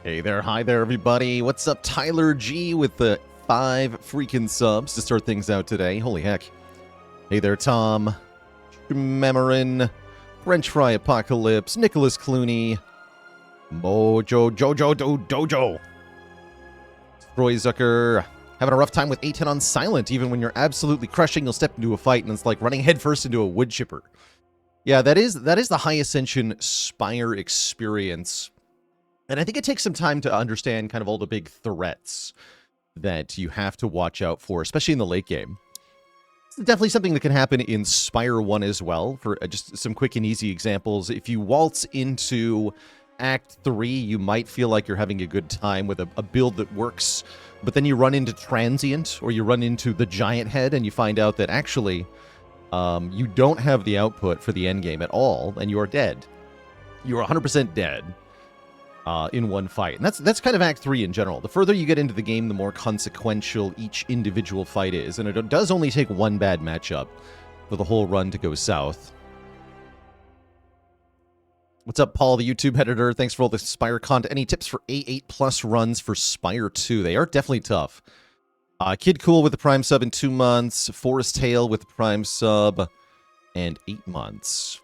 Hey there, hi there, everybody. What's up, Tyler G with the 5 freaking subs to start things out today. Holy heck. Hey there, Tom, Memorin, French Fry Apocalypse, Nicholas Clooney, Mojo Jojo Dojo, Troy Zucker. Having a rough time with A10 on silent. Even when you're absolutely crushing, you'll step into a fight and it's like running headfirst into a wood chipper. Yeah, that is the High Ascension Spire experience. And I think it takes some time to understand kind of all the big threats that you have to watch out for, especially in the late game. It's definitely something that can happen in Spire 1 as well. For just some quick and easy examples, if you waltz into Act 3, you might feel like you're having a good time with a build that works, but then you run into Transient, or you run into the Giant Head, and you find out that actually you don't have the output for the endgame at all, and you are dead. You are 100% dead. In one fight. And that's kind of Act 3 in general. The further you get into the game, the more consequential each individual fight is. And it does only take one bad matchup for the whole run to go south. What's up, Paul, the YouTube editor? Thanks for all the Spire content. Any tips for A8 plus runs for Spire 2? They are definitely tough. Kid Cool with the Prime sub in 2 months. Forest Tail with the Prime sub and 8 months.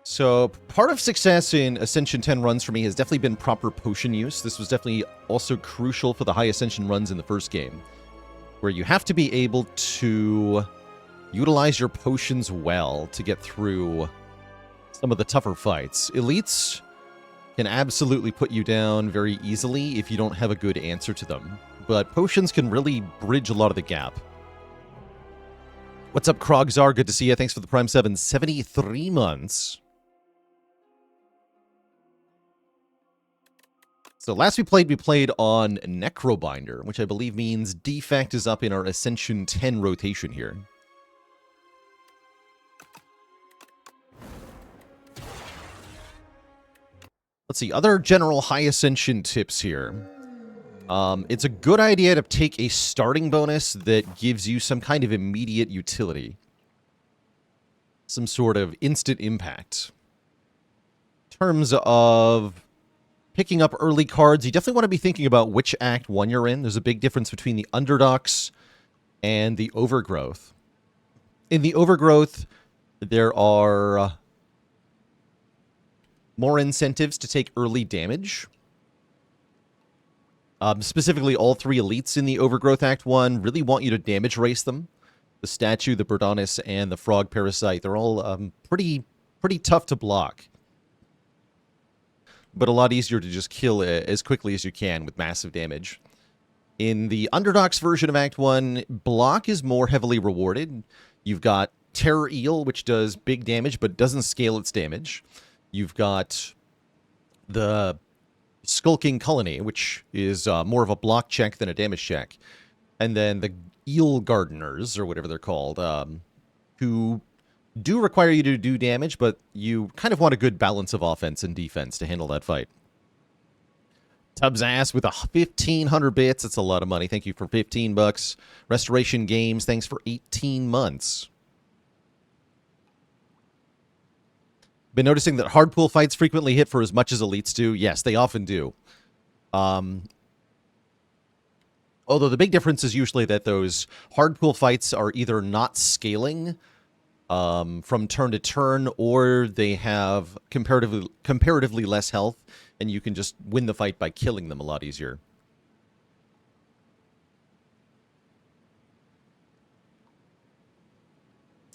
So part of success in Ascension 10 runs for me has definitely been proper potion use. This was definitely also crucial for the High Ascension runs in the first game, where you have to be able to utilize your potions well to get through some of the tougher fights. Elites can absolutely put you down very easily if you don't have a good answer to them, but potions can really bridge a lot of the gap. What's up, Krogzar? Good to see you. Thanks for the Prime 7. 73 months. So last we played on Necrobinder, which I believe means Defect is up in our Ascension 10 rotation here. Let's see, other general High Ascension tips here. It's a good idea to take a starting bonus that gives you some kind of immediate utility. Some sort of instant impact. In terms of picking up early cards, you definitely want to be thinking about which Act 1 you're in. There's a big difference between the Underdogs and the Overgrowth. In the Overgrowth, there are more incentives to take early damage. Specifically, all 3 elites in the Overgrowth Act 1 really want you to damage race them. The Statue, the Burdonis, and the Frog Parasite, they're all pretty tough to block, but a lot easier to just kill as quickly as you can with massive damage. In the Underdogs version of Act 1, block is more heavily rewarded. You've got Terror Eel, which does big damage, but doesn't scale its damage. You've got the Skulking Colony, which is more of a block check than a damage check. And then the Eel Gardeners, or whatever they're called, who do require you to do damage, but you kind of want a good balance of offense and defense to handle that fight. Tubbs Ass with 1,500 bits. That's a lot of money. Thank you for 15 bucks. Restoration Games, thanks for 18 months. Been noticing that hard pool fights frequently hit for as much as elites do. Yes, they often do. Although the big difference is usually that those hard pool fights are either not scaling from turn to turn, or they have comparatively less health, and you can just win the fight by killing them a lot easier.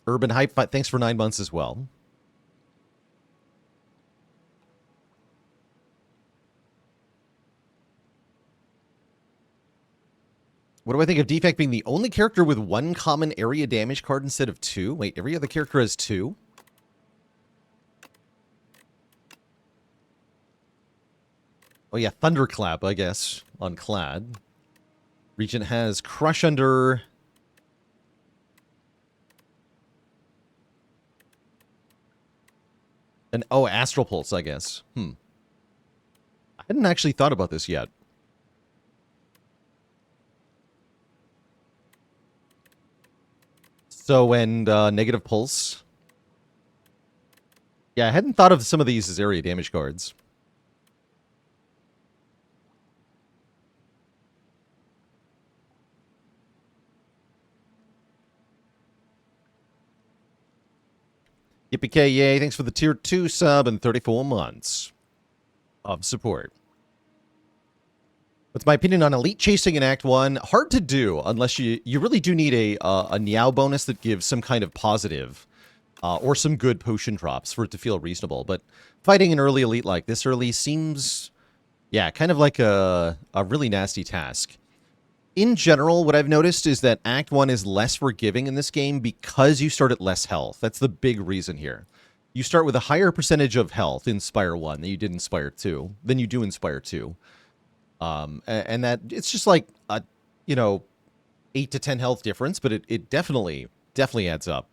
Urban Hype, thanks for 9 months as well. What do I think of Defect being the only character with 1 common area damage card instead of 2? Wait, every other character has 2? Oh yeah, Thunderclap, I guess, on Clad. Regent has Crush Under. And, oh, Astral Pulse, I guess. I hadn't actually thought about this yet. So, and Negative Pulse Yeah, I hadn't thought of some of these as area damage cards. Yippee yay, thanks for the tier 2 sub and 34 months of support. What's my opinion on elite chasing in Act 1? Hard to do unless you really do need a Niao bonus that gives some kind of positive or some good potion drops for it to feel reasonable. But fighting an early elite like this early seems, yeah, kind of like a really nasty task. In general, what I've noticed is that Act 1 is less forgiving in this game because you start at less health. That's the big reason here. You start with a higher percentage of health in Spire 1 than you did in Spire 2, than you do in Spire 2. And that, it's just like a, 8 to 10 health difference, but it definitely adds up.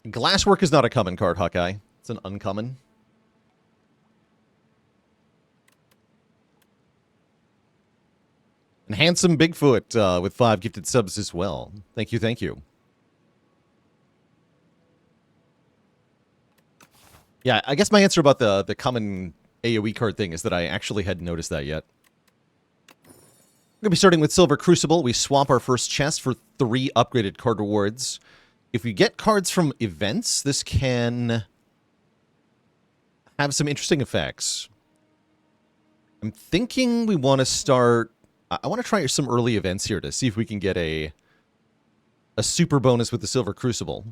Glasswork is not a common card, Hawkeye. It's an uncommon. And Handsome Bigfoot with 5 gifted subs as well. Thank you, thank you. Yeah, I guess my answer about the common AoE card thing is that I actually hadn't noticed that yet. We're going to be starting with Silver Crucible. We swap our first chest for 3 upgraded card rewards. If we get cards from events, this can have some interesting effects. I'm thinking we want to start... I want to try some early events here to see if we can get a super bonus with the Silver Crucible.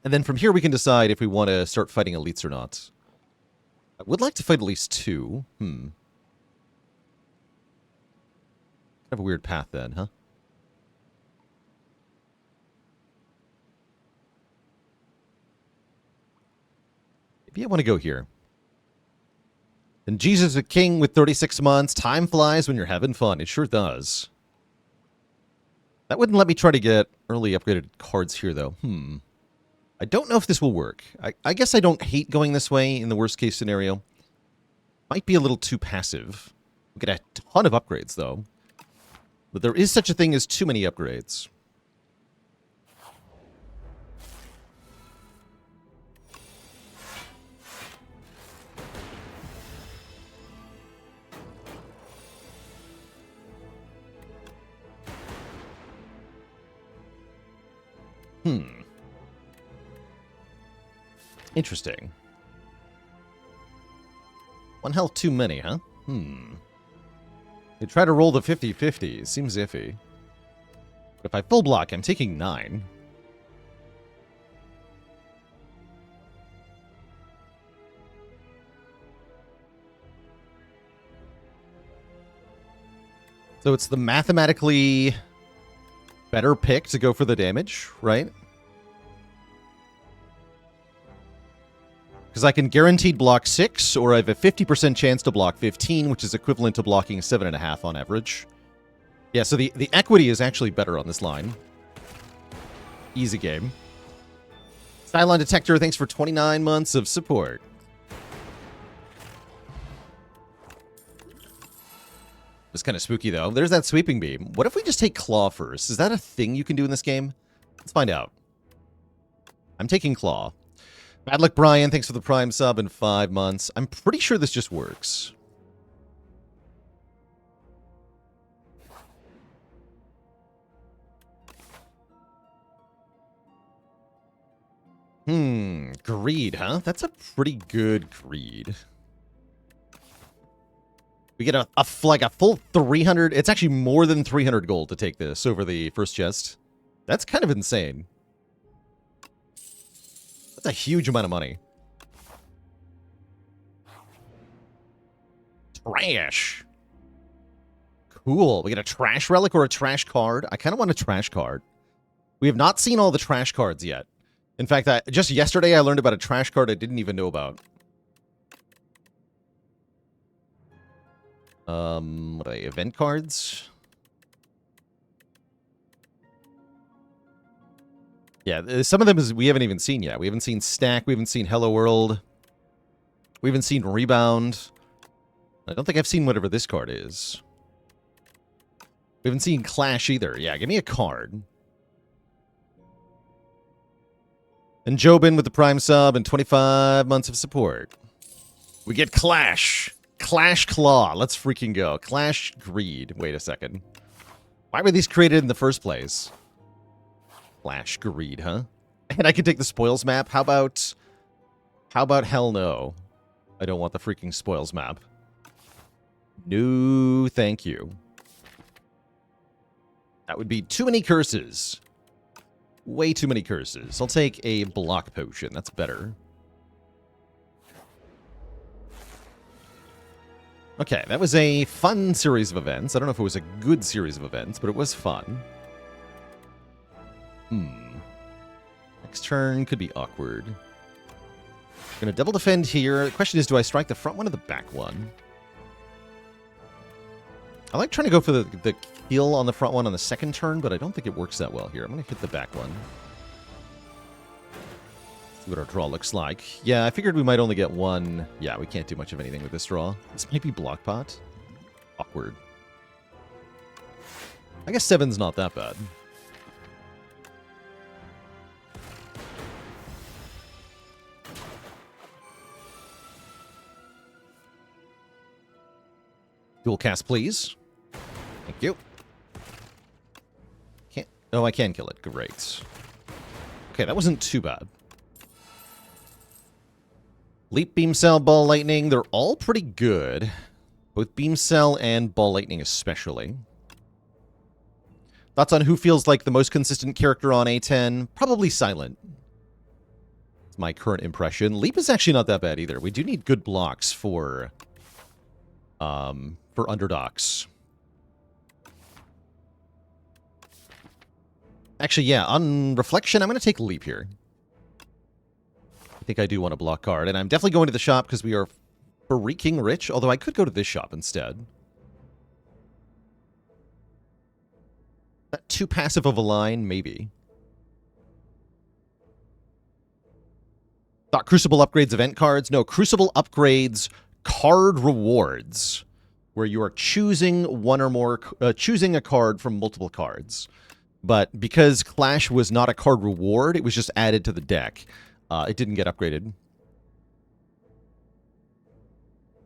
And then from here we can decide if we want to start fighting elites or not. I would like to fight at least 2. Kind of a weird path then, huh? Maybe I want to go here. And Jesus is a king with 36 months. Time flies when you're having fun. It sure does. That wouldn't let me try to get early upgraded cards here, though. I don't know if this will work. I guess I don't hate going this way in the worst case scenario. Might be a little too passive. We get a ton of upgrades, though. But there is such a thing as too many upgrades. Interesting. 1 health too many, huh? They try to roll the 50-50. Seems iffy. But if I full block, I'm taking 9. So it's the mathematically better pick to go for the damage, right? Because I can guaranteed block 6, or I have a 50% chance to block 15, which is equivalent to blocking 7.5 on average. Yeah, so the equity is actually better on this line. Easy game. Cylon Detector, thanks for 29 months of support. It's kind of spooky, though. There's that sweeping beam. What if we just take Claw first? Is that a thing you can do in this game? Let's find out. I'm taking Claw. Bad Luck Brian, thanks for the Prime sub in 5 months. I'm pretty sure this just works. Greed, huh? That's a pretty good greed. We get a full 300... It's actually more than 300 gold to take this over the first chest. That's kind of insane. That's a huge amount of money. Trash. Cool. We get a trash relic or a trash card. I kind of want a trash card. We have not seen all the trash cards yet. In fact, just yesterday I learned about a trash card I didn't even know about. What are they? Event cards? Yeah, some of them we haven't even seen yet. We haven't seen Stack. We haven't seen Hello World. We haven't seen Rebound. I don't think I've seen whatever this card is. We haven't seen Clash either. Yeah, give me a card. And Jobin with the Prime sub and 25 months of support. We get Clash. Clash Claw. Let's freaking go. Clash Greed. Wait a second. Why were these created in the first place? Clash Greed, huh? And I can take the spoils map? How about hell no? I don't want the freaking spoils map. No, thank you. That would be too many curses. Way too many curses. I'll take a block potion. That's better. Okay, that was a fun series of events. I don't know if it was a good series of events, but it was fun. Next turn could be awkward. Gonna double defend here. The question is, do I strike the front one or the back one? I like trying to go for the kill on the front one on the second turn, but I don't think it works that well here. I'm gonna hit the back one. See what our draw looks like. Yeah, I figured we might only get one. Yeah, we can't do much of anything with this draw. This might be block pot. Awkward. I guess 7's not that bad. Dual cast, please. Thank you. Can't. Oh, I can kill it. Great. Okay, that wasn't too bad. Leap, Beam Cell, Ball Lightning, they're all pretty good. Both Beam Cell and Ball Lightning especially. Thoughts on who feels like the most consistent character on A10? Probably Silent. It's my current impression. Leap is actually not that bad either. We do need good blocks for underdogs. Actually, yeah, on reflection, I'm going to take Leap here. I think I do want a block card, and I'm definitely going to the shop because we are freaking rich, although I could go to this shop instead. Not too passive of a line, maybe. Thought Crucible upgrades event cards? No, Crucible upgrades card rewards, where you are choosing one or more, choosing a card from multiple cards. But because Clash was not a card reward, it was just added to the deck. It didn't get upgraded.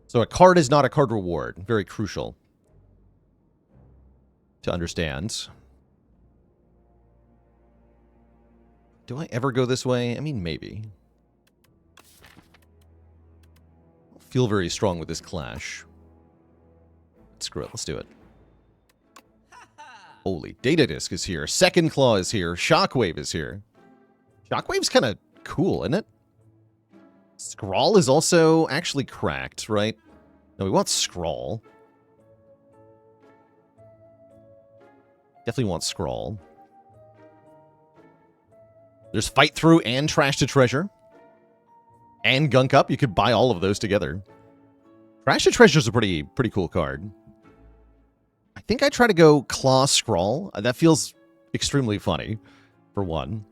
So a card is not a card reward. Very crucial to understand. Do I ever go this way? I mean, maybe. I don't feel very strong with this Clash. Screw it, let's do it. Holy, Data Disc is here. Second Claw is here. Shockwave is here. Shockwave's kind of cool, isn't it? Scrawl is also actually cracked, right? No, we want Scrawl. Definitely want Scrawl. There's Fight Through and Trash to Treasure. And Gunk Up. You could buy all of those together. Trash to Treasure is a pretty cool card. I think I try to go Claw Scrawl. That feels extremely funny, for one.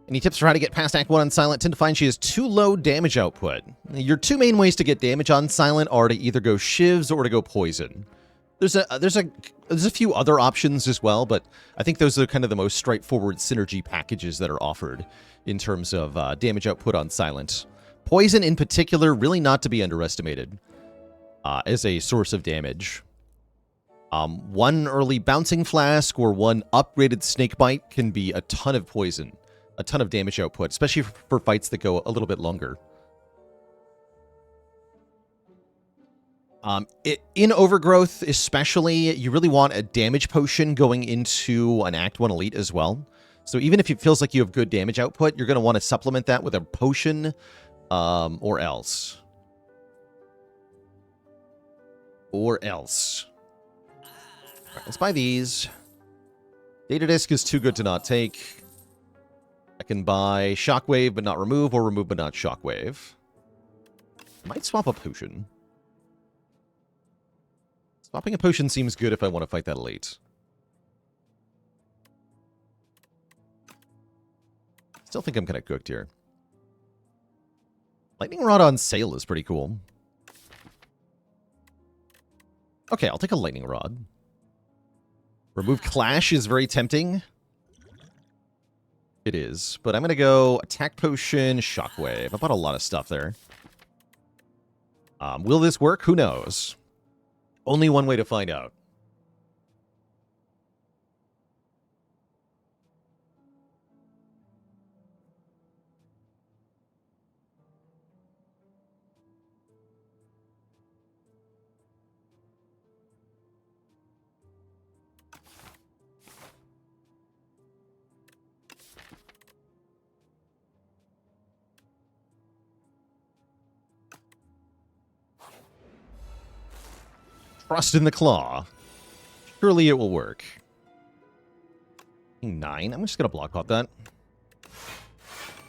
Any tips for how to get past Act 1 on Silent? Tend to find she has too low damage output. Your two main ways to get damage on Silent are to either go Shivs or to go Poison. There's a few other options as well, but I think those are kind of the most straightforward synergy packages that are offered in terms of damage output on Silent. Poison, in particular, really not to be underestimated as a source of damage. One early Bouncing Flask or one upgraded Snakebite can be a ton of poison, a ton of damage output, especially for fights that go a little bit longer. In Overgrowth, especially, you really want a damage potion going into an Act 1 Elite as well. So even if it feels like you have good damage output, you're going to want to supplement that with a potion or else. Or else. All right, let's buy these. Data Disc is too good to not take. I can buy Shockwave but not remove, or remove but not Shockwave. Might swap a potion. Swapping a potion seems good if I want to fight that elite. Still think I'm kind of cooked here. Lightning Rod on sale is pretty cool. Okay, I'll take a Lightning Rod. Remove Clash is very tempting. It is. But I'm going to go Attack Potion, Shockwave. I bought a lot of stuff there. Will this work? Who knows? Only one way to find out. Trust in the claw. Surely it will work. 9. I'm just going to block pop that.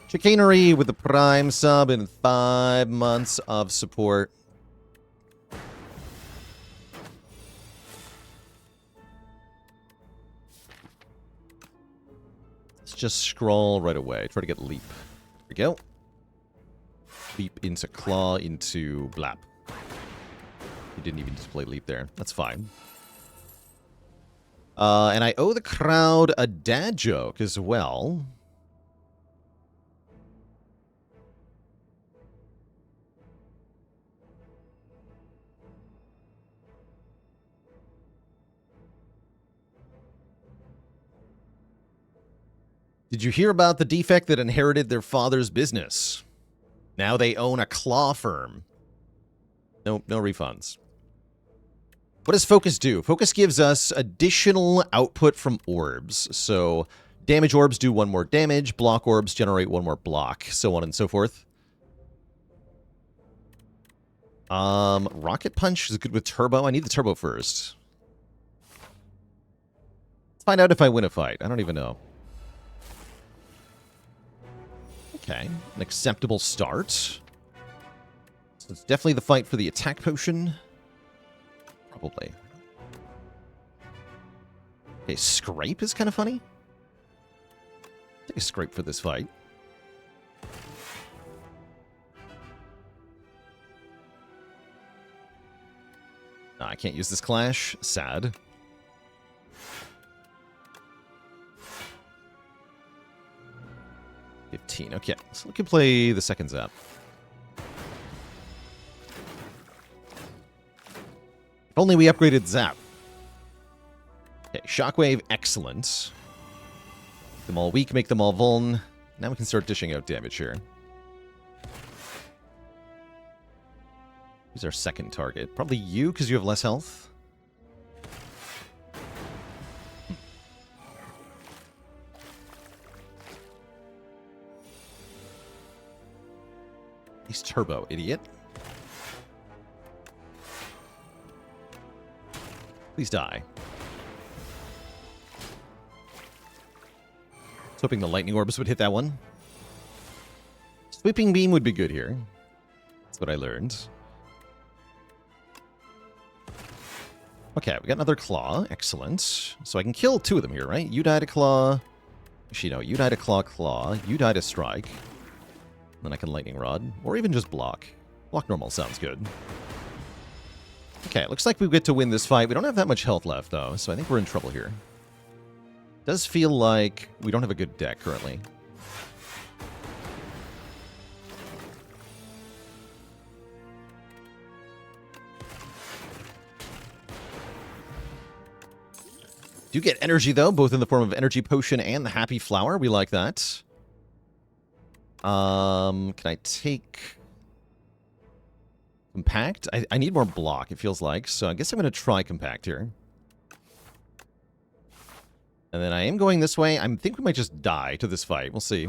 Chicanery with the Prime sub and 5 months of support. Let's just scroll right away. Try to get Leap. There we go. Leap into Claw into Blap. He didn't even display Leap there. That's fine. And I owe the crowd a dad joke as well. Did you hear about the Defect that inherited their father's business? Now they own a claw firm. No refunds. What does Focus do? Focus gives us additional output from orbs. So damage orbs do 1 more damage, block orbs generate 1 more block, so on and so forth. Rocket Punch is good with turbo. I need the turbo first. Let's find out if I win a fight. I don't even know. Okay, an acceptable start. So it's definitely the fight for the attack potion. Probably. Okay, Scrape is kind of funny. Take a Scrape for this fight. No, I can't use this Clash. Sad. $15. Okay, so we can play the second Zap. If only we upgraded Zap. Okay, Shockwave, excellent. Make them all weak, make them all vuln. Now we can start dishing out damage here. Who's our second target? Probably you, because you have less health. He's turbo, idiot. Please die. I was hoping the lightning orbs would hit that one. Sweeping beam would be good here. That's what I learned. Okay, we got another claw. Excellent. So I can kill 2 of them here, right? You die to claw. Actually, no. You die to claw. You die to strike. Then I can lightning rod. Or even just block. Block normal sounds good. Okay, looks like we get to win this fight. We don't have that much health left, though, so I think we're in trouble here. Does feel like we don't have a good deck currently. Do get energy, though, both in the form of Energy Potion and the Happy Flower. We like that. Can I take... Compact? I need more block, it feels like, so I guess I'm going to try Compact here. And then I am going this way. I think we might just die to this fight. We'll see.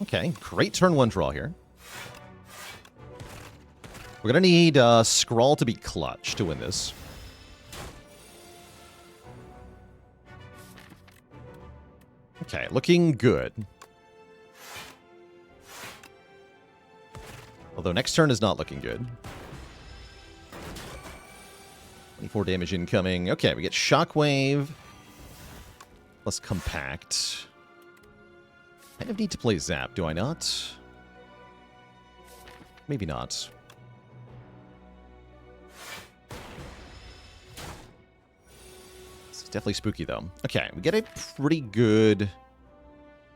Okay, great turn 1 draw here. We're going to need Scrawl to be clutch to win this. Okay, looking good. Although next turn is not looking good. 24 damage incoming. Okay, we get Shockwave. Plus compact. Kind of need to play Zap, do I not? Maybe not. This is definitely spooky, though. Okay, we get a pretty good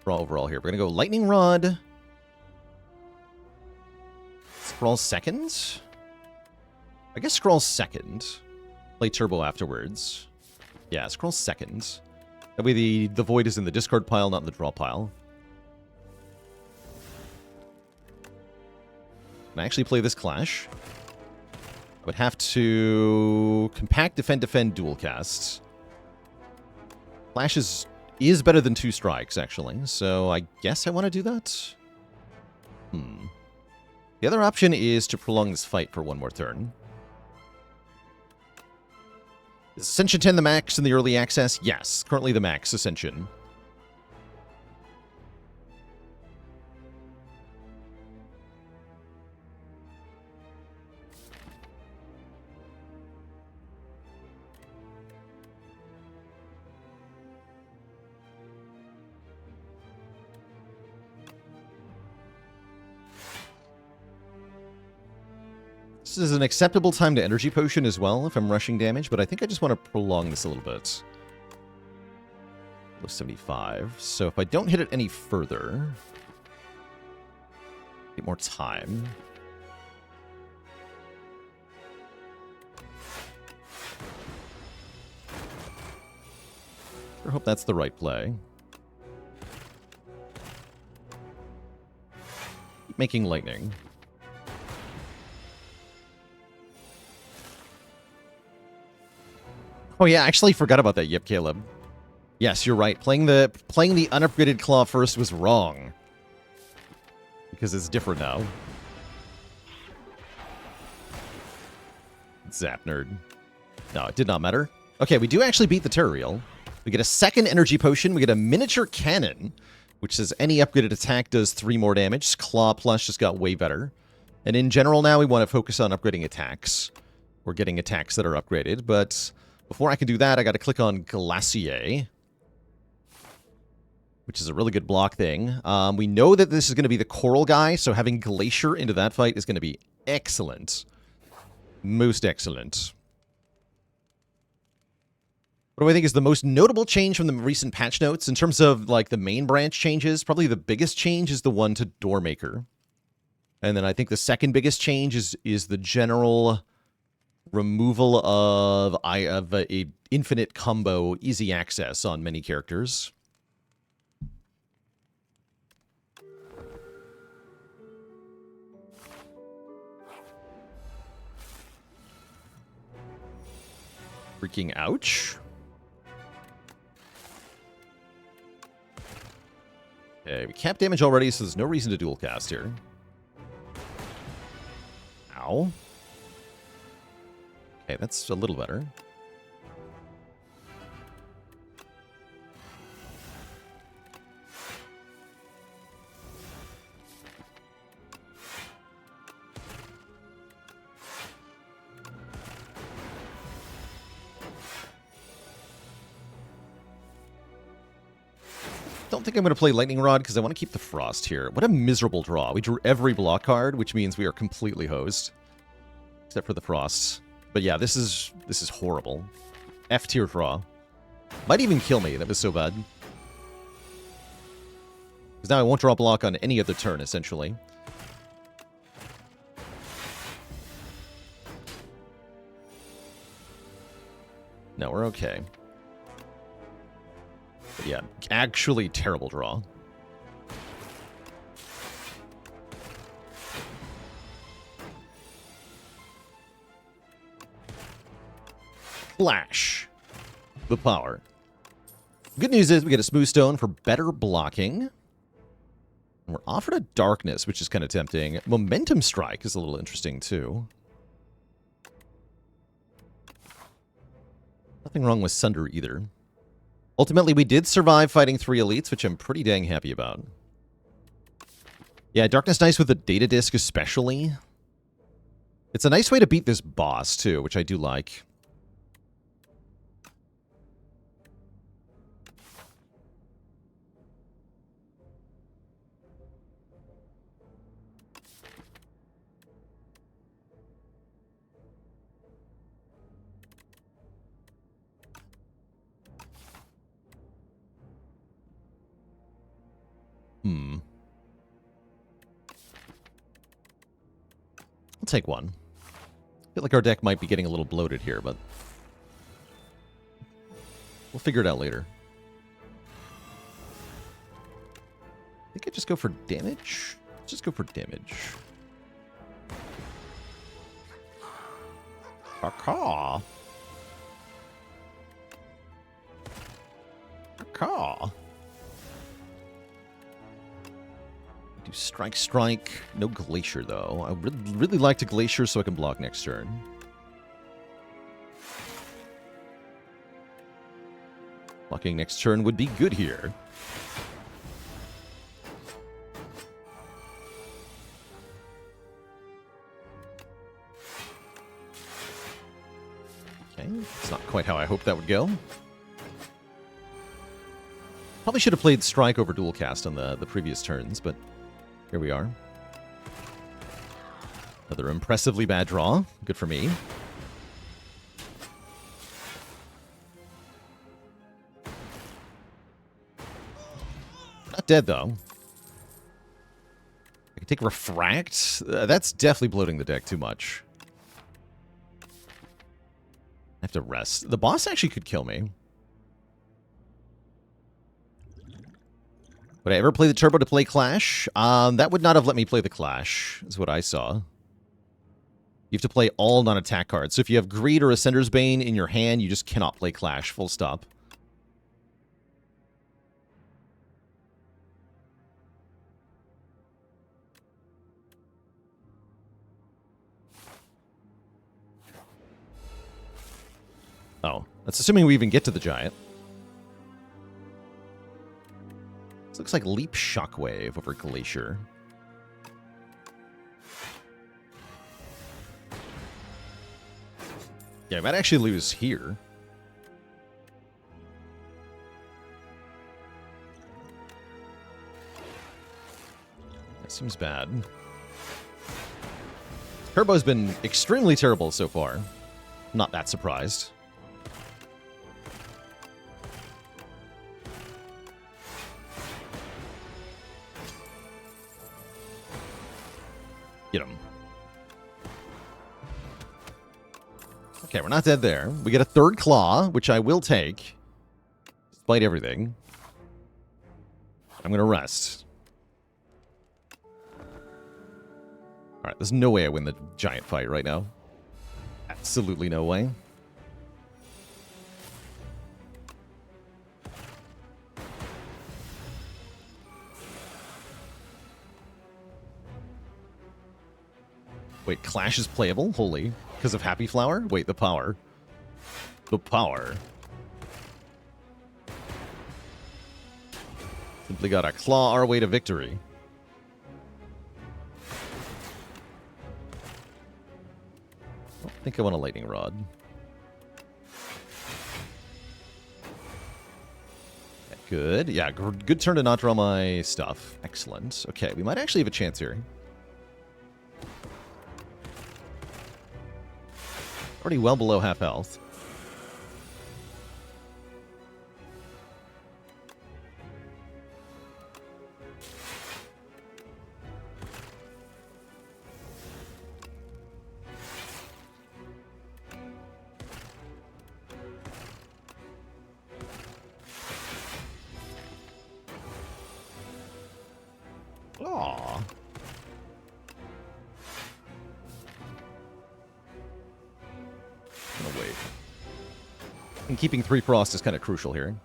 draw overall here. We're going to go Lightning Rod. Scroll second? I guess Scroll second. Play Turbo afterwards. Yeah, Scroll second. That way the Void is in the discard pile, not in the draw pile. Can I actually play this Clash? I would have to compact, defend, dual cast. Clash is better than 2 strikes, actually, so I guess I want to do that. The other option is to prolong this fight for one more turn. Is Ascension 10 the max in the early access? Yes, currently the max Ascension. This is an acceptable time to Energy Potion as well if I'm rushing damage, but I think I just want to prolong this a little bit. Low 75. So if I don't hit it any further, get more time. I hope that's the right play. Keep making lightning. Oh yeah, I actually forgot about that. Yep, Caleb. Yes, you're right. Playing the unupgraded claw first was wrong. Because it's different now. Zap nerd. No, it did not matter. Okay, we do actually beat the Terrariel. We get a second energy potion. We get a miniature cannon, which says any upgraded attack does 3 more damage. Claw Plus just got way better. And in general now, we want to focus on upgrading attacks. Or getting attacks that are upgraded, but before I can do that, I got to click on Glacier, which is a really good block thing. We know that this is going to be the Coral guy, so having Glacier into that fight is going to be excellent. Most excellent. What do I think is the most notable change from the recent patch notes? In terms of, like, the main branch changes, probably the biggest change is the one to Doormaker. And then I think the second biggest change is the general removal of a infinite combo easy access on many characters. Freaking ouch. Okay, we capped damage already, so there's no reason to dual cast here. Ow. Okay, that's a little better. Don't think I'm going to play Lightning Rod because I want to keep the Frost here. What a miserable draw. We drew every block card, which means we are completely hosed. Except for the Frost. But yeah, this is horrible. F tier draw. Might even kill me. That was so bad. Because now I won't draw a block on any other turn, essentially. No, we're okay. But yeah, actually terrible draw. Flash. The power. Good news is we get a Smooth Stone for better blocking. And we're offered a Darkness, which is kind of tempting. Momentum Strike is a little interesting, too. Nothing wrong with Sunder, either. Ultimately, we did survive fighting 3 elites, which I'm pretty dang happy about. Yeah, Darkness Nice with the Data Disc especially. It's a nice way to beat this boss, too, which I do like. I'll take one. I feel like our deck might be getting a little bloated here, but we'll figure it out later. I think I just go for damage. Let's just go for damage. Caw. Do strike. No Glacier, though. I would really like to Glacier so I can block next turn. Blocking next turn would be good here. Okay, it's not quite how I hoped that would go. Probably should have played Strike over Dual Cast on the previous turns, but here we are. Another impressively bad draw. Good for me. Not dead, though. I can take Refract. That's definitely bloating the deck too much. I have to rest. The boss actually could kill me. Would I ever play the Turbo to play Clash? That would not have let me play the Clash, is what I saw. You have to play all non-attack cards. So if you have Greed or Ascender's Bane in your hand, you just cannot play Clash, full stop. Oh, that's assuming we even get to the Giant. This looks like Leap Shockwave over Glacier. Yeah, I might actually lose here. That seems bad. Turbo's been extremely terrible so far. Not that surprised. Get him. Okay, we're not dead there. We get a third claw, which I will take. Despite everything. I'm going to rest. Alright, there's no way I win the giant fight right now. Absolutely no way. Wait, Clash is playable? Holy. Because of Happy Flower? Wait, the power. The power. Simply gotta claw our way to victory. I don't think I want a Lightning Rod. Okay, good. Yeah, good turn to not draw my stuff. Excellent. Okay, we might actually have a chance here. Already well below half health. Aww. Gonna wait. And keeping 3 Frost is kind of crucial here.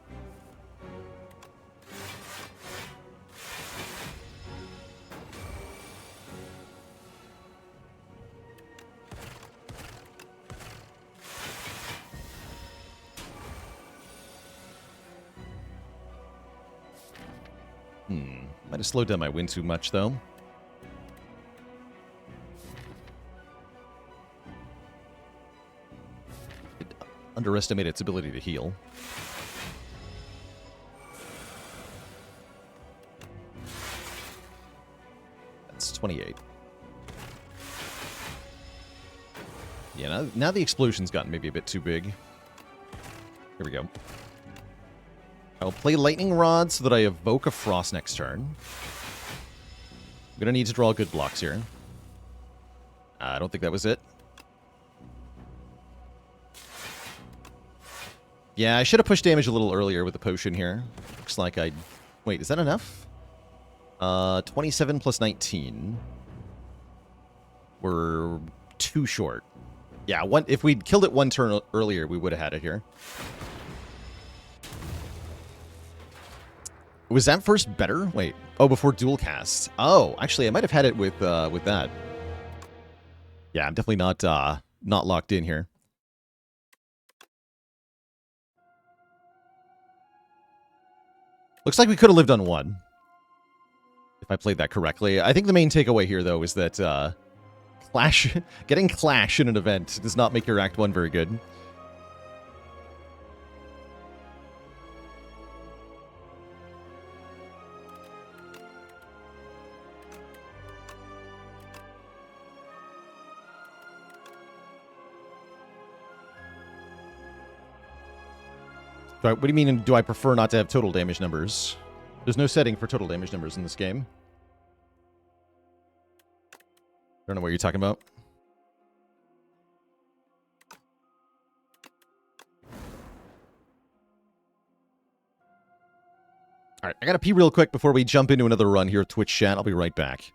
Might have slowed down my win too much, though. It underestimated its ability to heal. That's 28. Yeah, now the explosion's gotten maybe a bit too big. Here we go. I'll play Lightning Rod so that I evoke a Frost next turn. I'm going to need to draw good blocks here. I don't think that was it. Yeah, I should have pushed damage a little earlier with the potion here. Looks like I... Wait, is that enough? 27 plus 19. We're too short. Yeah, if we'd killed it one turn earlier, we would have had it here. Was that first better? Wait. Oh, before dual cast. Oh, actually, I might have had it with that. Yeah, I'm definitely not locked in here. Looks like we could have lived on one. If I played that correctly. I think the main takeaway here, though, is that Clash, getting Clash in an event does not make your Act 1 very good. What do you mean, do I prefer not to have total damage numbers? There's no setting for total damage numbers in this game. I don't know what you're talking about. Alright, I gotta pee real quick before we jump into another run here at Twitch chat. I'll be right back.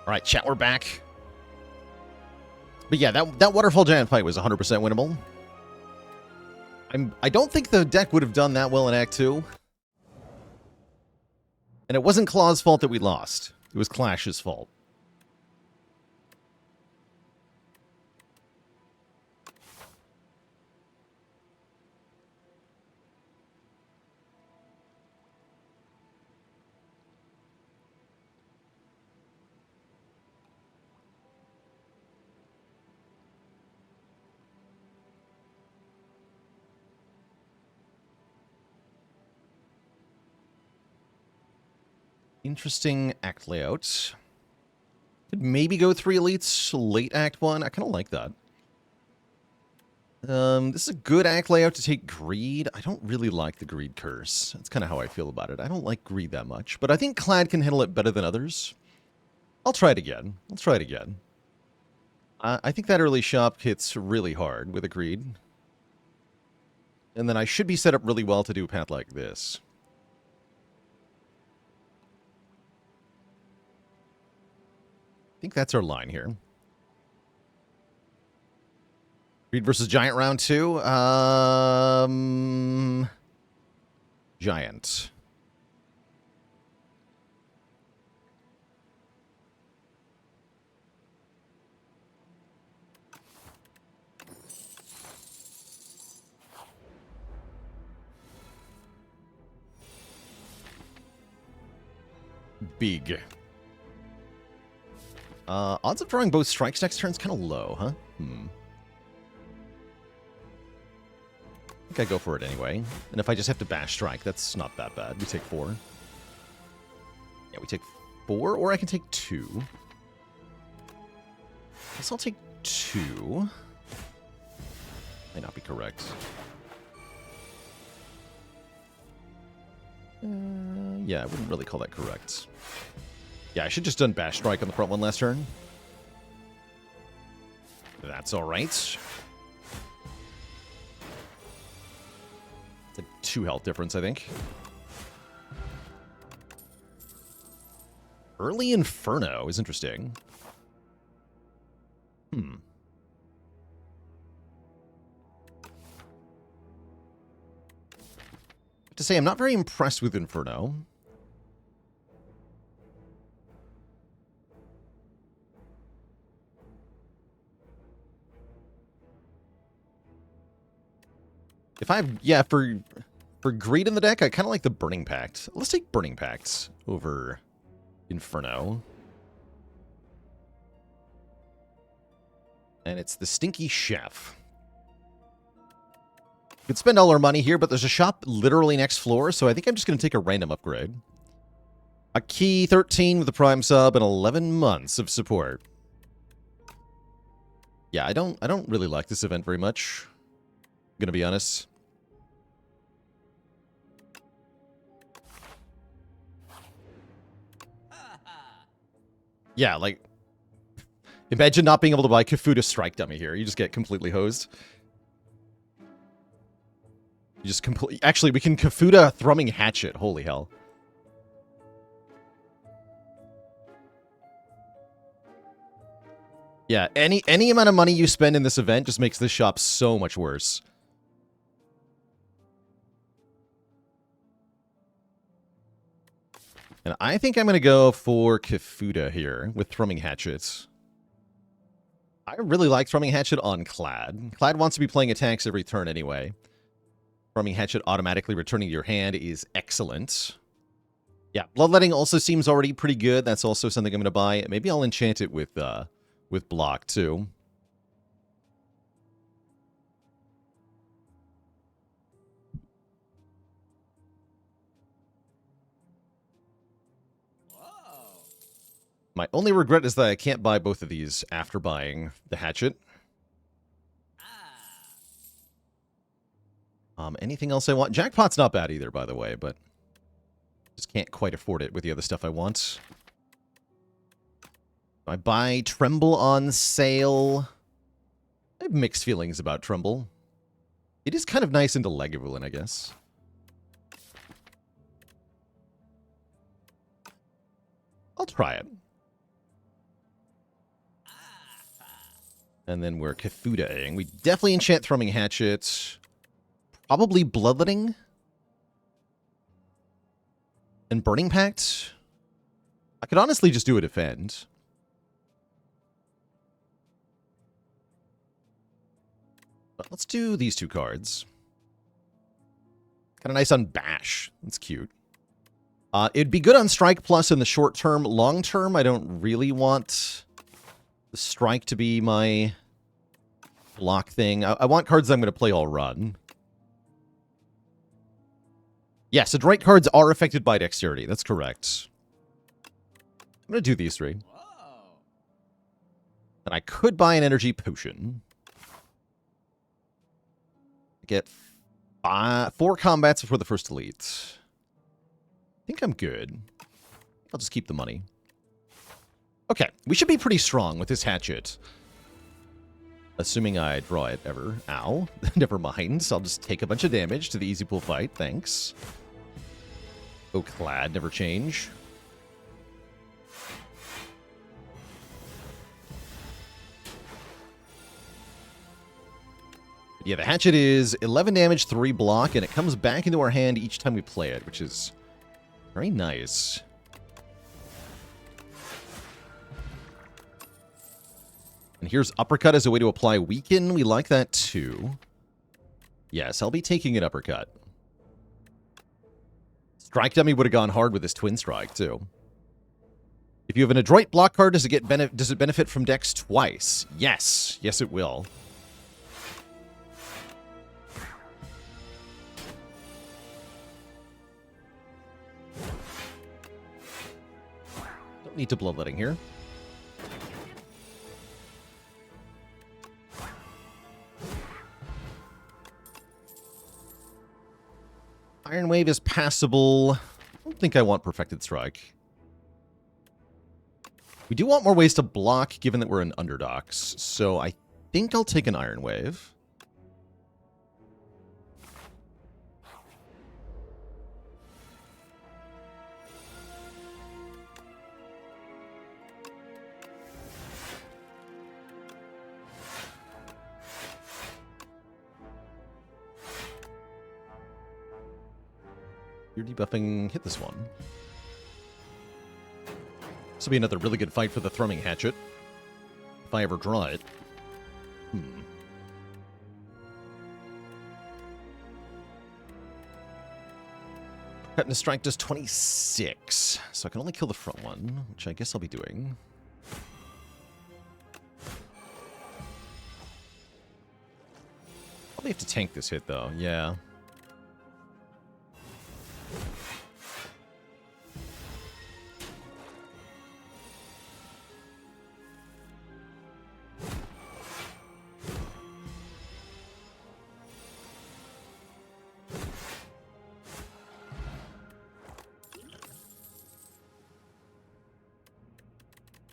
All right, chat, we're back. But yeah, that Waterfall Giant fight was 100% winnable. I don't think the deck would have done that well in Act 2. And it wasn't Claw's fault that we lost. It was Clash's fault. Interesting act layout. Could maybe go 3 elites late act 1. I kind of like that. This is a good act layout to take greed. I don't really like the greed curse. That's kind of how I feel about it. I don't like greed that much, but I think Clad can handle it better than others. I'll try it again. I think that early shop hits really hard with a greed. And then I should be set up really well to do a path like this. I think that's our line here. Greed versus Giant round 2. Giant. Big. Odds of drawing both strikes next turn is kind of low, huh? I think I go for it anyway. And if I just have to bash strike, that's not that bad. We take 4. Yeah, we take 4, or I can take 2. Guess I'll take 2. May not be correct. Yeah, I wouldn't really call that correct. Yeah, I should just done bash strike on the front one last turn. That's alright. It's a 2 health difference, I think. Early Inferno is interesting. To say, I'm not very impressed with Inferno. If I have, yeah, for greed in the deck, I kind of like the Burning Pact. Let's take Burning Pact over Inferno. And it's the Stinky Chef. We could spend all our money here, but there's a shop literally next floor, so I think I'm just going to take a random upgrade. A key 13 with a Prime sub and 11 months of support. Yeah, I don't really like this event very much. I'm gonna be honest. Yeah, like, imagine not being able to buy Kafuda Strike Dummy here. You just get completely hosed. You just completely... Actually, we can Kafuda Thrumming Hatchet. Holy hell. Yeah, any amount of money you spend in this event just makes this shop so much worse. And I think I'm going to go for Kafuda here with Thrumming Hatchets. I really like Thrumming Hatchet on Clad. Clad wants to be playing attacks every turn anyway. Thrumming Hatchet automatically returning to your hand is excellent. Yeah, Bloodletting also seems already pretty good. That's also something I'm going to buy. Maybe I'll enchant it with block too. My only regret is that I can't buy both of these after buying the hatchet. Anything else I want? Jackpot's not bad either, by the way, but just can't quite afford it with the other stuff I want. I buy Tremble on sale. I have mixed feelings about Tremble. It is kind of nice into Lagavulin, I guess. I'll try it. And then we're Kafuda-ing. We definitely enchant Thrumming Hatchet. Probably Bloodletting and Burning Pact. I could honestly just do a Defend. But let's do these two cards. Kind of nice on Bash. That's cute. It'd be good on Strike Plus in the short term. Long term, I don't really want the Strike to be my block thing. I want cards that I'm going to play all run. Yes, Adroit cards are affected by Dexterity. That's correct. I'm going to do these three. And I could buy an Energy Potion. Get 4 combats before the first elite. I think I'm good. I'll just keep the money. Okay, we should be pretty strong with this hatchet. Assuming I draw it ever. Ow. Never mind. So I'll just take a bunch of damage to the easy pool fight. Thanks. Clad, never change. Yeah, the hatchet is 11 damage, 3 block, and it comes back into our hand each time we play it, which is very nice. And here's Uppercut as a way to apply Weaken. We like that too. Yes, I'll be taking an Uppercut. Strike Dummy would have gone hard with this Twin Strike too. If you have an Adroit block card, does it benefit from Dex twice? Yes. Yes, it will. Don't need to Bloodletting here. Iron Wave is passable. I don't think I want Perfected Strike. We do want more ways to block, given that we're in Underdogs. So I think I'll take an Iron Wave. You're debuffing. Hit this one. This will be another really good fight for the Thrumming Hatchet. If I ever draw it. Cut into Strike does 26. So I can only kill the front one, which I guess I'll be doing. Probably have to tank this hit, though. Yeah.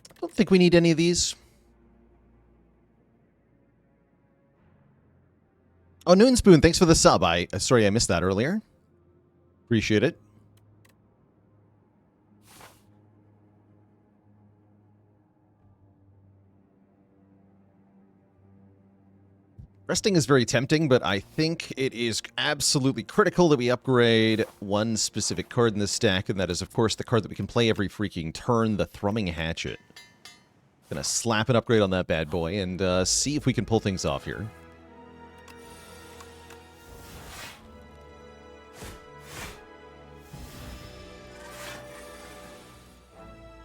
I don't think we need any of these. Oh, Noonspoon, thanks for the sub. Sorry I missed that earlier. Appreciate it. Resting is very tempting, but I think it is absolutely critical that we upgrade one specific card in this stack, and that is, of course, the card that we can play every freaking turn, the Thrumming Hatchet. Gonna slap an upgrade on that bad boy and see if we can pull things off here.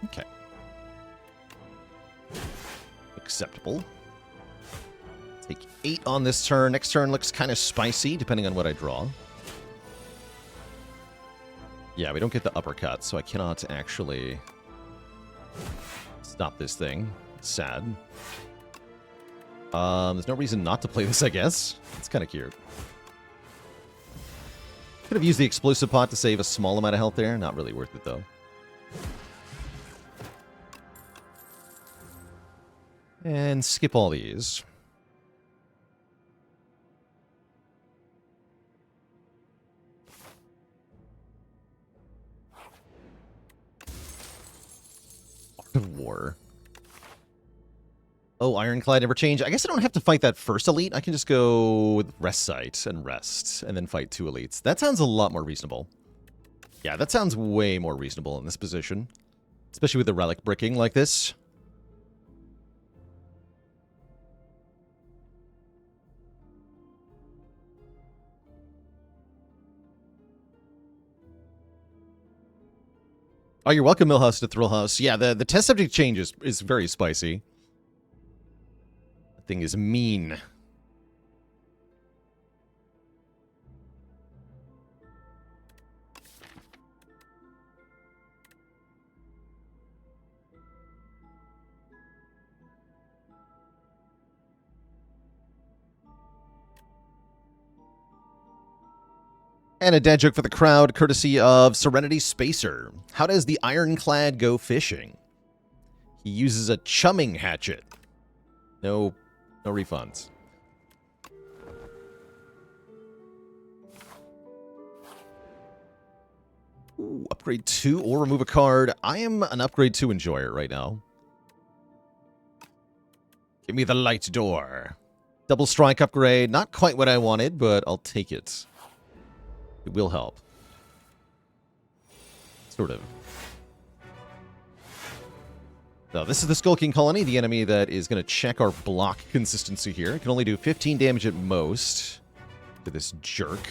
Okay. Acceptable. Take 8 on this turn. Next turn looks kind of spicy, depending on what I draw. Yeah, we don't get the uppercut, so I cannot actually stop this thing. It's sad. There's no reason not to play this, I guess. It's kind of cute. Could have used the Explosive Pot to save a small amount of health there. Not really worth it, though. And skip all these. Art of War. Oh, Ironclad never changed. I guess I don't have to fight that first elite. I can just go with Rest Site and rest, and then fight 2 elites. That sounds a lot more reasonable. Yeah, that sounds way more reasonable in this position. Especially with the relic bricking like this. Oh, you're welcome, Millhouse to Thrillhouse. Yeah, the test subject change is very spicy. That thing is mean. And a dad joke for the crowd, courtesy of Serenity Spacer. How does the Ironclad go fishing? He uses a chumming hatchet. No refunds. Ooh, upgrade 2 or remove a card. I am an upgrade 2 enjoyer right now. Give me the light door. Double strike upgrade. Not quite what I wanted, but I'll take it. It will help. Sort of. So this is the Skulking Colony, the enemy that is going to check our block consistency here. It can only do 15 damage at most to this jerk.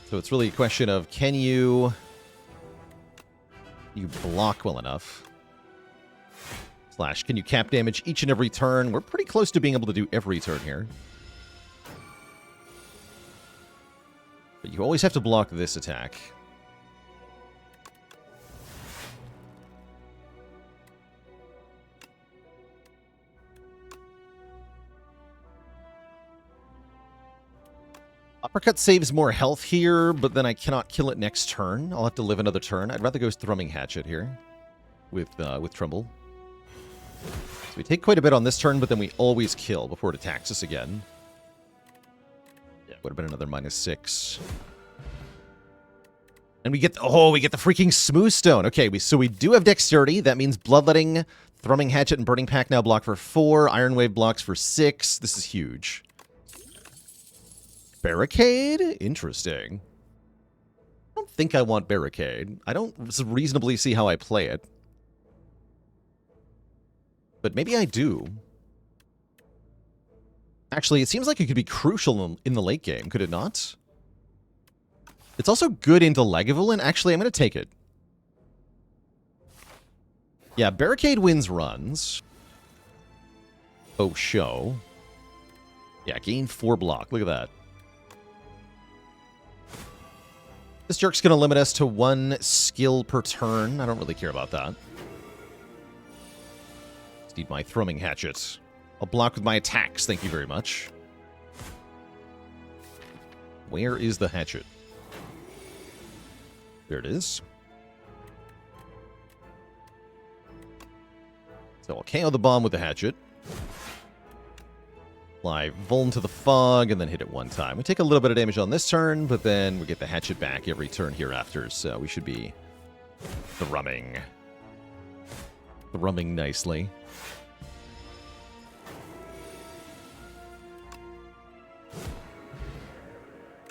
So it's really a question of, can you block well enough? Slash, can you cap damage each and every turn? We're pretty close to being able to do every turn here. But you always have to block this attack. Uppercut saves more health here, but then I cannot kill it next turn. I'll have to live another turn. I'd rather go Thrumming Hatchet here with Trumbull. So we take quite a bit on this turn, but then we always kill before it attacks us again. Would have been another -6. And we get the freaking Smooth Stone. Okay, so we do have Dexterity. That means Bloodletting, Thrumming Hatchet, and Burning Pack now block for 4. Iron Wave blocks for 6. This is huge. Barricade? Interesting. I don't think I want Barricade. I don't reasonably see how I play it. But maybe I do. Actually, it seems like it could be crucial in the late game, could it not? It's also good into Lagavulin. Actually, I'm going to take it. Yeah, Barricade wins runs. Oh, show. Yeah, gain 4 block. Look at that. This jerk's going to limit us to 1 skill per turn. I don't really care about that. Just need my Thrumming Hatchet. I'll block with my attacks, thank you very much. Where is the hatchet? There it is. So I'll KO the bomb with the hatchet. Apply Vuln to the fog, and then hit it 1 time. We take a little bit of damage on this turn, but then we get the hatchet back every turn hereafter, so we should be thrumming. Thrumming nicely.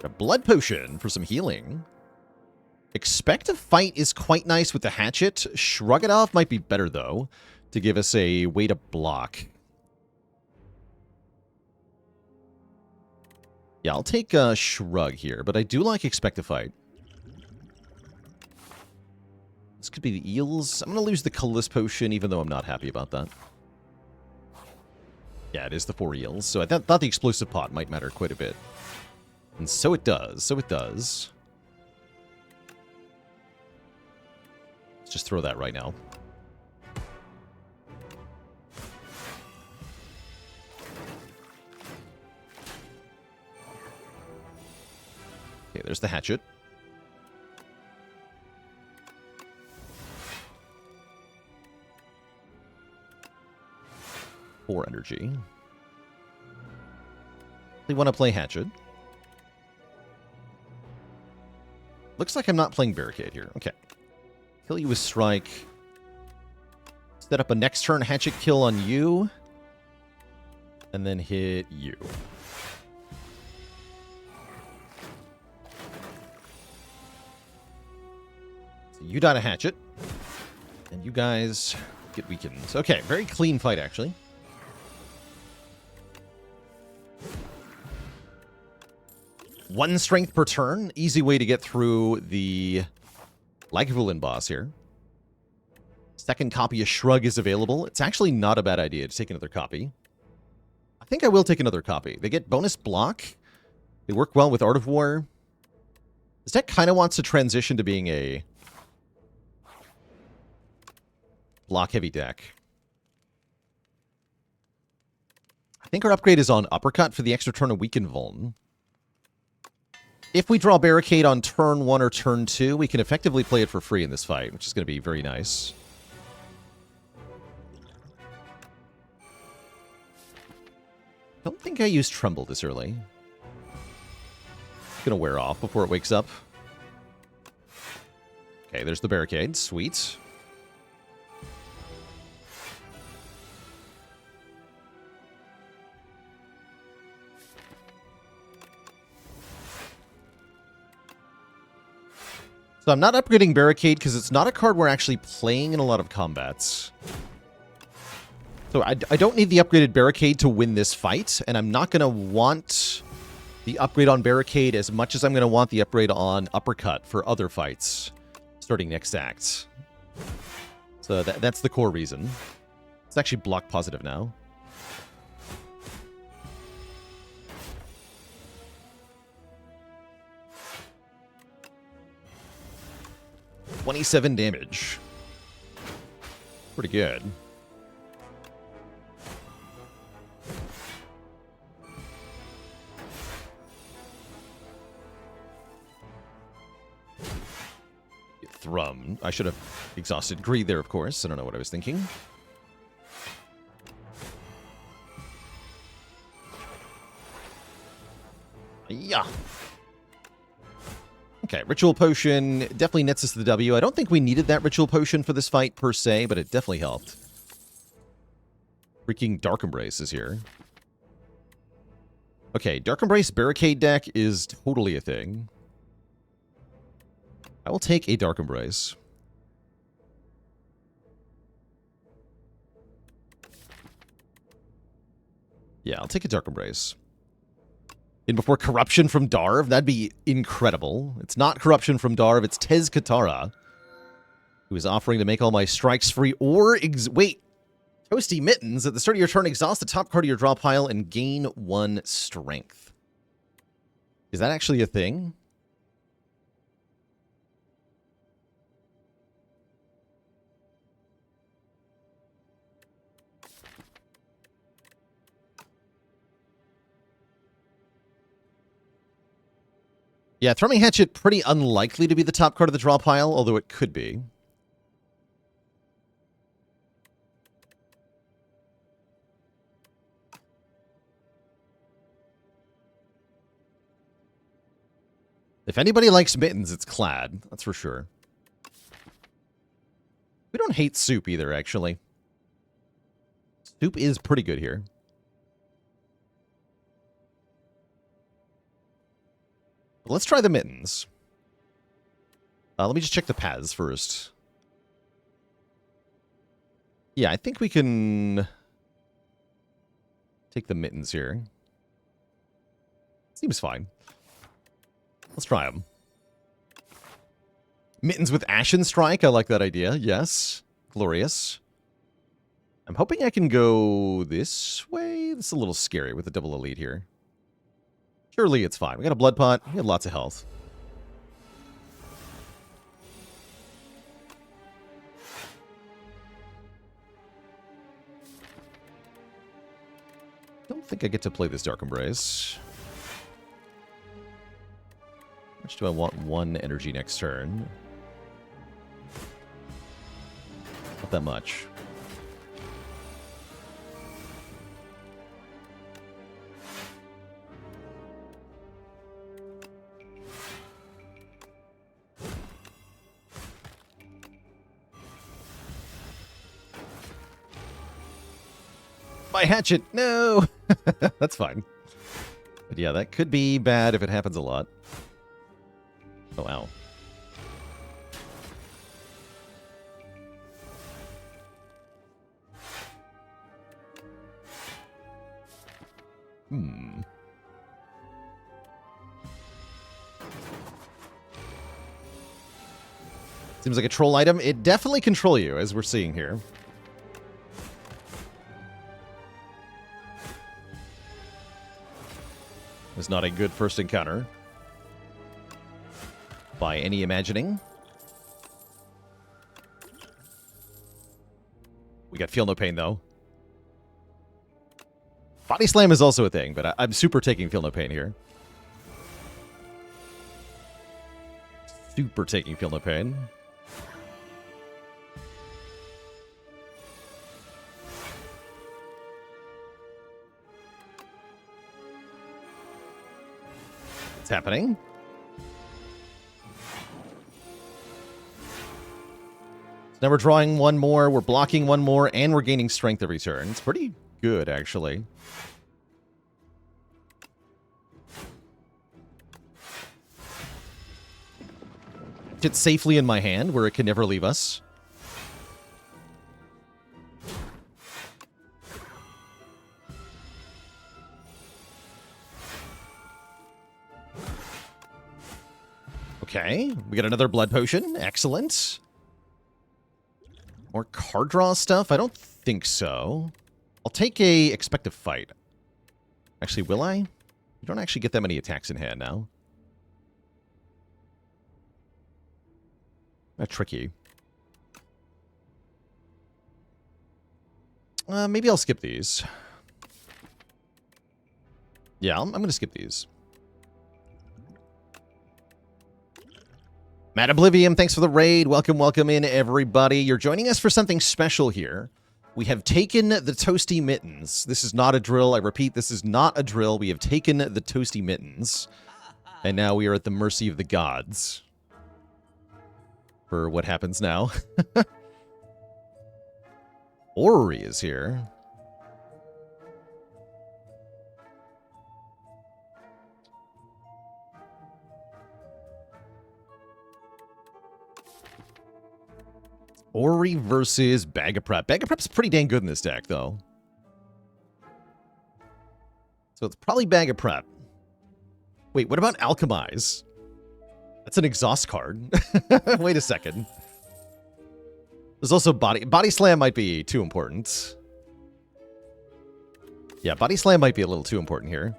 A blood potion for some healing. Expect a fight is quite nice with the hatchet. Shrug it off might be better, though, to give us a way to block. Yeah, I'll take a shrug here, but I do like expect a fight. This could be the eels. I'm going to lose the Cullis potion, even though I'm not happy about that. Yeah, it is the 4 eels, so I thought the explosive pot might matter quite a bit. And so it does. So it does. Let's just throw that right now. Okay, there's the hatchet. For energy. They want to play hatchet. Looks like I'm not playing Barricade here. Okay. Kill you with Strike. Set up a next turn hatchet kill on you. And then hit you. So you die to hatchet. And you guys get weakened. Okay, very clean fight, actually. One strength per turn. Easy way to get through the Lagavulin boss here. Second copy of Shrug is available. It's actually not a bad idea to take another copy. I think I will take another copy. They get bonus block. They work well with Art of War. This deck kind of wants to transition to being a block-heavy deck. I think our upgrade is on Uppercut for the extra turn of Weaken Vuln. If we draw Barricade on turn 1 or turn 2, we can effectively play it for free in this fight, which is going to be very nice. Don't think I used Tremble this early. It's going to wear off before it wakes up. Okay, there's the Barricade. Sweet. So I'm not upgrading Barricade because it's not a card we're actually playing in a lot of combats. So I don't need the upgraded Barricade to win this fight, and I'm not going to want the upgrade on Barricade as much as I'm going to want the upgrade on Uppercut for other fights starting next act. So that's the core reason. It's actually block positive now. $27 damage. Pretty good. Thrum. I should have exhausted Greed there, of course. I don't know what I was thinking. Yeah. Okay, Ritual Potion definitely nets us the W. I don't think we needed that Ritual Potion for this fight, per se, but it definitely helped. Freaking Dark Embrace is here. Okay, Dark Embrace Barricade deck is totally a thing. I will take a Dark Embrace. Yeah, I'll take a Dark Embrace. And before Corruption from Darv, that'd be incredible. It's not Corruption from Darv, it's Tez Katara, who is offering to make all my strikes free, or... wait! Toasty Mittens. At the start of your turn, exhaust the top card of your draw pile and gain 1 strength. Is that actually a thing? Yeah, Thrumming Hatchet, pretty unlikely to be the top card of the draw pile, although it could be. If anybody likes Mittens, it's Clad. That's for sure. We don't hate Soup either, actually. Soup is pretty good here. Let's try the Mittens. Let me just check the paths first. Yeah, I think we can take the Mittens here. Seems fine. Let's try them. Mittens with Ashen Strike. I like that idea. Yes. Glorious. I'm hoping I can go this way. This is a little scary with the double elite here. Surely it's fine. We got a blood pot. We have lots of health. Don't think I get to play this Dark Embrace. How much do I want 1 energy next turn? Not that much. My hatchet! No! That's fine. But yeah, that could be bad if it happens a lot. Oh, ow. Seems like a troll item. It definitely control you, as we're seeing here. It's not a good first encounter. By any imagining. We got Feel No Pain, though. Body Slam is also a thing, but I'm super taking Feel No Pain here. Super taking Feel No Pain. It's happening. Now we're drawing one more, we're blocking one more, and we're gaining strength every turn. It's pretty good, actually. It's safely in my hand, where it can never leave us. Okay, we got another blood potion. Excellent. More card draw stuff? I don't think so. I'll take a Expect a Fight. Actually, will I? You don't actually get that many attacks in hand now. That's tricky. Maybe I'll skip these. Yeah, I'm going to skip these. Matt Oblivion, thanks for the raid. Welcome, welcome in, everybody. You're joining us for something special here. We have taken the Toasty Mittens. This is not a drill. I repeat, this is not a drill. We have taken the Toasty Mittens. And now we are at the mercy of the gods. For what happens now. Orrery is here. Ori versus Bag of Prep. Bag of Prep's pretty dang good in this deck, though. So it's probably Bag of Prep. Wait, what about Alchemize? That's an exhaust card. Wait a second. There's also Body Slam might be too important. Yeah, Body Slam might be a little too important here.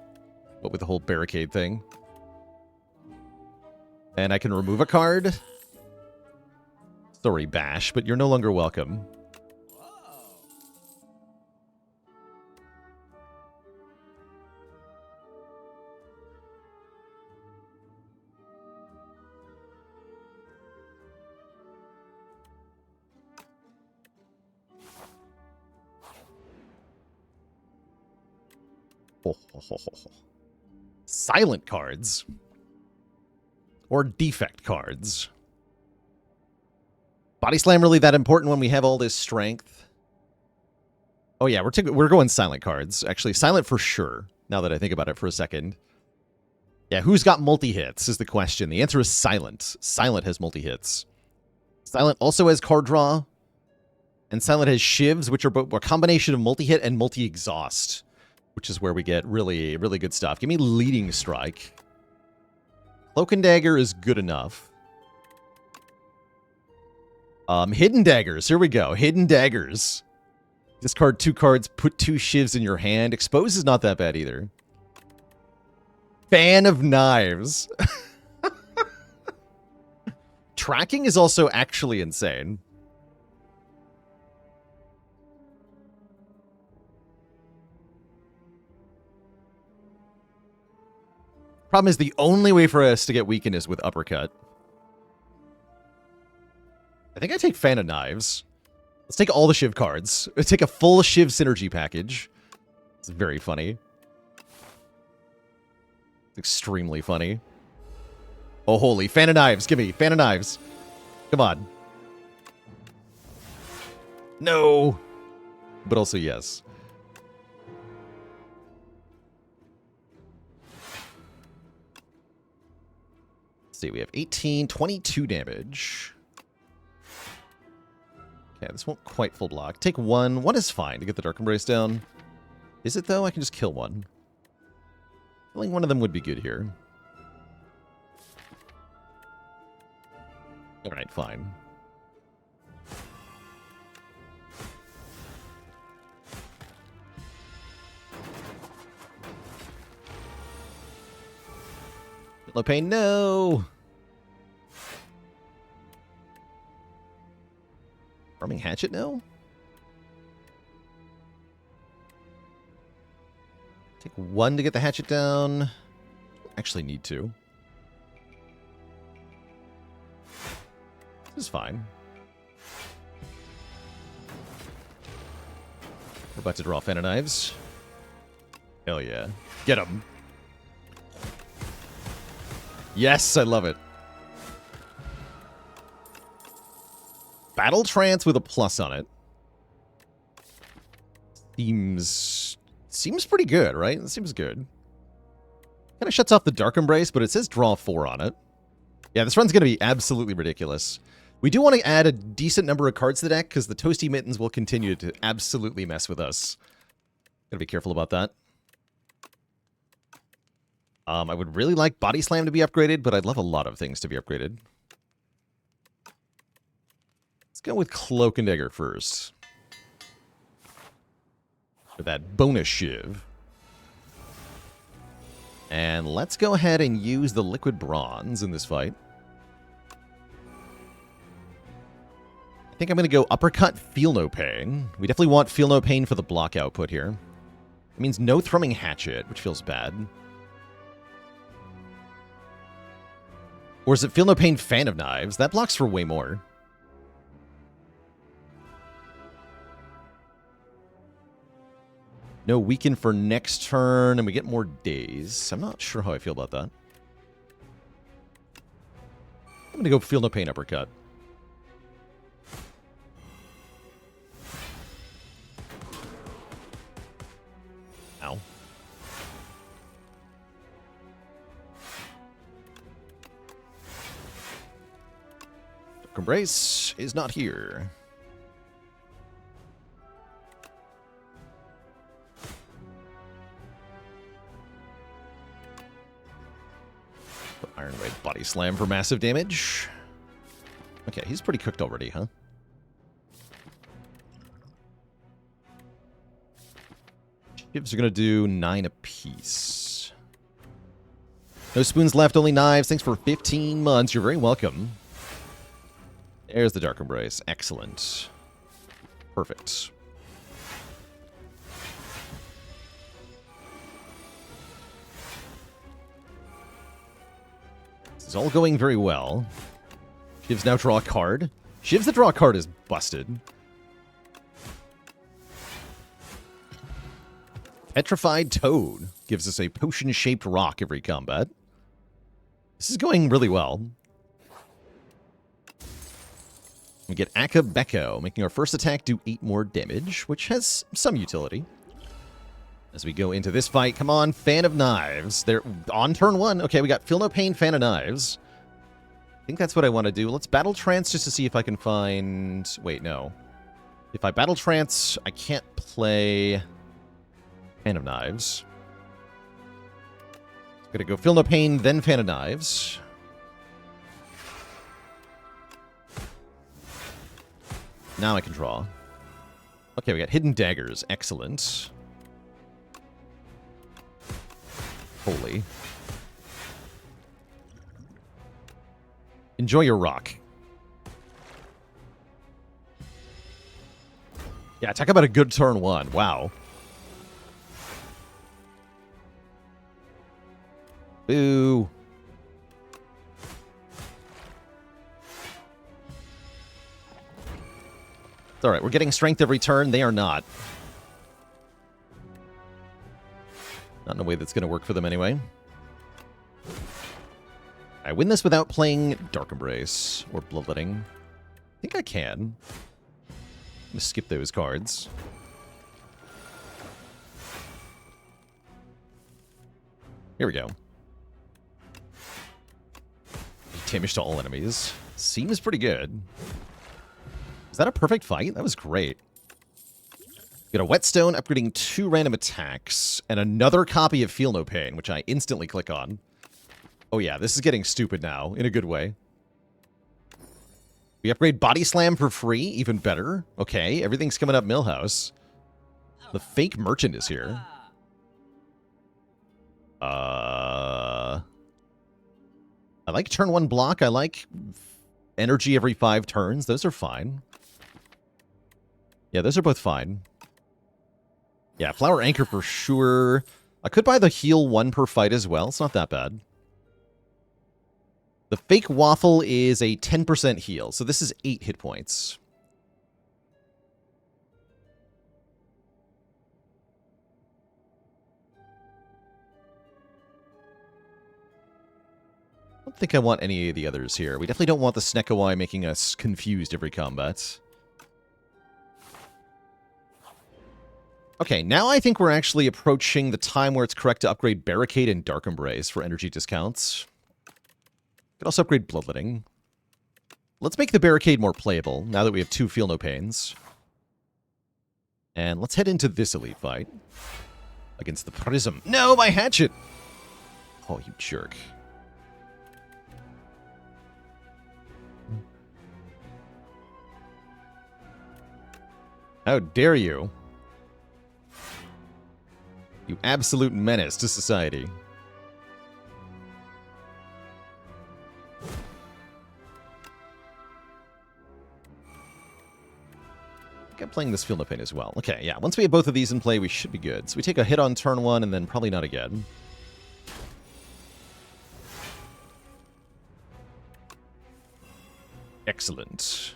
What with the whole barricade thing. And I can remove a card. Sorry, Bash, but you're no longer welcome. Silent cards. Or defect cards. Body Slam really that important when we have all this strength? Oh yeah, we're going silent cards. Actually, silent for sure, now that I think about it for a second. Yeah, who's got multi-hits is the question. The answer is Silent. Silent has multi-hits. Silent also has card draw. And Silent has shivs, which are a combination of multi-hit and multi-exhaust. Which is where we get really, really good stuff. Give me Leading Strike. Cloak and Dagger is good enough. Hidden Daggers. Here we go. Hidden Daggers. Discard 2 cards, put 2 shivs in your hand. Expose is not that bad either. Fan of Knives. Tracking is also actually insane. Problem is the only way for us to get weakened is with Uppercut. I think I take Fan of Knives. Let's take all the Shiv cards. Let's take a full Shiv synergy package. It's very funny. It's extremely funny. Oh, holy. Fan of Knives. Give me. Fan of Knives. Come on. No. But also yes. see, we have 18, 22 damage. Okay, this won't quite full block. Take one. One is fine to get the Dark Embrace down. Is it, though? I can just kill one. Killing one of them would be good here. Alright, fine. No pain, no! Farming Hatchet, no? Take one to get the hatchet down. Actually need to. This is fine. We're about to draw Fan of Knives. Hell yeah. Get him. Yes, I love it. Battle Trance with a plus on it. Seems pretty good, right? It seems good. Kind of shuts off the Dark Embrace, but it says draw 4 on it. Yeah, this run's going to be absolutely ridiculous. We do want to add a decent number of cards to the deck, because the Toasty Mittens will continue to absolutely mess with us. Gotta be careful about that. I would really like Body Slam to be upgraded, but I'd love a lot of things to be upgraded. Let's go with Cloak and Dagger first. For that bonus shiv. And let's go ahead and use the Liquid Bronze in this fight. I think I'm going to go Uppercut, Feel No Pain. We definitely want Feel No Pain for the block output here. It means no Thrumming Hatchet, which feels bad. Or is it Feel No Pain, Fan of Knives? That blocks for way more. No Weaken for next turn, and we get more days. I'm not sure how I feel about that. I'm going to go Feel No Pain, Uppercut. Ow. Dark Embrace is not here. Iron Weight Body Slam for massive damage. Okay, he's pretty cooked already, huh? Shivs are going to do 9 apiece. No spoons left, only knives. Thanks for 15 months. You're very welcome. There's the Dark Embrace. Excellent. Perfect. This is all going very well. Shivs now draw a card. Shivs that draw a card is busted. Petrified Toad gives us a potion-shaped rock every combat. This is going really well. We get Akabeko, making our first attack do 8 more damage, which has some utility. As we go into this fight, come on, Fan of Knives. They're on turn 1. Okay, we got Feel No Pain, Fan of Knives. I think that's what I want to do. Let's Battle Trance just to see if I can find... Wait, no. If I Battle Trance, I can't play Fan of Knives. I'm going to go Feel No Pain, then Fan of Knives. Now I can draw. Okay, we got Hidden Daggers. Excellent. Holy. Enjoy your rock. Yeah, talk about a good turn 1. Wow. Boo. It's alright, we're getting strength every turn. They are not. Not in a way that's going to work for them anyway. I win this without playing Dark Embrace or Bloodletting. I think I can. I'm going to skip those cards. Here we go. damage to all enemies. Seems pretty good. Is that a perfect fight? That was great. Got a Whetstone upgrading 2 random attacks, and another copy of Feel No Pain, which I instantly click on. Oh yeah, this is getting stupid now, in a good way. We upgrade Body Slam for free, even better. Okay, everything's coming up Millhouse. The fake merchant is here. I like turn 1 block. I like energy every 5 turns. Those are fine. Yeah, those are both fine. Yeah, Flower Anchor for sure. I could buy the heal 1 per fight as well. It's not that bad. The fake waffle is a 10% heal, so this is 8 hit points. I don't think I want any of the others here. We definitely don't want the Snekawai making us confused every combat. Okay, now I think we're actually approaching the time where it's correct to upgrade Barricade and Dark Embrace for energy discounts. Could also upgrade Bloodletting. Let's make the Barricade more playable, now that we have 2 Feel No Pains. And let's head into this elite fight. Against the Prism. No, my hatchet! Oh, you jerk. How dare you? You absolute menace to society. I think I'm playing this Feel No Pain as well. Okay, yeah, once we have both of these in play, we should be good. So we take a hit on turn 1 and then probably not again. Excellent.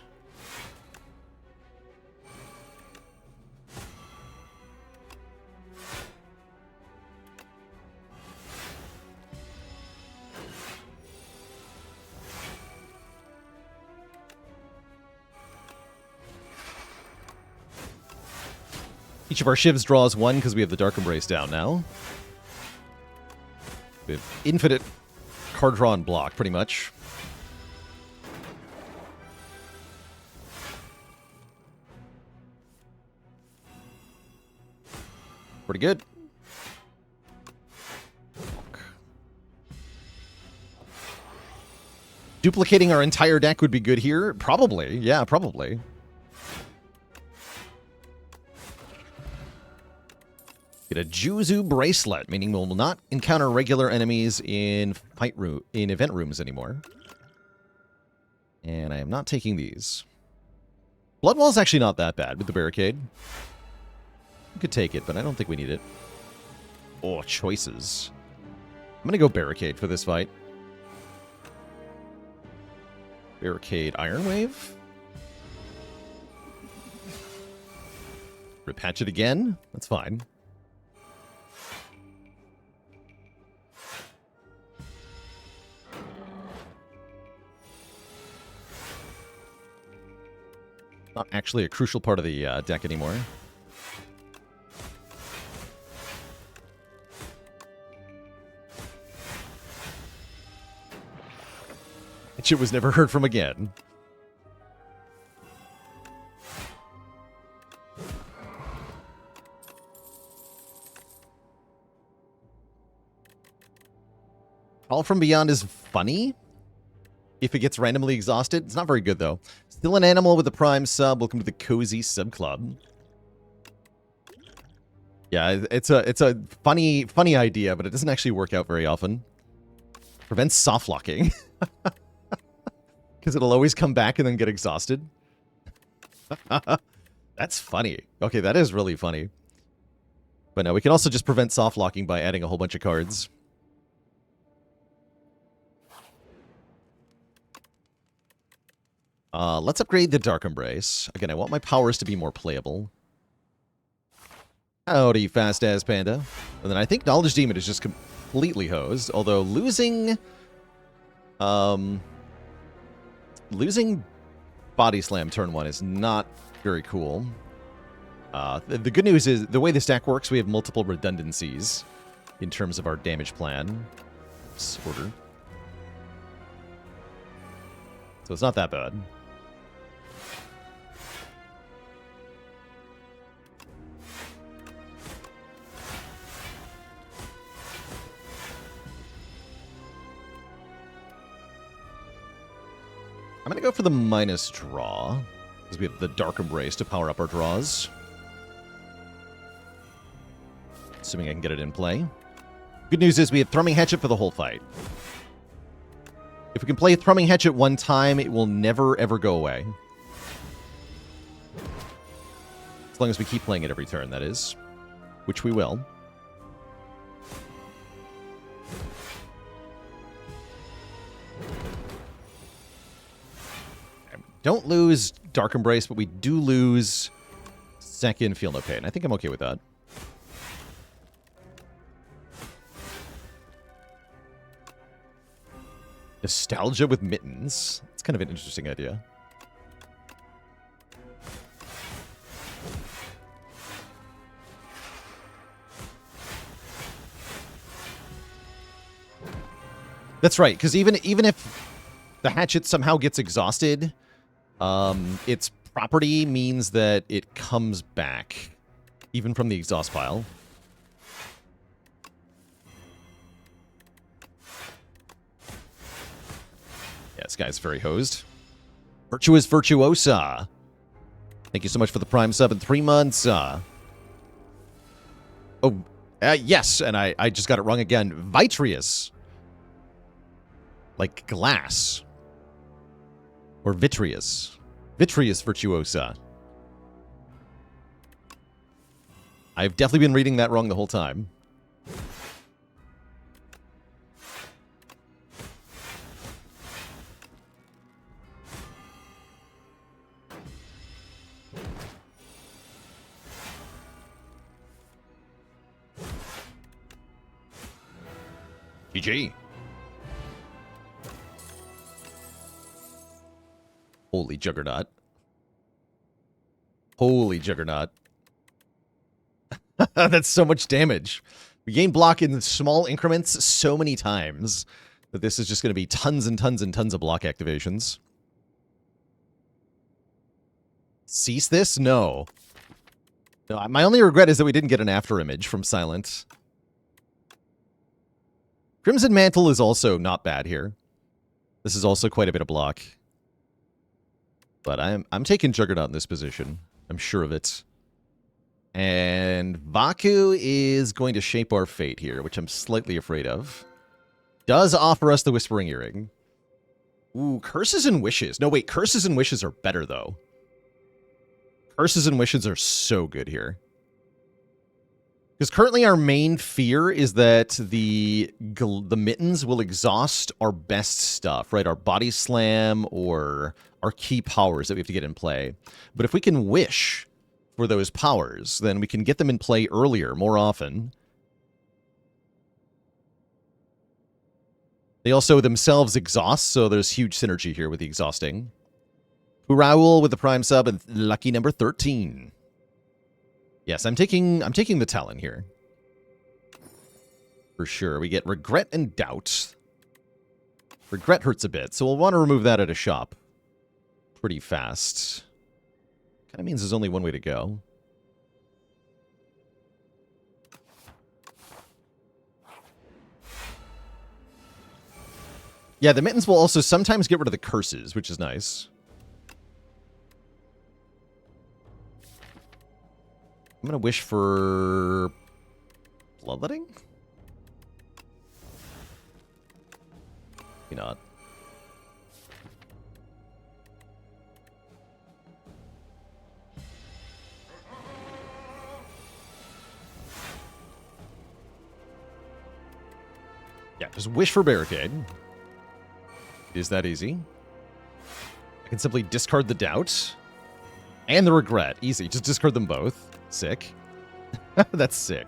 Each of our shivs draws 1 because we have the Dark Embrace down now. We have infinite card draw and block, pretty much. Pretty good. Duplicating our entire deck would be good here? Probably. Yeah, probably. Get a Juzu Bracelet, meaning we will not encounter regular enemies in event rooms anymore. And I am not taking these. Bloodwall's actually not that bad with the Barricade. We could take it, but I don't think we need it. Oh, choices. I'm going to go Barricade for this fight. Barricade Iron Wave. Rip Hatchet again. That's fine. Not actually a crucial part of the deck anymore. That shit was never heard from again. Call from Beyond is funny if it gets randomly exhausted. It's not very good, though. Still an animal with a Prime sub. Welcome to the Cozy Sub Club. Yeah, it's a funny idea, but it doesn't actually work out very often. Prevents soft locking. Because it'll always come back and then get exhausted. That's funny. Okay, that is really funny. But no, we can also just prevent soft locking by adding a whole bunch of cards. Let's upgrade the Dark Embrace. Again, I want my powers to be more playable. Howdy, fast-ass panda. And then I think Knowledge Demon is just completely hosed, although losing Body Slam turn 1 is not very cool. The good news is, the way this deck works, we have multiple redundancies in terms of our damage plan. Order. So it's not that bad. I'm going to go for the minus draw, because we have the Dark Embrace to power up our draws. Assuming I can get it in play. Good news is we have Thrumming Hatchet for the whole fight. If we can play Thrumming Hatchet one time, it will never, ever go away. As long as we keep playing it every turn, that is. Which we will. Don't lose Dark Embrace, but we do lose second Feel No Pain. I think I'm okay with that. Nostalgia with Mittens. It's kind of an interesting idea. That's right, because even if the hatchet somehow gets exhausted, its property means that it comes back, even from the exhaust pile. Yeah, this guy's very hosed. Virtuous Virtuosa. Thank you so much for the Prime sub in 3 months. Yes, and I just got it wrong again. Vitreous. Like glass. Or vitreous. Vitreous Virtuosa. I've definitely been reading that wrong the whole time. GG. Holy Juggernaut. Holy Juggernaut. That's so much damage. We gain block in small increments so many times that this is just going to be tons and tons and tons of block activations. Cease this? No. No, my only regret is that we didn't get an after image from Silent. Crimson Mantle is also not bad here. This is also quite a bit of block. But I'm taking Juggernaut in this position. I'm sure of it. And Vaku is going to shape our fate here, which I'm slightly afraid of. Does offer us the Whispering Earring. Ooh, Curses and Wishes. No, wait, Curses and Wishes are better, though. Curses and Wishes are so good here. Because currently our main fear is that the Mittens will exhaust our best stuff, right? Our Body Slam or our key powers that we have to get in play. But if we can wish for those powers, then we can get them in play earlier, more often. They also themselves exhaust, so there's huge synergy here with the exhausting. Raul with the Prime sub and lucky number 13. Yes, I'm taking the Talon here. For sure. We get Regret and Doubt. Regret hurts a bit, so we'll want to remove that at a shop pretty fast. Kind of means there's only one way to go. Yeah, the Mittens will also sometimes get rid of the curses, which is nice. I'm going to wish for Bloodletting? Maybe not. Yeah, just wish for Barricade. It is that easy. I can simply discard the Doubt. And the Regret. Easy. Just discard them both. Sick. That's sick.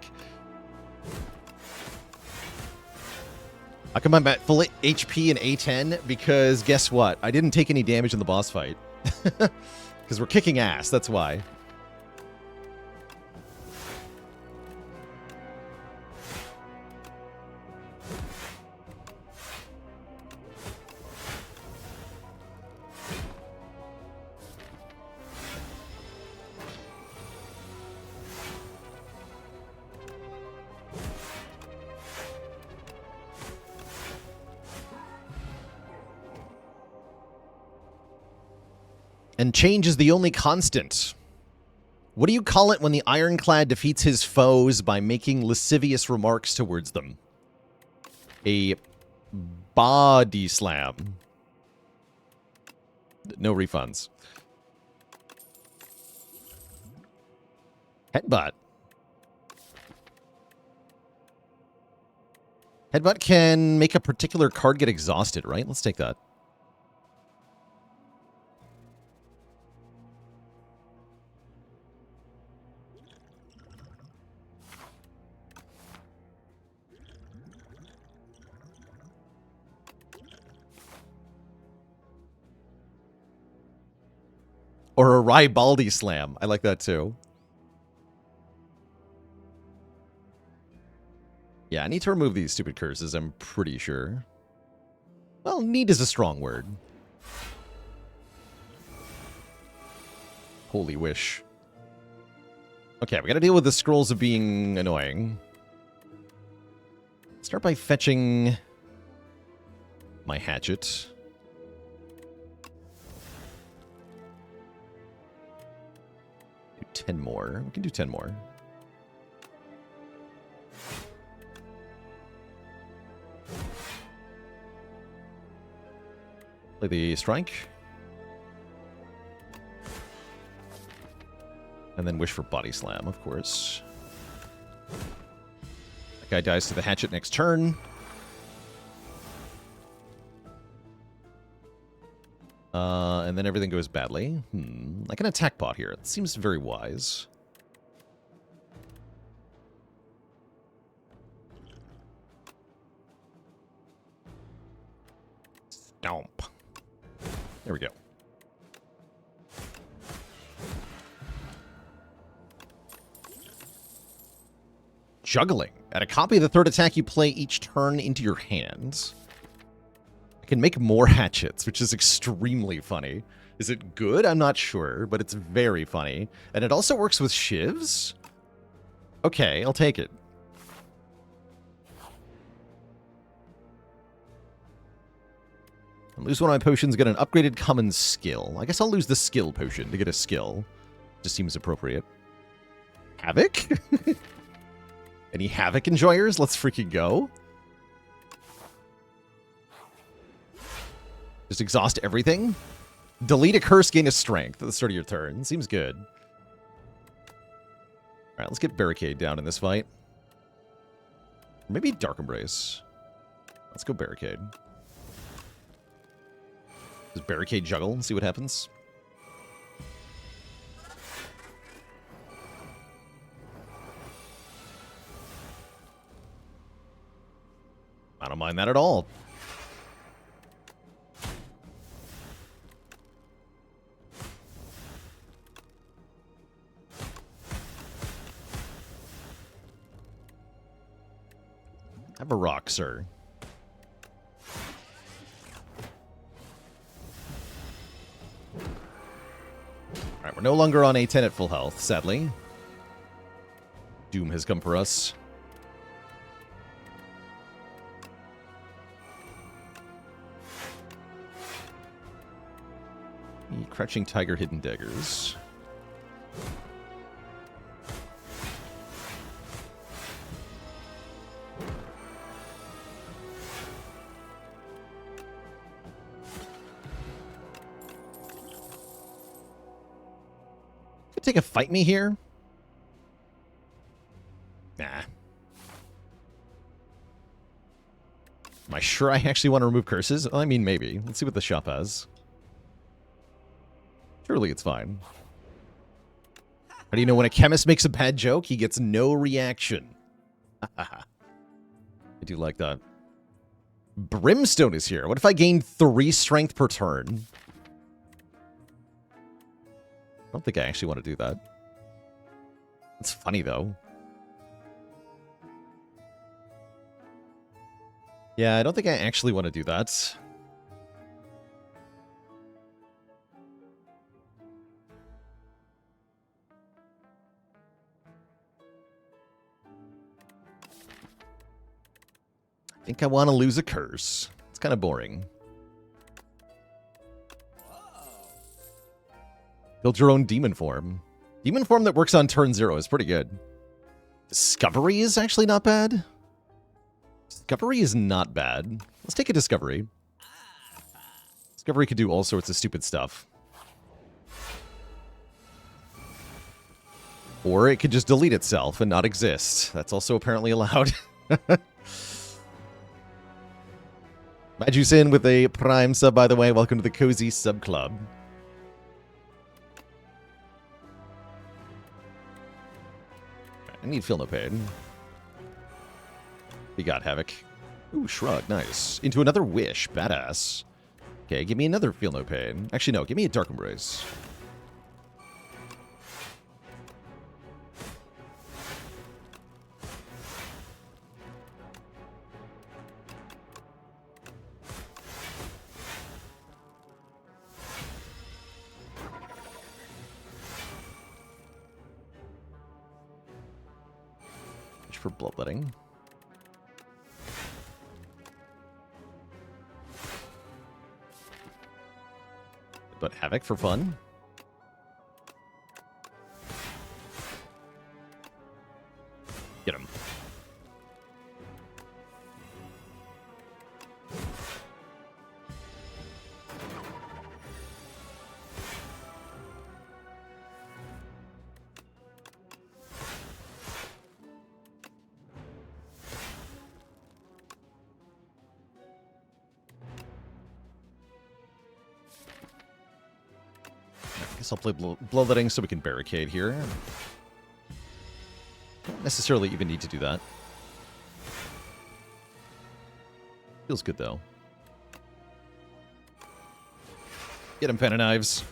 I come at full HP and A10 because guess what? I didn't take any damage in the boss fight. Because we're kicking ass, that's why. And change is the only constant. What do you call it when the Ironclad defeats his foes by making lascivious remarks towards them? A body slam. No refunds. Headbutt. Headbutt can make a particular card get exhausted, right? Let's take that. Or a Ribaldi slam. I like that too. Yeah, I need to remove these stupid curses, I'm pretty sure. Well, need is a strong word. Holy wish. Okay, we gotta deal with the scrolls of being annoying. Start by fetching my hatchet. Do 10 more. We can do 10 more. Play the strike. And then wish for body slam, of course. That guy dies to the hatchet next turn. And then everything goes badly. I can attack bot here. It seems very wise. Stomp. There we go. Juggling. Add a copy of the third attack you play each turn into your hands. I can make more hatchets, which is extremely funny. Is it good? I'm not sure, but it's very funny. And it also works with shivs? Okay, I'll take it. Lose one of my potions, get an upgraded common skill. I guess I'll lose the skill potion to get a skill. Just seems appropriate. Havoc? Any Havoc enjoyers? Let's freaking go. Just exhaust everything? Delete a curse, gain a strength at the start of your turn. Seems good. Alright, let's get Barricade down in this fight. Maybe Dark Embrace. Let's go Barricade. Just Barricade juggle and see what happens. I don't mind that at all. Have a rock, sir. Alright, we're no longer on A10 at full health, sadly. Doom has come for us. Crouching Tiger, Hidden Daggers. Could take a fight me here. Nah. Am I sure I actually want to remove curses? Well, I mean, maybe. Let's see what the shop has. Surely it's fine. How do you know when a chemist makes a bad joke, he gets no reaction? I do like that. Brimstone is here. What if I gain 3 strength per turn? I don't think I actually want to do that. It's funny, though. Yeah, I don't think I actually want to do that. I think I want to lose a curse. It's kind of boring. Build your own demon form. Demon form that works on turn 0 is pretty good. Discovery is actually not bad. Discovery is not bad. Let's take a discovery. Discovery could do all sorts of stupid stuff. Or it could just delete itself and not exist. That's also apparently allowed. Majusin with a Prime sub, by the way. Welcome to the Cozy Sub Club. I need Feel No Pain. We got Havoc. Ooh, Shrug, nice. Into another Wish, badass. Okay, give me another Feel No Pain. Actually, no, give me a Dark Embrace. For bloodletting. But Havoc for fun. Get him. I'll play bloodletting so we can barricade here. Don't necessarily even need to do that. Feels good though. Get him, Pen and Knives.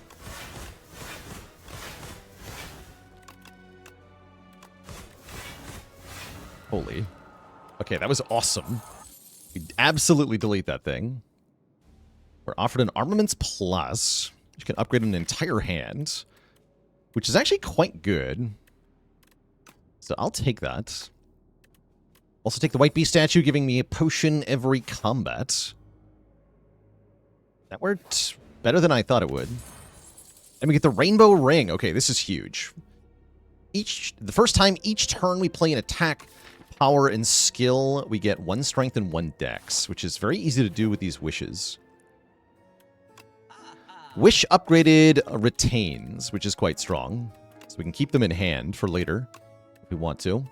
Holy. Okay, that was awesome. We absolutely delete that thing. We're offered an Armaments Plus. You can upgrade an entire hand, which is actually quite good. So I'll take that. Also take the White Beast statue, giving me a potion every combat. That worked better than I thought it would. And we get the Rainbow Ring. Okay, this is huge. The first time each turn we play an attack, power, and skill, we get 1 strength and 1 dex, which is very easy to do with these wishes. Wish upgraded retains, which is quite strong. So we can keep them in hand for later, if we want to.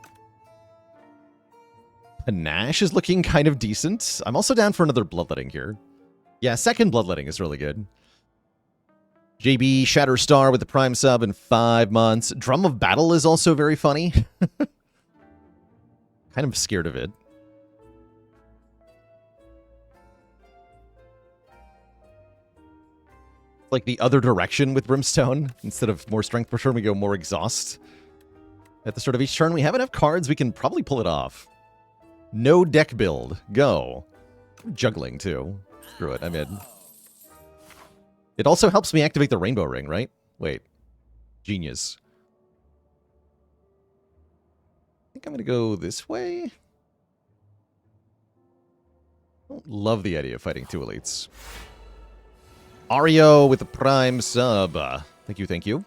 Panache is looking kind of decent. I'm also down for another Bloodletting here. Yeah, second Bloodletting is really good. JB Shatterstar with the Prime sub in 5 months. Drum of Battle is also very funny. Kind of scared of it. Like the other direction with Brimstone. Instead of more strength per turn, we go more exhaust. At the start of each turn, we have enough cards, we can probably pull it off. No deck build. Go. Juggling, too. Screw it, I'm in. It also helps me activate the Rainbow Ring, right? Wait. Genius. I think I'm going to go this way. I don't love the idea of fighting 2 elites. Ario with the Prime sub. Thank you, thank you.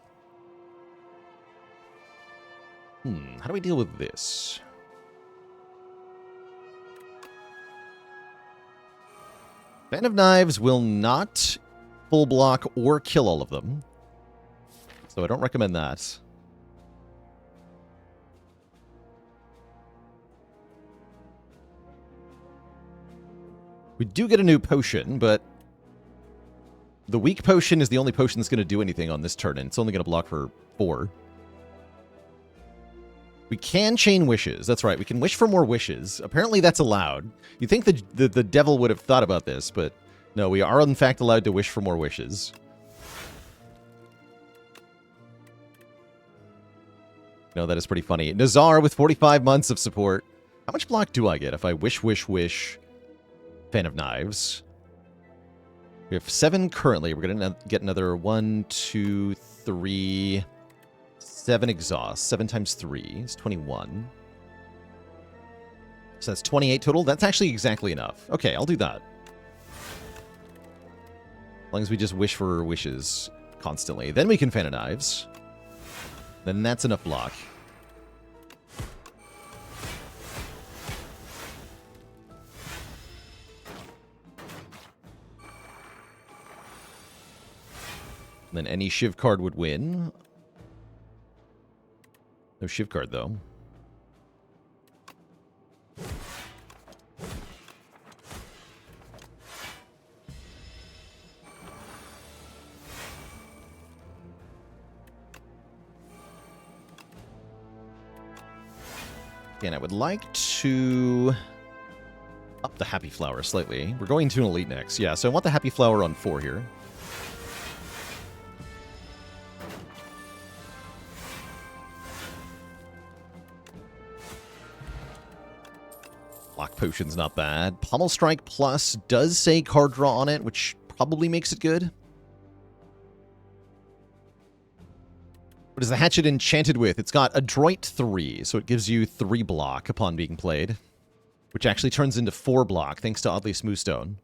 How do we deal with this? Fan of Knives will not full block or kill all of them. So I don't recommend that. We do get a new potion, but the weak potion is the only potion that's going to do anything on this turn, and it's only going to block for 4. We can chain wishes. That's right. We can wish for more wishes. Apparently that's allowed. You'd think the devil would have thought about this, but no, we are in fact allowed to wish for more wishes. No, that is pretty funny. Nazar with 45 months of support. How much block do I get if I wish, Fan of Knives? We have 7 currently. We're going to get another 1, 2, 3, 7 exhaust. 7 times 3 is 21. So that's 28 total. That's actually exactly enough. Okay, I'll do that. As long as we just wish for wishes. constantly. Then we can Fan of Knives. Then that's enough block. Then any Shiv card would win. No Shiv card, though. And I would like to up the Happy Flower slightly. We're going to an Elite next. Yeah, so I want the Happy Flower on 4 here. Block Potion's not bad. Pommel Strike Plus does say card draw on it, which probably makes it good. What is the hatchet enchanted with? It's got Adroit 3, so it gives you 3 block upon being played, which actually turns into 4 block, thanks to Oddly Smoothstone.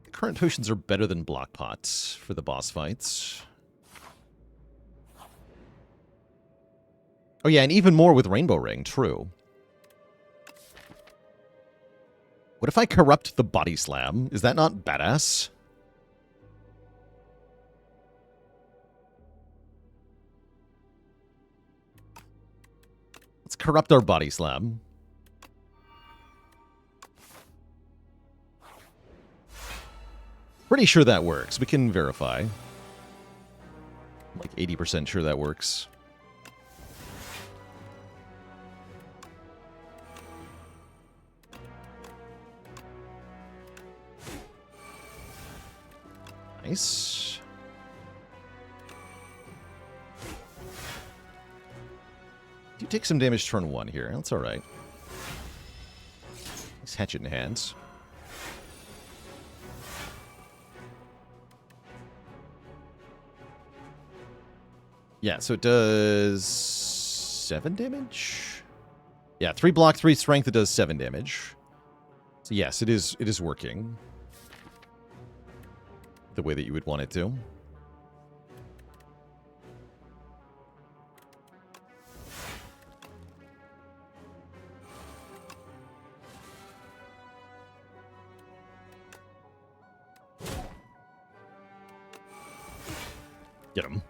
The current potions are better than block pots for the boss fights. Oh yeah, and even more with Rainbow Ring, true. What if I corrupt the Body Slam? Is that not badass? Let's corrupt our Body Slam. Pretty sure that works. We can verify. I'm like 80% sure that works. Nice. You take some damage turn 1 here. That's alright. Nice hatchet in hands. Yeah, so it does 7 damage? Yeah, 3 block, 3 strength, it does 7 damage. So yes, it is working. The way that you would want it to. Get him.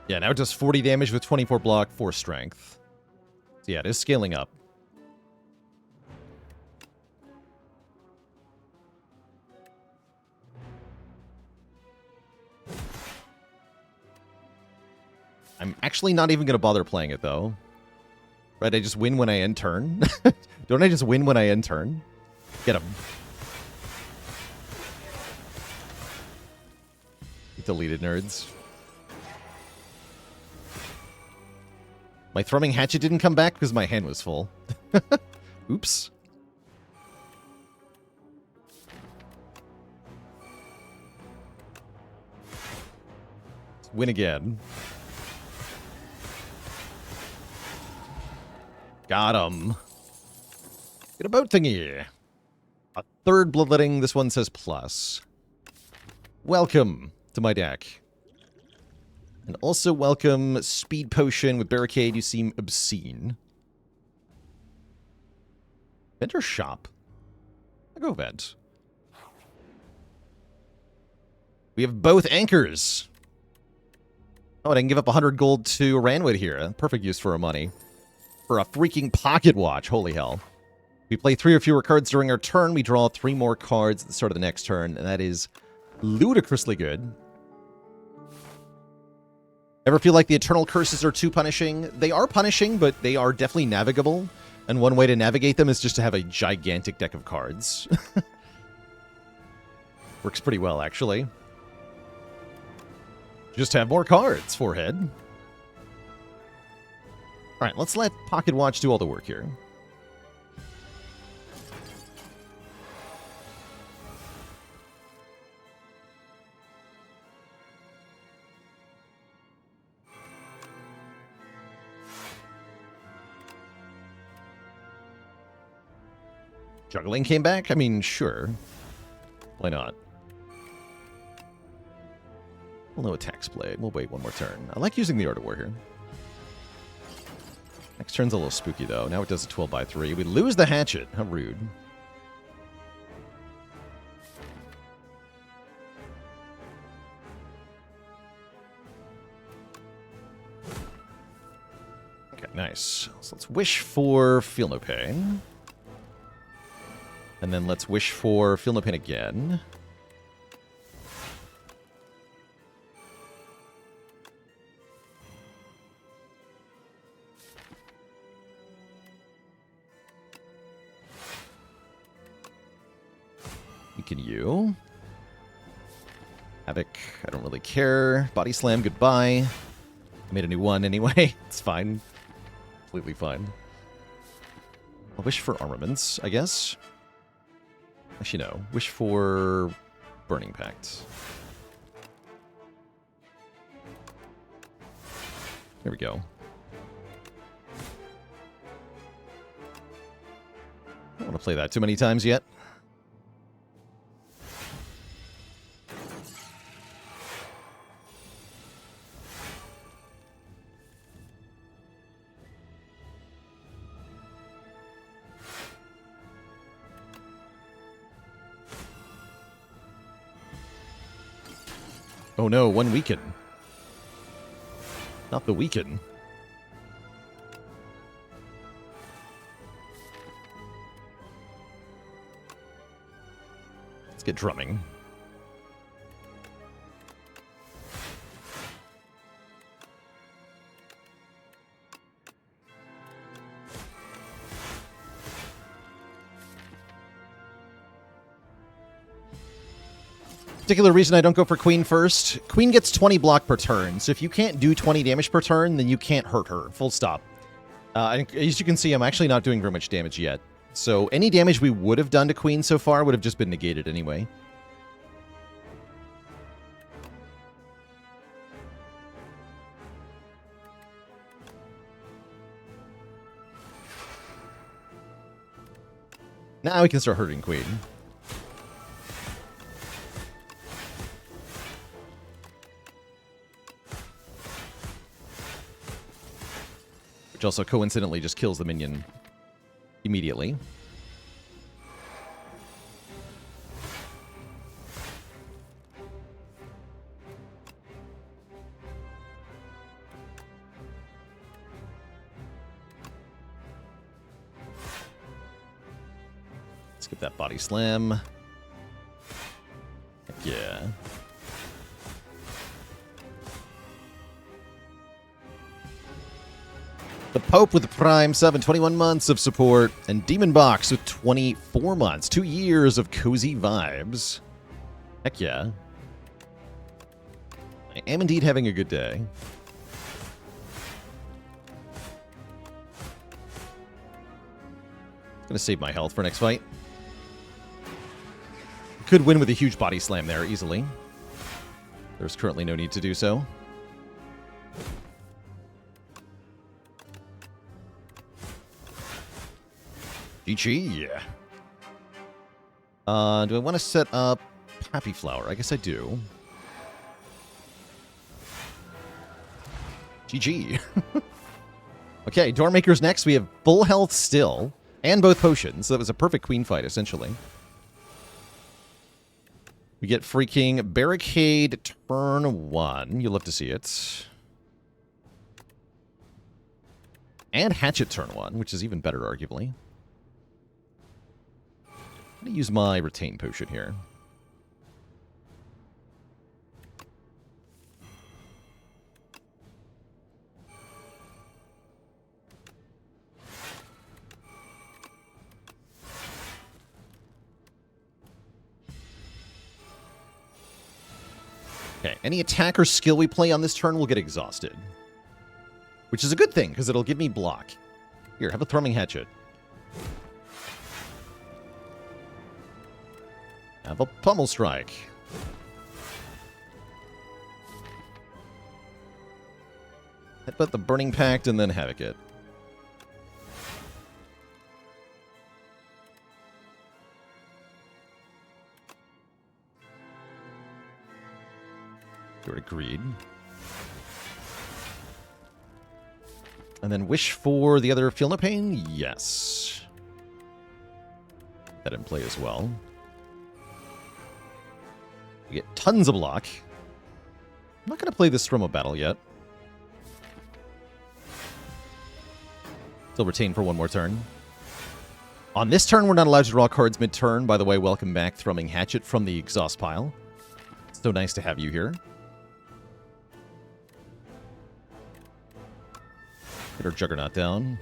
Yeah, now it does 40 damage with 24 block, 4 strength. So yeah, it is scaling up. I'm actually not even going to bother playing it, though. Right, I just win when I end turn? Don't I just win when I end turn? Get him. Deleted nerds. My Thrumming Hatchet didn't come back because my hand was full. Oops. Let's win again. Got him. Get a boat thingy. A 3rd bloodletting. This one says plus. Welcome to my deck. And also welcome Speed Potion with Barricade. You seem obscene. Vent or shop? I'll go vent. We have both anchors. Oh, and I can give up 100 gold to Ranwood here. Perfect use for our money. For a freaking pocket watch. Holy hell. We play 3 or fewer cards during our turn. We draw 3 more cards at the start of the next turn. And that is ludicrously good. Ever feel like the Eternal Curses are too punishing? They are punishing, but they are definitely navigable. And one way to navigate them is just to have a gigantic deck of cards. Works pretty well, actually. Just have more cards, forehead. Alright, let's let Pocket Watch do all the work here. Juggling came back? I mean, sure. Why not? Well, no attacks played. We'll wait one more turn. I like using the Art of War here. Next turn's a little spooky, though. Now it does a 12/3. We lose the hatchet. How rude. Okay, nice. So let's wish for Feel No Pain. And then let's wish for Feel No Pain again. Weaken you. Havoc, I don't really care. Body Slam, goodbye. I made a new one anyway. It's fine. Completely fine. I'll wish for armaments, I guess. Actually, no. Wish for Burning Pact. There we go. I don't want to play that too many times yet. Oh no, one weaken. Not the weaken. Let's get drumming. Particular reason I don't go for Queen first. Queen gets 20 block per turn, so if you can't do 20 damage per turn, then you can't hurt her. Full stop. As you can see, I'm actually not doing very much damage yet. So any damage we would have done to Queen so far would have just been negated anyway. Now we can start hurting Queen. Which also coincidentally just kills the minion immediately. Skip that body slam. Heck yeah. The Pope with the Prime sub and 21 months of support, and Demon Box with 24 months. 2 years of cozy vibes. Heck yeah. I am indeed having a good day. Gonna save my health for next fight. Could win with a huge body slam there easily. There's currently no need to do so. GG. Do I want to set up Happy Flower? I guess I do. GG. Okay, Doormaker's next. We have full health still, and both potions. So that was a perfect queen fight, essentially. We get freaking Barricade turn 1. You'll love to see it. And Hatchet turn 1, which is even better, arguably. I'm going to use my Retain potion here. Okay, any attack or skill we play on this turn will get exhausted. Which is a good thing, because it'll give me block. Here, have a Thrumming Hatchet. Have a Pummel Strike. Headbutt the Burning Pact and then Havoc it. Agreed. And then wish for the other Feel No Pain? Yes. That in play as well. We get tons of block. I'm not going to play this Strum of Battle yet. Still retain for one more turn. On this turn, we're not allowed to draw cards mid-turn. By the way, welcome back, Thrumming Hatchet from the exhaust pile. So nice to have you here. Get our Juggernaut down.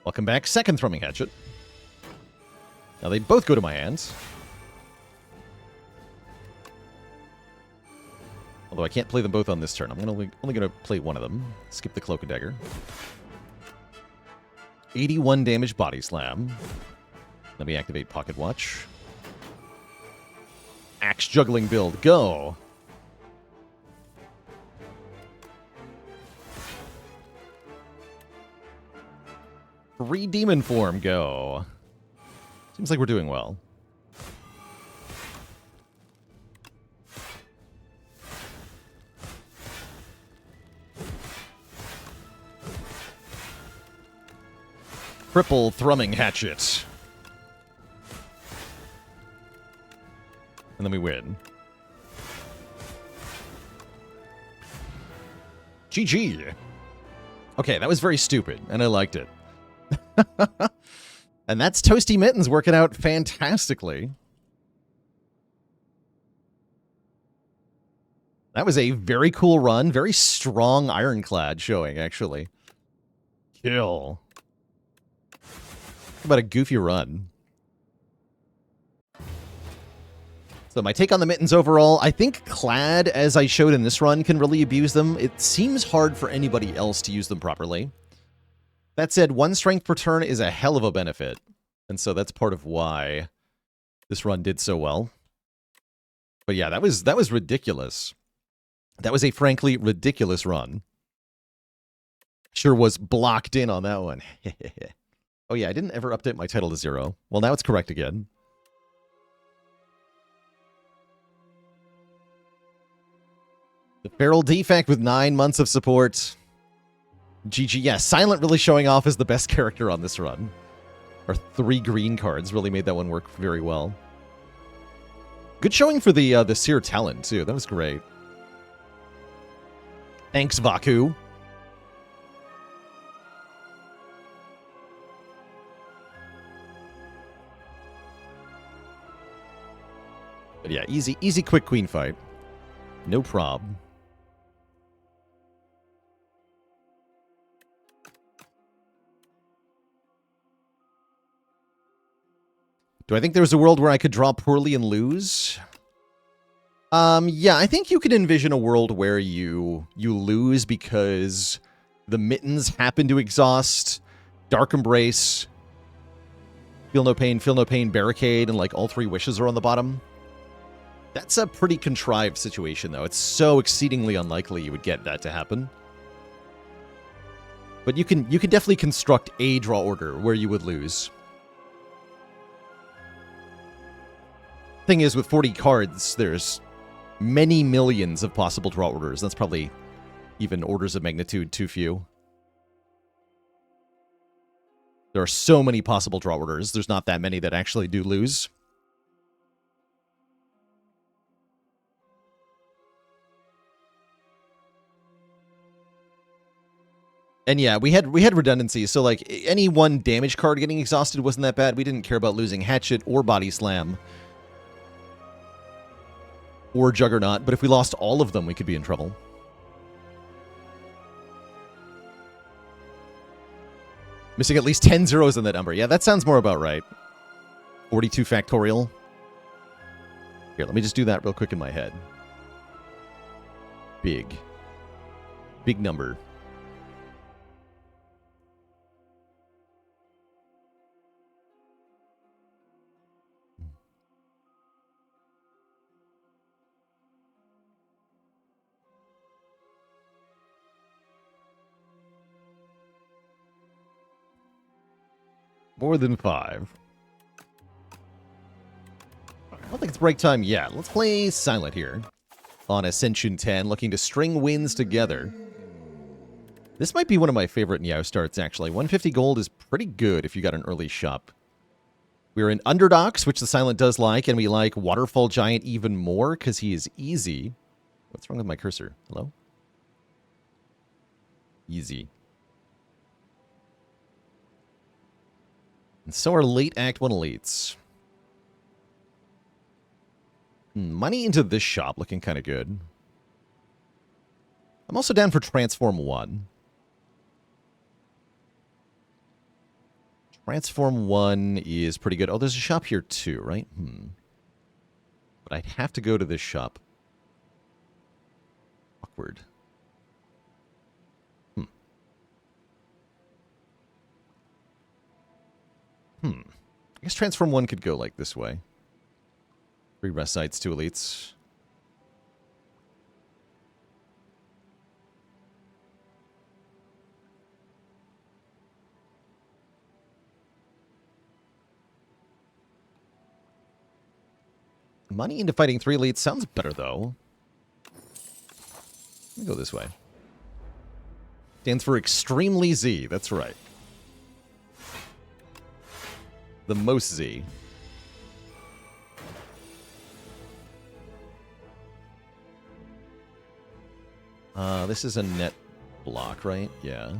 Welcome back, second Thrumming Hatchet. Now they both go to my hands. Although I can't play them both on this turn. I'm only going to play one of them. Skip the Cloak and Dagger. 81 damage Body Slam. Let me activate Pocket Watch. Axe Juggling build, go! Free Demon Form, go! Seems like we're doing well. Triple Thrumming Hatchet. And then we win. GG. Okay, that was very stupid, and I liked it. And that's Toasty Mittens working out fantastically. That was a very cool run. Very strong Ironclad showing, actually. Kill. How about a goofy run? So my take on the Mittens overall, I think Clad, as I showed in this run, can really abuse them. It seems hard for anybody else to use them properly. That said, 1 strength per turn is a hell of a benefit. And so that's part of why this run did so well. But yeah, that was ridiculous. That was a frankly ridiculous run. Sure was blocked in on that one. Oh yeah, I didn't ever update my title to 0. Well, now it's correct again. The Feral Defect with 9 months of support. GG, yeah, Silent really showing off as the best character on this run. Our 3 green cards really made that one work very well. Good showing for the Seer Talon, too. That was great. Thanks, Vaku. But yeah, easy, quick queen fight. No prob. Do I think there was a world where I could draw poorly and lose? Yeah, I think you could envision a world where you lose because the Mittens happen to exhaust, Dark Embrace, Feel No Pain, Barricade, and like all 3 wishes are on the bottom. That's a pretty contrived situation, though. It's so exceedingly unlikely you would get that to happen. But you can definitely construct a draw order where you would lose. Thing is, with 40 cards, there's many millions of possible draw orders. That's probably even orders of magnitude too few. There are so many possible draw orders. There's not that many that actually do lose. And yeah, we had redundancy, so like any one damage card getting exhausted wasn't that bad. We didn't care about losing Hatchet or Body Slam or Juggernaut, but if we lost all of them, we could be in trouble. Missing at least 10 zeros in that number. Yeah, that sounds more about right. 42 factorial. Here, let me just do that real quick in my head. Big number. More than 5. I don't think it's break time yet. Let's play Silent here on Ascension 10, looking to string wins together. This might be one of my favorite Niao starts, actually. 150 gold is pretty good if you got an early shop. We're in Underdogs, which the Silent does like, and we like Waterfall Giant even more because he is easy. What's wrong with my cursor? Hello? Easy. And so are late Act 1 elites. Money into this shop looking kind of good. I'm also down for Transform 1. Transform 1 is pretty good. Oh, there's a shop here too, right? But I'd have to go to this shop. Awkward. I guess Transform 1 could go like this way. 3 rest sites, 2 elites. Money into fighting 3 elites sounds better, though. Let me go this way. Stands for Extremely Z, that's right. The most Z. This is a net block, right? Yeah.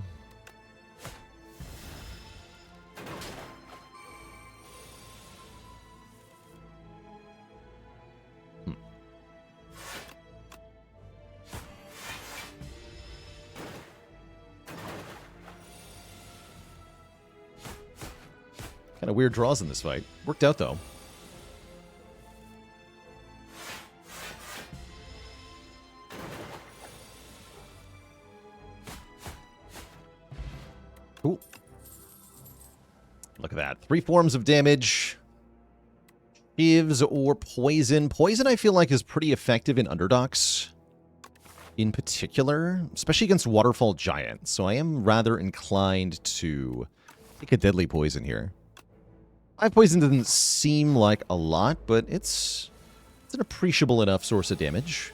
Kind of weird draws in this fight. Worked out, though. Cool. Look at that. 3 forms of damage. Shivs or poison. Poison, I feel like, is pretty effective in Underdogs. In particular. Especially against Waterfall Giant. So I am rather inclined to take a deadly poison here. 5 poison doesn't seem like a lot, but it's an appreciable enough source of damage.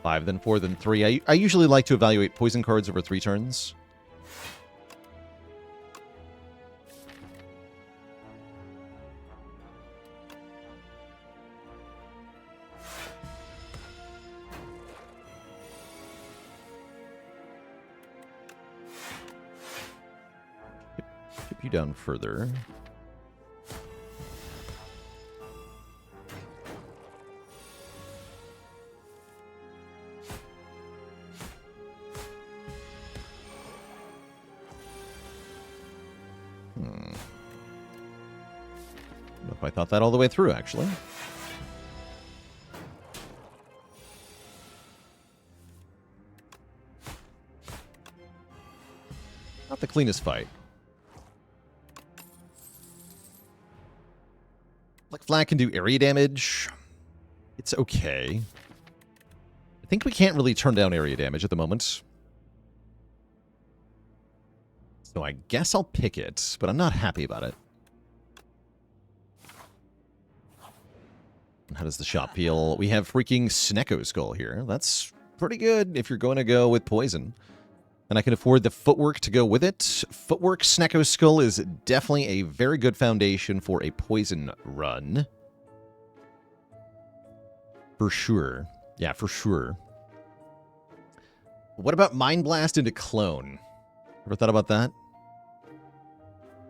5, then 4, then 3. I usually like to evaluate poison cards over 3 turns. Chip you down further. I don't know if I thought that all the way through, actually. Not the cleanest fight. Like, Flat can do area damage. It's okay. I think we can't really turn down area damage at the moment. So I guess I'll pick it, but I'm not happy about it. How does the shop feel? We have freaking Snecko Skull here. That's pretty good if you're going to go with poison. And I can afford the footwork to go with it. Footwork Snecko Skull is definitely a very good foundation for a poison run. For sure. Yeah, for sure. What about Mind Blast into Clone? Ever thought about that?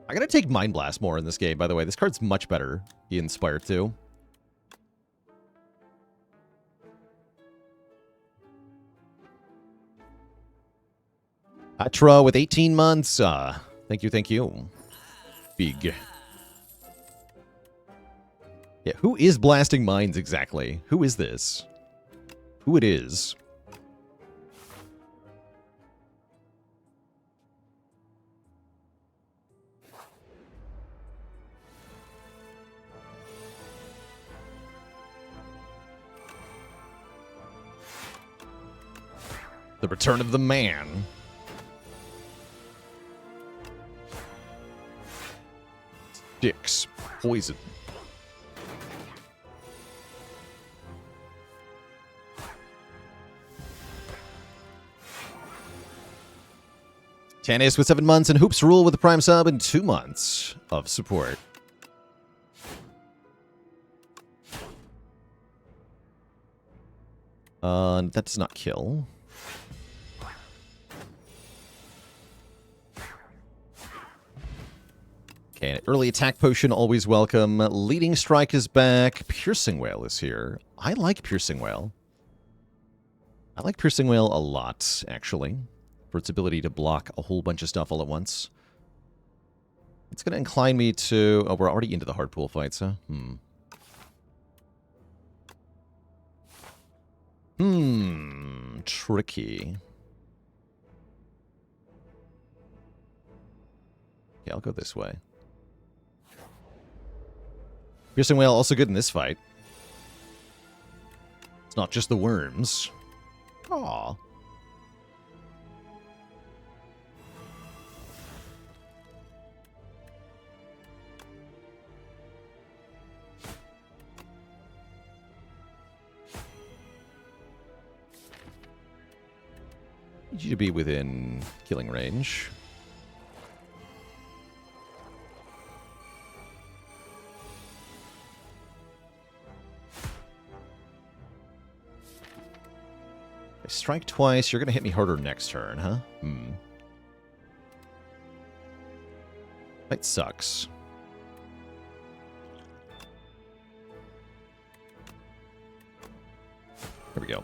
I gotta take Mind Blast more in this game, by the way. This card's much better in Spire 2. Atra with 18 months. Thank you, thank you. Big. Yeah, who is blasting minds exactly? Who is this? Who it is? The Return of the Man. sticks. Poison. Tanis with 7 months and Hoops Rule with the Prime Sub and 2 months of support. That does not kill. Okay, an early attack potion, always welcome. Leading Strike is back. Piercing Wail is here. I like Piercing Wail. I like Piercing Wail a lot, actually, for its ability to block a whole bunch of stuff all at once. It's going to incline me to... Oh, we're already into the hard pool fights, huh? Tricky. Okay, I'll go this way. Piercing Wail also good in this fight. It's not just the worms. Aww. Need you to be within killing range. I strike twice, you're going to hit me harder next turn, huh? Fight sucks. There we go.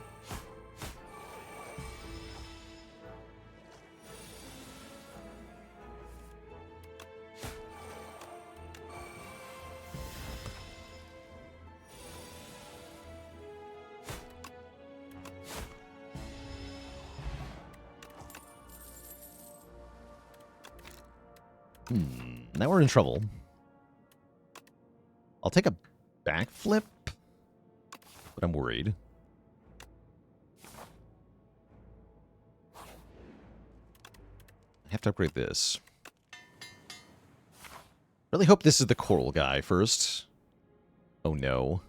Now we're in trouble. I'll take a backflip, but I'm worried. I have to upgrade this. Really hope this is the coral guy first. Oh no.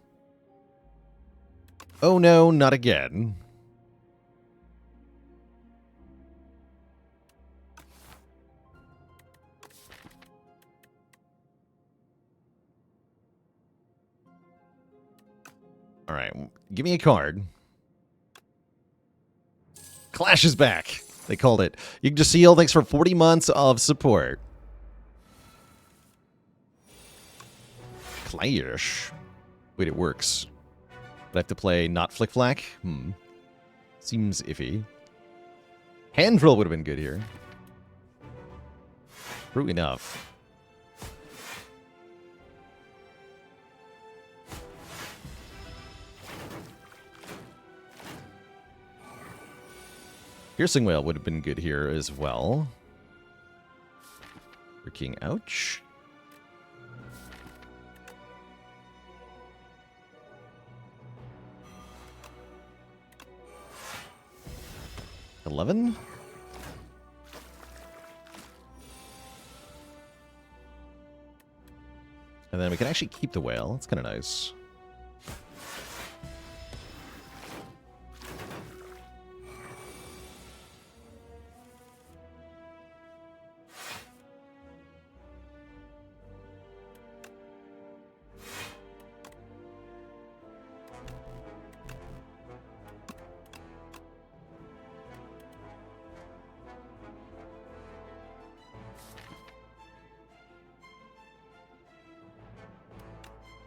Oh no, not again. Alright, give me a card. Clash is back. They called it. You can just seal. Thanks for 40 months of support. Clash. Wait, it works. But I have to play not Flick Flack? Seems iffy. Hand Drill would have been good here. True enough. Piercing Wail would have been good here as well. Freaking ouch. $11? And then we can actually keep the whale. That's kind of nice.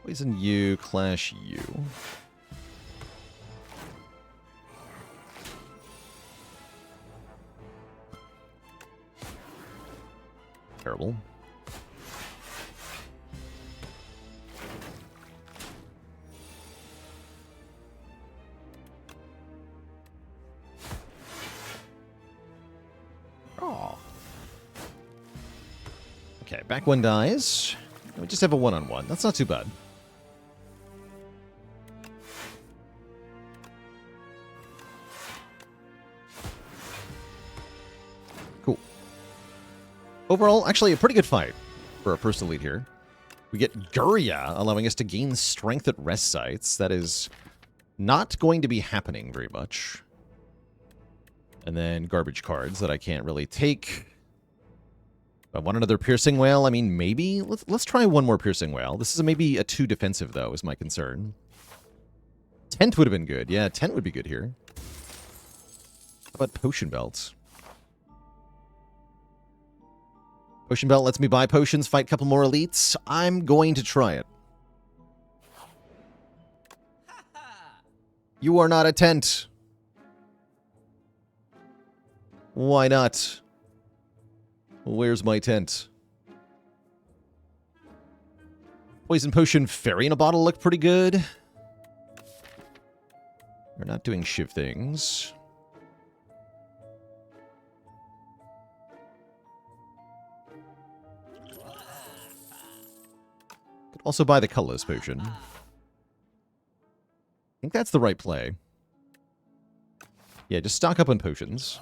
Poison you, clash you. Terrible. Oh. Okay, back one dies. We just have a one-on-one. That's not too bad. Overall, actually a pretty good fight for a first elite here. We get Guria, allowing us to gain strength at rest sites. That is not going to be happening very much. And then garbage cards that I can't really take. I want another Piercing Whale. I mean, maybe. Let's try one more Piercing Whale. This is maybe a 2 defensive, though, is my concern. Tent would have been good. Yeah, Tent would be good here. How about Potion Belt? Potion Belt lets me buy potions, fight a couple more elites. I'm going to try it. You are not a tent. Why not? Where's my tent? Poison Potion Fairy in a bottle looked pretty good. We're not doing shiv things. Could also buy the colorless potion. I think that's the right play. Yeah, just stock up on potions.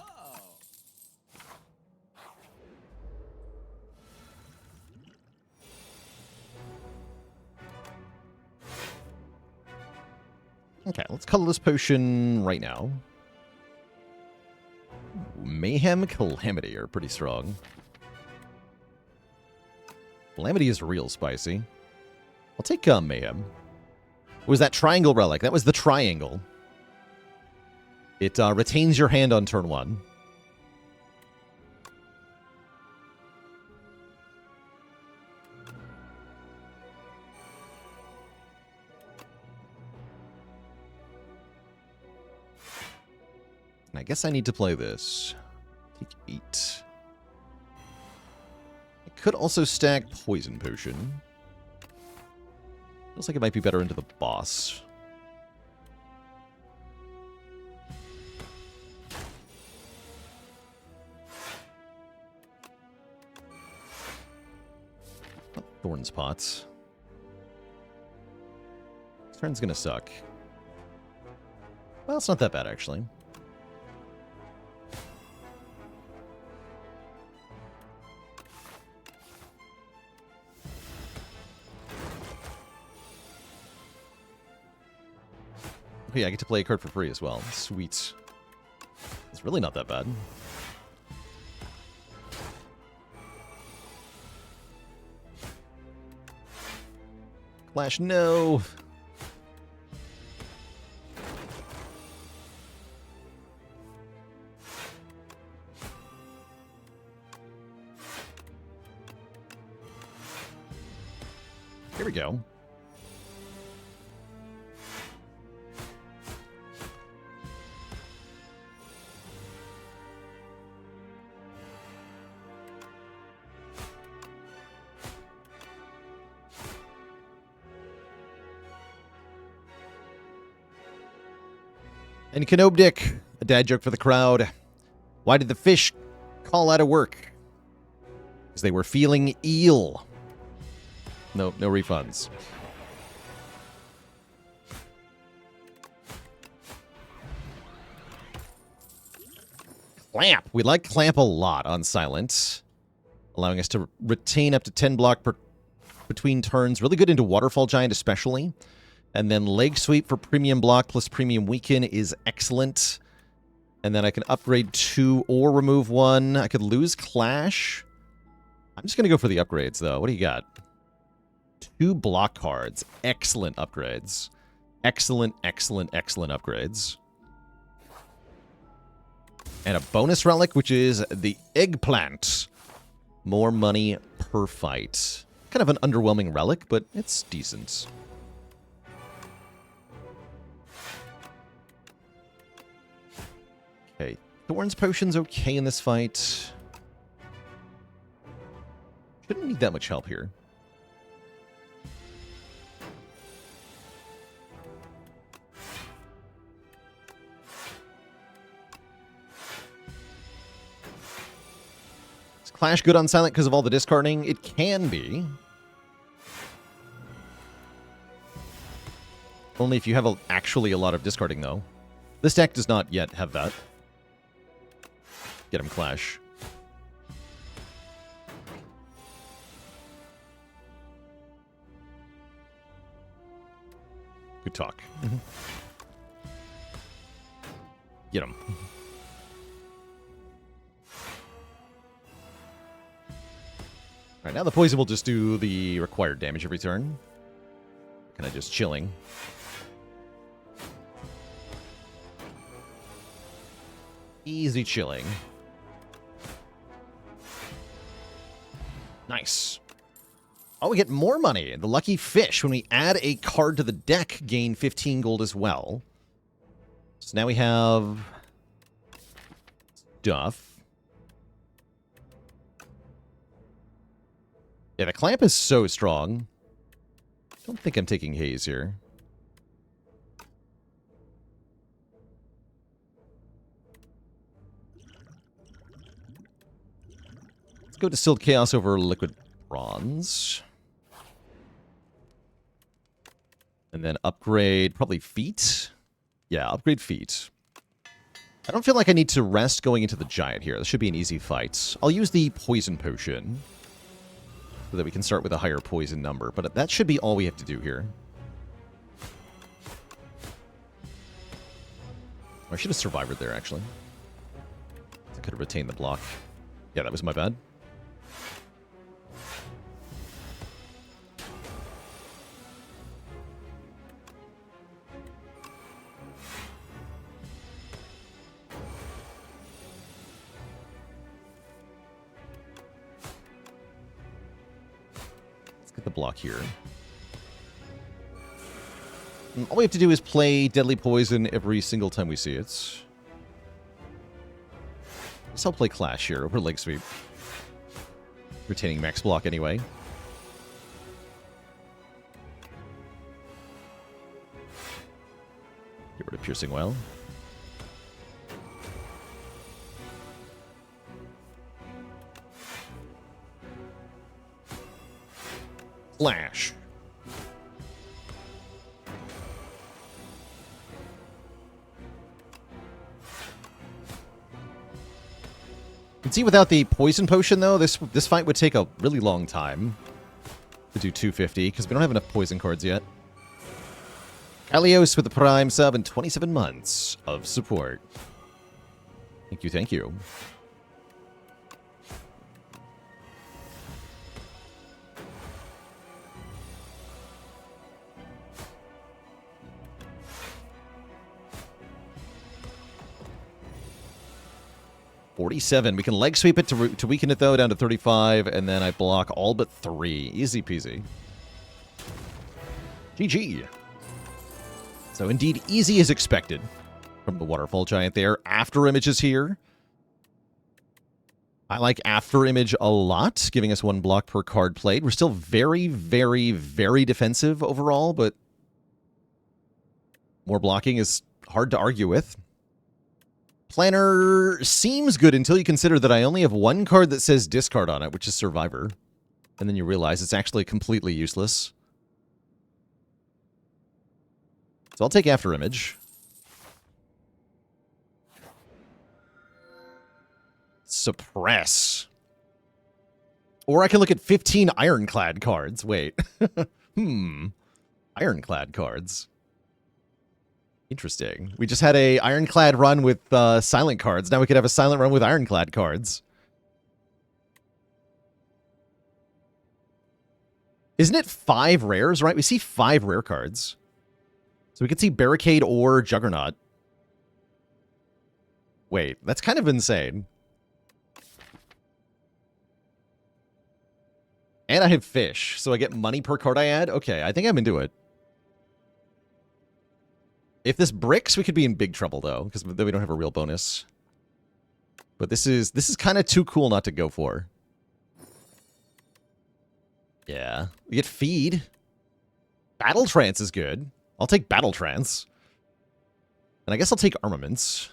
Okay, let's colorless potion right now. Mayhem, Calamity are pretty strong. Calamity is real spicy. I'll take Mayhem. Was that triangle relic? That was the triangle. It retains your hand on turn 1. And I guess I need to play this. Take 8. I could also stack Poison Potion. Feels like it might be better into the boss. Oh, Thorn's Pots. This turn's gonna suck. Well, it's not that bad, actually. Oh, yeah, I get to play a card for free as well. Sweet. It's really not that bad. Clash, no! Here we go. And Canobdick, a dad joke for the crowd. Why did the fish call out of work? Because they were feeling eel. No refunds. Clamp. We like Clamp a lot on Silent, allowing us to retain up to 10 block between turns. Really good into Waterfall Giant especially. And then Leg Sweep for premium block plus premium weaken is excellent. And then I can upgrade 2 or remove 1. I could lose Clash. I'm just going to go for the upgrades, though. What do you got? 2 block cards. Excellent upgrades. Excellent, excellent, excellent upgrades. And a bonus relic, which is the Eggplant. More money per fight. Kind of an underwhelming relic, but it's decent. Okay, Thorn's Potion's okay in this fight. Shouldn't need that much help here. Is Clash good on Silent because of all the discarding? It can be. Only if you have actually a lot of discarding, though. This deck does not yet have that. Get him, Clash. Good talk. Get him. Alright, now the poison will just do the required damage every turn. Kind of just chilling. Easy chilling. Nice. Oh, we get more money. The lucky fish. When we add a card to the deck, gain 15 gold as well. So now we have stuff. Yeah, the clamp is so strong. Don't think I'm taking haze here. Let's go Distilled Chaos over Liquid Bronze. And then upgrade probably Feet. Yeah, upgrade Feet. I don't feel like I need to rest going into the Giant here. This should be an easy fight. I'll use the Poison Potion so that we can start with a higher poison number. But that should be all we have to do here. I should have survived there, actually. I could have retained the block. Yeah, that was my bad. The block here. And all we have to do is play Deadly Poison every single time we see it. I guess I'll play Clash here over Leg Sweep. Retaining max block anyway. Get rid of Piercing Well. Flash. You can see without the poison potion though, this fight would take a really long time to do 250 because we don't have enough poison cards yet. Alios with the Prime sub and 27 months of support. Thank you, thank you. $47. We can leg sweep it to weaken it, though, down to 35, and then I block all but 3. Easy peasy. GG. So, indeed, easy as expected from the Waterfall Giant there. After Image is here. I like After Image a lot, giving us 1 block per card played. We're still very, very, very defensive overall, but more blocking is hard to argue with. Planner seems good until you consider that I only have 1 card that says discard on it, which is Survivor. And then you realize it's actually completely useless. So I'll take After Image. Suppress. Or I can look at 15 Ironclad cards. Wait. Ironclad cards. Interesting. We just had a Ironclad run with silent cards. Now we could have a silent run with Ironclad cards. Isn't it 5 rares, right? We see 5 rare cards. So we could see Barricade or Juggernaut. Wait, that's kind of insane. And I have Fish, so I get money per card I add? Okay, I think I'm into it. If this bricks, we could be in big trouble, though, because then we don't have a real bonus. But this is kind of too cool not to go for. Yeah. We get Feed. Battle Trance is good. I'll take Battle Trance. And I guess I'll take Armaments.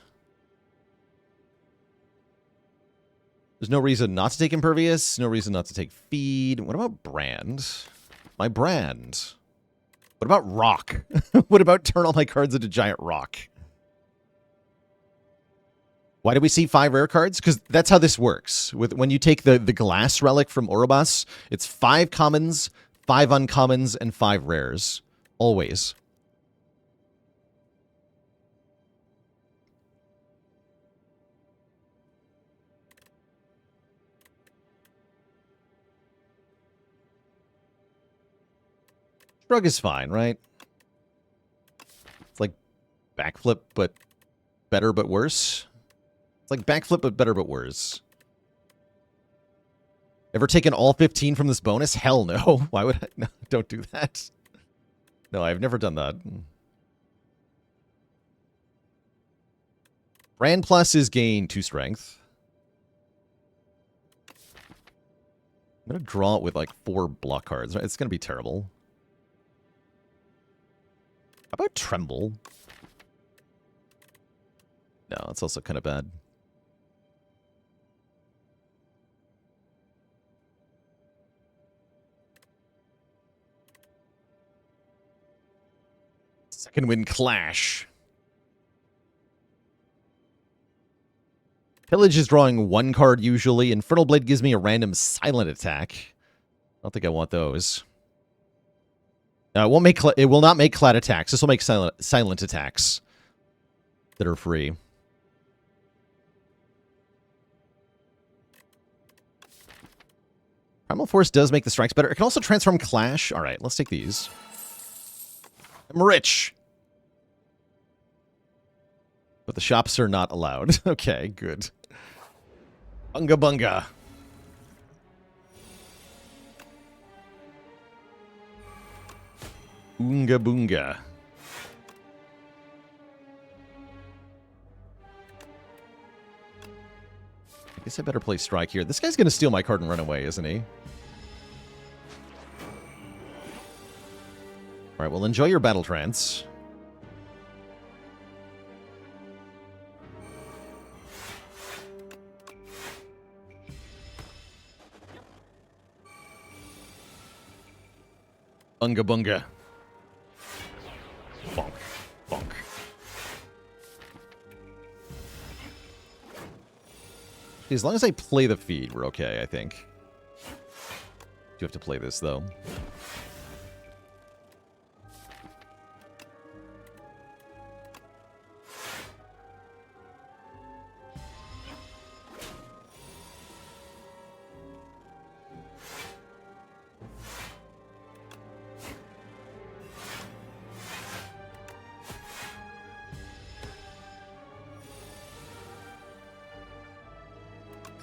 There's no reason not to take Impervious. No reason not to take Feed. What about Brand? My Brand. What about Rock? What about turn all my cards into Giant Rock? Why do we see 5 rare cards? Because that's how this works. When you take the Glass Relic from Orobas, it's 5 commons, 5 uncommons, and 5 rares. Always. Shrug is fine, right? It's like backflip, but better but worse. It's like backflip, but better but worse. Ever taken all 15 from this bonus? Hell no. Why would I? No, don't do that. No, I've never done that. Brand Plus is gain 2 strength. I'm going to draw it with like 4 block cards. It's going to be terrible. How about Tremble? No, it's also kind of bad. Second Wind Clash. Pillage is drawing 1 card usually. Infernal Blade gives me a random silent attack. I don't think I want those. It won't make. It will not make Clad attacks. This will make silent attacks that are free. Primal Force does make the strikes better. It can also transform Clash. All right, let's take these. I'm rich. But the shops are not allowed. Okay, good. Bunga bunga. Oonga boonga. I guess I better play Strike here. This guy's going to steal my card and run away, isn't he? Alright, well, enjoy your Battle Trance. Bunga bunga. Bonk. Bonk. As long as I play the feed, we're okay, I think. Do have to play this, though.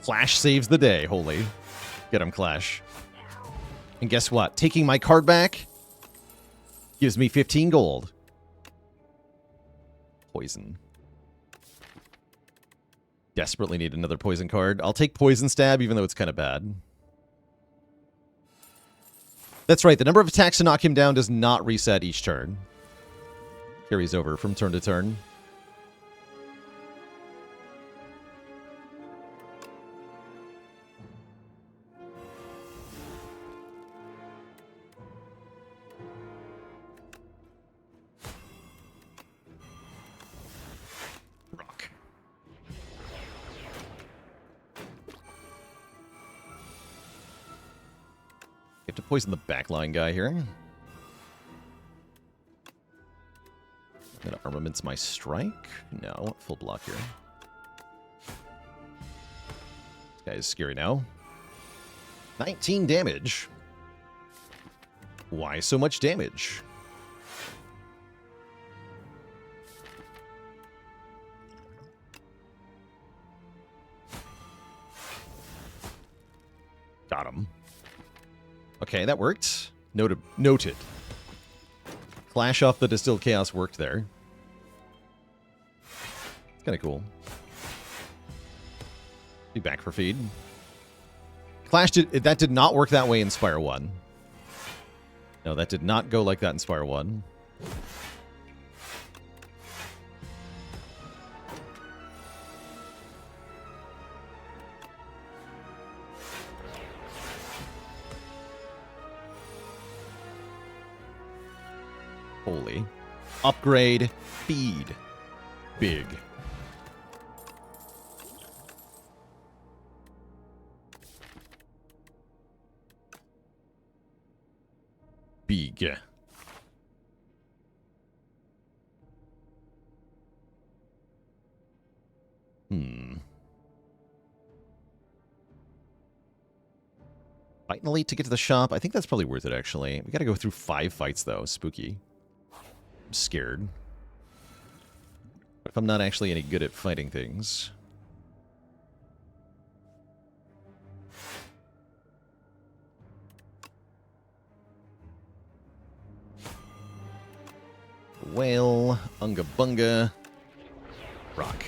Clash saves the day, holy. Get him, Clash. And guess what? Taking my card back gives me 15 gold. Poison. Desperately need another poison card. I'll take Poison Stab, even though it's kind of bad. That's right, the number of attacks to knock him down does not reset each turn. Carries over from turn to turn. Poison the backline guy here. I'm gonna armaments my strike. No, I want full block here. This guy is scary now. 19 damage. Why so much damage? Got him. Okay, that worked. Noted. Clash off the Distilled Chaos worked there. It's kind of cool. Be back for feed. Clash that did not work that way in Spire 1. No, that did not go like that in Spire 1. Holy. Upgrade. Feed. Big. Big. Fighting elite to get to the shop. I think that's probably worth it, actually. We gotta go through 5 fights, though. Spooky. I'm scared. What if I'm not actually any good at fighting things? Whale, Unga Bunga, Rock.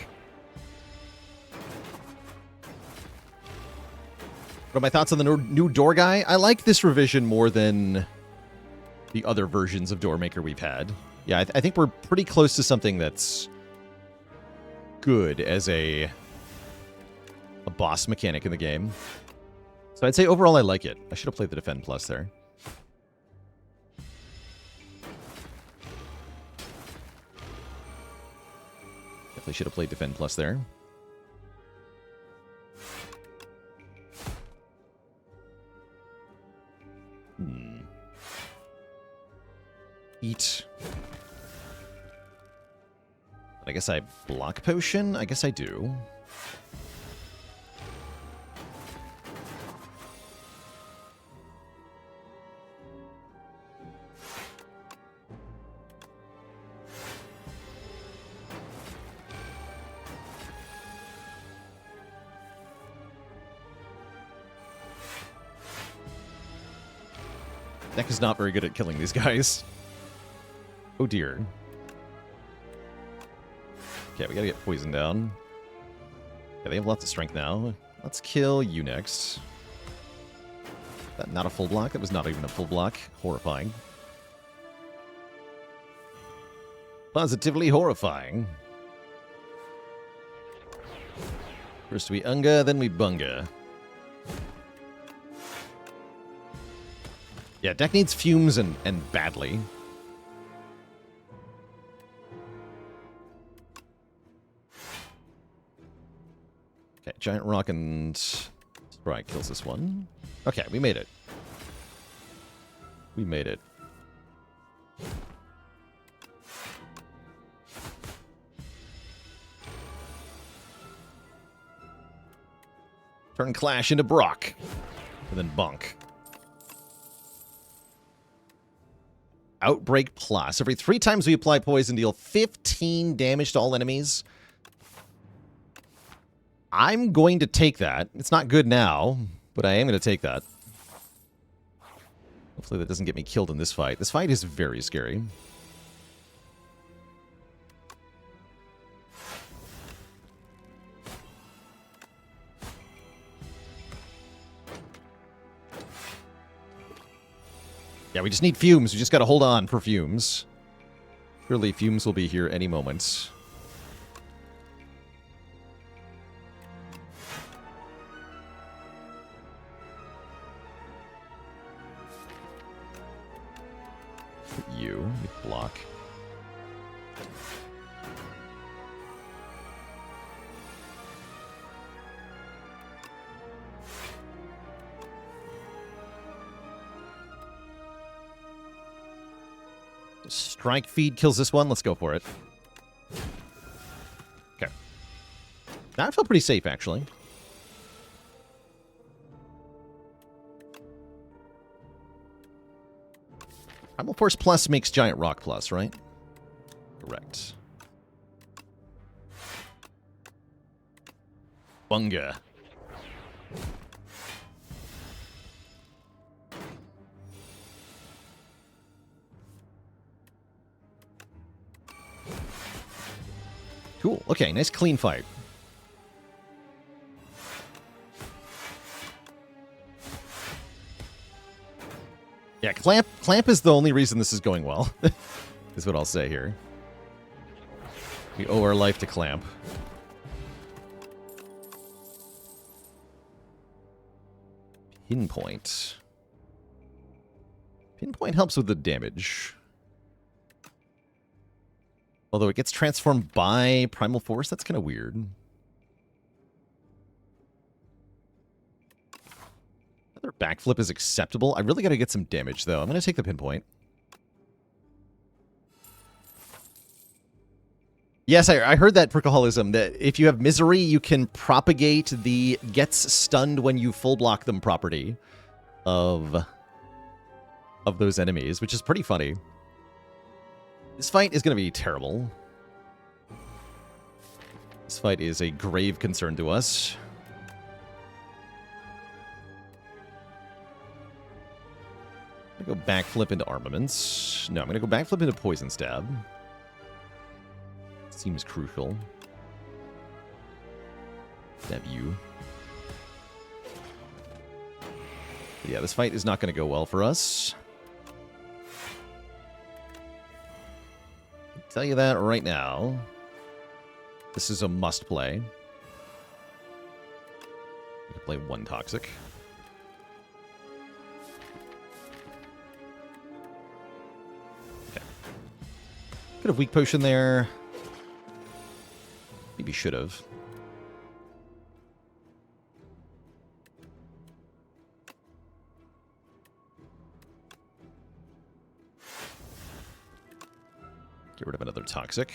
What are my thoughts on the new door guy? I like this revision more than the other versions of Doormaker we've had. Yeah, I think we're pretty close to something that's good as a boss mechanic in the game. So I'd say overall I like it. I should have played the Defend Plus there. Definitely should have played Defend Plus there. Eat. I guess I block potion? I guess I do. Deck is not very good at killing these guys. Oh dear. Okay, we gotta get poisoned down. Yeah, they have lots of strength now. Let's kill you next. That not a full block? That was not even a full block. Horrifying. Positively horrifying. First we Unga, then we Bunga. Yeah, deck needs fumes and badly. Okay, Giant Rock and Spire kills this one. Okay, we made it. We made it. Turn Clash into Brock. And then Bonk. Outbreak Plus. Every 3 times we apply poison, deal 15 damage to all enemies. I'm going to take that. It's not good now, but I am going to take that. Hopefully that doesn't get me killed in this fight. This fight is very scary. Yeah, we just need fumes. We just gotta hold on for fumes. Surely fumes will be here any moment. You block. Strike feed kills this one. Let's go for it. Okay. Now I feel pretty safe, actually. Primal Force Plus makes Giant Rock Plus, right? Correct. Bunga. Cool. Okay, nice clean fight. Yeah, Clamp is the only reason this is going well. Is what I'll say here. We owe our life to Clamp. Pinpoint. Pinpoint helps with the damage. Although it gets transformed by Primal Force, that's kind of weird. Another backflip is acceptable. I really got to get some damage, though. I'm going to take the Pinpoint. Yes, I heard that Prickleholism, that if you have Misery, you can propagate the gets stunned when you full block them property. of those enemies, which is pretty funny. This fight is going to be terrible. This fight is a grave concern to us. I'm going to go backflip into armaments. No, I'm going to go backflip into poison stab. Seems crucial. Stab you. But yeah, this fight is not going to go well for us. I'll tell you that right now. This is a must play. You can play one toxic. Okay. Could have weak potion there. Maybe should have. Get rid of another toxic.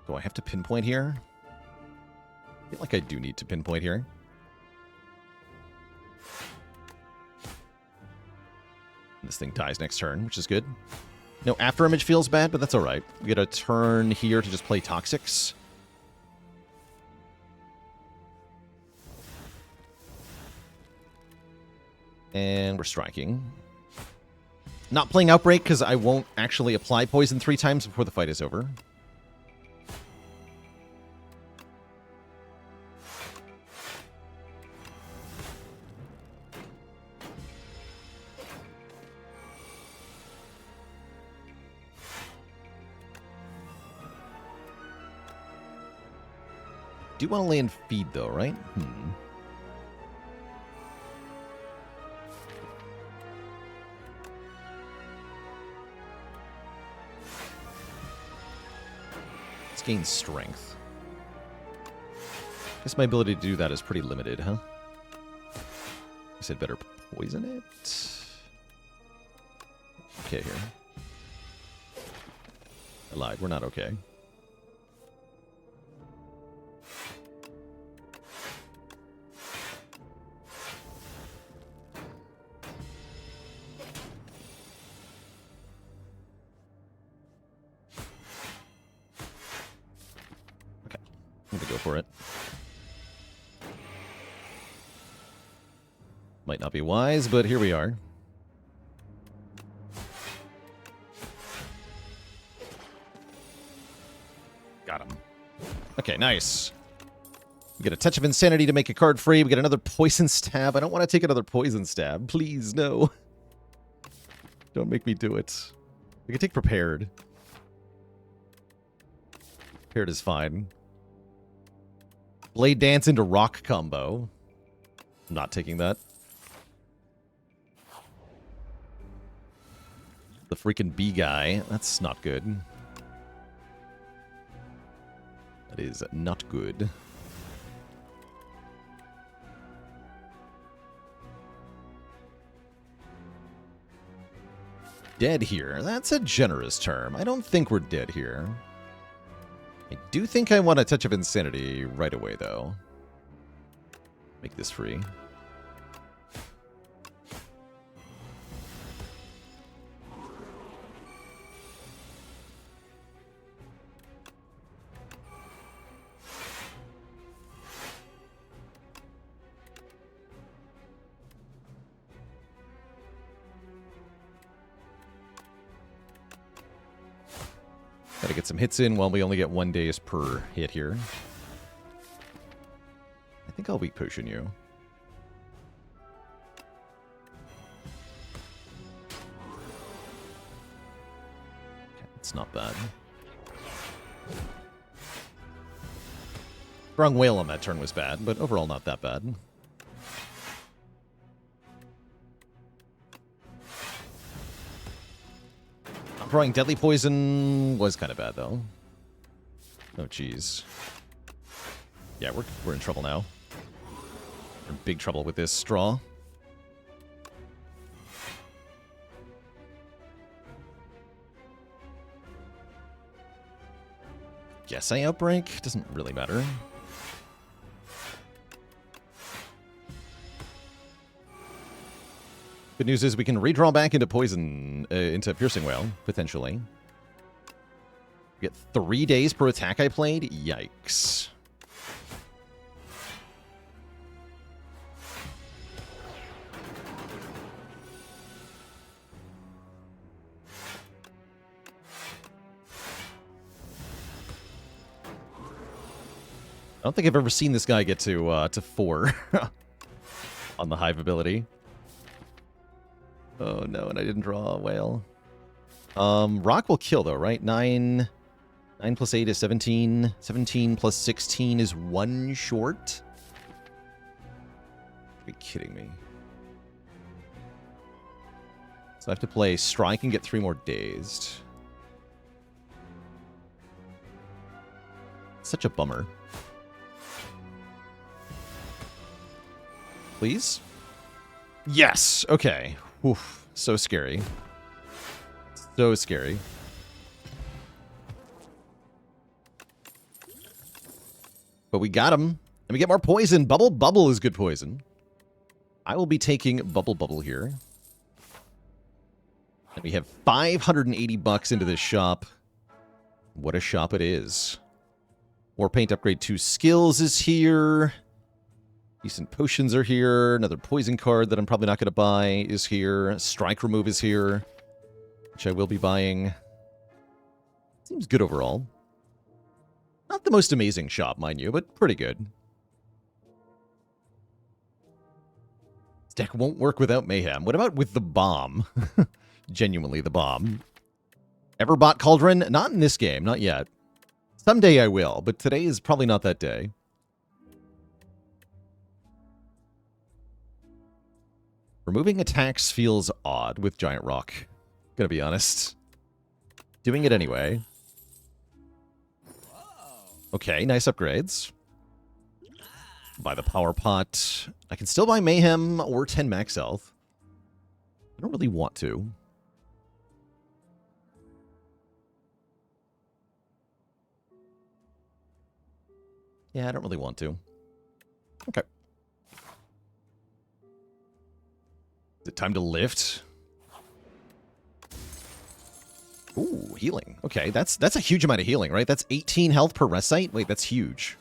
Do I have to pinpoint here? I feel like I do need to pinpoint here. This thing dies next turn, which is good. No, after image feels bad, but that's alright. We get a turn here to just play toxics. And we're striking. Not playing Outbreak because I won't actually apply poison 3 times before the fight is over. Do want to land feed though, right? Let's gain strength. Guess my ability to do that is pretty limited, huh? I said better poison it. Okay, here. I lied. We're not okay. For it. Might not be wise, but here we are. Got him. Okay, nice. We get a touch of insanity to make a card free. We get another poison stab. I don't want to take another poison stab. Please, no. Don't make me do it. We can take prepared. Prepared is fine. Blade Dance into Rock combo. I'm not taking that. The freaking bee guy. That's not good. That is not good. Dead here. That's a generous term. I don't think we're dead here. I do think I want a touch of insanity right away, though. Make this free. Gotta get some hits in while we only get 1 days per hit here. I think I'll weak potion you. Okay, it's not bad. Strong whale on that turn was bad, but overall not that bad. Drawing Deadly Poison was kind of bad, though. Oh, jeez. Yeah, we're in trouble now. We're in big trouble with this straw. guess I outbreak. Doesn't really matter. Good news is we can redraw back into poison, into Piercing Wail, potentially. We get 3 days per attack I played? Yikes. I don't think I've ever seen this guy get to 4 on the Hive ability. Oh no, and I didn't draw a whale. Rock will kill though, right? 9 plus 8 is 17. 17 plus 16 is 1 short. Are you kidding me? So I have to play Strike and get 3 more dazed. Such a bummer. Please? Yes! Okay. Oof. So scary. So scary. But we got him. And we get more poison. Bubble Bubble is good poison. I will be taking Bubble Bubble here. And we have 580 bucks into this shop. What a shop it is. War Paint upgrade 2 skills is here. Decent potions are here. Another poison card that I'm probably not going to buy is here. Strike remove is here, which I will be buying. Seems good overall. Not the most amazing shop, mind you, but pretty good. This deck won't work without Mayhem. What about with the bomb? Genuinely, the bomb. Ever bought Cauldron? Not in this game, not yet. Someday I will, but today is probably not that day. Removing attacks feels odd with Giant Rock. Gonna be honest. Doing it anyway. Okay, nice upgrades. Buy the Power Pot. I can still buy Mayhem or 10 max health. I don't really want to. Yeah, I don't really want to. Okay. Is it time to lift? Ooh, healing. Okay, that's a huge amount of healing, right? That's 18 health per rest site? Wait, that's huge.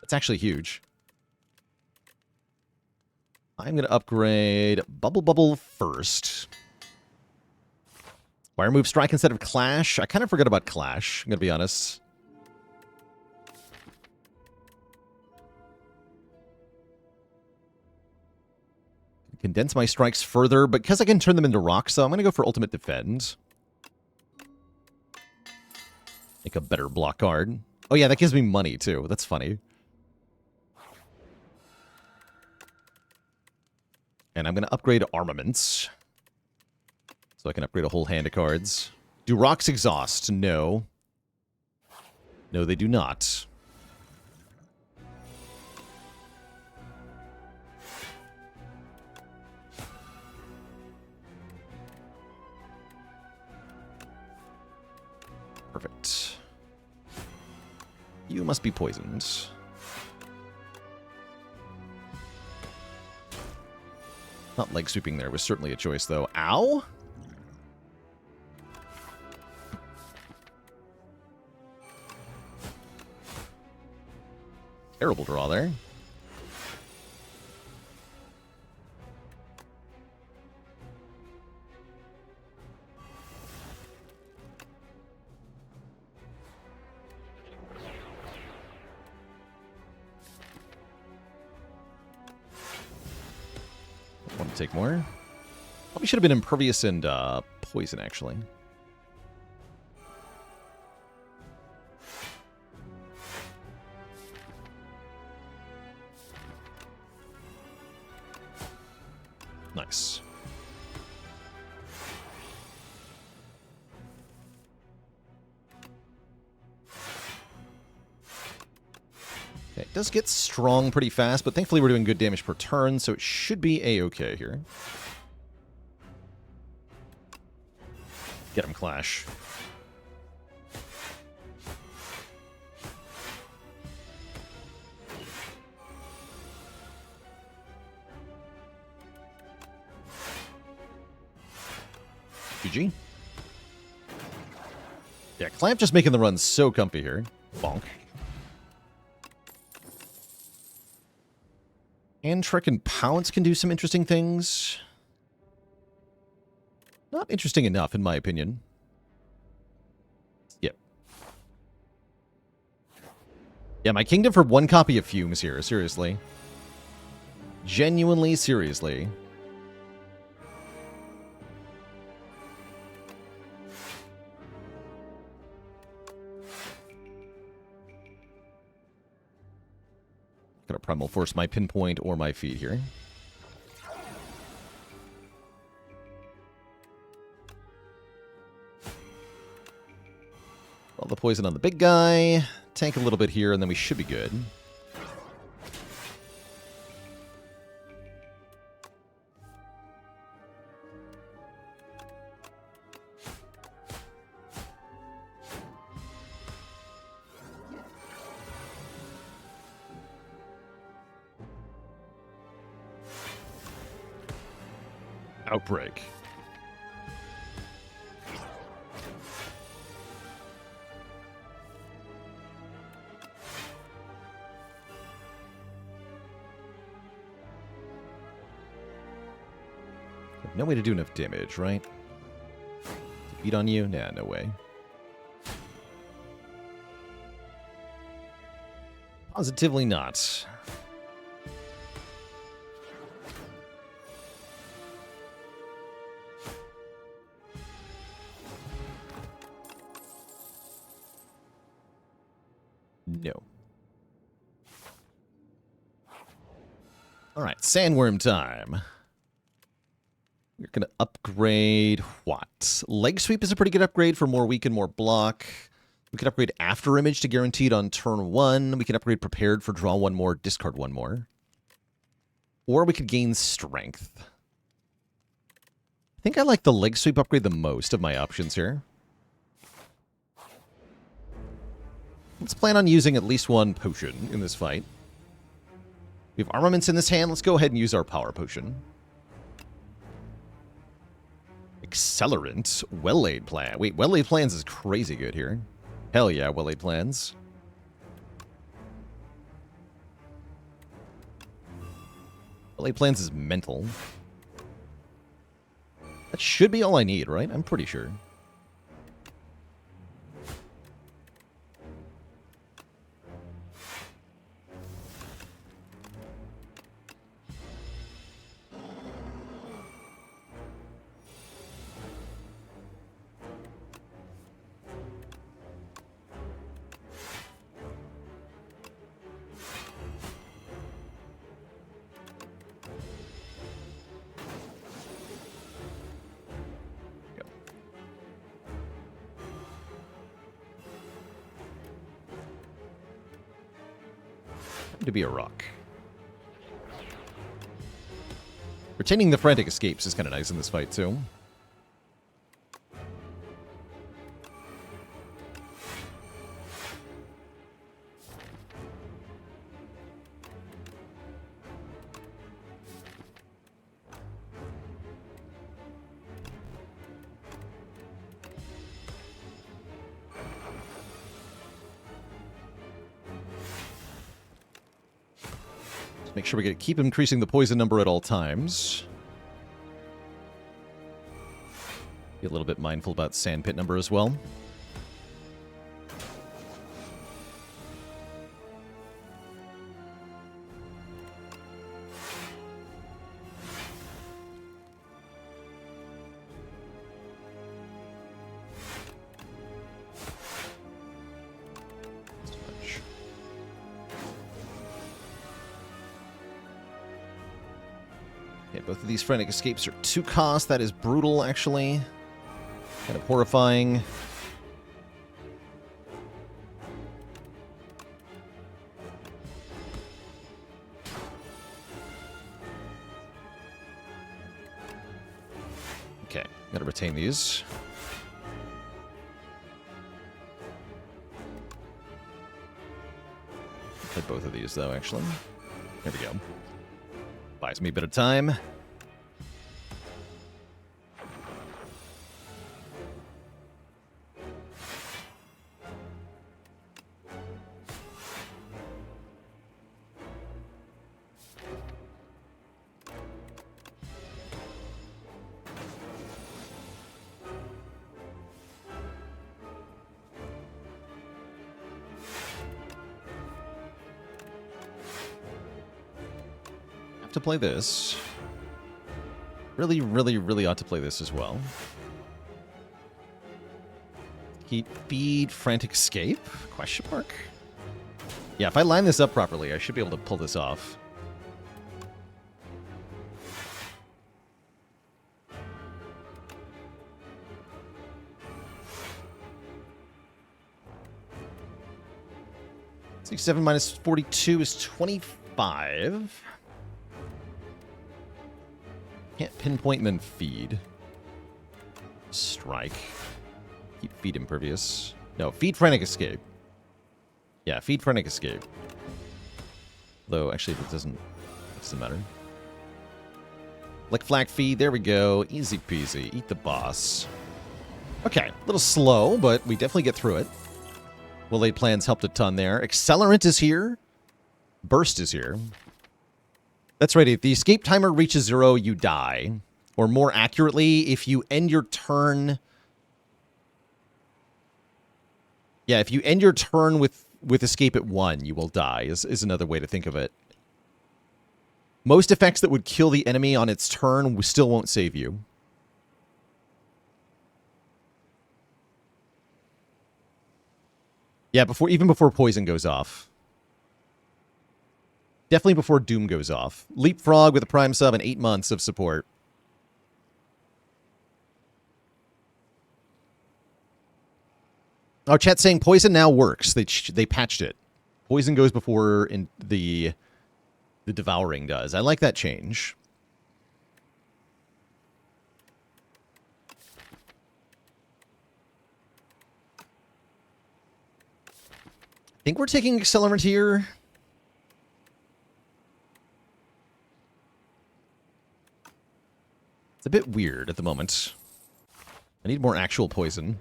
That's actually huge. I'm going to upgrade Bubble Bubble first. Why remove Strike instead of Clash? I kind of forgot about Clash, I'm going to be honest. Condense my strikes further, but because I can turn them into rocks, so I'm going to go for Ultimate Defend. Make a better block card. Oh yeah, that gives me money too. That's funny. And I'm going to upgrade armaments. So I can upgrade a whole hand of cards. Do rocks exhaust? No. No, they do not. Perfect. You must be poisoned. Not leg sweeping there was certainly a choice, though. Ow! Terrible draw there. Want to take more? Probably should have been impervious and poison, actually. Nice. Okay, it does get strong pretty fast, but thankfully we're doing good damage per turn, so it should be A-okay here. Get him, Clash. GG. Yeah, Clamp just making the run so comfy here. Bonk. And Trick and Pounce can do some interesting things. Not interesting enough, in my opinion. Yep. Yeah, my Kingdom for one copy of Fumes here, seriously. Genuinely, seriously. Gonna Primal Force my Pinpoint or my Feet here. All the poison on the big guy. Tank a little bit here, and then we should be good. Outbreak. No way to do enough damage, right? To beat on you? Nah, no way. Positively not. No. All right, Sandworm time. We're going to upgrade what? Leg Sweep is a pretty good upgrade for more weaken, more block. We could upgrade After Image to guaranteed on turn 1. We could upgrade Prepared for draw 1 more, discard 1 more. Or we could gain Strength. I think I like the Leg Sweep upgrade the most of my options here. Let's plan on using at least one potion in this fight. We have armaments in this hand. Let's go ahead and use our power potion. Accelerant. Well-laid plan. Wait, well-laid plans is crazy good here. Hell yeah, well-laid plans. Well-laid plans is mental. That should be all I need, right? I'm pretty sure. To be a rock. Retaining the frantic escapes is kind of nice in this fight, too. Make sure we keep increasing the poison number at all times. Be a little bit mindful about sandpit number as well. Both of these frantic escapes are 2 cost. That is brutal, actually. Kind of horrifying. Okay, gotta retain these. Play both of these, though, actually. There we go. Buys me a bit of time. have to play this. Really, really, really ought to play this as well. Keep feed frantic escape? Question mark? Yeah, if I line this up properly, I should be able to pull this off. -7 minus 42 is 25. Can't pinpoint and then feed. Strike. Keep feed impervious. No, feed frantic escape. Yeah, feed frantic escape. Though, actually, that doesn't matter. Lick flag feed, there we go. Easy peasy. Eat the boss. Okay, a little slow, but we definitely get through it. Well-laid plans helped a ton there. Accelerant is here. Burst is here. That's right. If the escape timer reaches 0, you die. Or more accurately, if you end your turn... Yeah, if you end your turn with escape at 1, you will die, is another way to think of it. Most effects that would kill the enemy on its turn still won't save you. Yeah, even before poison goes off. Definitely before Doom goes off. Leapfrog with a Prime sub and 8 months of support. Oh, chat's saying poison now works. They patched it. Poison goes before the devouring does. I like that change. I think we're taking Accelerant here. It's a bit weird at the moment. I need more actual poison.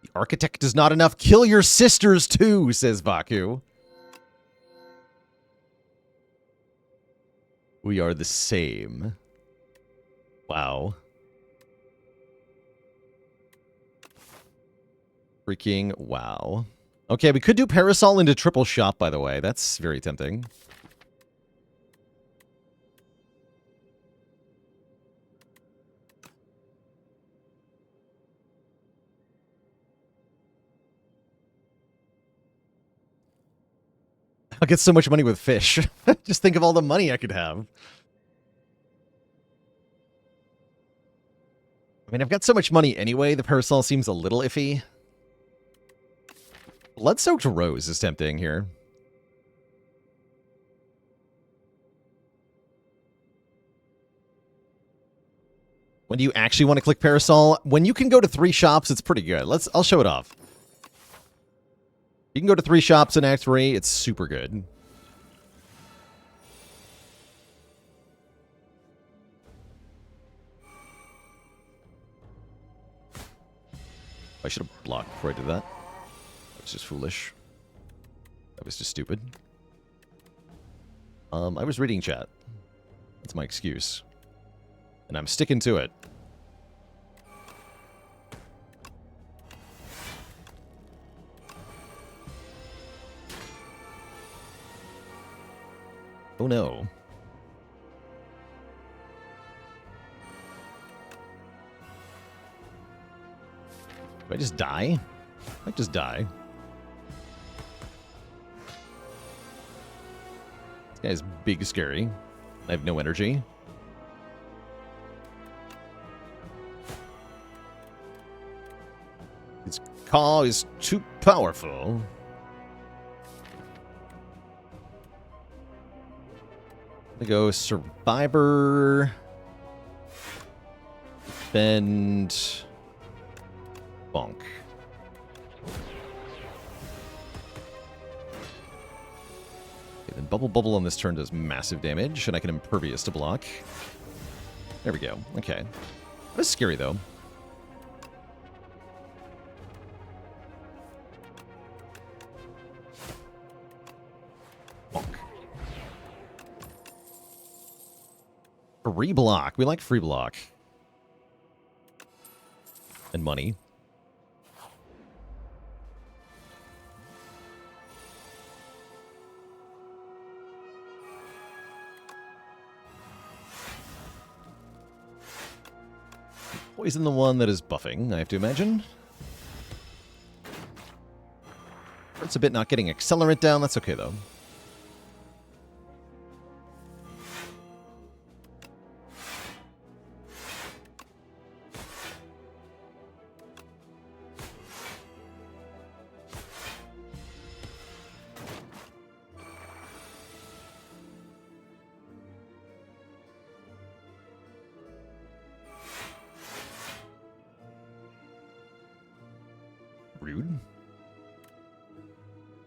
The Architect is not enough. Kill your sisters too, says Baku. We are the same. Wow. Freaking wow. Okay, we could do Parasol into triple shot, by the way. That's very tempting. I'll get so much money with fish. Just think of all the money I could have. I mean, I've got so much money anyway. The Parasol seems a little iffy. Blood-soaked Rose is tempting here. When do you actually want to click Parasol? When you can go to 3 shops, it's pretty good. I'll show it off. You can go to 3 shops in Act 3. It's super good. I should have blocked before I did that. That was just foolish. That was just stupid. I was reading chat. That's my excuse. And I'm sticking to it. Oh no. Do I just die? I might just die. This guy is big scary. I have no energy. His call is too powerful. I'm gonna go Survivor. Bend. Bonk. Okay, then Bubble on this turn does massive damage, and I can Impervious to block. There we go. Okay. That was scary, though. Bonk. Free block. We like free block. And money. Poison the one that is buffing, I have to imagine. Hurts a bit not getting accelerant down. That's okay, though. Rude.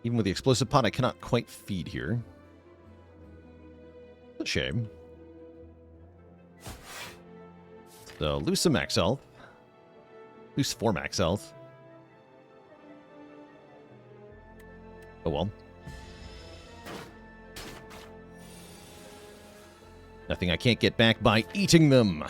Even with the explosive pot, I cannot quite feed here. A shame. So, lose some max health. Lose 4 max health. Oh well. Nothing I can't get back by eating them.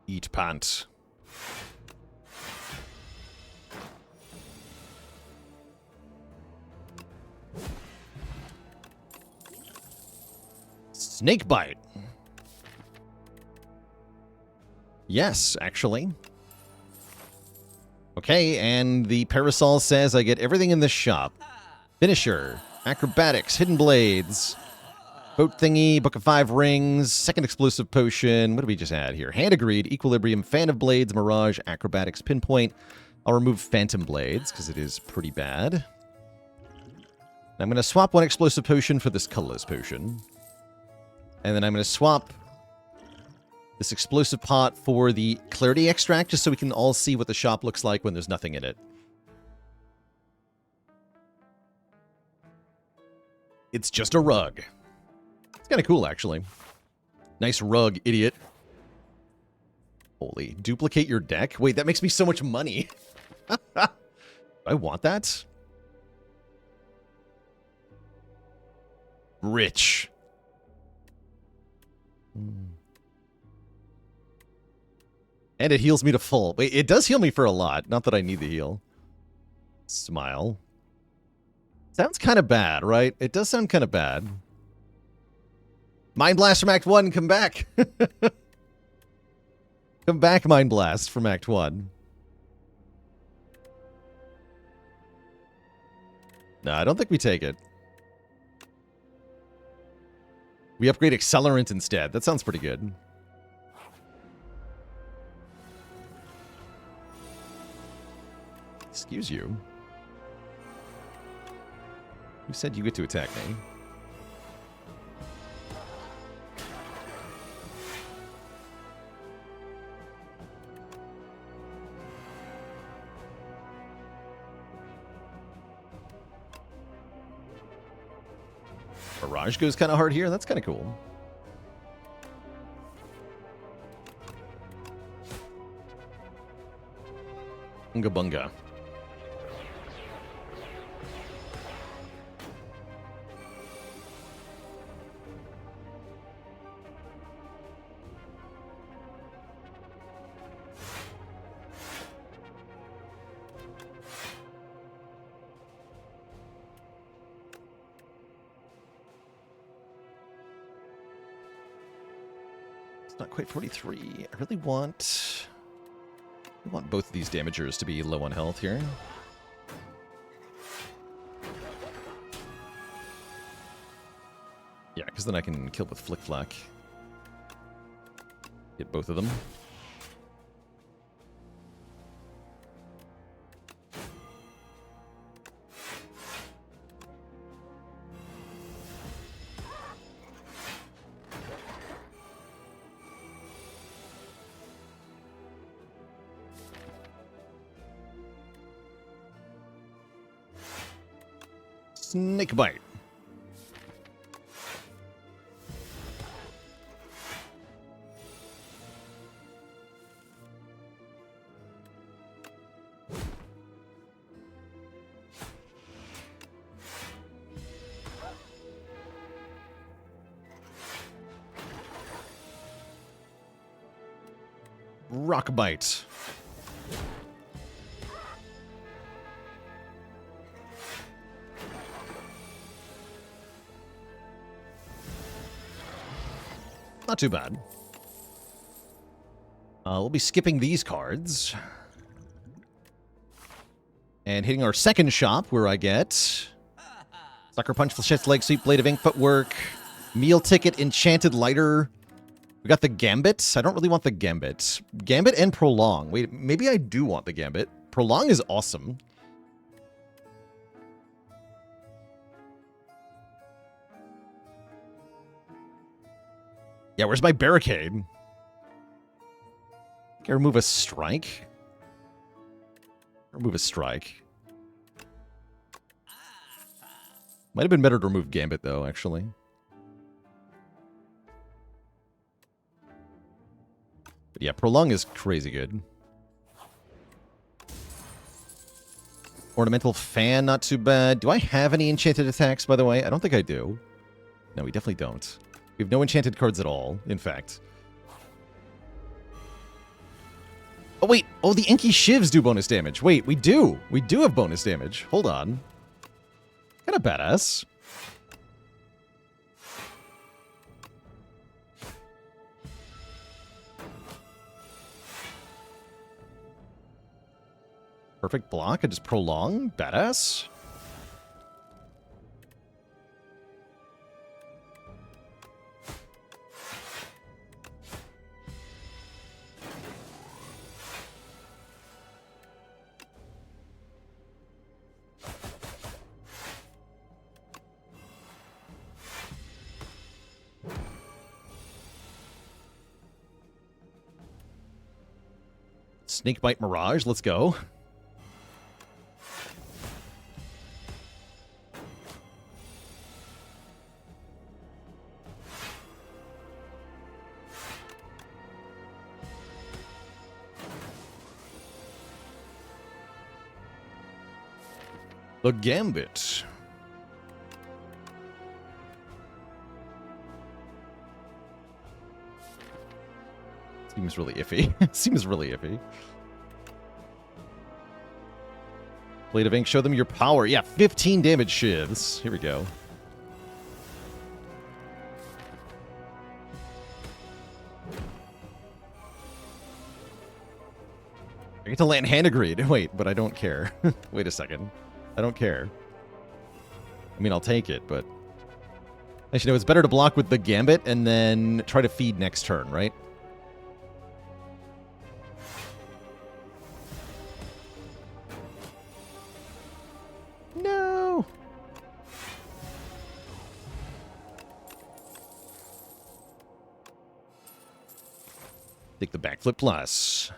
Eat pant. Snake bite. Yes, actually. Okay, and the parasol says I get everything in this shop. Finisher, acrobatics, hidden blades, boat thingy, book of 5 rings, second explosive potion. What do we just add here? Hand agreed, equilibrium, fan of blades, mirage, acrobatics, pinpoint. I'll remove phantom blades because it is pretty bad. I'm going to swap 1 explosive potion for this colorless potion. And then I'm going to swap this explosive pot for the clarity extract just so we can all see what the shop looks like when there's nothing in it. It's just a rug. It's kind of cool, actually. Nice rug, idiot. Holy. Duplicate your deck? Wait, that makes me so much money. I want that. Rich. And it heals me to full. Wait, it does heal me for a lot. Not that I need the heal. Smile. Sounds kind of bad, right? It does sound kind of bad. Mind Blast from Act 1, come back. Come back, Mind Blast from Act 1. No, I don't think we take it. We upgrade Accelerant instead. That sounds pretty good. Excuse you. Who said you get to attack me? Barrage goes kind of hard here. That's kind of cool. Bunga bunga. Not quite 43. I really want both of these damagers to be low on health here. Yeah, because then I can kill with Flick Flack. Get both of them. Snake bite. Rock Bite. Not too bad. We'll be skipping these cards. And hitting our second shop, where I get Sucker Punch, Flechette Leg Sweep, Blade of Ink, Footwork, Meal Ticket, Enchanted Lighter. We got the Gambit. I don't really want the Gambit. Gambit and Prolong. Wait, maybe I do want the Gambit. Prolong is awesome. Yeah, where's my Barricade? Can I remove a strike? Remove a strike. Might have been better to remove Gambit, though, actually. But yeah, Prolong is crazy good. Ornamental Fan, not too bad. Do I have any enchanted attacks, by the way? I don't think I do. No, we definitely don't. We have no enchanted cards at all, in fact. Oh, wait. Oh, the Inky Shivs do bonus damage. Wait, we do. We do have bonus damage. Hold on. Kind of badass. Perfect block. I just Prolong. Badass. Snakebite Mirage, let's go. The Gambit. Seems really iffy. Seems really iffy. Blade of Ink, show them your power. Yeah, 15 damage shivs. Here we go. I get to land Hand Agreed. Wait, but I don't care. Wait a second. I don't care. I mean, I'll take it, but... Actually, no, it's better to block with the Gambit and then try to feed next turn, right? No! Take the Backflip Plus.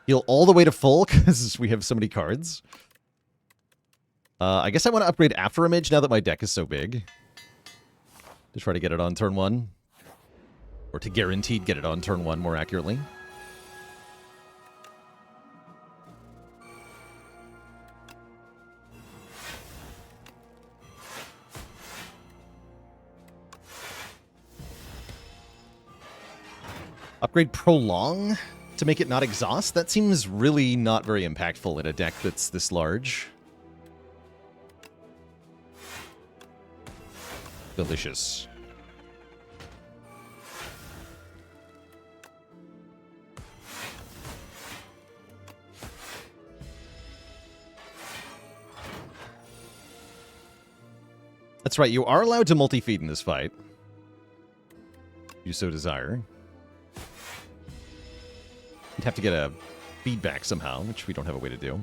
Heal all the way to full, because we have so many cards. I guess I want to upgrade After Image now that my deck is so big. To try to get it on turn 1. Or to guaranteed get it on turn 1, more accurately. Upgrade Prolong to make it not exhaust? That seems really not very impactful in a deck that's this large. Delicious. That's right, you are allowed to multi-feed in this fight. If you so desire. You'd have to get a feedback somehow, which we don't have a way to do.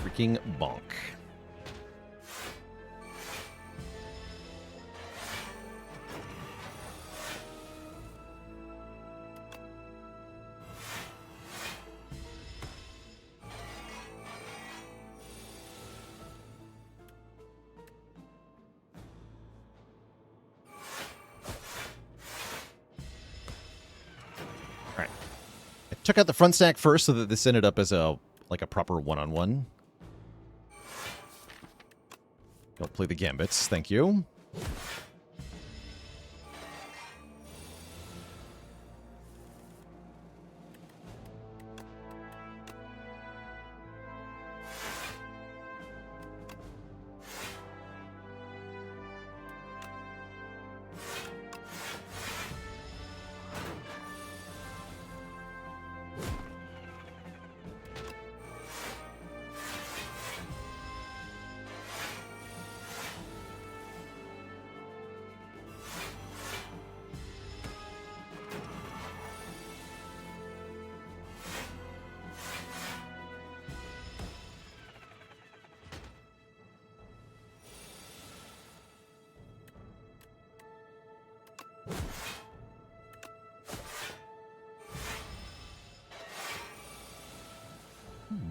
Freaking bonk. Alright. I took out the front stack first so that this ended up as a like a proper one-on-one. I'll play the gambits. Thank you.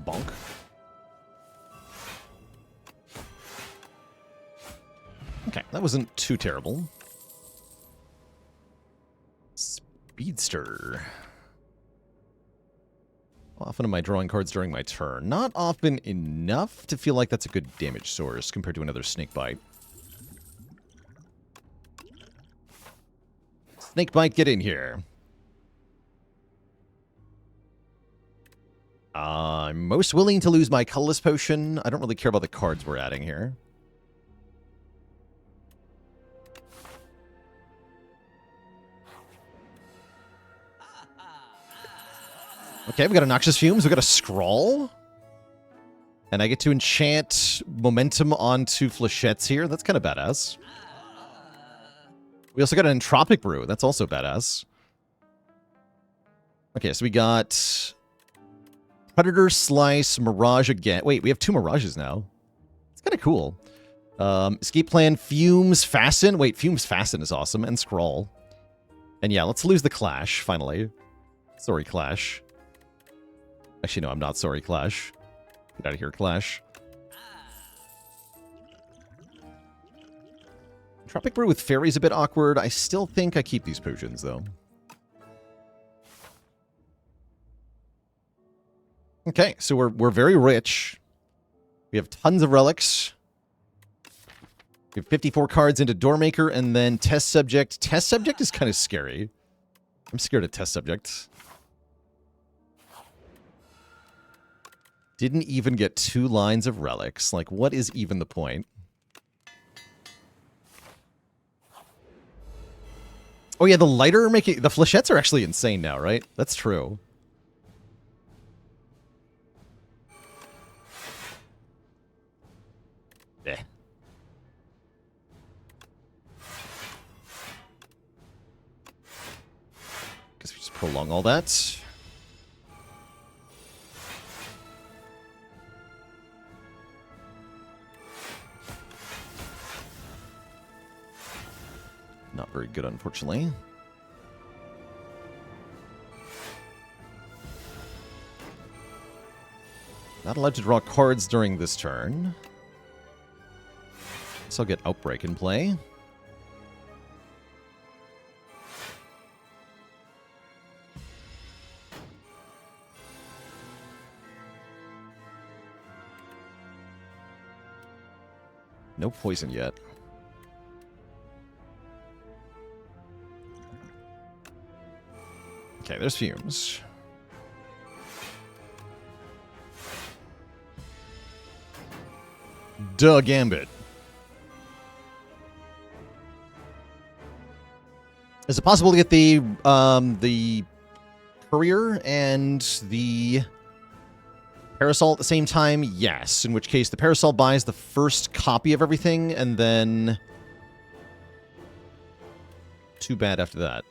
Bonk. Okay, that wasn't too terrible. Speedster. How often am I drawing cards during my turn? Not often enough to feel like that's a good damage source compared to another Snakebite. Snakebite, get in here. I'm most willing to lose my colorless potion. I don't really care about the cards we're adding here. Okay, we got a Noxious Fumes, we got a Scrawl. And I get to enchant Momentum onto Flechettes here. That's kind of badass. We also got an Entropic Brew. That's also badass. Okay, so we got Predator, Slice, Mirage again. Wait, we have 2 Mirages now. It's kind of cool. Escape Plan, Fumes, Fasten. Wait, Fumes, Fasten is awesome. And Scrawl. And yeah, let's lose the Clash, finally. Sorry, Clash. Actually, no, I'm not sorry, Clash. Get out of here, Clash. Tropic Brew with Fairy's a bit awkward. I still think I keep these potions, though. Okay, so we're very rich. We have tons of relics. We have 54 cards into Doormaker, and then Test Subject. Test Subject is kind of scary. I'm scared of Test Subject. Didn't even get 2 lines of relics. Like, what is even the point? Oh yeah, the lighter making... The Flechettes are actually insane now, right? That's true. Eh. Guess we just prolong all that. Not very good, unfortunately. Not allowed to draw cards during this turn. So I'll get Outbreak in play. No poison yet. Okay, there's Fumes. Duh, Gambit. Is it possible to get the Courier and the Parasol at the same time? Yes, in which case the Parasol buys the first copy of everything, and then... Too bad after that.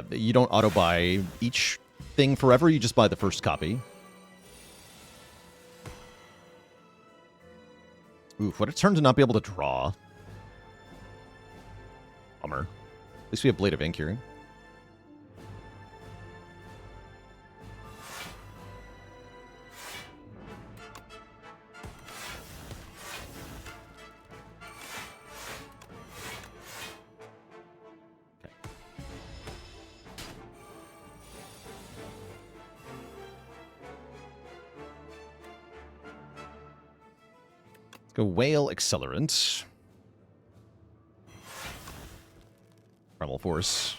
You don't auto-buy each thing forever, you just buy the first copy. Oof, what a turn to not be able to draw. Bummer. At least we have Blade of Ink here. Go Whale Accelerant. Primal Force.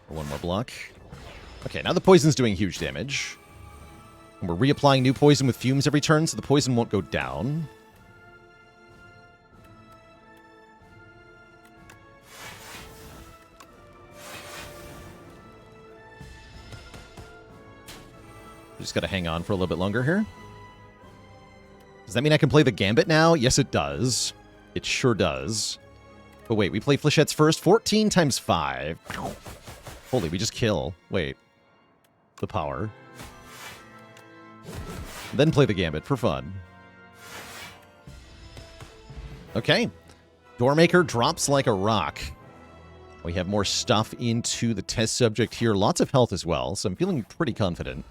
For one more block. Okay, now the poison's doing huge damage. And we're reapplying new poison with fumes every turn, so the poison won't go down. Just gotta hang on for a little bit longer here. Does that mean I can play the Gambit now? Yes, it does. It sure does. But wait, we play Flechettes first? 14 times 5. Holy, we just kill. Wait. The power. Then play the Gambit for fun. Okay. Doormaker drops like a rock. We have more stuff into the test subject here. Lots of health as well, so I'm feeling pretty confident.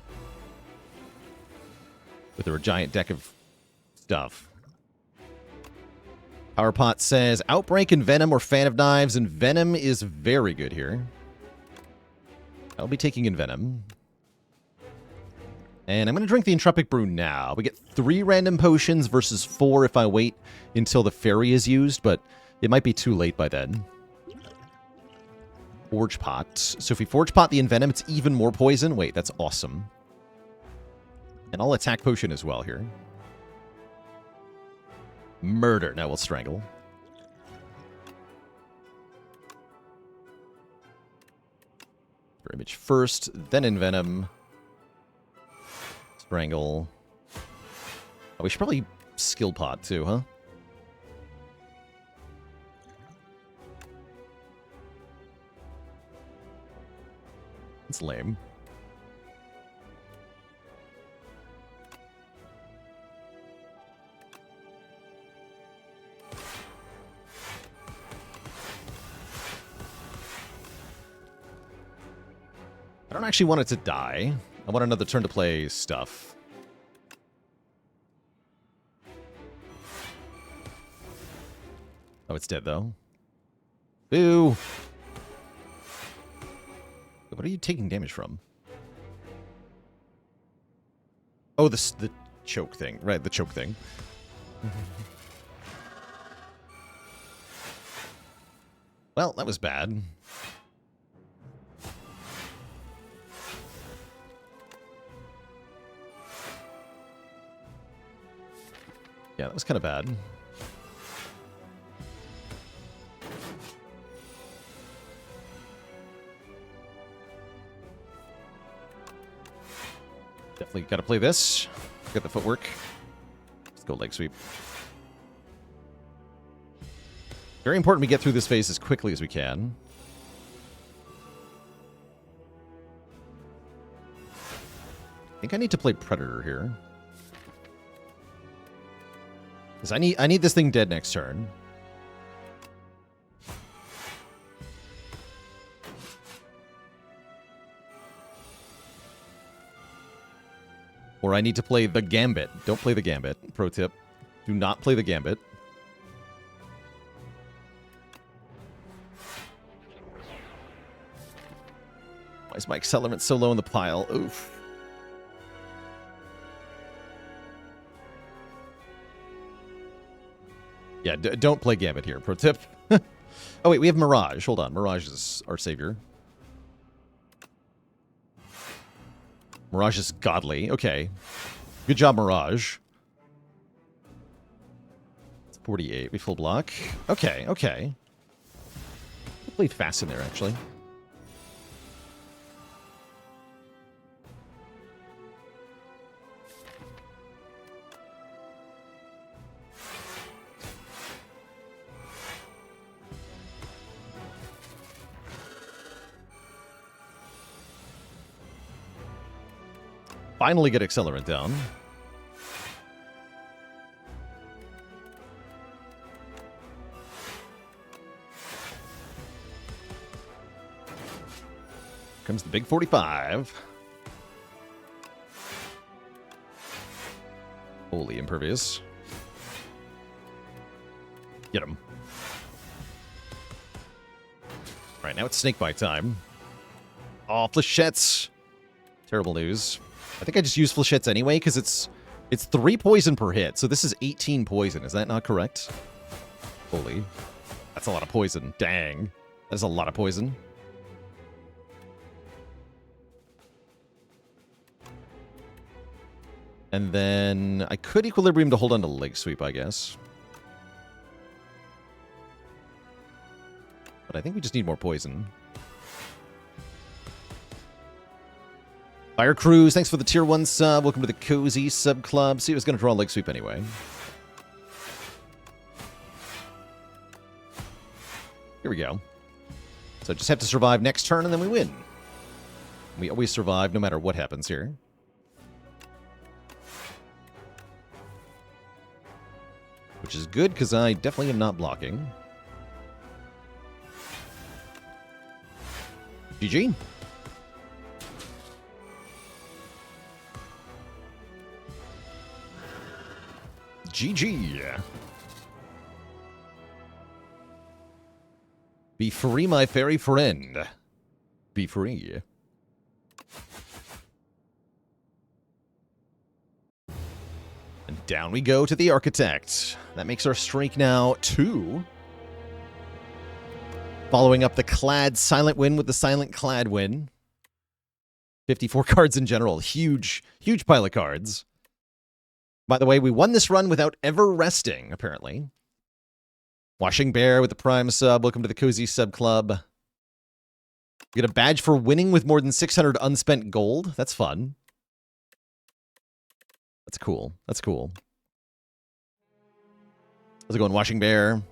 With our giant deck of stuff. Powerpot says, Outbreak and Venom or Fan of Knives, and Venom is very good here. I'll be taking in Venom. And I'm going to drink the Entropic Brew now. We get 3 random potions versus 4 if I wait until the fairy is used, but it might be too late by then. Forge Pot. So if we Forge Pot the Envenom, it's even more poison. Wait, that's awesome. And I'll attack potion as well here. Murder. Now we'll strangle. For image first, then Envenom. Strangle. Oh, we should probably skill pot too, huh? It's lame. I don't actually want it to die. I want another turn to play stuff. Oh, it's dead, though. Boo! What are you taking damage from? Oh, the choke thing. Right, the choke thing. Well, that was bad. Yeah, that was kind of bad. Definitely got to play this. Get the footwork. Let's go leg sweep. Very important we get through this phase as quickly as we can. I think I need to play Predator here. Because I need this thing dead next turn. Or I need to play the Gambit. Don't play the Gambit. Pro tip. Do not play the Gambit. Why is my accelerant so low in the pile? Oof. Yeah, don't play Gambit here. Pro tip. Oh, wait, we have Mirage. Hold on. Mirage is our savior. Mirage is godly. Okay. Good job, Mirage. It's 48. We full block. Okay, okay. I played fast in there, actually. Finally get Accelerant down. Comes the big 45. Holy impervious. Get him. Alright, now it's Snakebite time. Oh, Flechettes. Terrible news. I think I just use Flechettes anyway, because it's It's 3 poison per hit, so this is 18 poison. Is that not correct? Holy. That's a lot of poison. Dang. That's a lot of poison. And then I could Equilibrium to hold on to Leg Sweep, I guess. But I think we just need more poison. Fire Cruise, thanks for the tier 1 sub. Welcome to the Cozy Sub Club. See, I was going to draw a Leg Sweep anyway. Here we go. So just have to survive next turn and then we win. We always survive no matter what happens here. Which is good because I definitely am not blocking. GG. GG. Be free, my fairy friend. Be free. And down we go to the Architect. That makes our streak now 2. Following up the Clad Silent win with the Silent Clad win. 54 cards in general. Huge, huge pile of cards. By the way, we won this run without ever resting, apparently. Washing Bear with the Prime sub. Welcome to the Cozy Sub Club. We get a badge for winning with more than 600 unspent gold. That's fun. That's cool. That's cool. How's it going, Washing Bear?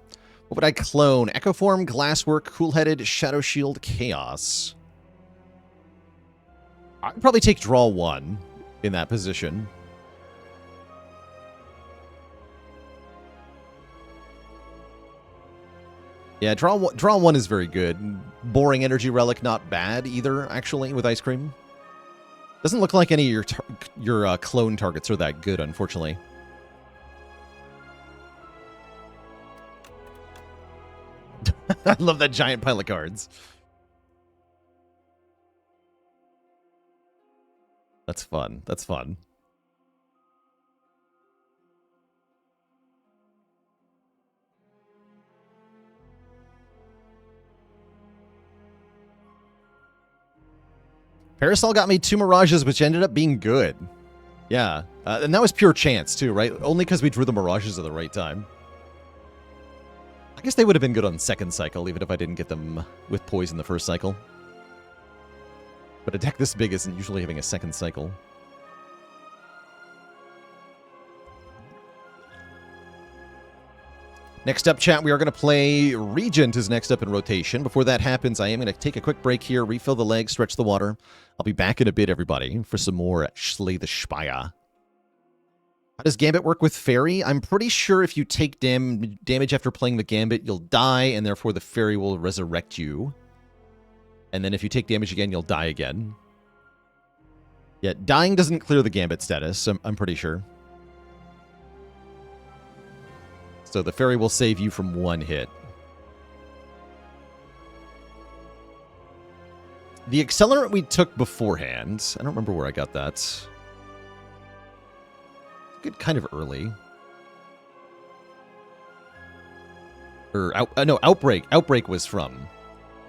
What would I clone? Echo Form, Glasswork, Cool-Headed, Shadow Shield, Chaos. I'd probably take Draw 1 in that position. Yeah, draw 1 is very good. Boring Energy Relic, not bad either, actually, with Ice Cream. Doesn't look like any of your clone targets are that good, unfortunately. I love that giant pile of cards. That's fun. That's fun. Parasol got me 2 Mirages, which ended up being good. Yeah, and that was pure chance, too, right? Only because we drew the Mirages at the right time. I guess they would have been good on second cycle, even if I didn't get them with poison the first cycle. But a deck this big isn't usually having a second cycle. Next up, chat, we are going to play Regent is next up in rotation. Before that happens, I am going to take a quick break here, refill the legs, stretch the water. I'll be back in a bit, everybody, for some more Slay the Spire. How does Gambit work with Fairy? I'm pretty sure if you take damage after playing the Gambit, you'll die, and therefore the Fairy will resurrect you. And then if you take damage again, you'll die again. Yeah, dying doesn't clear the Gambit status, I'm pretty sure. So the Fairy will save you from 1 hit. The Accelerant we took beforehand, I don't remember where I got that. Good, kind of early. Or, no, Outbreak. Outbreak was from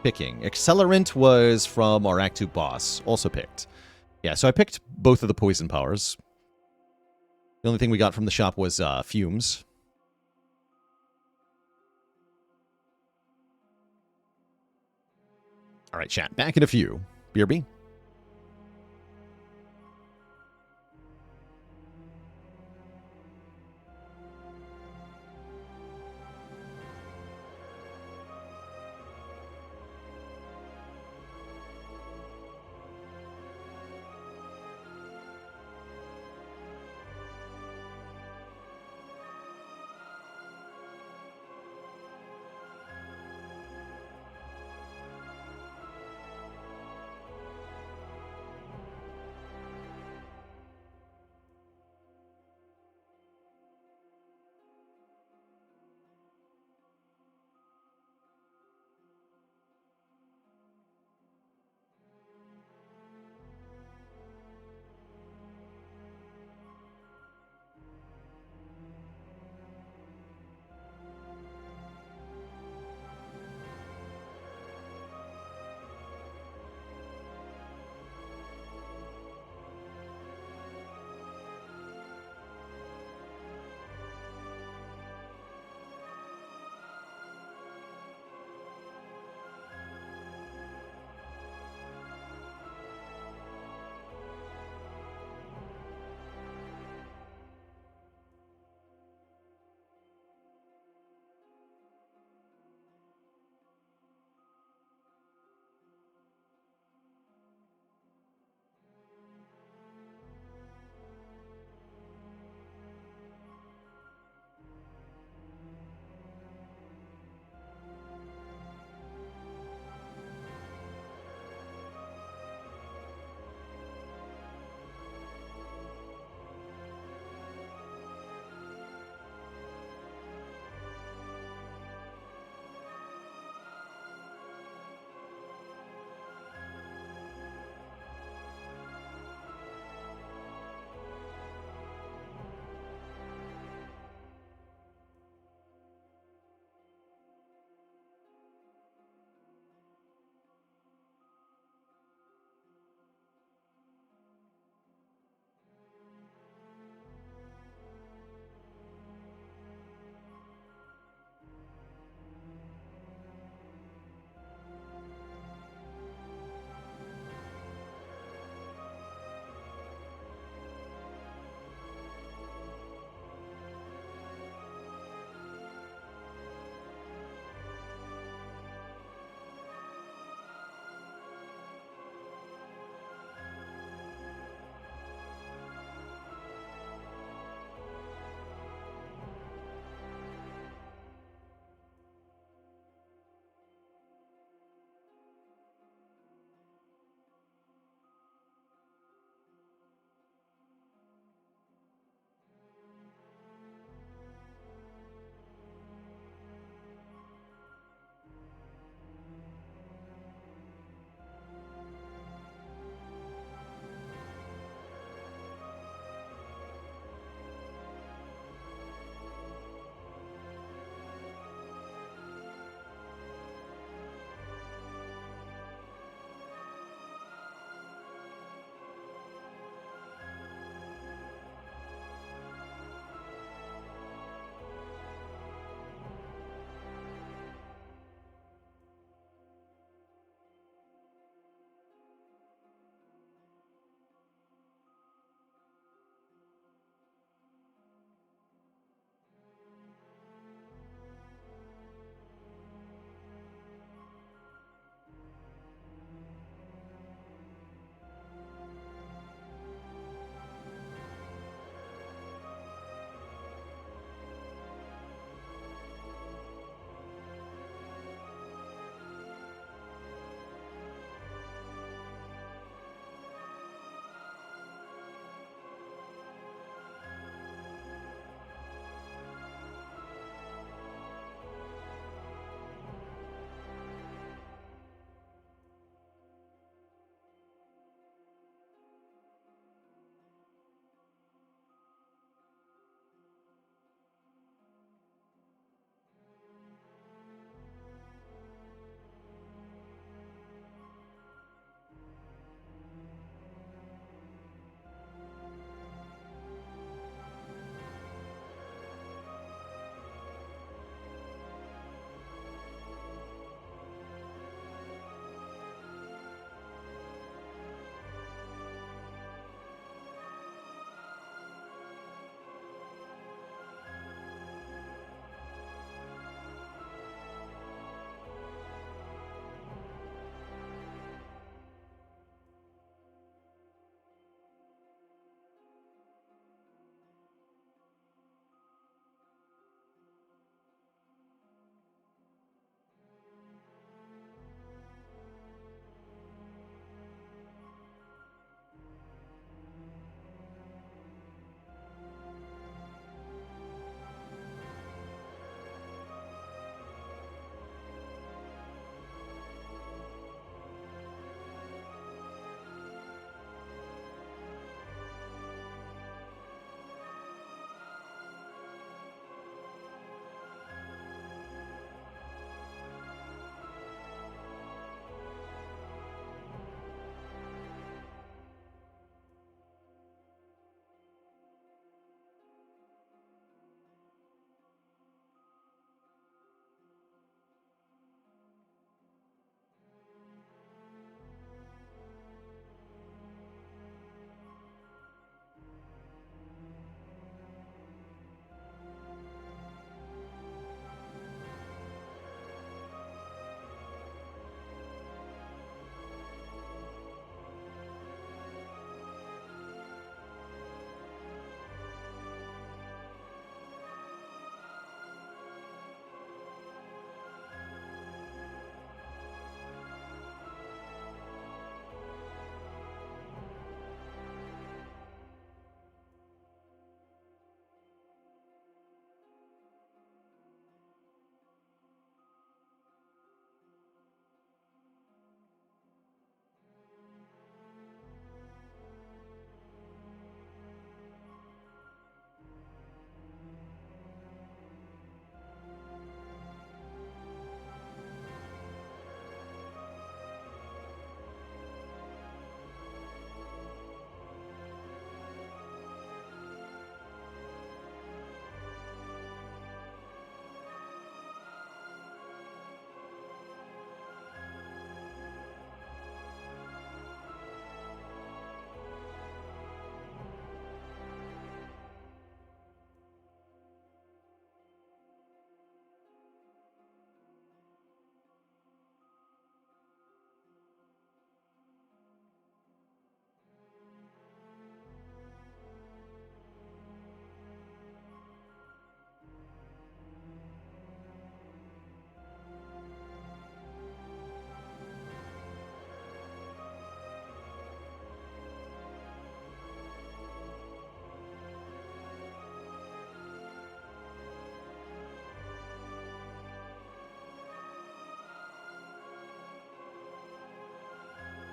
picking. Accelerant was from our Act 2 boss, also picked. Yeah, so I picked both of the poison powers. The only thing we got from the shop was Fumes. All right, chat. Back in a few. BRB.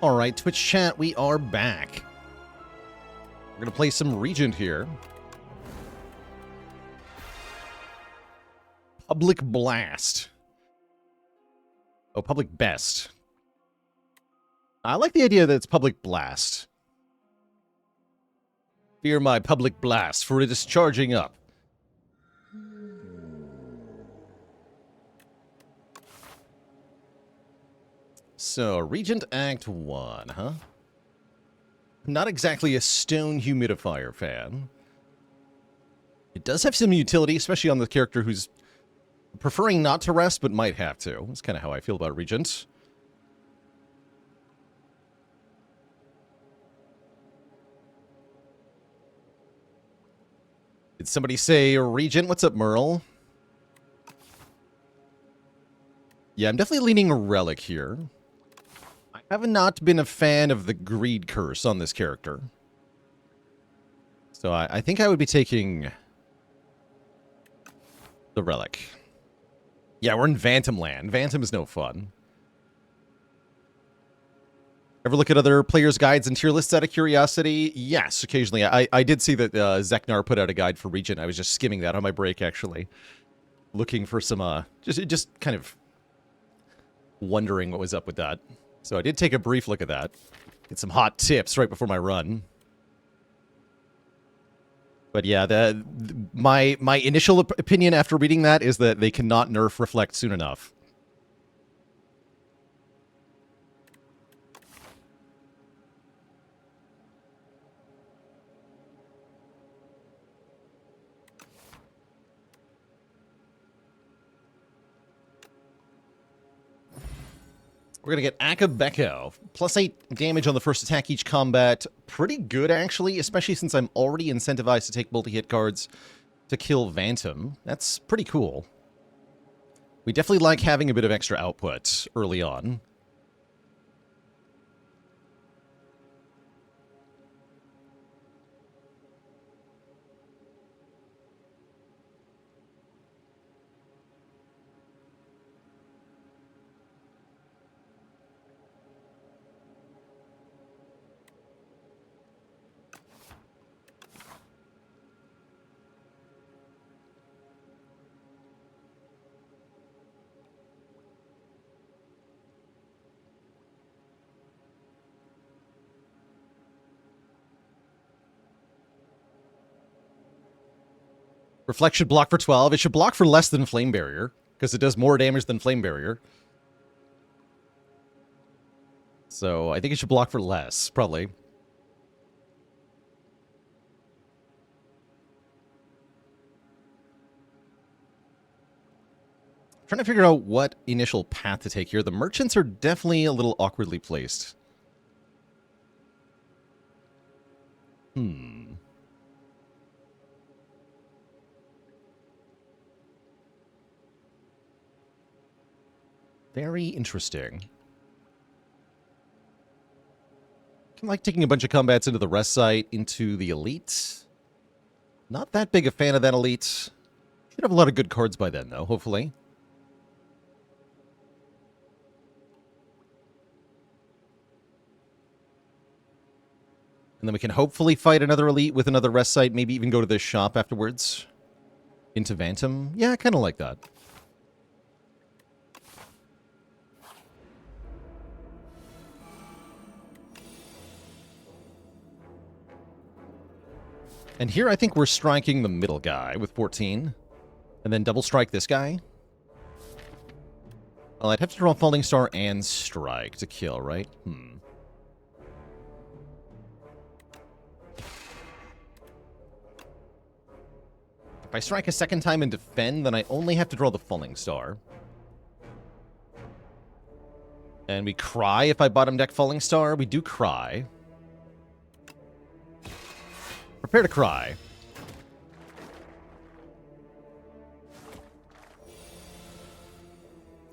Alright, Twitch chat, we are back. We're going to play some Regent here. Public Blast. Oh, Public Best. I like the idea that it's Public Blast. Fear my Public Blast, for it is charging up. So, Regent Act 1, huh? Not exactly a stone humidifier fan. It does have some utility, especially on the character who's preferring not to rest, but might have to. That's kind of how I feel about Regent. Did somebody say Regent? What's up, Merle? Yeah, I'm definitely leaning Relic here. I have not been a fan of the Greed Curse on this character. So I think I would be taking the Relic. Yeah, we're in Vantum land. Vantum is no fun. Ever look at other players' guides and tier lists out of curiosity? Yes, occasionally. I did see that Zeknar put out a guide for Regent. I was just skimming that on my break, actually. Looking for some, just kind of wondering what was up with that. So I did take a brief look at that. Get some hot tips right before my run. But yeah, my initial opinion after reading that is that they cannot nerf Reflect soon enough. We're going to get Akabeko. Plus 8 damage on the first attack each combat. Pretty good, actually, especially since I'm already incentivized to take multi-hit cards to kill Vantum. That's pretty cool. We definitely like having a bit of extra output early on. Reflect should block for 12. It should block for less than Flame Barrier, because it does more damage than Flame Barrier. So I think it should block for less, probably. Trying to figure out what initial path to take here. The merchants are definitely a little awkwardly placed. Very interesting. I like taking a bunch of combats into the rest site, into the elite. Not that big a fan of that elite. Should have a lot of good cards by then, though, hopefully. And then we can hopefully fight another elite with another rest site, maybe even go to this shop afterwards. Into Vantum. Yeah, I kind of like that. And here I think we're striking the middle guy with 14. And then double strike this guy. Well, I'd have to draw Falling Star and strike to kill, right? If I strike a second time and defend, then I only have to draw the Falling Star. And we cry if I bottom deck Falling Star. We do cry. Prepare to cry.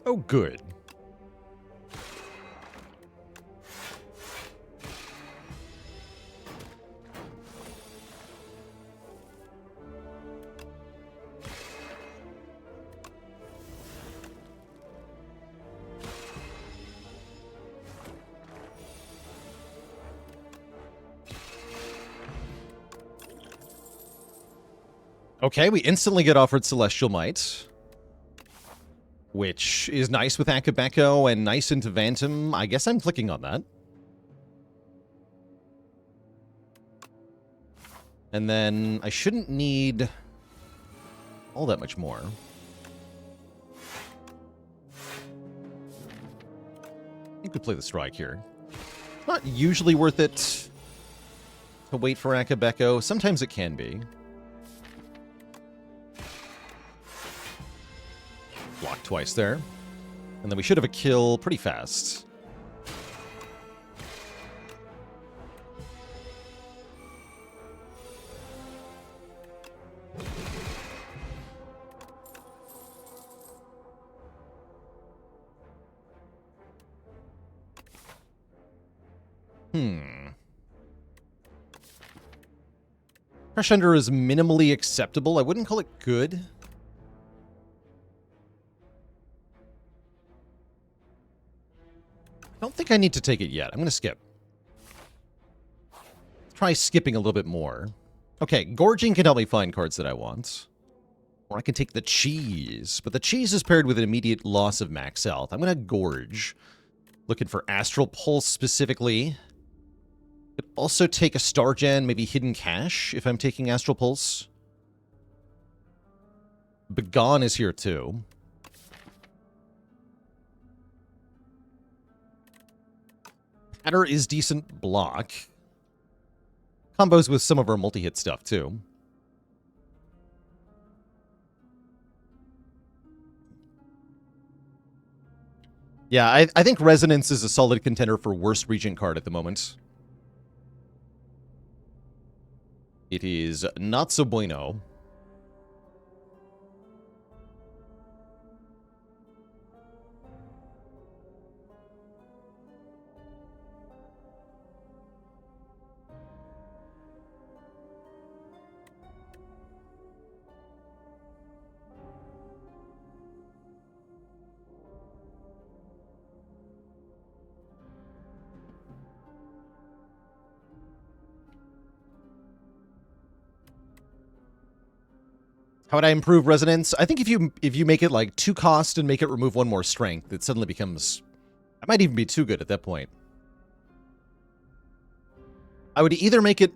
Oh, good. Okay, we instantly get offered Celestial Might, which is nice with Akabeko and nice into Vantum. I guess I'm clicking on that. And then I shouldn't need all that much more. You could play the strike here. Not usually worth it to wait for Akabeko. Sometimes it can be. Block twice there. And then we should have a kill pretty fast. Crush Under is minimally acceptable. I wouldn't call it good. I don't think I need to take it yet. I'm going to skip. Try skipping a little bit more. Okay, Gorging can help me find cards that I want. Or I can take the Cheese. But the Cheese is paired with an immediate loss of max health. I'm going to Gorge. Looking for Astral Pulse specifically. Could also take a Star Gen, maybe Hidden Cache, if I'm taking Astral Pulse. Begone is here, too. Patter is decent block. Combos with some of our multi-hit stuff, too. Yeah, I think Resonance is a solid contender for worst Regent card at the moment. It is not so bueno. How would I improve Resonance? I think if you make it like 2 cost and make it remove 1 more strength, it suddenly becomes... It might even be too good at that point. I would either make it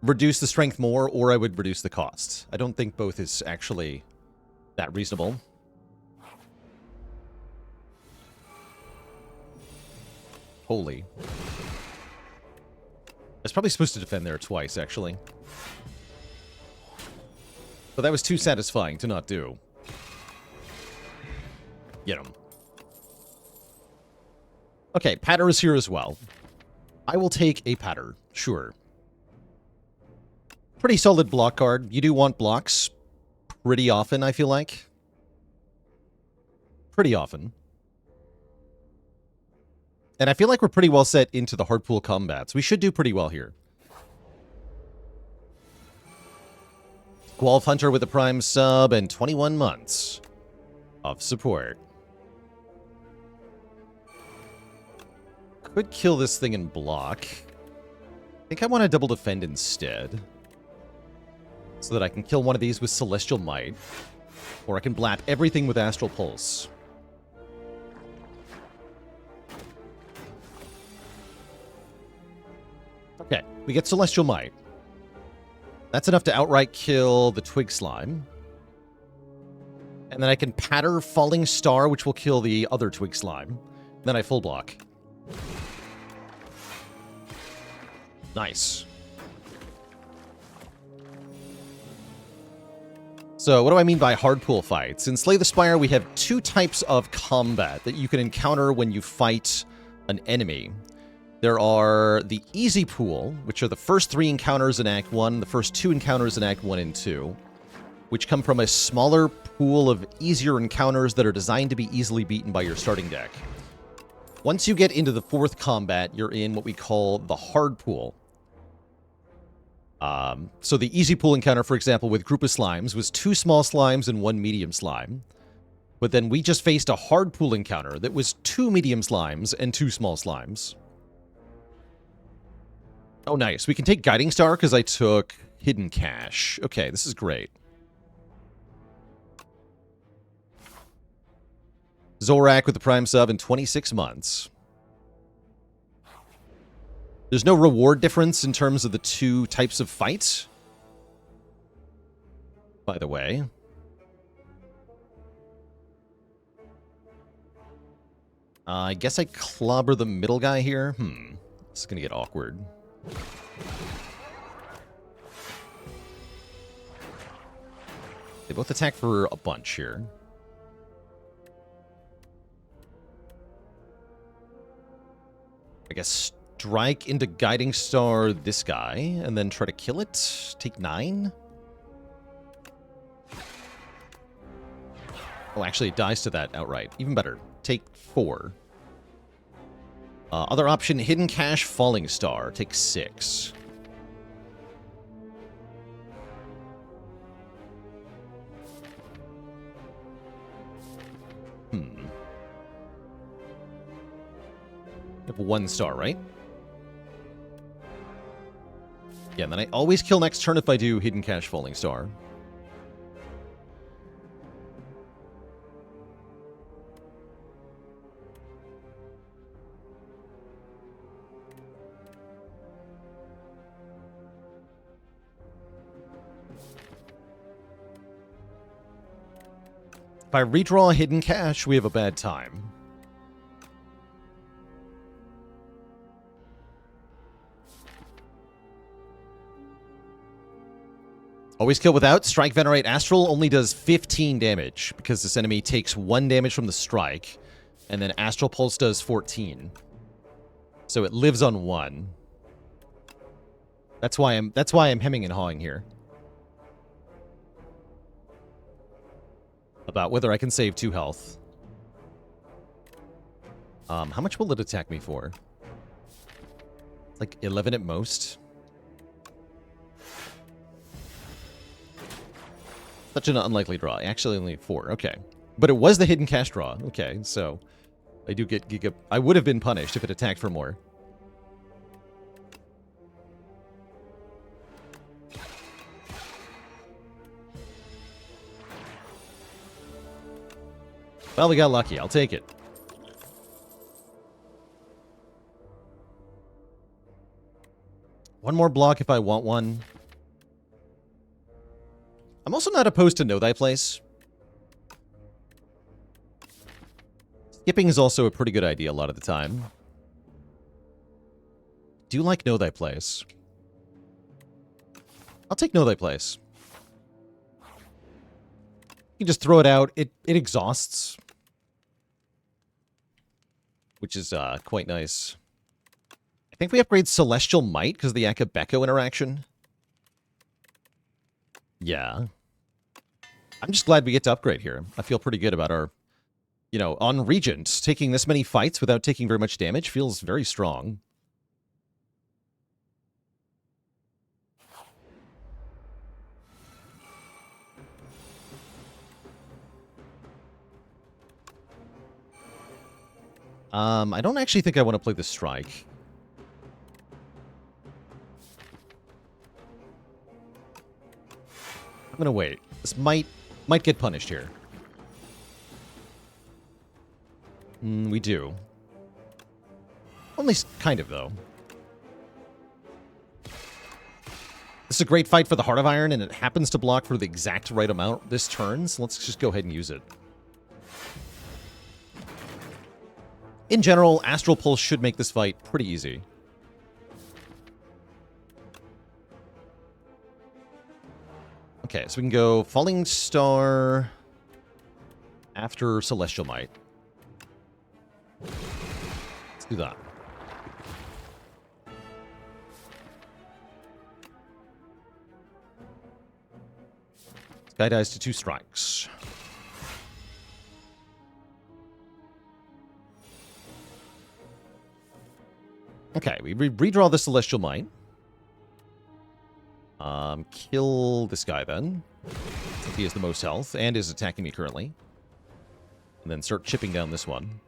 reduce the strength more, or I would reduce the cost. I don't think both is actually that reasonable. Holy. I was probably supposed to defend there twice, actually. But that was too satisfying to not do. Get him. Okay, Patter is here as well. I will take a Patter, sure. Pretty solid block card. You do want blocks pretty often, I feel like. Pretty often. And I feel like we're pretty well set into the hard pool combats. We should do pretty well here. Gwolf Hunter with a Prime sub and 21 months of support. Could kill this thing and block. I think I want to double defend instead. So that I can kill one of these with Celestial Might. Or I can blap everything with Astral Pulse. Okay, we get Celestial Might. That's enough to outright kill the Twig Slime. And then I can Patter Falling Star, which will kill the other Twig Slime. Then I full block. Nice. So what do I mean by hard pool fights? In Slay the Spire, we have 2 types of combat that you can encounter when you fight an enemy. There are the easy pool, which are the first 3 encounters in Act 1, the first 2 encounters in Act 1 and 2, which come from a smaller pool of easier encounters that are designed to be easily beaten by your starting deck. Once you get into the 4th combat, you're in what we call the hard pool. So the easy pool encounter, for example, with Group of Slimes was 2 small slimes and 1 medium slime. But then we just faced a hard pool encounter that was 2 medium slimes and 2 small slimes. Oh, nice. We can take Guiding Star because I took Hidden Cache. Okay, this is great. Zorak with the Prime sub in 26 months. There's no reward difference in terms of the two types of fight, by the way. I guess I clobber the middle guy here. This is going to get awkward. They both attack for a bunch here. I guess strike into Guiding Star this guy, and then try to kill it. Take 9. Oh, actually, it dies to that outright. Even better. Take 4. Other option, Hidden Cache Falling Star. Take 6. You have 1 star, right? Yeah, and then I always kill next turn if I do Hidden Cache Falling Star. If I redraw Hidden Cache, we have a bad time. Always kill without. Strike Venerate Astral only does 15 damage because this enemy takes 1 damage from the strike, and then Astral Pulse does 14. So it lives on 1. That's why I'm hemming and hawing here about whether I can save 2 health. How much will it attack me for? It's like 11 at most. Such an unlikely draw. Actually, only 4. Okay. But it was the Hidden Cache draw. Okay, so I do get Giga. I would have been punished if it attacked for more. Well, we got lucky. I'll take it. One more block if I want one. I'm also not opposed to Know Thy Place. Skipping is also a pretty good idea a lot of the time. Do you like Know Thy Place? I'll take Know Thy Place. You can just throw it out. It exhausts. Which is quite nice. I think we upgrade Celestial Might because of the Akabeko interaction. Yeah. I'm just glad we get to upgrade here. I feel pretty good about our, you know, on Regent, taking this many fights without taking very much damage feels very strong. I don't actually think I want to play the strike. I'm gonna wait. This might get punished here. We do. Only kind of, though. This is a great fight for the Heart of Iron, and it happens to block for the exact right amount this turn, so let's just go ahead and use it. In general, Astral Pulse should make this fight pretty easy. Okay, so we can go Falling Star after Celestial Might. Let's do that. This guy dies to 2 strikes. Okay, we redraw the Celestial Might. Kill this guy then. If he has the most health and is attacking me currently. And then start chipping down this one.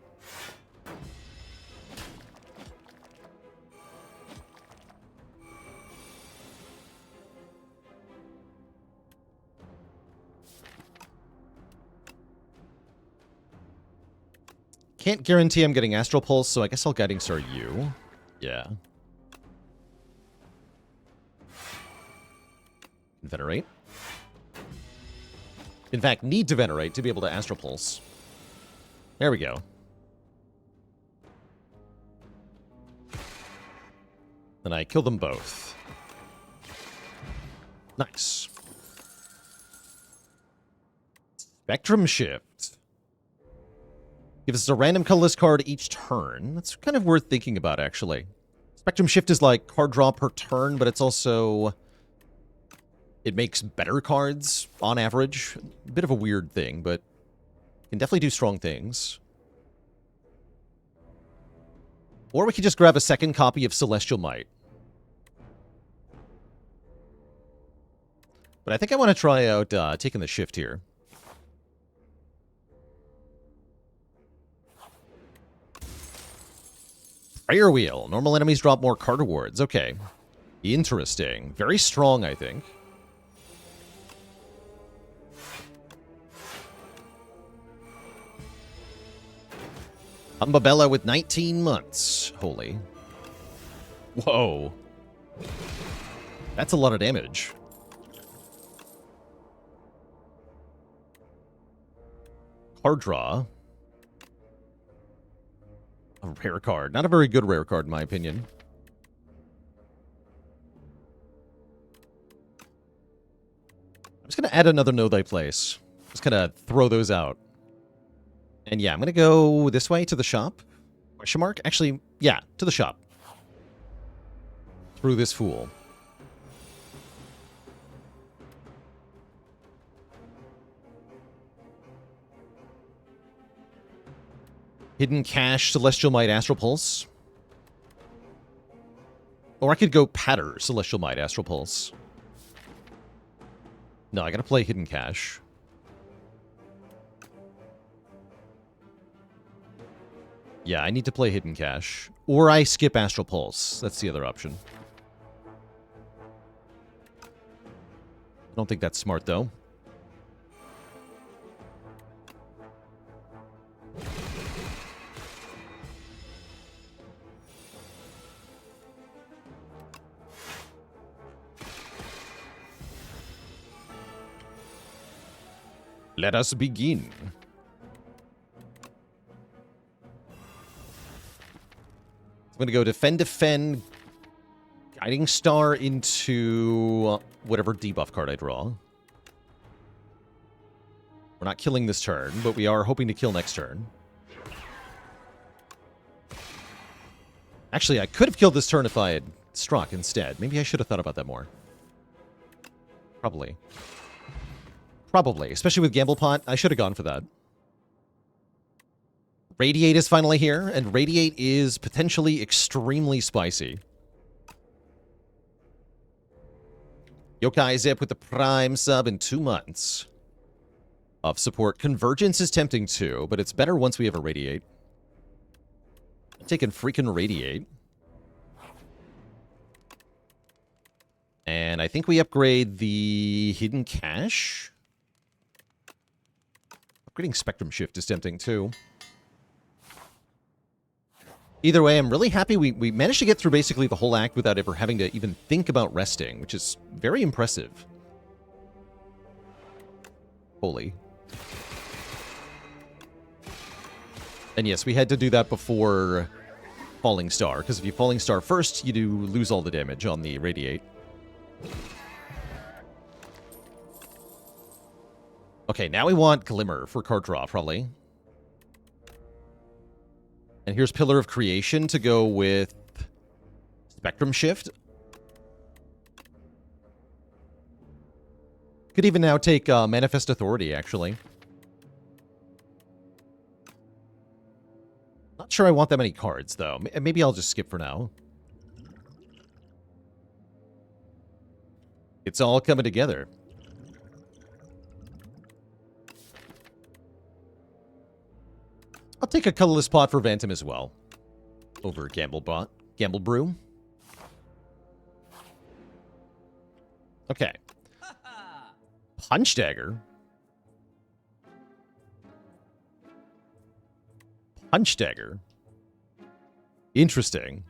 can't guarantee I'm getting Astral Pulse, so I guess I'll Guiding Star you. Yeah. Venerate. In fact, need to Venerate to be able to Astral Pulse. There we go. Then I kill them both. Nice. Spectrum Shift. Gives us a random colorless card each turn. That's kind of worth thinking about, actually. Spectrum Shift is like card draw per turn, but it's also... It makes better cards, on average. A bit of a weird thing, but can definitely do strong things. Or we could just grab a second copy of Celestial Might. But I think I want to try out taking the shift here. Prayer Wheel. Normal enemies drop more card rewards. Okay. Interesting. Very strong, I think. Umbabella with 19 months. Holy. Whoa. That's a lot of damage. Card draw. A rare card. Not a very good rare card, in my opinion. I'm just going to add another Know Thy Place. Just kind of throw those out. And yeah, I'm going to go this way to the shop. Question mark? Actually, yeah, to the shop. Through this fool. Hidden Cache, Celestial Might, Astral Pulse. Or I could go Patter, Celestial Might, Astral Pulse. No, I gotta play Hidden Cache. Yeah, I need to play Hidden Cache. Or I skip Astral Pulse. That's the other option. I don't think that's smart, though. Let us begin. I'm going to go defend, Guiding Star into whatever debuff card I draw. We're not killing this turn, but we are hoping to kill next turn. Actually, I could have killed this turn if I had struck instead. Maybe I should have thought about that more. Probably. Probably, especially with Gamble Pot. I should have gone for that. Radiate is finally here, and Radiate is potentially extremely spicy. Yokai Zip with the Prime sub in 2 months of support. Convergence is tempting too, but it's better once we have a Radiate. I'm taking freaking Radiate. And I think we upgrade the Hidden Cache. Upgrading Spectrum Shift is tempting too. Either way, I'm really happy we managed to get through basically the whole act without ever having to even think about resting, which is very impressive. Holy. And yes, we had to do that before Falling Star, because if you Falling Star first, you do lose all the damage on the Radiate. Okay, now we want Glimmer for card draw, probably. And here's Pillar of Creation to go with Spectrum Shift. Could even now take Manifest Authority, actually. Not sure I want that many cards, though. Maybe I'll just skip for now. It's all coming together. I'll take a colorless pot for Phantom as well. Over Gamble Brew. Okay. Punch Dagger. Punch Dagger. Interesting.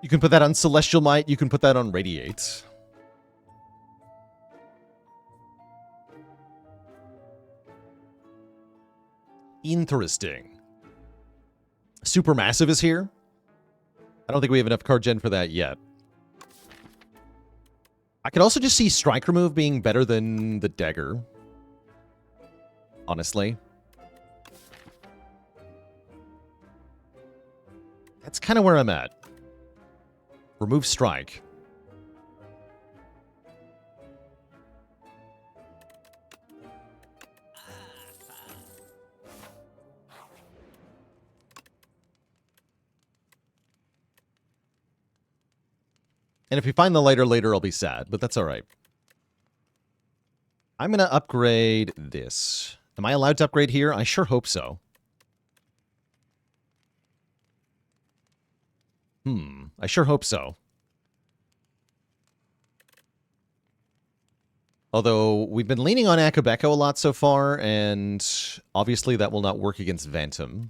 You can put that on Celestial Might. You can put that on Radiate. Interesting. Supermassive is here. I don't think we have enough card gen for that yet. I could also just see Strike Remove being better than the Dagger. Honestly. That's kind of where I'm at. Remove Strike. And if we find the lighter later, I'll be sad, but that's all right. I'm going to upgrade this. Am I allowed to upgrade here? I sure hope so. I sure hope so. Although, we've been leaning on Akabeko a lot so far, and obviously that will not work against Vantum.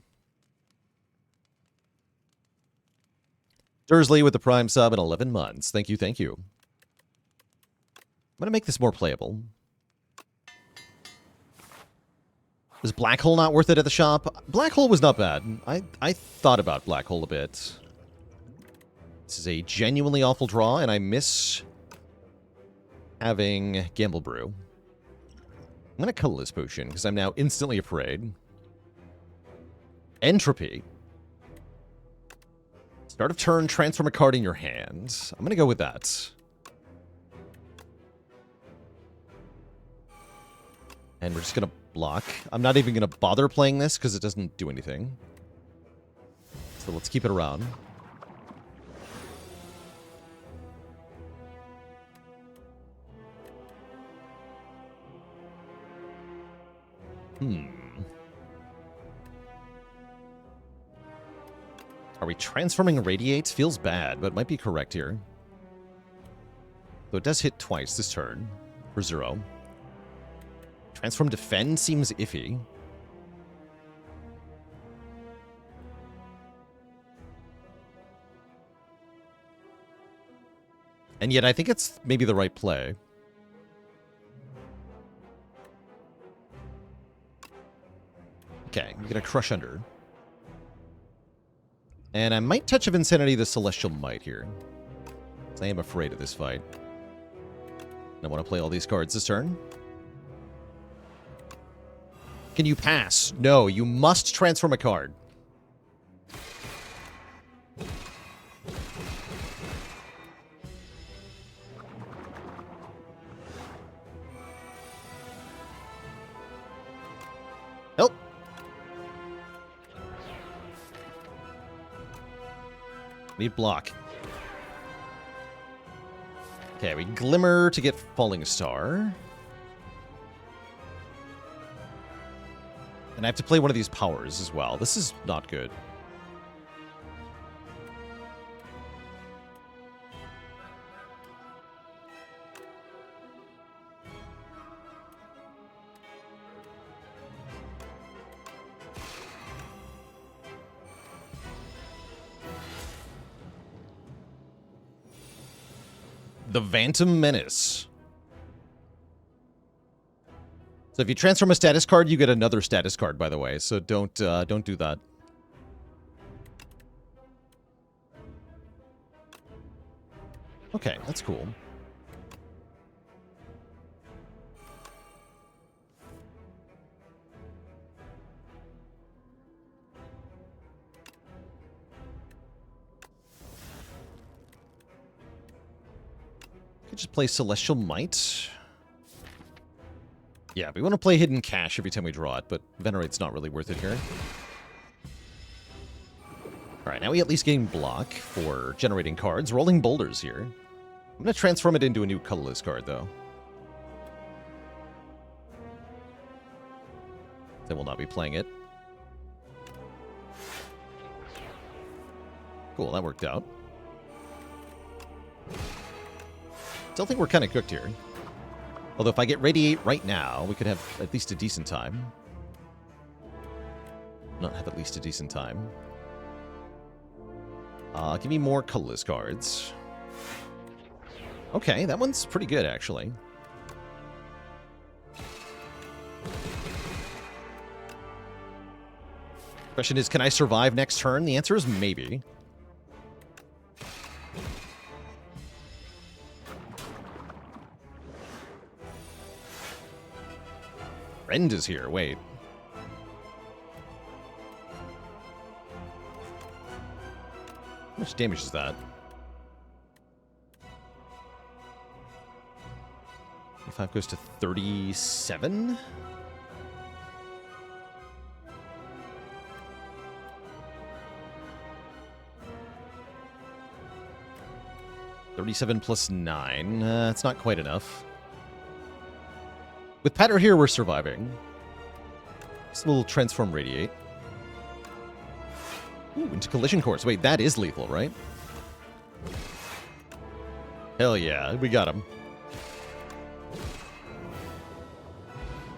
Dursley with the Prime sub in 11 months. Thank you, thank you. I'm going to make this more playable. Was Black Hole not worth it at the shop? Black Hole was not bad. I thought about Black Hole a bit. This is a genuinely awful draw, and I miss having Gamble Brew. I'm going to Colorless Potion, because I'm now instantly afraid. Entropy. Start of turn, transform a card in your hand. I'm going to go with that. And we're just going to block. I'm not even going to bother playing this, because it doesn't do anything. So let's keep it around. Are we transforming Radiate? Feels bad, but might be correct here. Though it does hit twice this turn for 0. Transform Defend seems iffy. And yet I think it's maybe the right play. Okay, I'm going to Crush Under. And I might Touch of Insanity the Celestial Might here. I am afraid of this fight. I want to play all these cards this turn. Can you pass? No, you must transform a card. Nope. Need block. Okay, we Glimmer to get Falling Star. And I have to play one of these powers as well. This is not good. The Vantum Menace. So if you transform a status card, you get another status card, by the way. So don't do that. Okay, that's cool. Could just play Celestial Might. Yeah, we want to play Hidden Cache every time we draw it, but Venerate's not really worth it here. Alright, now we at least gain block for generating cards. Rolling Boulders here. I'm going to transform it into a new colorless card, though. I will not be playing it. Cool, that worked out. Still think we're kind of cooked here. Although if I get Radiate right now, we could have at least a decent time. Not have at least a decent time. Give me more colorless cards. Okay, that one's pretty good, actually. Question is, can I survive next turn? The answer is maybe. Friend is here. Wait. How much damage is that? 25 goes to 37? +9. It's not quite enough. With Patter here, we're surviving. Just a little Transform Radiate. Ooh, into Collision Course. Wait, that is lethal, right? Hell yeah, we got him.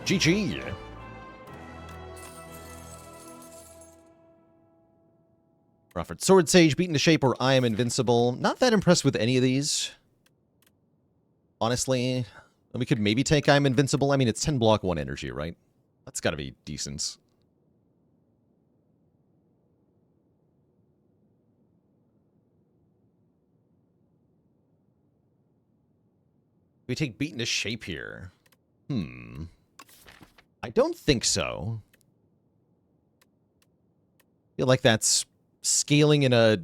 GG. Crawford Sword Sage, Beaten to Shape, or I Am Invincible. Not that impressed with any of these. Honestly, we could maybe take I Am Invincible. I mean, it's 10 block, 1 energy, right? That's got to be decent. We take Beaten to Shape here. I don't think so. I feel like that's scaling in a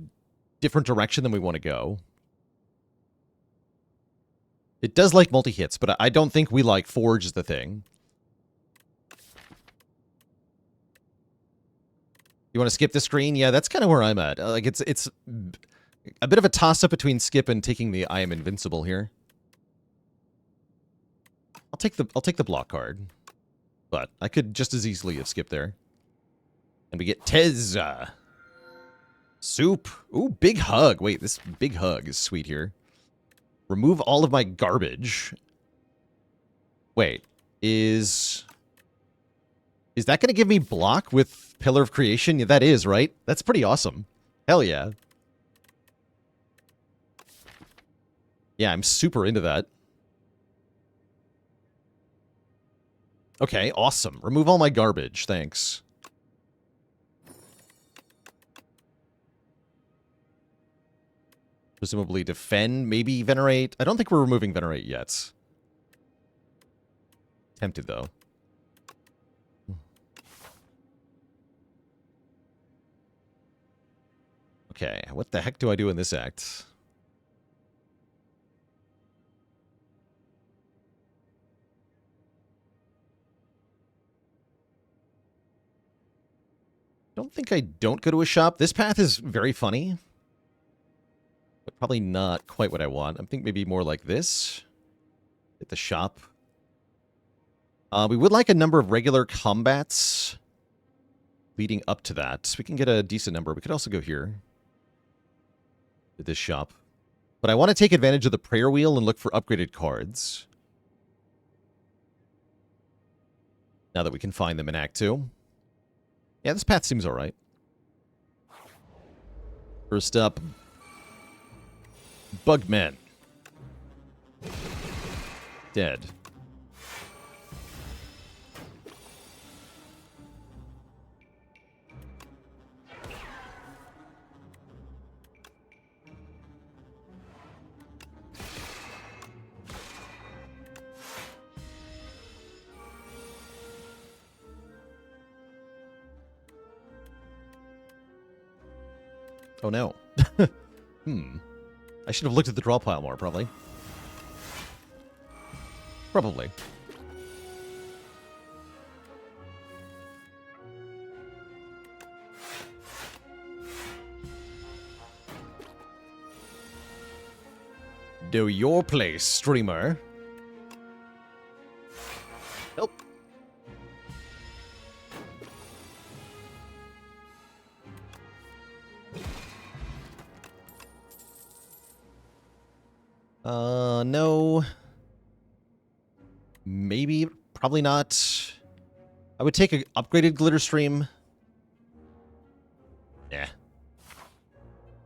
different direction than we want to go. It does like multi-hits, but I don't think we like Forge is the thing. You want to skip the screen? Yeah, that's kind of where I'm at. Like it's a bit of a toss-up between skip and taking the I Am Invincible here. I'll take the block card, but I could just as easily have skipped there. And we get Tez. Soup. Ooh, Big Hug. Wait, this Big Hug is sweet here. Remove all of my garbage. Wait, is that going to give me block with Pillar of Creation? Yeah, that is, right? That's pretty awesome. Hell yeah. Yeah, I'm super into that. Okay, awesome. Remove all my garbage. Thanks. Presumably defend, maybe venerate. I don't think we're removing venerate yet. Tempted, though. Okay, what the heck do I do in this act? Don't think I don't go to a shop. This path is very funny. But probably not quite what I want. I think maybe more like this. Hit the shop. We would like a number of regular combats leading up to that. We can get a decent number. We could also go here. To this shop. But I want to take advantage of the prayer wheel and look for upgraded cards. Now that we can find them in Act 2. Yeah, this path seems alright. First up, Bugmen. Dead. Oh no. I should have looked at the draw pile more, probably. Probably. Know your place, streamer. Help. No. Probably not. I would take an upgraded Glitter Stream. Yeah.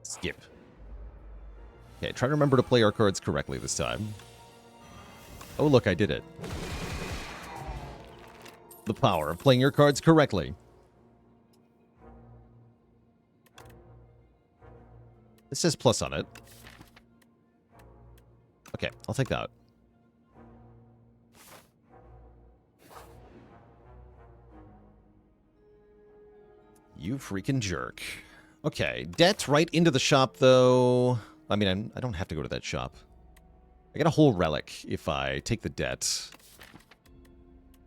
Skip. Okay, try to remember to play our cards correctly this time. Oh, look, I did it. The power of playing your cards correctly. This says plus on it. Okay, I'll take that. You freaking jerk. Okay, debt right into the shop, though. I mean, I don't have to go to that shop. I get a whole relic if I take the debt.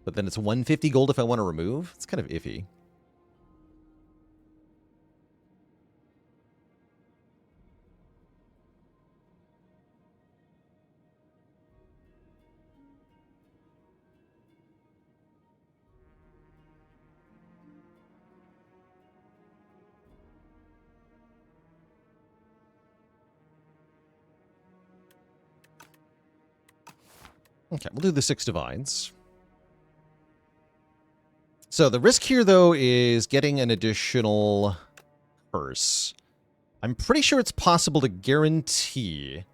But then it's 150 gold if I want to remove. It's kind of iffy. Okay, we'll do the 6 Divines. So the risk here, though, is getting an additional curse. I'm pretty sure it's possible to guarantee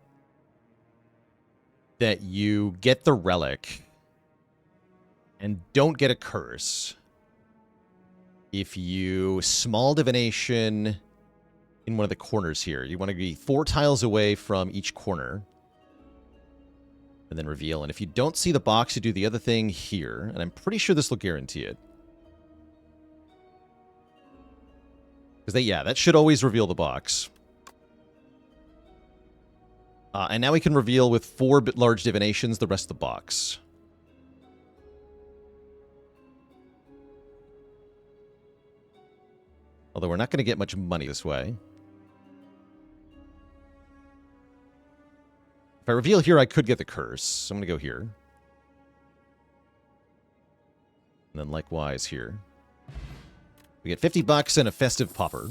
that you get the relic and don't get a curse if you small divination in one of the corners here. You want to be 4 tiles away from each corner. And then reveal. And if you don't see the box, you do the other thing here. And I'm pretty sure this will guarantee it. Because, yeah, that should always reveal the box. And now we can reveal with 4 large divinations the rest of the box. Although we're not going to get much money this way. If I reveal here, I could get the curse. So I'm going to go here. And then likewise here. We get $50 and a festive popper.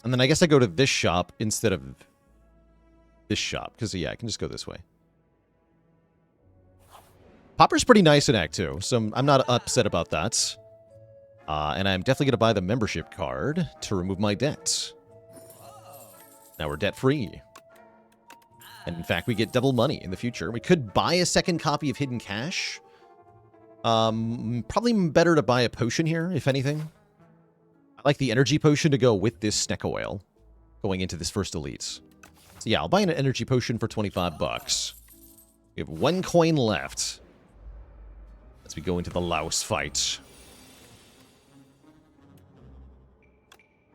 And then I guess I go to this shop instead of this shop. Because, yeah, I can just go this way. Popper's pretty nice in Act 2, so I'm not upset about that. And I'm definitely going to buy the membership card to remove my debt. Now we're debt-free. And in fact, we get double money in the future. We could buy a second copy of Hidden Cash. Probably better to buy a potion here, if anything. I like the energy potion to go with this Snecko Oil going into this first elite. So yeah, I'll buy an energy potion for $25. We have 1 coin left as we go into the louse fight.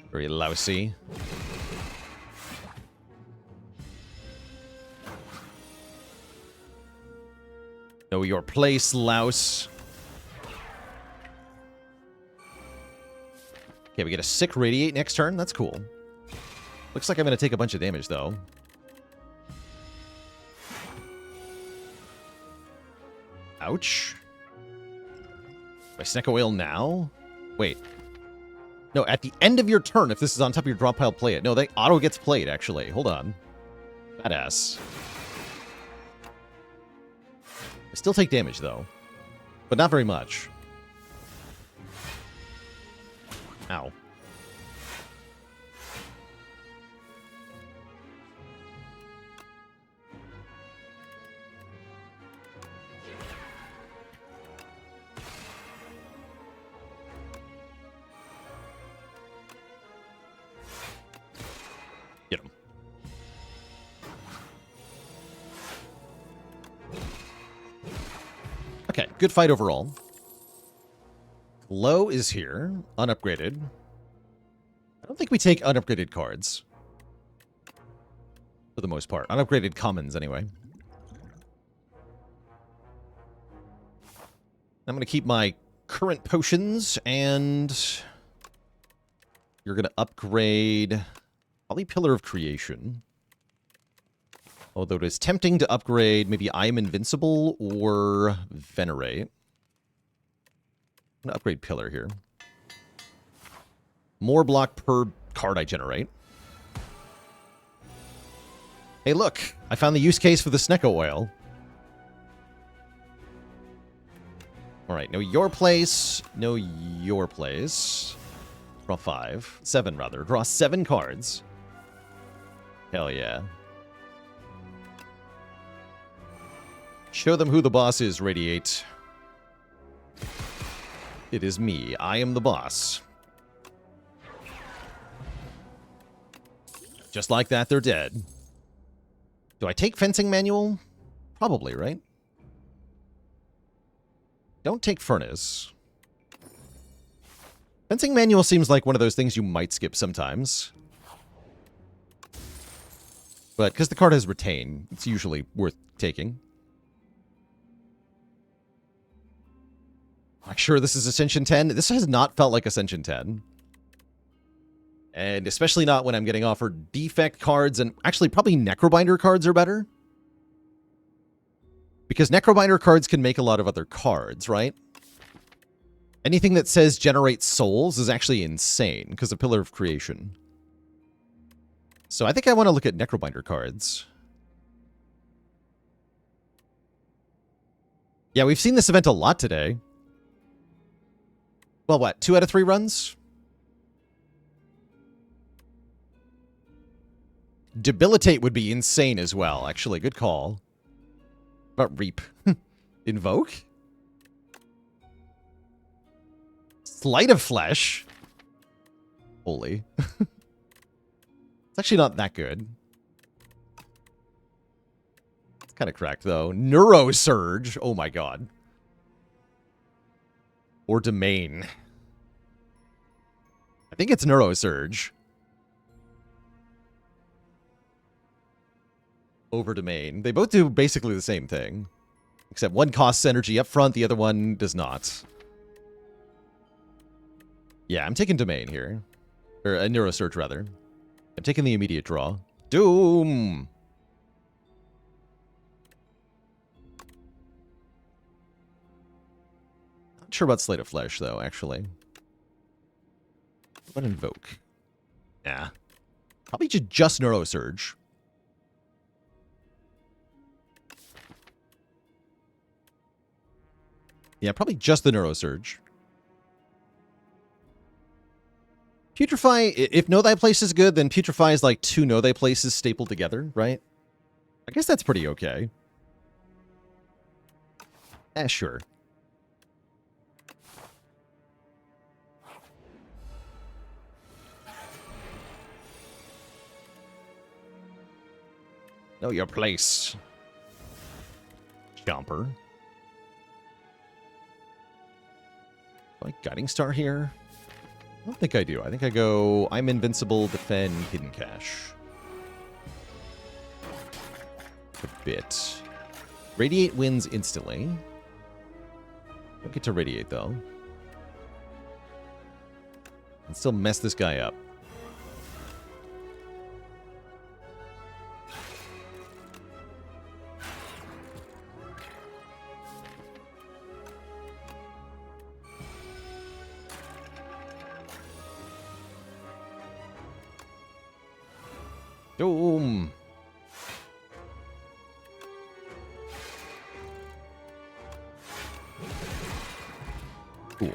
Very lousy. Know your place, louse. Okay, we get a sick radiate next turn. That's cool. Looks like I'm going to take a bunch of damage, though. Ouch. Do I Snecko Whale now? Wait. No, at the end of your turn, if this is on top of your drop pile, play it. No, that auto gets played, actually. Hold on. Badass. I still take damage, though. But not very much. Ow. Get him. Okay, good fight overall. Low is here, unupgraded. I don't think we take unupgraded cards. For the most part. Unupgraded commons, anyway. I'm going to keep my current potions, and you're going to upgrade probably Pillar of Creation. Although it is tempting to upgrade maybe I Am Invincible or Venerate. I'm going to upgrade Pillar here. More block per card I generate. Hey, look! I found the use case for the Snecko oil. Alright, know your place. Know your place. Draw 5. 7, rather. Draw 7 cards. Hell yeah. Show them who the boss is, Radiate. It is me. I am the boss. Just like that, they're dead. Do I take Fencing Manual? Probably, right? Don't take Furnace. Fencing Manual seems like one of those things you might skip sometimes. But because the card has Retain, it's usually worth taking. I'm sure this is Ascension 10. This has not felt like Ascension 10. And especially not when I'm getting offered Defect cards, and actually probably Necrobinder cards are better. Because Necrobinder cards can make a lot of other cards, right? Anything that says generate souls is actually insane because of Pillar of Creation. So I think I want to look at Necrobinder cards. Yeah, we've seen this event a lot today. Well, what? 2 out of 3 runs? Debilitate would be insane as well, actually. Good call. But Reap. Invoke? Sleight of Flesh? Holy. It's actually not that good. It's kind of cracked, though. Neurosurge. Oh my god. Or Domain. I think it's Neurosurge. Over Domain. They both do basically the same thing. Except one costs energy up front, the other one does not. Yeah, I'm taking Domain here. Or a Neurosurge, rather. I'm taking the immediate draw. Doom! Not sure about Slate of Flesh, though, actually. What about Invoke? Yeah. Probably just Neurosurge. Yeah, probably just the Neurosurge. Putrefy, if Know Thy Place is good, then Putrefy is like 2 Know Thy Places stapled together, right? I guess that's pretty okay. Sure. Know your place. Jumper. Do I Guiding Star here? I don't think I do. I think I go, I'm invincible, defend, hidden cache. A bit. Radiate wins instantly. Don't get to radiate, though. And still mess this guy up. Doom. Cool.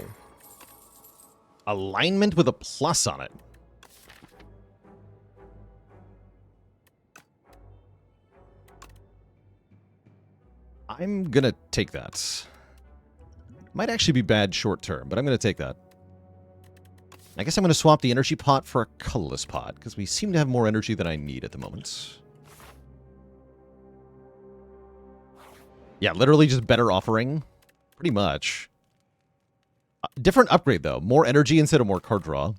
Alignment with a plus on it. I'm gonna take that. Might actually be bad short term, but I'm gonna take that. I guess I'm going to swap the energy pot for a colorless pot, because we seem to have more energy than I need at the moment. Yeah, literally just better offering. Pretty much. Different upgrade, though. More energy instead of more card draw.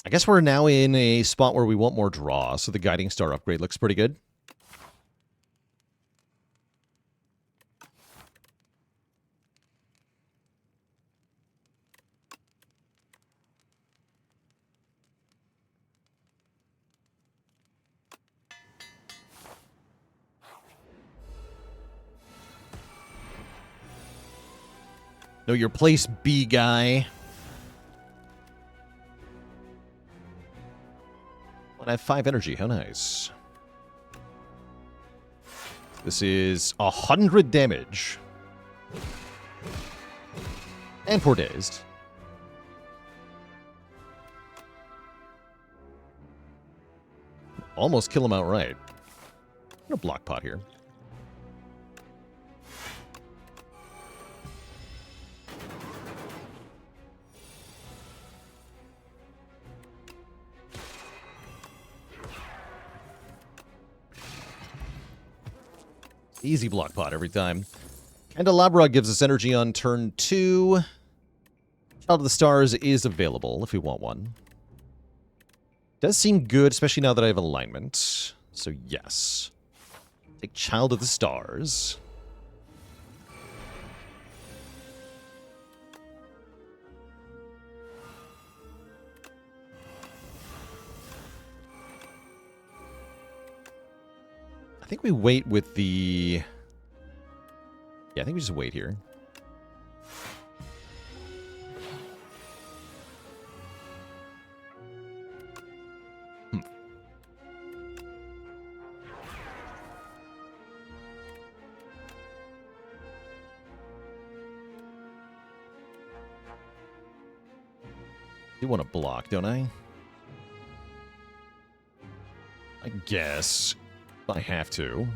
I guess we're now in a spot where we want more draw, so the Guiding Star upgrade looks pretty good. Know your place, B guy. I have 5 energy. How nice. This is 100 damage. And 4 dazed. Almost kill him outright. I'm gonna block pot here. Easy block pot every time. Candelabra gives us energy on turn 2. Child of the Stars is available if we want one. Does seem good, especially now that I have alignment. So yes. Take Child of the Stars. I think we wait with the... Yeah, I think we just wait here. I do want to block, don't I? I guess. I have to.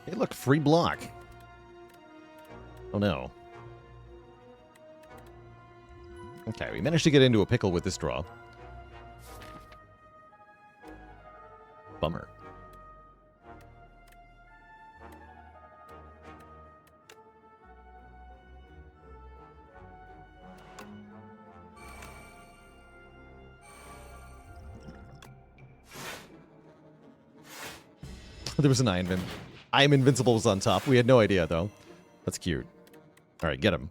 Hey, look, free block. Oh, no. Okay, we managed to get into a pickle with this draw. Bummer. There was an I am invincible was on top. We had no idea, though. That's cute. All right, get him.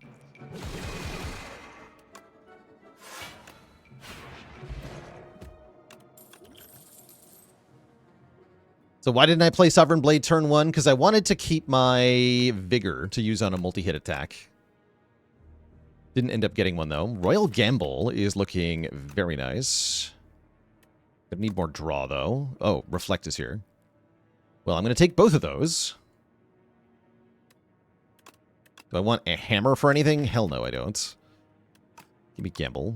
So why didn't I play Sovereign Blade turn 1? Because I wanted to keep my Vigor to use on a multi-hit attack. Didn't end up getting one, though. Royal Gamble is looking very nice. Gonna need more draw, though. Oh, Reflect is here. Well, I'm going to take both of those. Do I want a hammer for anything? Hell no, I don't. Give me Gamble.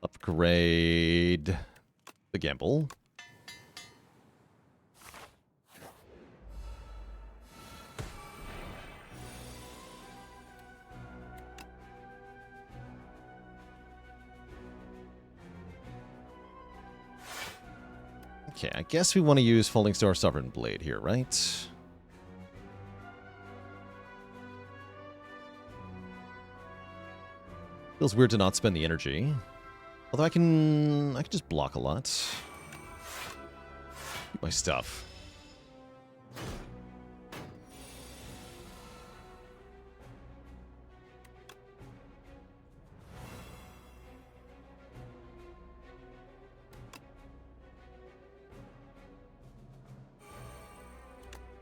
Upgrade the Gamble. Okay, I guess we want to use Falling Star Sovereign Blade here, right? Feels weird to not spend the energy. Although I can just block a lot. Keep my stuff.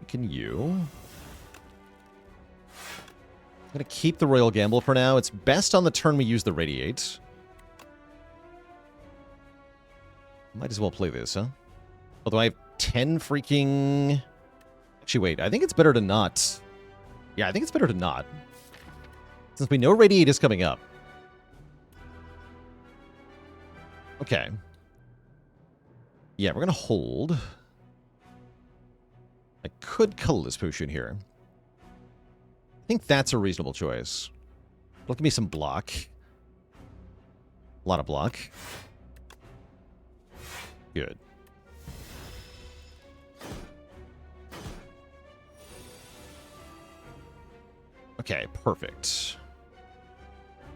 Can you? I'm going to keep the Royal Gamble for now. It's best on the turn we use the Radiate. Might as well play this, huh? Although I have 10 freaking... Actually, wait. I think it's better to not. Yeah, I think it's better to not. Since we know Radiate is coming up. Okay. Yeah, we're going to hold. I could colorless potion here. I think that's a reasonable choice. Look, give me some block. A lot of block. Good. Okay, perfect.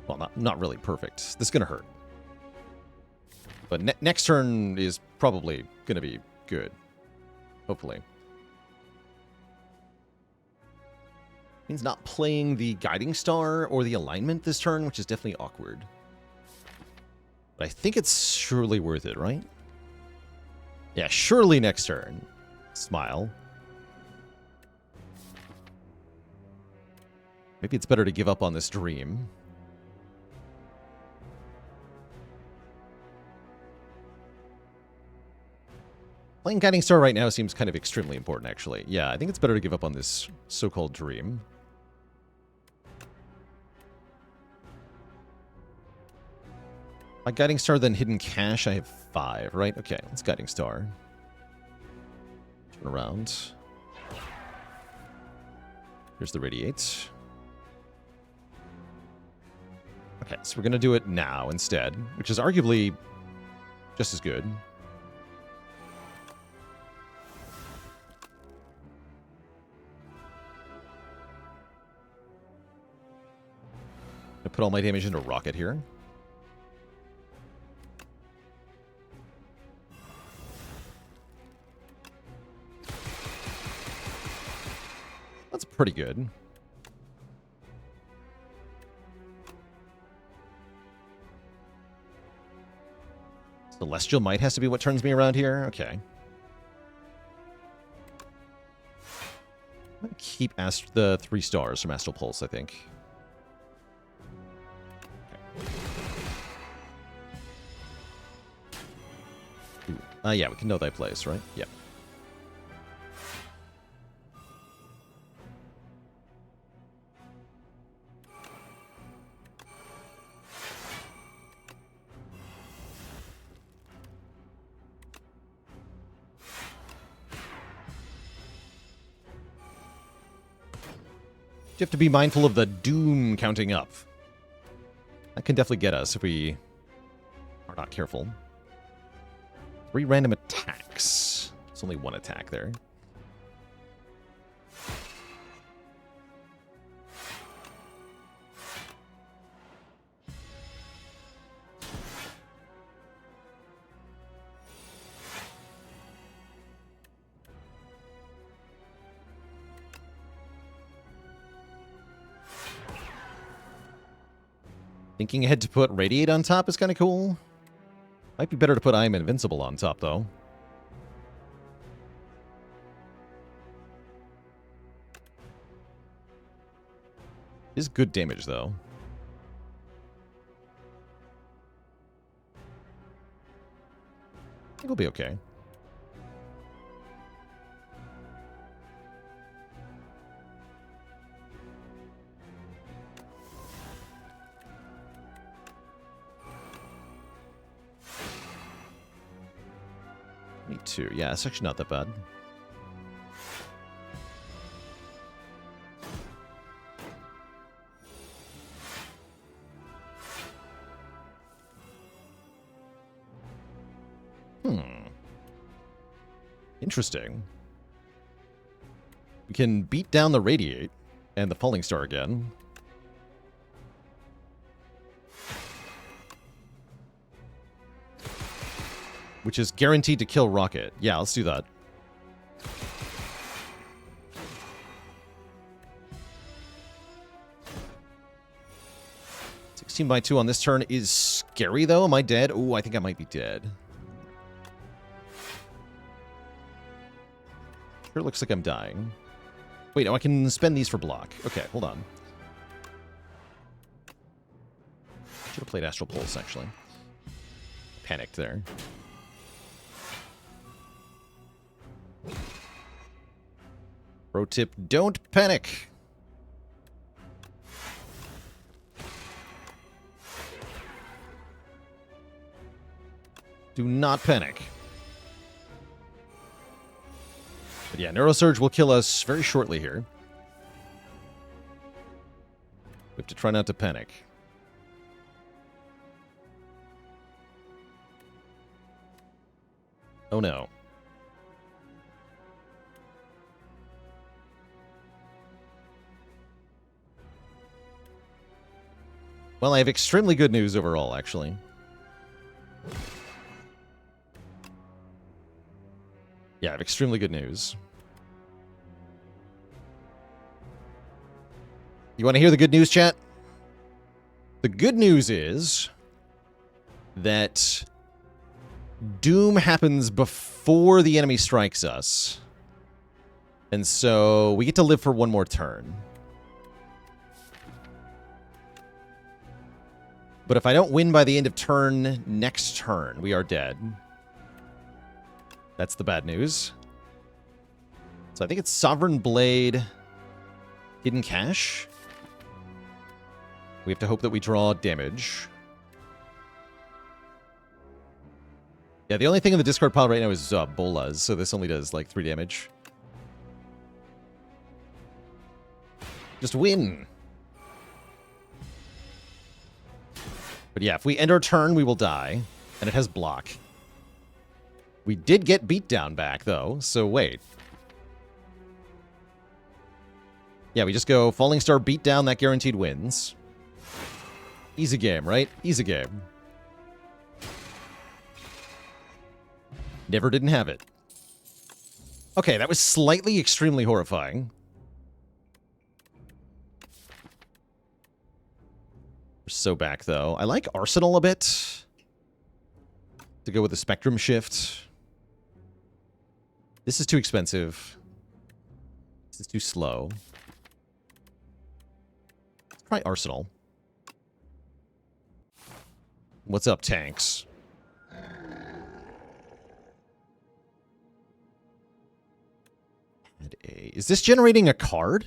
Well, not really perfect. This is going to hurt. But next turn is probably going to be good. Hopefully. Means not playing the Guiding Star or the Alignment this turn, which is definitely awkward. But I think it's surely worth it, right? Yeah, surely next turn. Smile. Maybe it's better to give up on this dream. Playing Guiding Star right now seems kind of extremely important, actually. Yeah, I think it's better to give up on this so-called dream. My Guiding Star, then Hidden Cache, I have 5, right? Okay, let's Guiding Star. Turn around. Here's the Radiate. Okay, so we're going to do it now instead, which is arguably just as good. I put all my damage into Rocket here. That's pretty good. Celestial Might has to be what turns me around here? Okay. I'm going to keep the 3 stars from Astral Pulse, I think. Yeah, we can know thy place, right? Yep. You have to be mindful of the doom counting up. That can definitely get us if we are not careful. 3 random attacks. It's only 1 attack there. Thinking ahead to put Radiate on top is kind of cool. Might be better to put I Am Invincible on top, though. Is good damage, though. I think we'll be okay. Me too. Yeah, it's actually not that bad. Interesting. We can beat down the Radiate and the Falling Star again. Which is guaranteed to kill Rocket. Yeah, let's do that. 16/2 on this turn is scary, though. Am I dead? Ooh, I think I might be dead. Sure looks like I'm dying. Wait, oh, I can spend these for block. Okay, hold on. Should have played Astral Pulse, actually. Panicked there. Pro tip, don't panic. Do not panic. But yeah, Neurosurge will kill us very shortly here. We have to try not to panic. Oh no. Well, I have extremely good news overall, actually. Yeah, I have extremely good news. You want to hear the good news, chat? The good news is that Doom happens before the enemy strikes us. And so we get to live for one more turn. But if I don't win by the end of turn, next turn, we are dead. That's the bad news. So I think it's Sovereign Blade, Hidden Cache. We have to hope that we draw damage. Yeah, the only thing in the discard pile right now is Bolas, so this only does like 3 damage. Just win. But yeah, if we end our turn, we will die. And it has block. We did get Beatdown back, though, so wait. Yeah, we just go Falling Star Beatdown, that guaranteed wins. Easy game, right? Easy game. Never didn't have it. Okay, that was slightly extremely horrifying. We're so back, though. I like Arsenal a bit. To go with the Spectrum Shift. This is too expensive. This is too slow. Let's try Arsenal. What's up, tanks? Is this generating a card?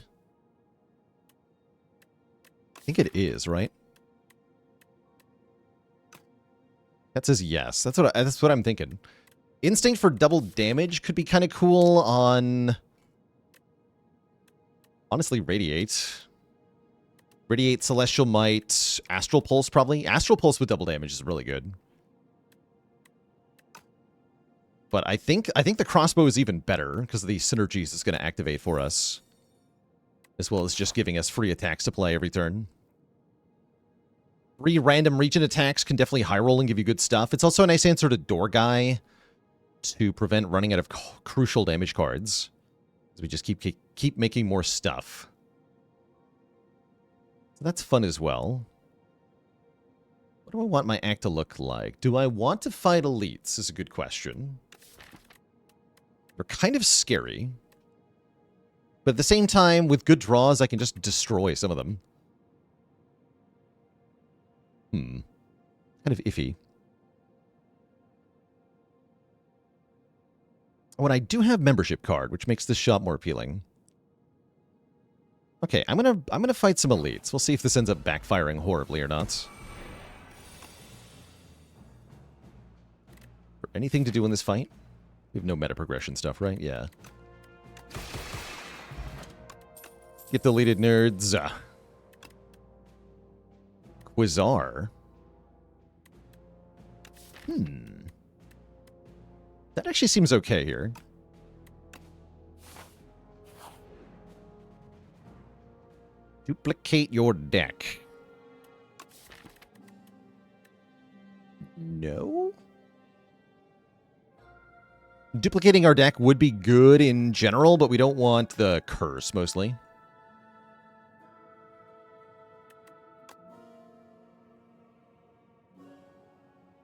I think it is, right? That says yes. That's what I'm thinking. Instinct for double damage could be kind of cool on... Honestly, Radiate. Radiate, Celestial Might, Astral Pulse, probably. Astral Pulse with double damage is really good. But I think the crossbow is even better because of the synergies it's going to activate for us. As well as just giving us free attacks to play every turn. 3 random Regent attacks can definitely high roll and give you good stuff. It's also a nice answer to Door Guy to prevent running out of crucial damage cards. As we just keep making more stuff. So that's fun as well. What do I want my act to look like? Do I want to fight elites? Is a good question. They're kind of scary. But at the same time, with good draws, I can just destroy some of them. Kind of iffy. Oh, and I do have membership card, which makes this shop more appealing. Okay, I'm gonna fight some elites. We'll see if this ends up backfiring horribly or not. Anything to do in this fight? We have no meta progression stuff, right? Yeah. Get deleted, nerds. Quasar. That actually seems okay here. Duplicate your deck. No? Duplicating our deck would be good in general, but we don't want the curse, mostly.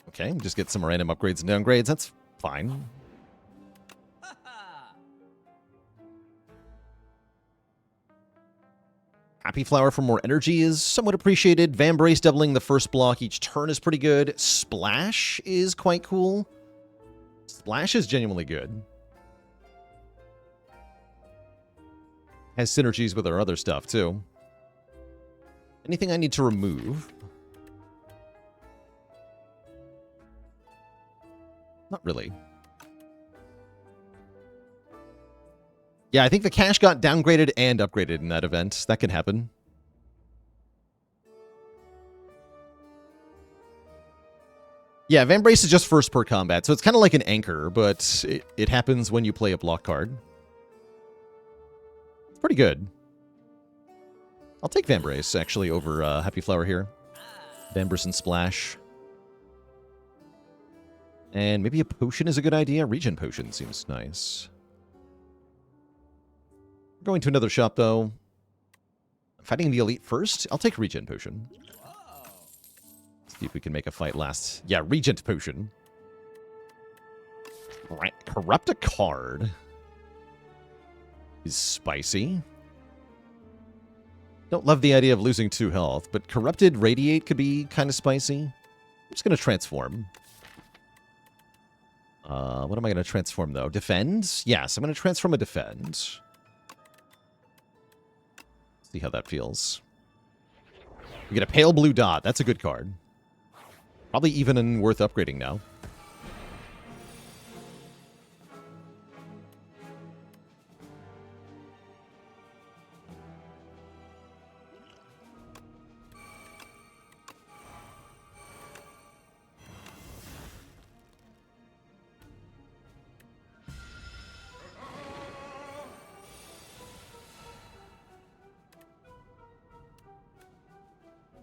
Okay, just get some random upgrades and downgrades. That's fine. Happy Flower for more energy is somewhat appreciated. Vambrace doubling the first block each turn is pretty good. Splash is quite cool. Splash is genuinely good. Has synergies with our other stuff, too. Anything I need to remove? Not really. Yeah, I think the cache got downgraded and upgraded in that event. That can happen. Yeah, Vambrace is just first per combat, so it's kind of like an anchor, but it happens when you play a block card. It's pretty good. I'll take Vambrace, actually, over Happy Flower here. Vamberson Splash. And maybe a potion is a good idea. Regent potion seems nice. Going to another shop, though. Fighting the elite first? I'll take Regent potion. See if we can make a fight last. Yeah, Regent potion. Right. Corrupt a card is spicy. Don't love the idea of losing 2 health, but Corrupted Radiate could be kind of spicy. I'm just going to transform. What am I going to transform, though? Defend? Yes, I'm going to transform a Defend. See how that feels. We get a Pale Blue Dot. That's a good card. Probably even and worth upgrading now.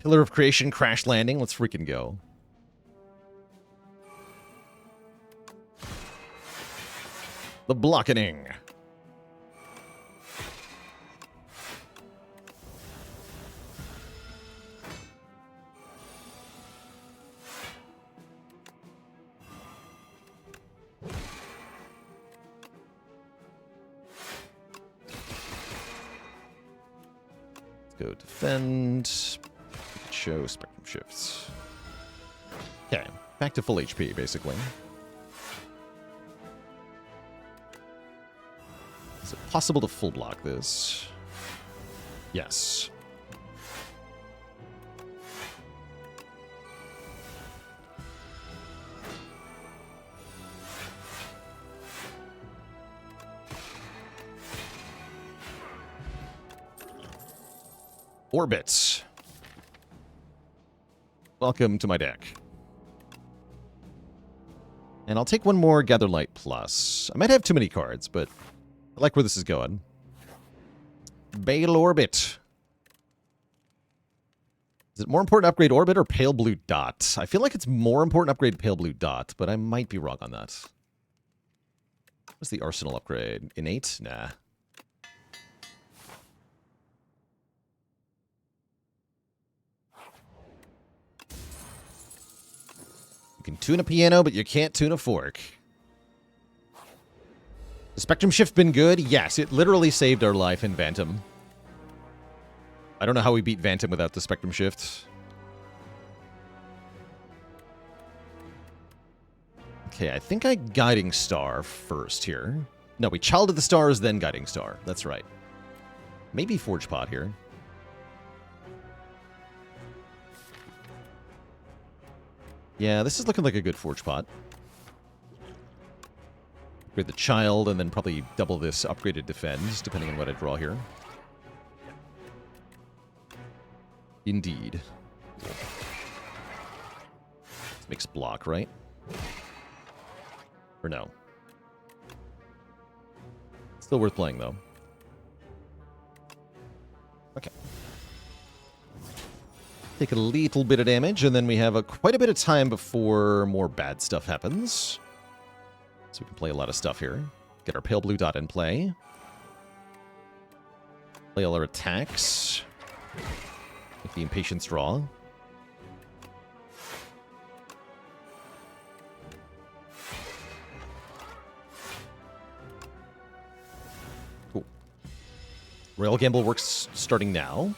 Pillar of Creation, Crash Landing. Let's freaking go. The Blockening. Let's go defend. Show spectrum shifts. Okay, back to full HP, basically. Is it possible to full block this? Yes. Orbits. Welcome to my deck. And I'll take one more Gather Light Plus. I might have too many cards, but I like where this is going. Bale Orbit. Is it more important to upgrade Orbit or Pale Blue Dot? I feel like it's more important to upgrade Pale Blue Dot, but I might be wrong on that. What's the Arsenal upgrade? Innate? Nah. You can tune a piano, but you can't tune a fork. The Spectrum Shift been good? Yes, it literally saved our life in Vantum. I don't know how we beat Vantum without the Spectrum Shift. Okay, I think I Guiding Star first here. No, we Child of the Stars, then Guiding Star. That's right. Maybe Forge Pot here. Yeah, this is looking like a good Forge Pot. Upgrade the Child, and then probably double this upgraded Defend, depending on what I draw here. Indeed. This makes block, right? Or no? Still worth playing, though. Okay. Take a little bit of damage, and then we have quite a bit of time before more bad stuff happens. So we can play a lot of stuff here. Get our Pale Blue Dot in play. Play all our attacks. Make the Impatience draw. Cool. Royal Gamble works starting now.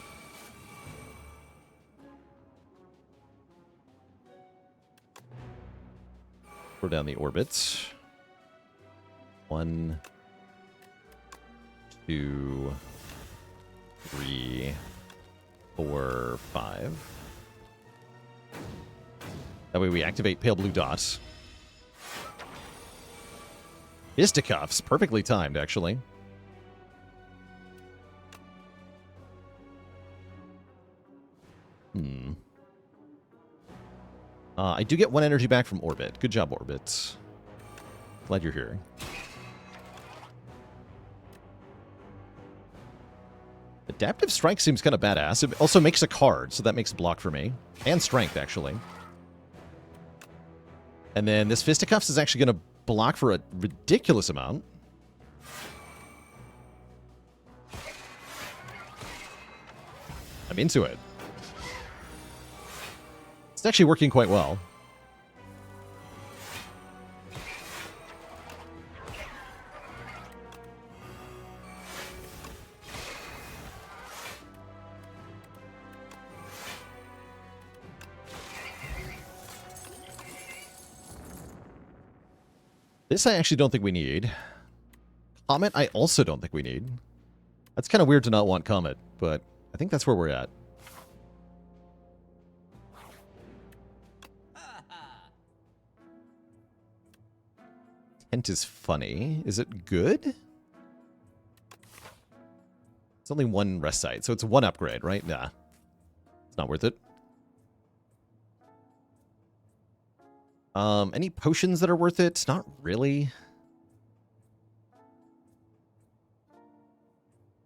Throw down the orbits. 1, 2, 3, 4, 5. That way we activate Pale Blue Dots. Fisticuffs, perfectly timed, actually. I do get 1 energy back from Orbit. Good job, Orbit. Glad you're here. Adaptive Strike seems kind of badass. It also makes a card, so that makes block for me. And strength, actually. And then this Fisticuffs is actually going to block for a ridiculous amount. I'm into it. It's actually working quite well. This I actually don't think we need. Comet I also don't think we need. That's kind of weird to not want Comet, but I think that's where we're at. Tent is funny. Is it good? It's only one rest site, so it's one upgrade, right? Nah. It's not worth it. Any potions that are worth it? Not really.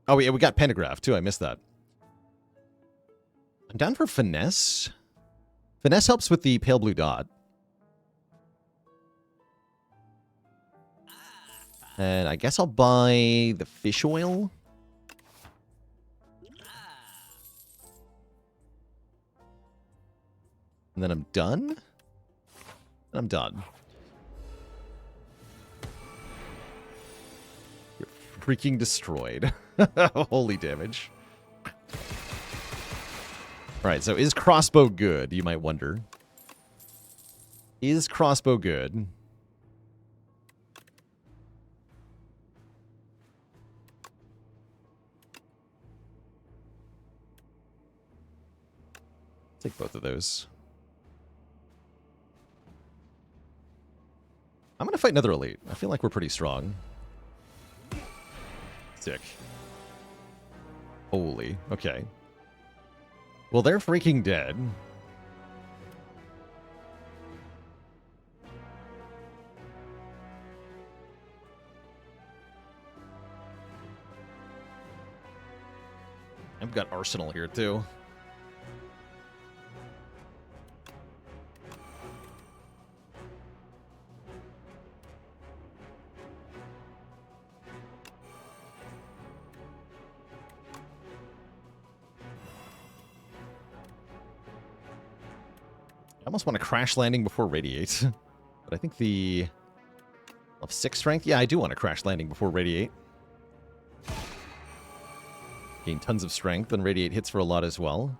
Oh, yeah, we got Pentagraph, too. I missed that. I'm down for Finesse. Finesse helps with the pale blue dot. And I guess I'll buy the fish oil. And then I'm done. I'm done. You're freaking destroyed. Holy damage. Alright, so is crossbow good, you might wonder. Is crossbow good? Take both of those. I'm going to fight another elite. I feel like we're pretty strong. Sick. Holy. Okay. Well, they're freaking dead. I've got Arsenal here, too. I almost want a crash landing before Radiate. But I think the... of 6 strength? Yeah, I do want a crash landing before Radiate. Gain tons of strength, and Radiate hits for a lot as well.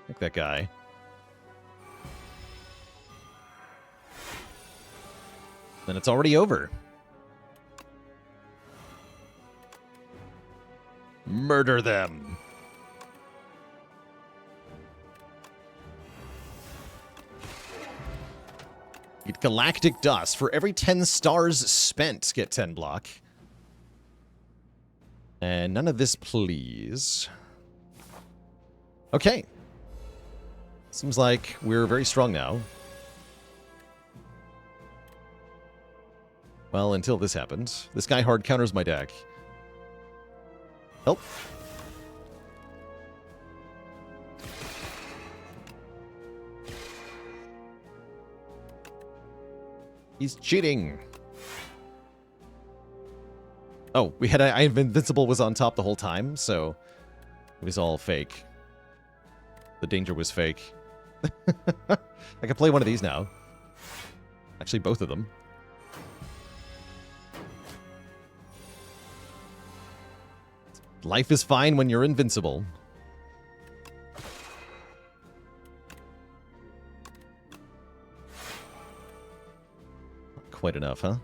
Like that guy. Then it's already over. Murder them. Get Galactic Dust. For every 10 stars spent, get 10 block. And none of this, please. Okay. Seems like we're very strong now. Well, until this happens. This guy hard counters my deck. Help. He's cheating. Oh, we had I Invincible was on top the whole time, so it was all fake. The danger was fake. I can play one of these now. Actually, both of them. Life is fine when you're invincible. Quite enough, huh?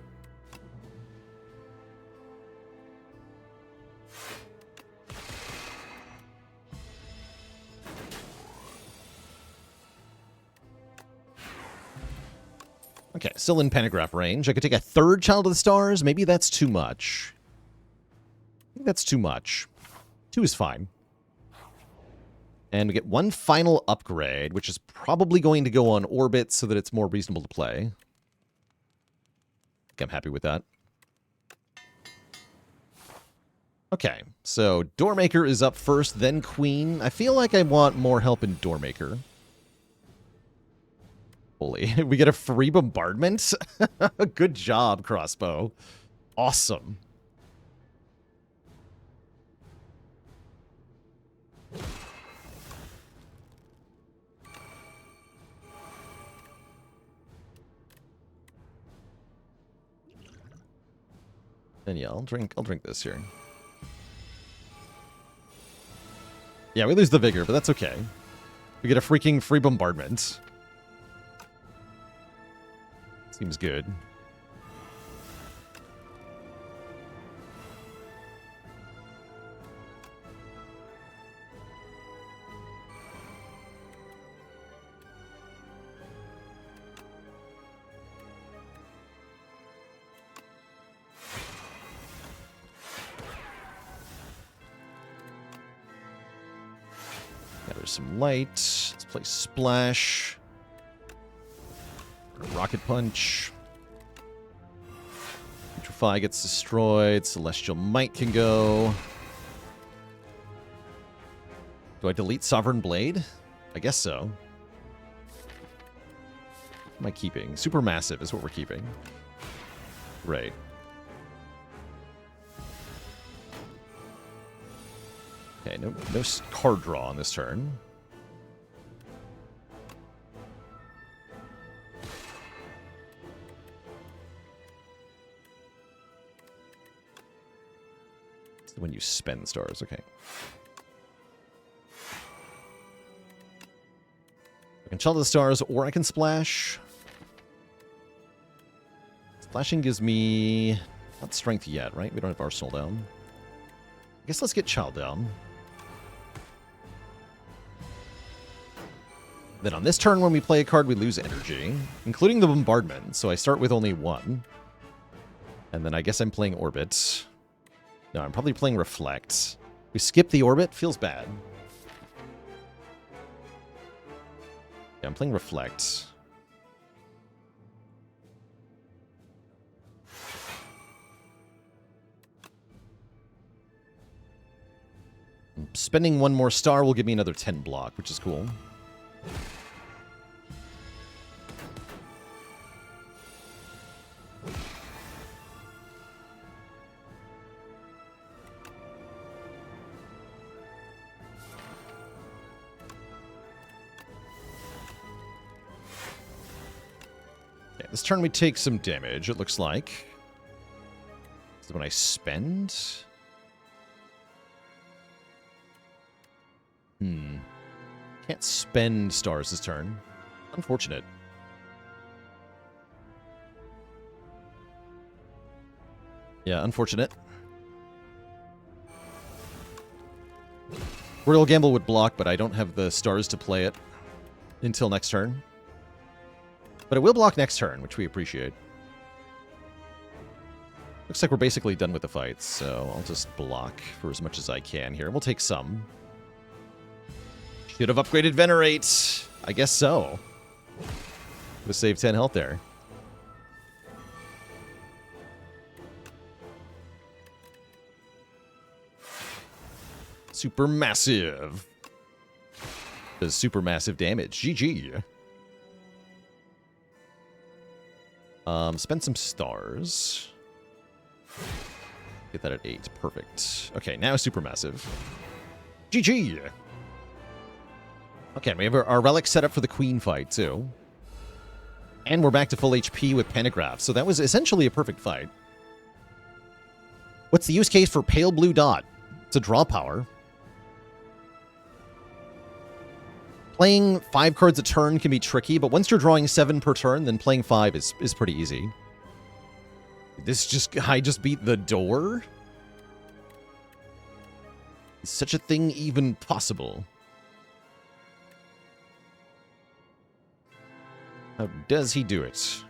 Okay, still in Pentagraph range. I could take a third Child of the Stars. Maybe that's too much. I think that's too much. 2 is fine. And we get one final upgrade, which is probably going to go on orbit so that it's more reasonable to play. I'm happy with that. Okay, so Doormaker is up first, then Queen. I feel like I want more help in Doormaker. Holy, we get a free bombardment? Good job, Crossbow. Awesome. And yeah, I'll drink this here. Yeah, we lose the vigor, but that's okay. We get a freaking free bombardment. Seems good. Yeah, there's some light. Let's play Splash. Rocket Punch. Putrefy gets destroyed. Celestial Might can go. Do I delete Sovereign Blade? I guess so. What am I keeping? Supermassive is what we're keeping. Right. Okay, no card draw on this turn. When you spend stars, okay. I can shelter the stars, or I can splash. Splashing gives me not strength yet, right? We don't have Arsenal down. I guess let's get Child down. Then on this turn, when we play a card, we lose energy, including the bombardment. So I start with only one. And then I guess I'm playing Orbit. No, I'm probably playing Reflect. We skip the Orbit? Feels bad. Yeah, I'm playing Reflect. Spending one more star will give me another 10 block, which is cool. Okay, this turn we take some damage, it looks like. So when I spend... Can't spend stars this turn. Unfortunate. Yeah, unfortunate. Royal Gamble would block, but I don't have the stars to play it until next turn. But it will block next turn, which we appreciate. Looks like we're basically done with the fight, so I'll just block for as much as I can here. We'll take some. Should have upgraded Venerate. I guess so. Would have saved 10 health there. Supermassive. Does supermassive damage. GG. Spend some stars. Get that at 8. Perfect. Okay, now supermassive. GG. Okay, we have our relic set up for the Queen fight, too. And we're back to full HP with Pentagraph, so that was essentially a perfect fight. What's the use case for Pale Blue Dot? It's a draw power. Playing 5 cards a turn can be tricky, but once you're drawing 7 per turn, then playing 5 is pretty easy. I just beat the door? Is such a thing even possible? How does he do it?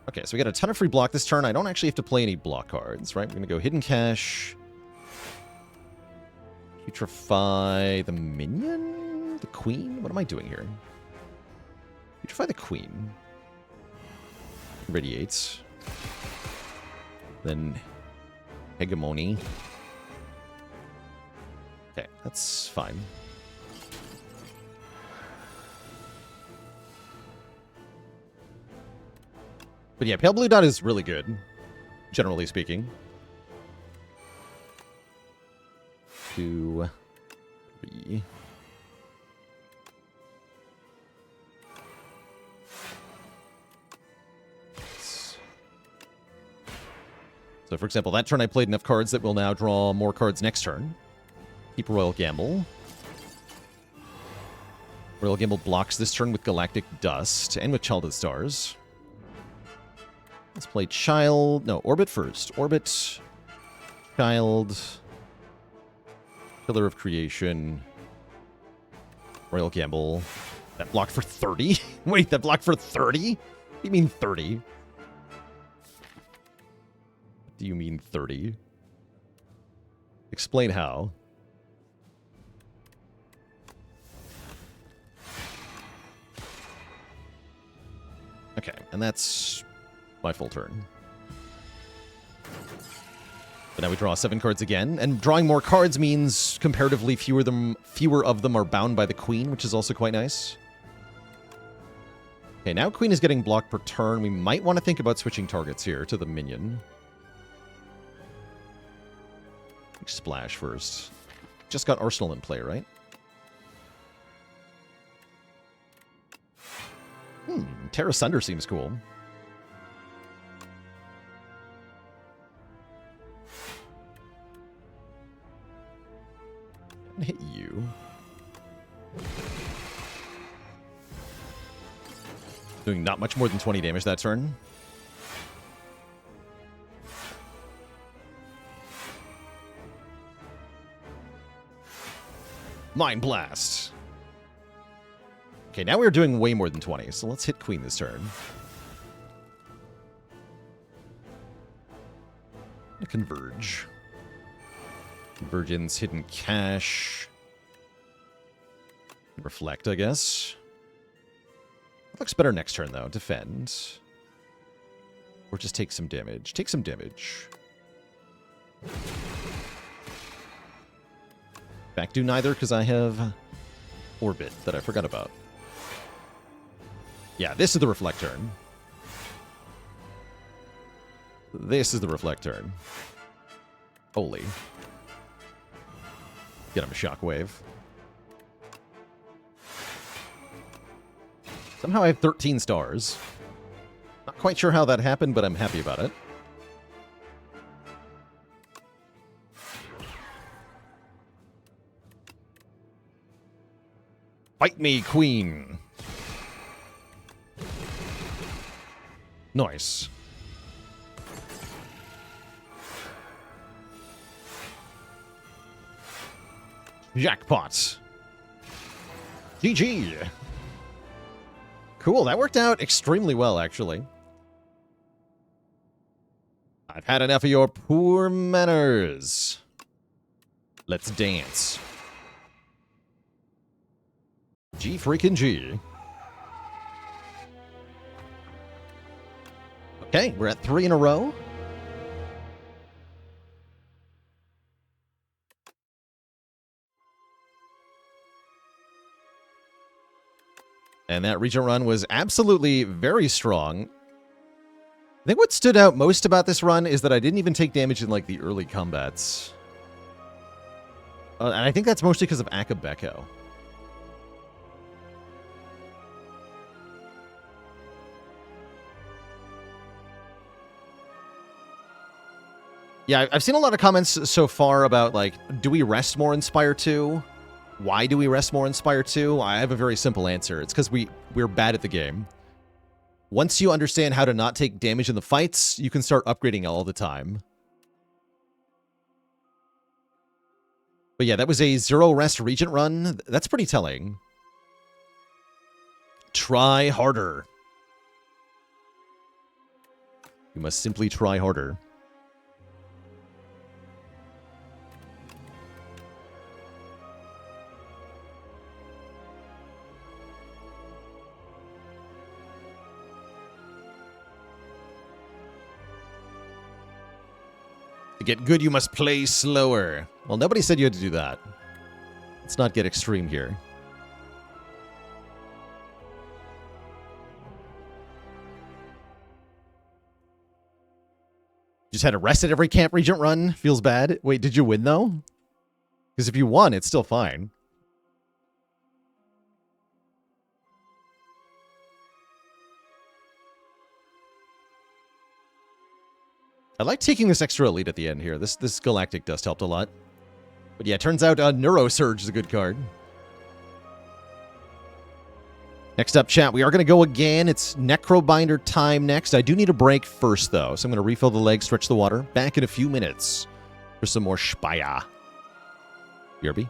Okay, so we got a ton of free block this turn. I don't actually have to play any block cards, right? We're going to go Hidden Cache. Putrefy the minion? The queen? What am I doing here? Putrefy the queen. Radiates. Then Hegemony. Okay, that's fine. But yeah, Pale Blue Dot is really good, generally speaking. 2, 3. So, for example, that turn I played enough cards that will now draw more cards next turn. Keep Royal Gamble. Royal Gamble blocks this turn with Galactic Dust and with Child of the Stars. Let's play Child... No, Orbit first. Orbit, Child, Pillar of Creation, Royal Gamble. That blocked for 30? Wait, that blocked for 30? What do you mean 30? Do you mean 30? Explain how. Okay, and that's my full turn. But now we draw 7 cards again, and drawing more cards means comparatively fewer of them are bound by the Queen, which is also quite nice. Okay, now Queen is getting blocked per turn. We might want to think about switching targets here to the minion. Splash first. Just got Arsenal in play, right? Terra Sunder seems cool. Hit you. Doing not much more than 20 damage that turn. Mind Blast. Okay, now we're doing way more than 20, so let's hit Queen this turn. Converge. Convergence, Hidden Cache. Reflect, I guess. Looks better next turn, though. Defend. Or just take some damage. Take some damage. Back do neither, because I have Orbit that I forgot about. Yeah, this is the Reflect turn. This is the Reflect turn. Holy. Get him a Shockwave. Somehow I have 13 stars. Not quite sure how that happened, but I'm happy about it. Fight me, Queen. Nice. Jackpot. GG. Cool, that worked out extremely well, actually. I've had enough of your poor manners. Let's dance. G freaking G. Okay, we're at 3 in a row. And that Regent run was absolutely very strong. I think what stood out most about this run is that I didn't even take damage in, like, the early combats. And I think that's mostly because of Akabeko. Yeah, I've seen a lot of comments so far about, like, do we rest more in Spire 2? Why do we rest more in Spire 2? I have a very simple answer. It's because we're bad at the game. Once you understand how to not take damage in the fights, you can start upgrading all the time. But yeah, that was a 0 rest Regent run. That's pretty telling. Try harder. You must simply try harder. To get good, you must play slower. Well, nobody said you had to do that. Let's not get extreme here. Just had to rest at every camp Regent run. Feels bad. Wait, did you win, though? Because if you won, it's still fine. I like taking this extra elite at the end here. This Galactic Dust helped a lot. But yeah, it turns out Neurosurge is a good card. Next up, chat, we are going to go again. It's Necrobinder time next. I do need a break first, though, so I'm going to refill the leg, stretch the water. Back in a few minutes for some more Spire. BRB.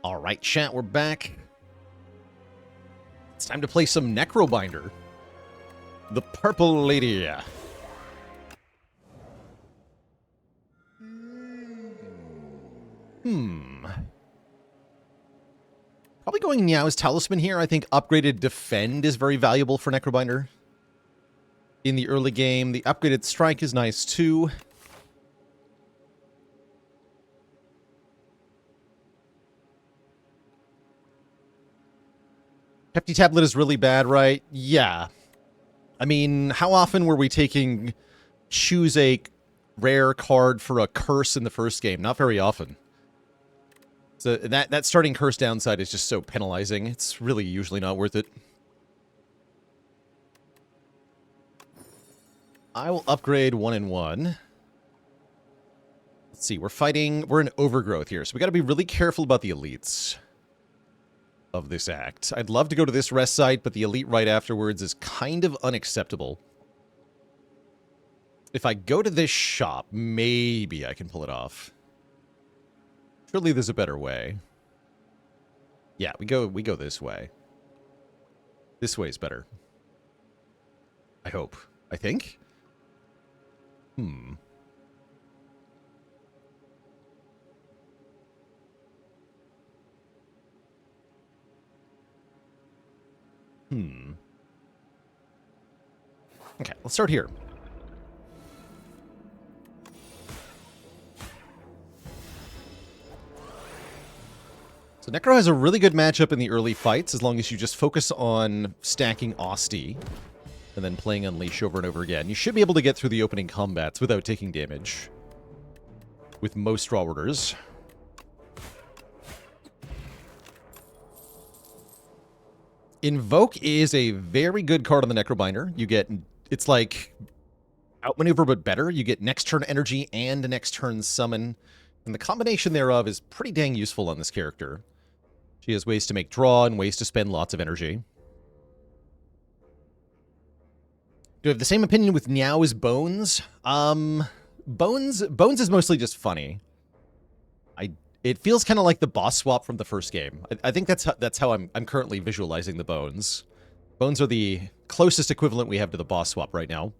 All right, chat, we're back. It's time to play some Necrobinder. The Purple Lady. Probably going Niao's Talisman here. I think upgraded Defend is very valuable for Necrobinder. In the early game, the upgraded Strike is nice too. Hefty Tablet is really bad, right? Yeah. I mean, how often were we taking choose a rare card for a curse in the first game? Not very often. So that starting curse downside is just so penalizing. It's really usually not worth it. I will upgrade 1 and 1. Let's see, we're in overgrowth here, so we got to be really careful about the elites of this act. I'd love to go to this rest site, but the elite right afterwards is kind of unacceptable. If I go to this shop, maybe I can pull it off. Surely there's a better way. Yeah, we go this way. This way is better. I hope. I think? Okay, let's start here. So Necro has a really good matchup in the early fights, as long as you just focus on stacking Osti and then playing Unleash over and over again. You should be able to get through the opening combats without taking damage with most draw orders. Invoke is a very good card on the Necrobinder. You get, it's like outmaneuver but better. You get next turn energy and next turn summon. And the combination thereof is pretty dang useful on this character. She has ways to make draw and ways to spend lots of energy. Do I have the same opinion with Niao's Bones? Bones is mostly just funny. It feels kind of like the boss swap from the first game. I think that's how I'm currently visualizing the Bones. Bones are the closest equivalent we have to the boss swap right now.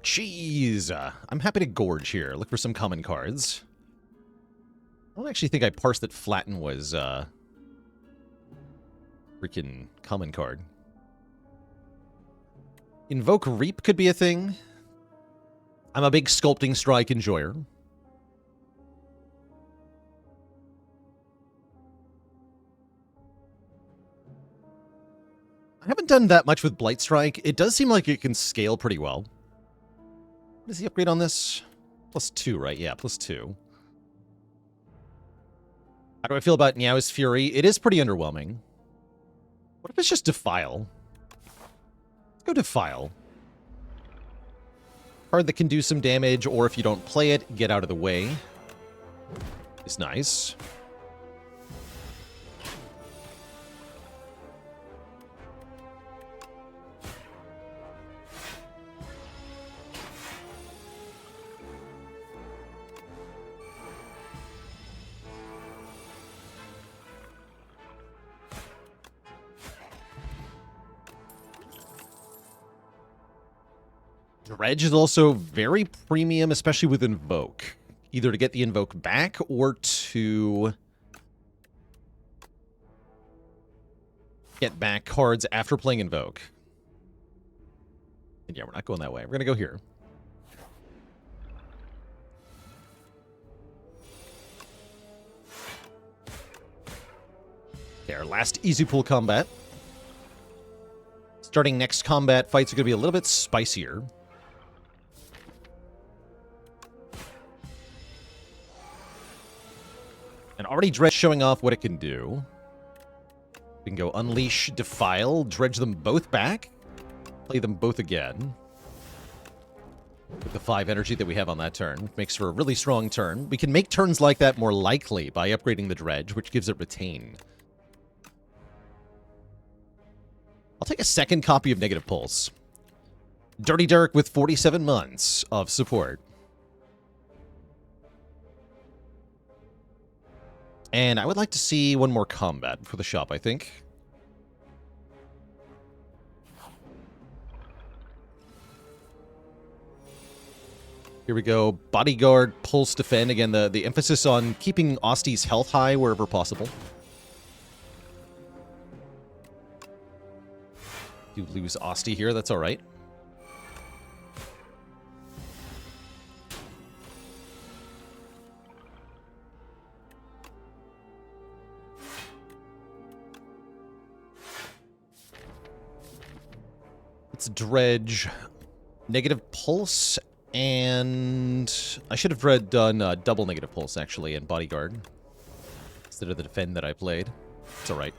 Jeez. I'm happy to gorge here. Look for some common cards. I don't actually think I parsed that Flatten was freaking common card. Invoke Reap could be a thing. I'm a big Sculpting Strike enjoyer. I haven't done that much with Blight Strike. It does seem like it can scale pretty well. What is the upgrade on this? +2, right? Yeah, +2. How do I feel about Niao's Fury? It is pretty underwhelming. What if it's just Defile? Let's go Defile. Card that can do some damage, or if you don't play it, get out of the way. It's nice. Dredge is also very premium, especially with Invoke. Either to get the Invoke back or to get back cards after playing Invoke. And yeah, we're not going that way. We're going to go here. Okay, our last easy pool combat. Starting next combat, fights are going to be a little bit spicier. And already Dredge showing off what it can do. We can go Unleash, Defile, dredge them both back, play them both again. With the 5 energy that we have on that turn. Makes for a really strong turn. We can make turns like that more likely by upgrading the Dredge, which gives it Retain. I'll take a second copy of Negative Pulse. Dirty Dirk with 47 months of support. And I would like to see one more combat for the shop, I think. Here we go. Bodyguard, Pulse, Defend. Again, the emphasis on keeping Osti's health high wherever possible. You lose Osti here, that's alright. Let's dredge negative pulse, and I should have done double negative pulse, actually, and bodyguard instead of the defend that I played. It's alright.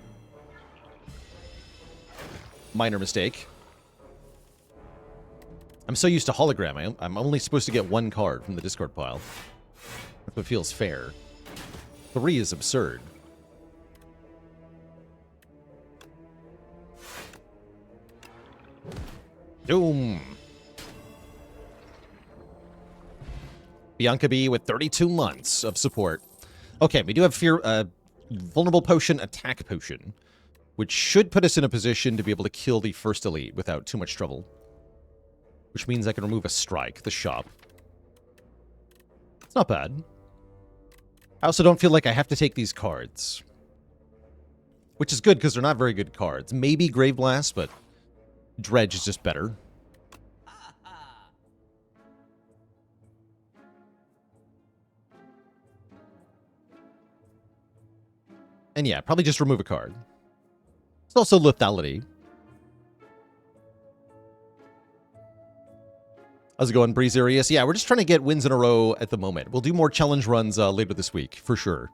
Minor mistake. I'm so used to hologram. I'm only supposed to get one card from the discard pile. That's what feels fair. 3 is absurd. Doom. Bianca B with 32 months of support. Okay, we do have Vulnerable Potion, Attack Potion, which should put us in a position to be able to kill the first elite without too much trouble. Which means I can remove a strike, the shop. It's not bad. I also don't feel like I have to take these cards. Which is good, because they're not very good cards. Maybe Grave Blast, but Dredge is just better. And yeah, probably just remove a card. It's also lethality. How's it going, Breezerius? Yeah, we're just trying to get wins in a row at the moment. We'll do more challenge runs later this week, for sure.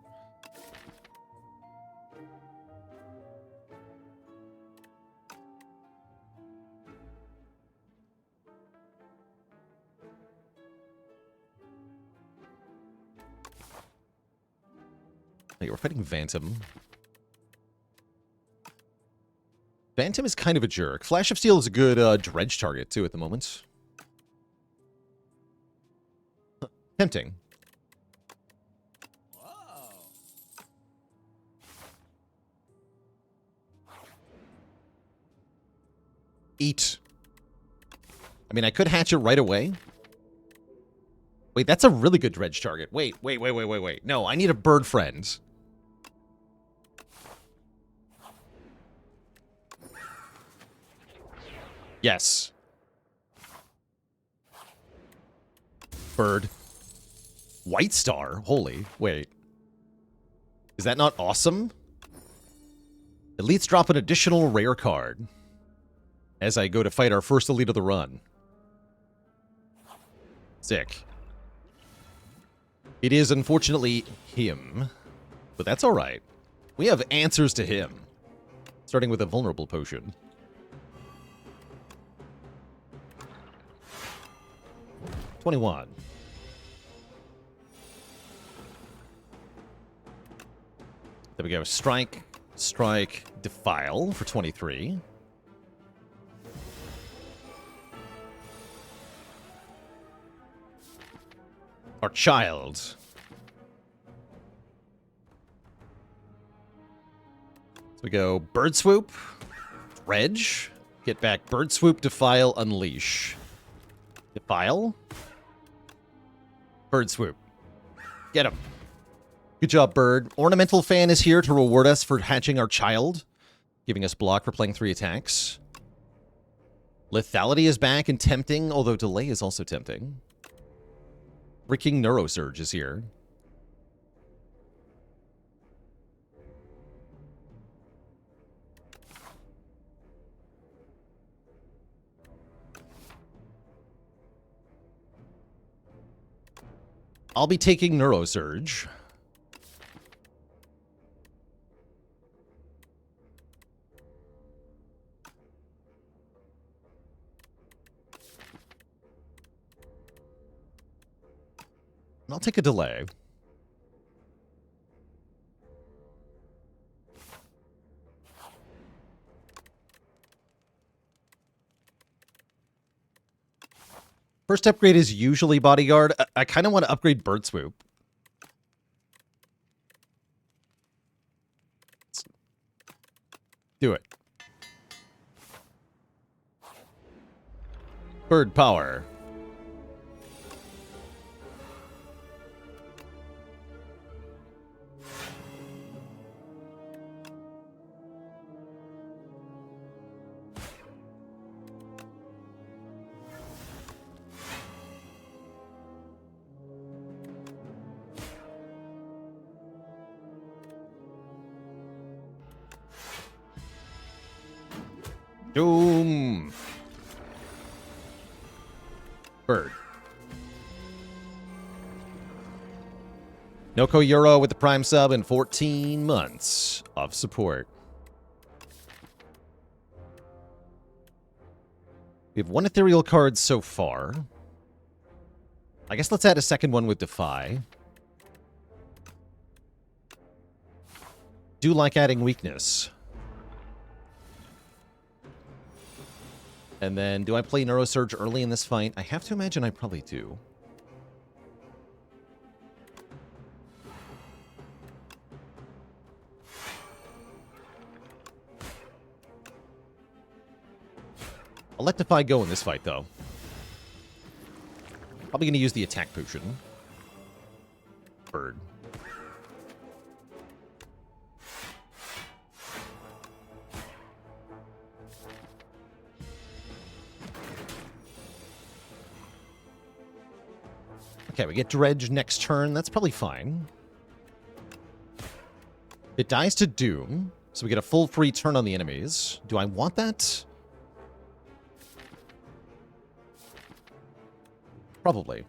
Hey, we're fighting Phantom. Phantom is kind of a jerk. Flash of Steel is a good dredge target, too, at the moment. Tempting. Whoa. Eat. I mean, I could hatch it right away. Wait, that's a really good dredge target. Wait. No, I need a bird friend. Yes. Bird. White Star? Holy. Wait. Is that not awesome? Elites drop an additional rare card as I go to fight our first elite of the run. Sick. It is unfortunately him, but that's alright. We have answers to him. Starting with a vulnerable potion. $21. There we go. Strike, strike, defile for 23. Our child. So we go Bird Swoop, Dredge, get back Bird Swoop, Defile, Unleash. Defile. Bird Swoop. Get him. Good job, Bird. Ornamental Fan is here to reward us for hatching our child, giving us block for playing 3 attacks. Lethality is back and tempting, although Delay is also tempting. Freaking Neurosurge is here. I'll be taking Neurosurge. And I'll take a Delay. First upgrade is usually Bodyguard. I kind of want to upgrade Bird Swoop. Bird power. Doom. Bird. Noko Euro with the Prime sub and 14 months of support. We have one ethereal card so far. I guess let's add a second one with Defy. Do like adding weakness. And then, do I play Neurosurge early in this fight? I have to imagine I probably do. I'll let Defy go in this fight, though. Probably going to use the attack potion. Bird. Okay, we get Dredge next turn. That's probably fine. It dies to Doom, so we get a full free turn on the enemies. Do I want that? Probably.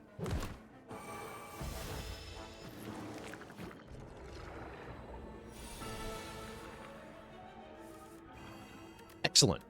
Excellent.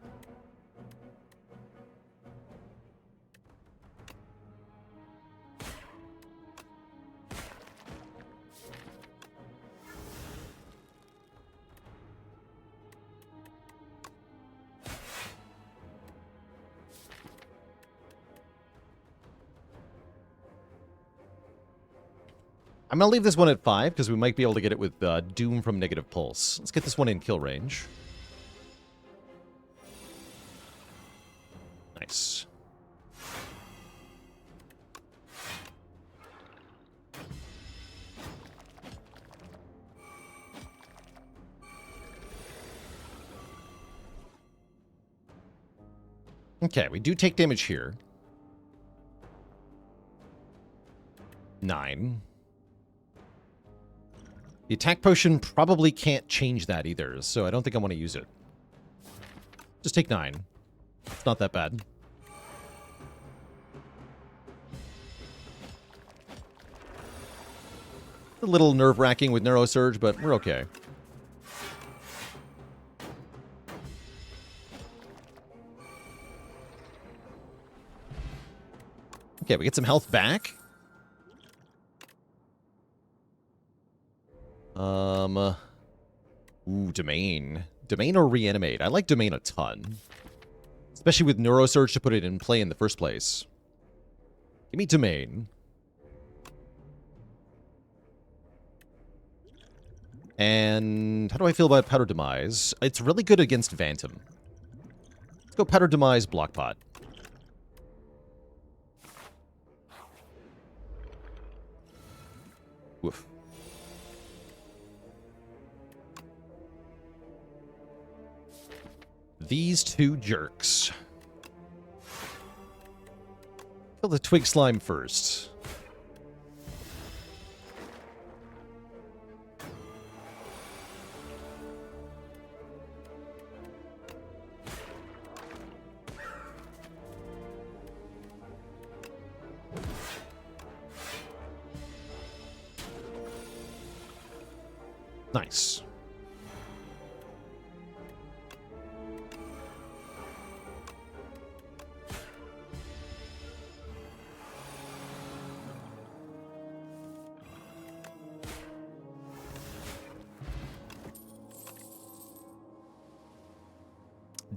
I'm going to leave this one at 5, because we might be able to get it with Doom from Negative Pulse. Let's get this one in kill range. Nice. Okay, we do take damage here. 9. The attack potion probably can't change that either, so I don't think I want to use it. Just take 9. It's not that bad. A little nerve-wracking with Neurosurge, but we're okay. Okay, we get some health back. Ooh, Domain. Domain or Reanimate? I like Domain a ton. Especially with Neurosurge to put it in play in the first place. Give me Domain. And how do I feel about Powder Demise? It's really good against Phantom. Let's go Powder Demise, Block Pot. Woof. These two jerks. Kill the Twig Slime first. Nice.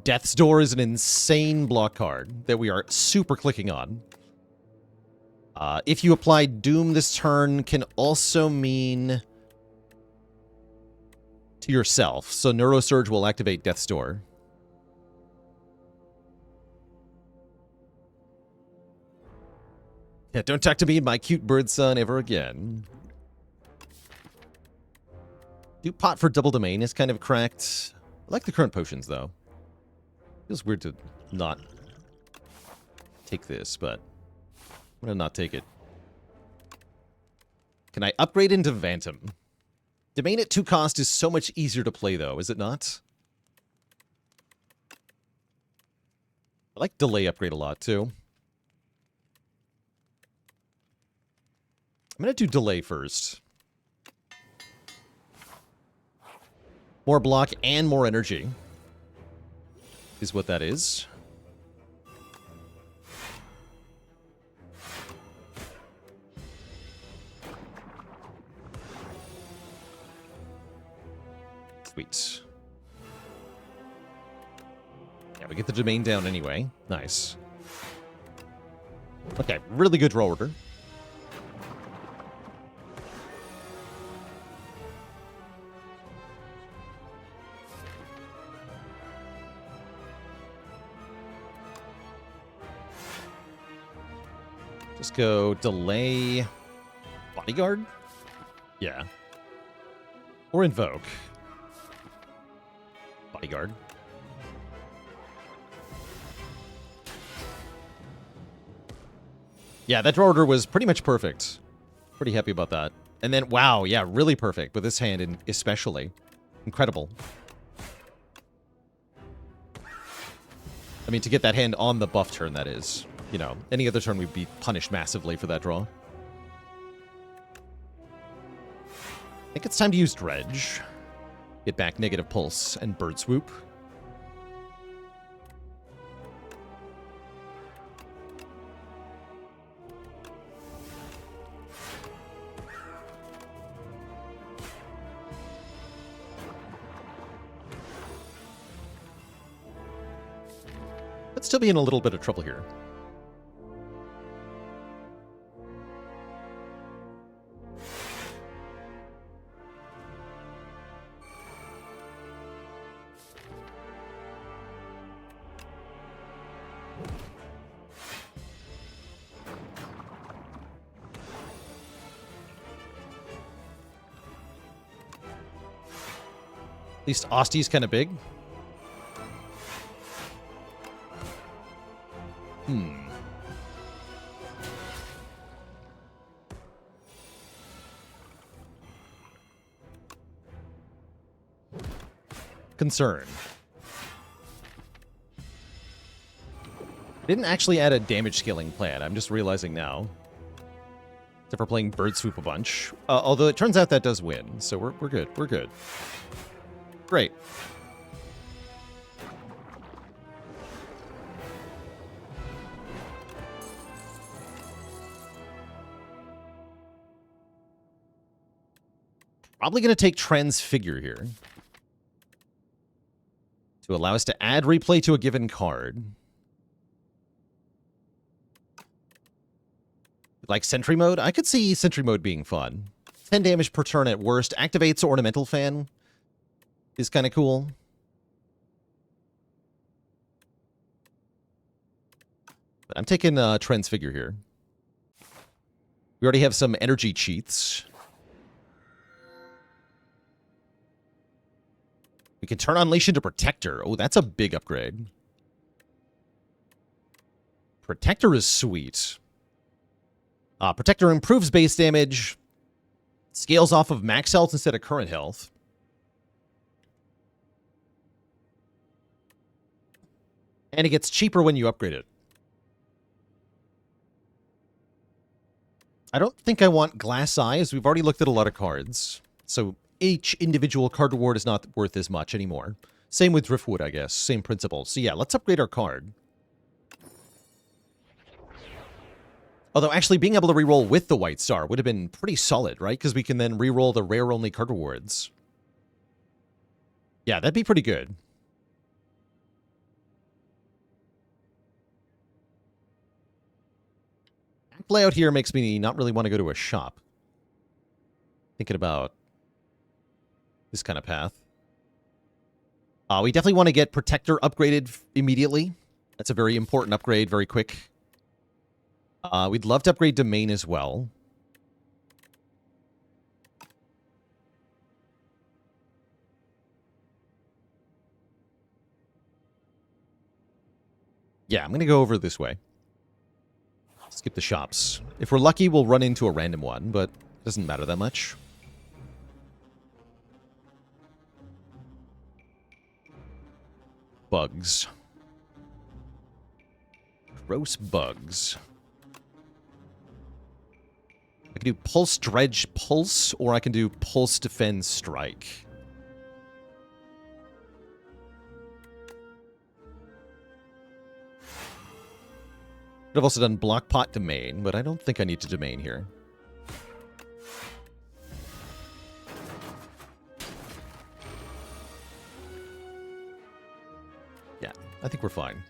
Death's Door is an insane block card that we are super clicking on. If you apply Doom this turn, can also mean to yourself. So Neurosurge will activate Death's Door. Yeah, don't talk to me and my cute bird son ever again. Do pot for double domain is kind of cracked. I like the current potions, though. Feels weird to not take this, but I'm gonna not take it. Can I upgrade into Phantom? Domain at 2 cost is so much easier to play, though, is it not? I like delay upgrade a lot, too. I'm gonna do delay first. More block and more energy is what that is. Sweet. Yeah, we get the domain down anyway. Nice. Okay, really good draw order. Just go delay bodyguard? Yeah. Or invoke. Bodyguard. Yeah, that draw order was pretty much perfect. Pretty happy about that. And then, wow, yeah, really perfect with this hand in especially. Incredible. I mean, to get that hand on the buff turn, that is. You know, any other turn we'd be punished massively for that draw. I think it's time to use Dredge. Get back negative pulse and bird swoop. But still be in a little bit of trouble here. At least Osty's kind of big. Concern. I didn't actually add a damage scaling plan. I'm just realizing now. Except for playing bird swoop a bunch. Although it turns out that does win, so we're good. We're good. Great. Probably going to take Transfigure here. To allow us to add replay to a given card. Like Sentry Mode? I could see Sentry Mode being fun. 10 damage per turn at worst. Activates Ornamental Fan. Is kind of cool. But I'm taking Transfigure here. We already have some energy cheats. We can turn Unleash into Protector. Oh, that's a big upgrade. Protector is sweet. Protector improves base damage. Scales off of max health instead of current health. And it gets cheaper when you upgrade it. I don't think I want Glass Eye, as we've already looked at a lot of cards. So each individual card reward is not worth as much anymore. Same with Driftwood, I guess. Same principle. So yeah, let's upgrade our card. Although actually being able to reroll with the White Star would have been pretty solid, right? Because we can then reroll the rare-only card rewards. Yeah, that'd be pretty good. Layout here makes me not really want to go to a shop. Thinking about this kind of path. We definitely want to get Protector upgraded immediately. That's a very important upgrade, very quick. We'd love to upgrade Domain as well. Yeah, I'm going to go over this way. Skip the shops. If we're lucky, we'll run into a random one, but it doesn't matter that much. Bugs. Gross bugs. I can do Pulse Dredge Pulse, or I can do Pulse Defend Strike. Could have also done Block Pot Domain, but I don't think I need to Domain here. Yeah, I think we're fine.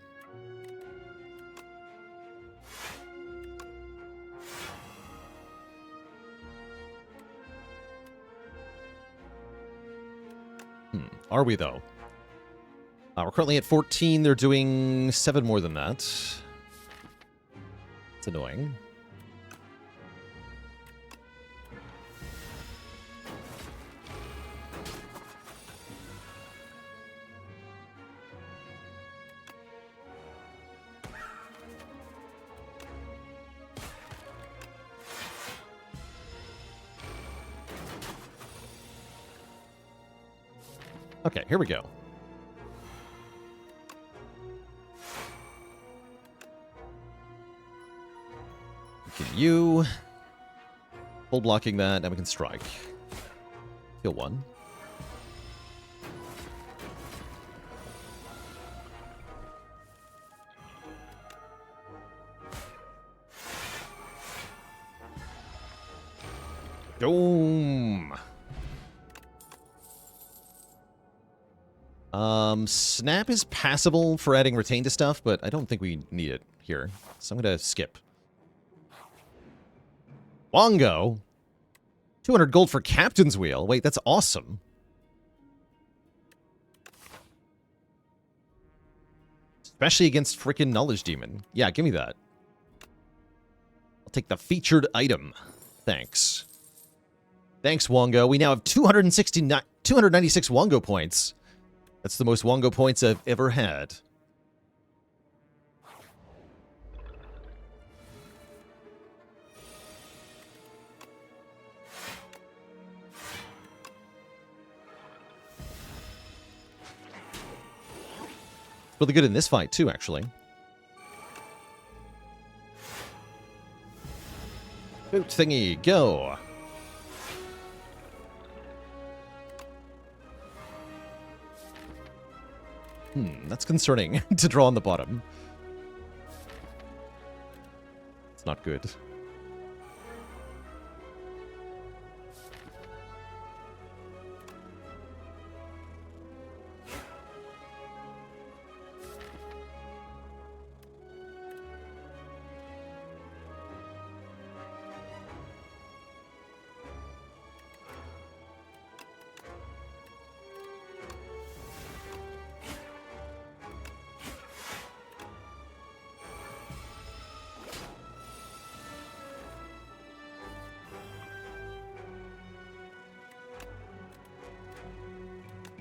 Are we, though? We're currently at 14. They're doing 7 more than that. It's annoying. Okay, here we go. You full blocking that, and we can strike. Kill one. Boom. Snap is passable for adding retain to stuff, but I don't think we need it here. So I'm gonna skip. Wongo? 200 gold for Captain's Wheel. Wait, that's awesome. Especially against frickin' Knowledge Demon. Yeah, give me that. I'll take the featured item. Thanks. Thanks, Wongo. We now have 296 Wongo points. That's the most Wongo points I've ever had. Really good in this fight, too, actually. Boot thingy, go! That's concerning to draw on the bottom. It's not good.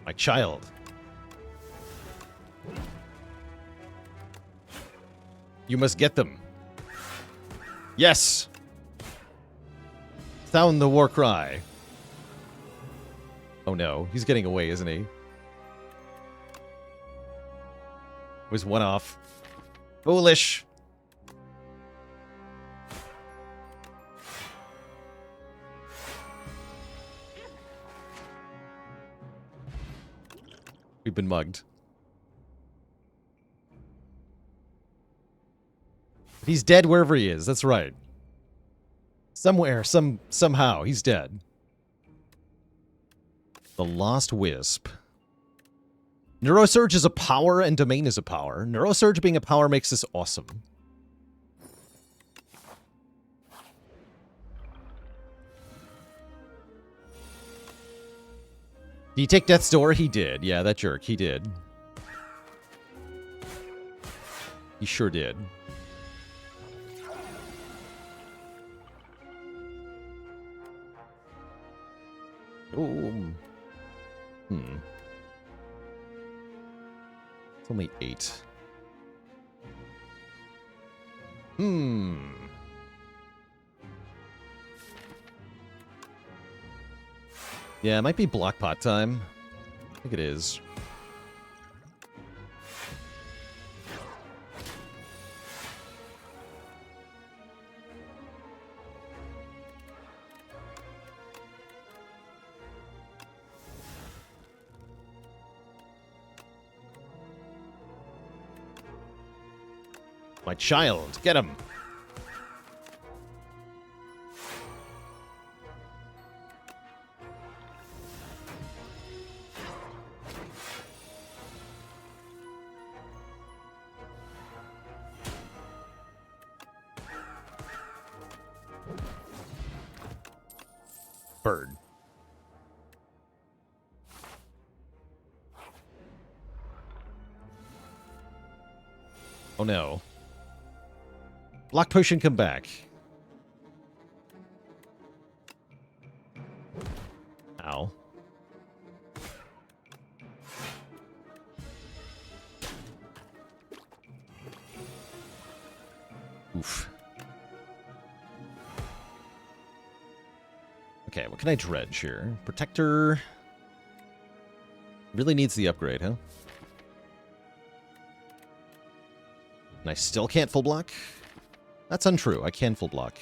My child. You must get them. Yes! Sound the war cry. Oh no, he's getting away, isn't he? Was one off. Foolish. We've been mugged. He's dead wherever he is, that's right. Somewhere, somehow, he's dead. The Lost Wisp. Neurosurge is a power and Domain is a power. Neurosurge being a power makes this awesome. Did he take Death's Door? He did. Yeah, that jerk. He did. He sure did. Oh. It's only 8. Yeah, it might be block pot time. I think it is. My child, get him! Bird. Oh no. Block potion, come back. Ow. Oof. Okay, what can I dredge here? Protector. Really needs the upgrade, huh? And I still can't full block? That's untrue. I can full block.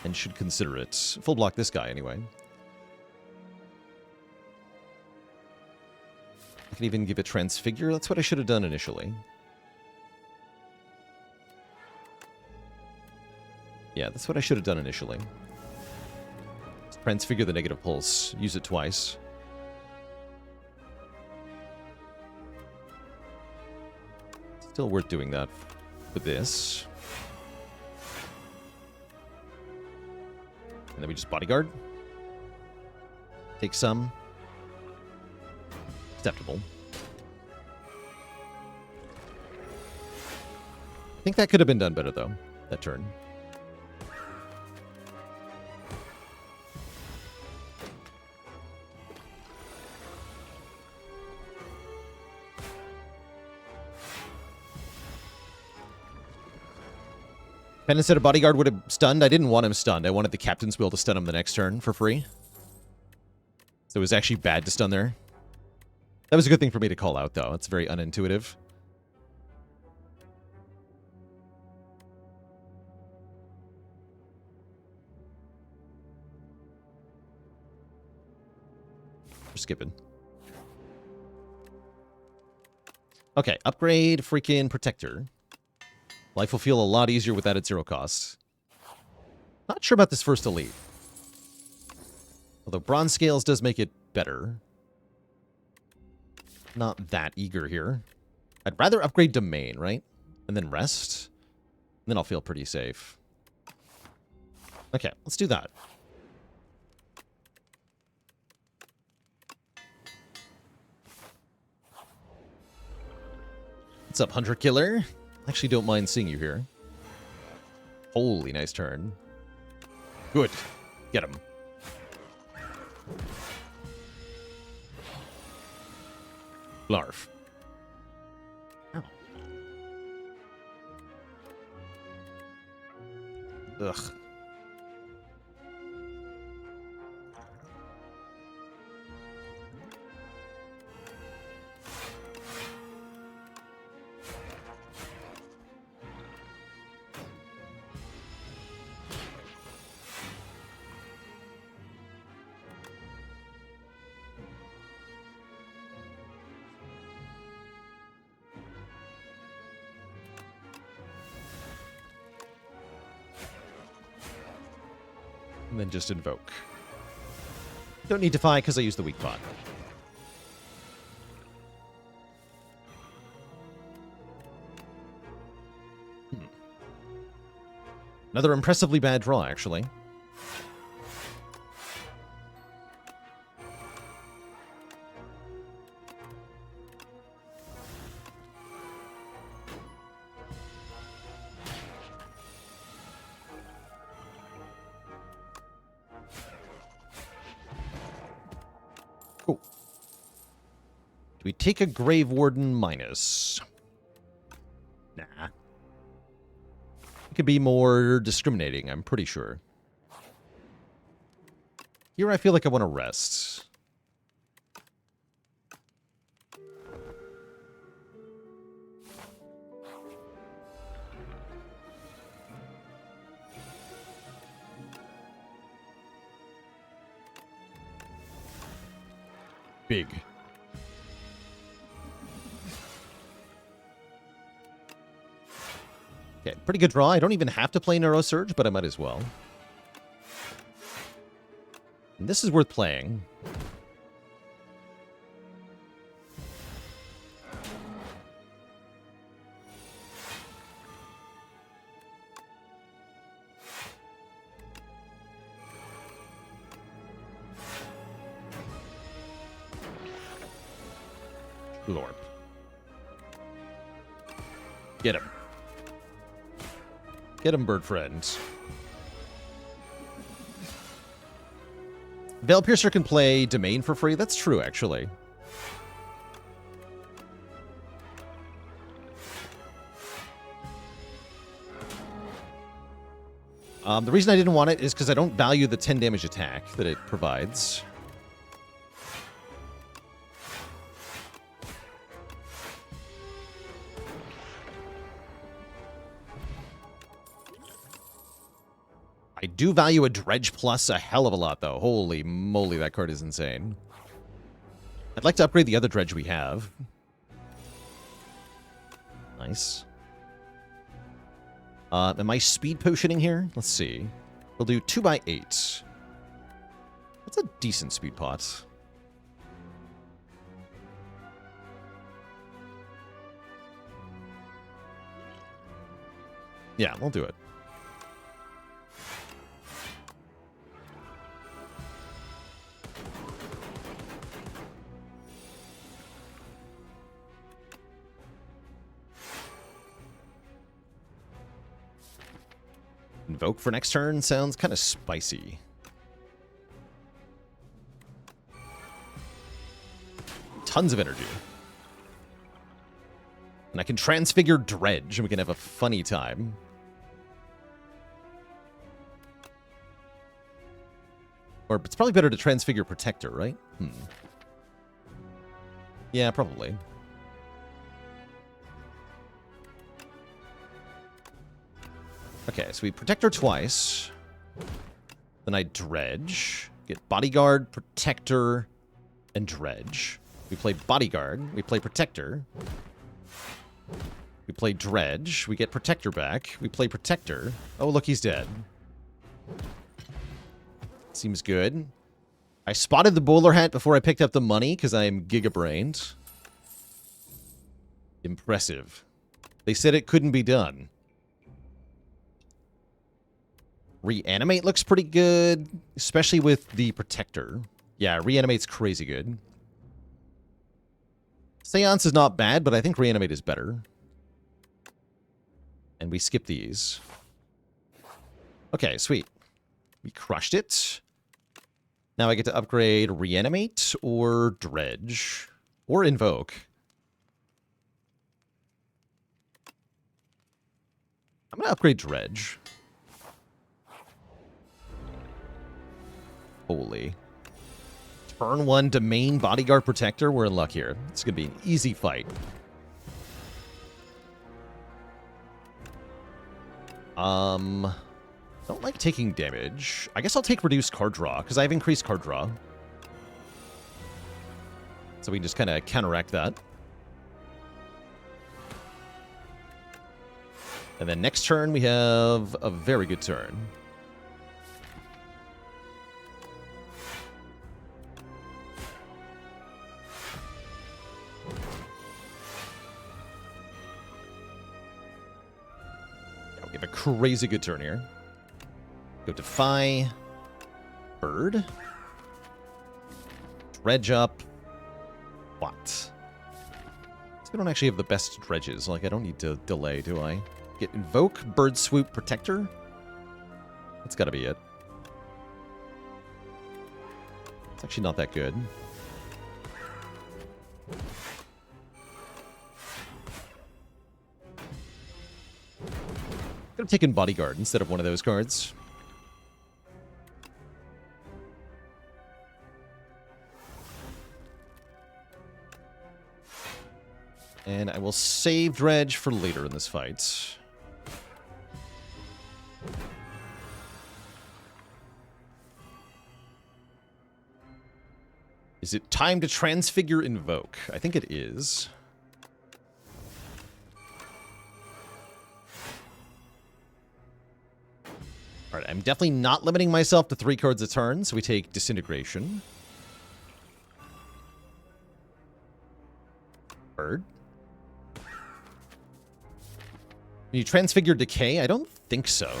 And should consider it. Full block this guy, anyway. I can even give it Transfigure. That's what I should have done initially. Yeah, that's what I should have done initially. Transfigure the negative pulse. Use it twice. Still worth doing that with this. And then we just bodyguard. Take some. Acceptable. I think that could have been done better, though, that turn. And instead of bodyguard would have stunned. I didn't want him stunned. I wanted the captain's wheel to stun him the next turn for free. So it was actually bad to stun there. That was a good thing for me to call out, though. It's very unintuitive. We're skipping. Okay, upgrade freaking Protector. Life will feel a lot easier with that at 0 cost. Not sure about this first elite. Although Bronze Scales does make it better. Not that eager here. I'd rather upgrade Domain, right? And then rest. And then I'll feel pretty safe. Okay, let's do that. What's up, Hunter Killer? Actually don't mind seeing you here. Holy nice turn. Good. Get him. Blarf. Ow. Ugh. And then just invoke. Don't need Defy because I use the weak pot. Another impressively bad draw, actually. Cool. Do we take a Grave Warden minus? Nah. It could be more discriminating, I'm pretty sure. Here I feel like I want to rest. Big. Okay, pretty good draw. I don't even have to play Neurosurge, but I might as well. And this is worth playing. Lorp. Get him. Get him, bird friends. Veilpiercer can play Domain for free. That's true, actually. The reason I didn't want it is because I don't value the 10 damage attack that it provides. I do value a Dredge Plus a hell of a lot, though. Holy moly, that card is insane. I'd like to upgrade the other Dredge we have. Nice. Am I speed potioning here? Let's see. We'll do 2x8. That's a decent speed pot. Yeah, we'll do it. Invoke for next turn sounds kind of spicy. Tons of energy. And I can transfigure Dredge, and we can have a funny time. Or it's probably better to transfigure Protector, right? Yeah, probably. Okay, so we Protector twice. Then I Dredge. Get Bodyguard, Protector, and Dredge. We play Bodyguard. We play Protector. We play Dredge. We get Protector back. We play Protector. Oh, look, he's dead. Seems good. I spotted the bowler hat before I picked up the money because I am giga-brained. Impressive. They said it couldn't be done. Reanimate looks pretty good, especially with the Protector. Yeah, Reanimate's crazy good. Seance is not bad, but I think Reanimate is better. And we skip these. Okay, sweet. We crushed it. Now I get to upgrade Reanimate or Dredge. Or Invoke. I'm going to upgrade Dredge. Holy. Turn 1 Domain Bodyguard Protector. We're in luck here. It's going to be an easy fight. Don't like taking damage. I guess I'll take reduced card draw, because I have increased card draw. So we can just kind of counteract that. And then next turn, we have a very good turn. We have a crazy good turn here. Go Defy. Bird. Dredge up. What? So we don't actually have the best dredges. Like, I don't need to delay, do I? Get Invoke, Bird Swoop, Protector? That's gotta be it. It's actually not that good. have taken Bodyguard instead of one of those cards. And I will save Dredge for later in this fight. Is it time to Transfigure Invoke? I think it is. Alright, I'm definitely not limiting myself to 3 cards a turn, so we take Disintegration. Bird. Can you Transfigure Decay? I don't think so.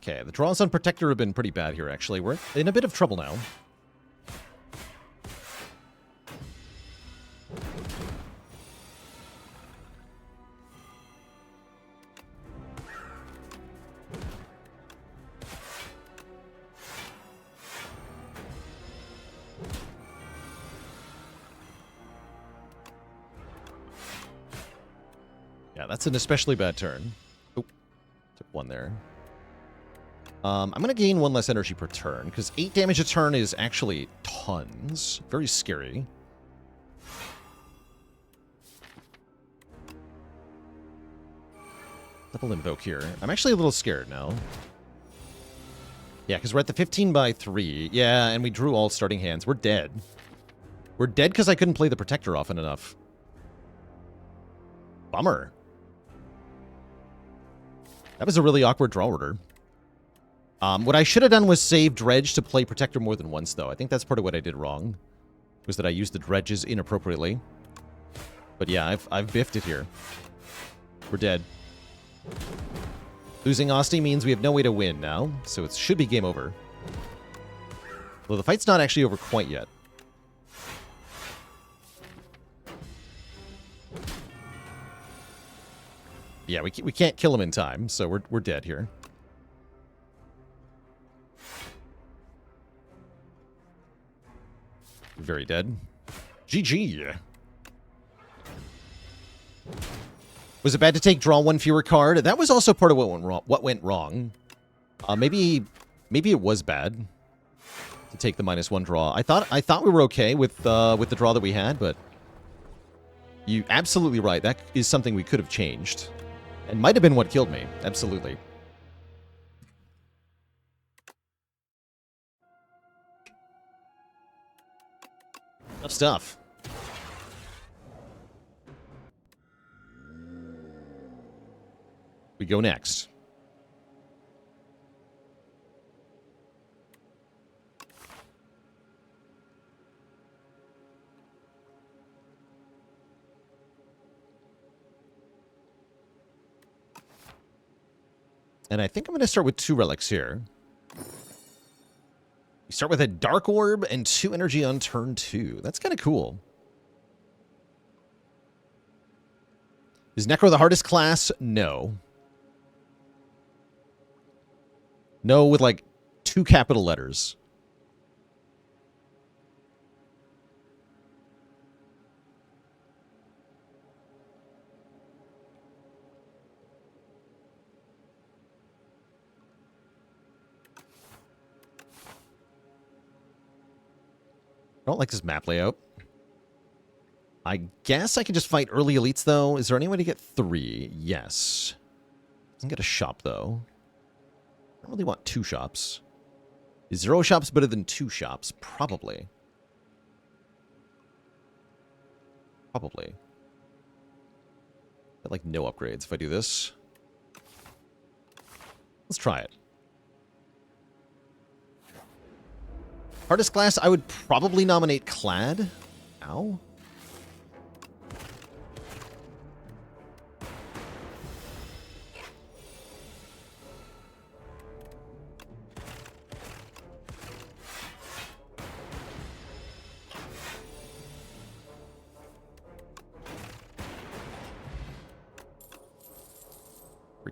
Okay, the draws on Protector have been pretty bad here, actually. We're in a bit of trouble now. Yeah, that's an especially bad turn. Oh, took one there. I'm going to gain 1 less energy per turn, because 8 damage a turn is actually tons. Very scary. Double Invoke here. I'm actually a little scared now. Yeah, because we're at the 15 by 3. Yeah, and we drew all starting hands. We're dead. We're dead because I couldn't play the Protector often enough. Bummer. That was a really awkward draw order. What I should have done was save Dredge to play Protector more than once, though. I think that's part of what I did wrong. Was that I used the Dredges inappropriately. But yeah, I've biffed it here. We're dead. Losing Osti means we have no way to win now, so it should be game over. Well, the fight's not actually over quite yet. Yeah, we can't kill him in time, so we're dead here. Very dead. GG. Was it bad to take draw 1 fewer card? That was also part of what went wrong. Maybe it was bad to take the -1 draw. I thought we were okay with the draw that we had, but you're absolutely right. That is something we could have changed. And might have been what killed me. Absolutely. Tough stuff. We go next. And I think I'm going to start with 2 relics here. We start with a Dark Orb and 2 energy on turn 2. That's kind of cool. Is Necro the hardest class? No. No with like 2 capital letters. I don't like this map layout. I guess I can just fight early elites, though. Is there any way to get 3? Yes. Doesn't get a shop, though. I don't really want 2 shops. Is 0 shops better than 2 shops? Probably. Probably. Got, like, no upgrades if I do this. Let's try it. Hardest class, I would probably nominate Clad. Ow.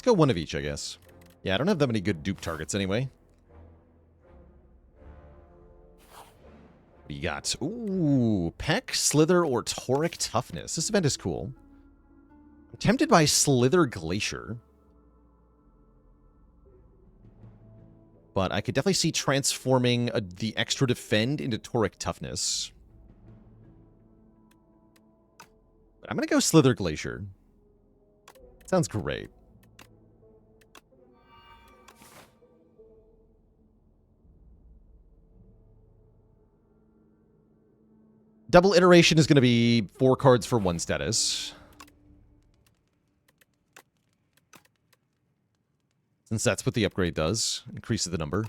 Let's go one of each, I guess. Yeah, I don't have that many good dupe targets anyway. What do you got? Ooh, Peck, Slither, or Toric Toughness. This event is cool. I'm tempted by Slither Glacier. But I could definitely see transforming the extra defend into Toric Toughness. But I'm going to go Slither Glacier. Sounds great. Double iteration is going to be 4 cards for 1 status. Since that's what the upgrade does. Increases the number.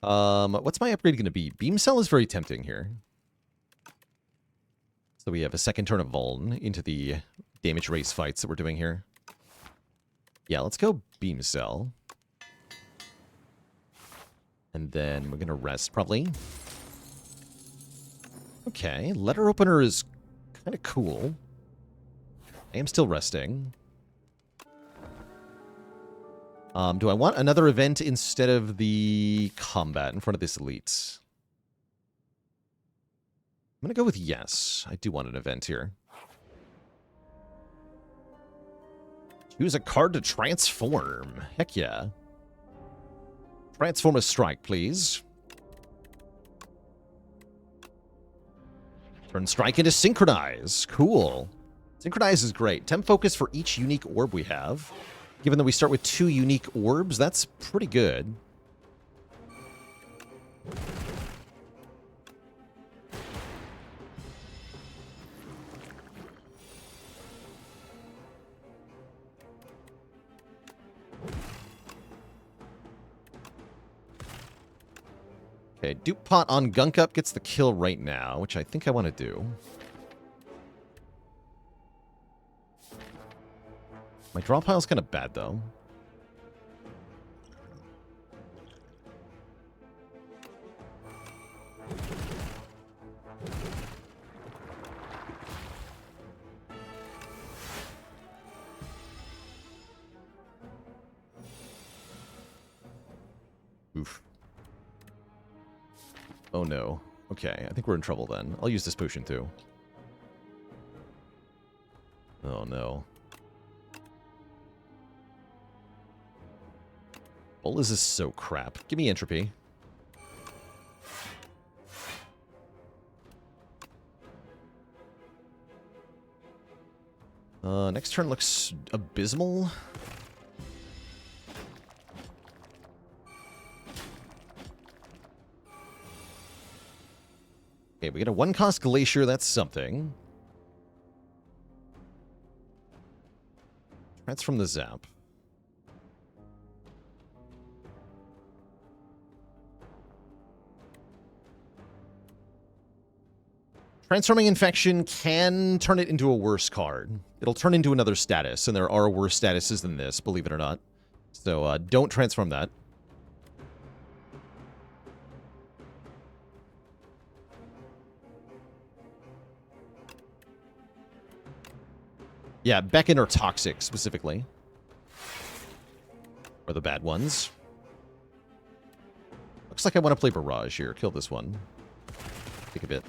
What's my upgrade going to be? Beam Cell is very tempting here. So we have a second turn of Vuln into the damage race fights that we're doing here. Yeah, let's go Beam Cell. And then we're going to rest, probably. Okay, Letter Opener is kind of cool. I am still resting. Do I want another event instead of the combat in front of this elite? I'm going to go with yes. I do want an event here. Choose a card to transform. Heck yeah. Transform a strike, please. Turn strike into Synchronize. Cool. Synchronize is great. Temp focus for each unique orb we have. Given that we start with 2 unique orbs, that's pretty good. Okay, Dupe Pot on Gunk Up gets the kill right now, which I think I want to do. My draw pile's kind of bad, though. Oof. Oh, no. Okay, I think we're in trouble then. I'll use this potion, too. Oh, no. Bolas is so crap. Give me entropy. Next turn looks abysmal. Okay, we get a 1-cost Glacier. That's something. Transform the Zap. Transforming Infection can turn it into a worse card. It'll turn into another status, and there are worse statuses than this, believe it or not. So, don't transform that. Yeah, Beckon are toxic, specifically. Or the bad ones. Looks like I want to play Barrage here. Kill this one. Take a bit.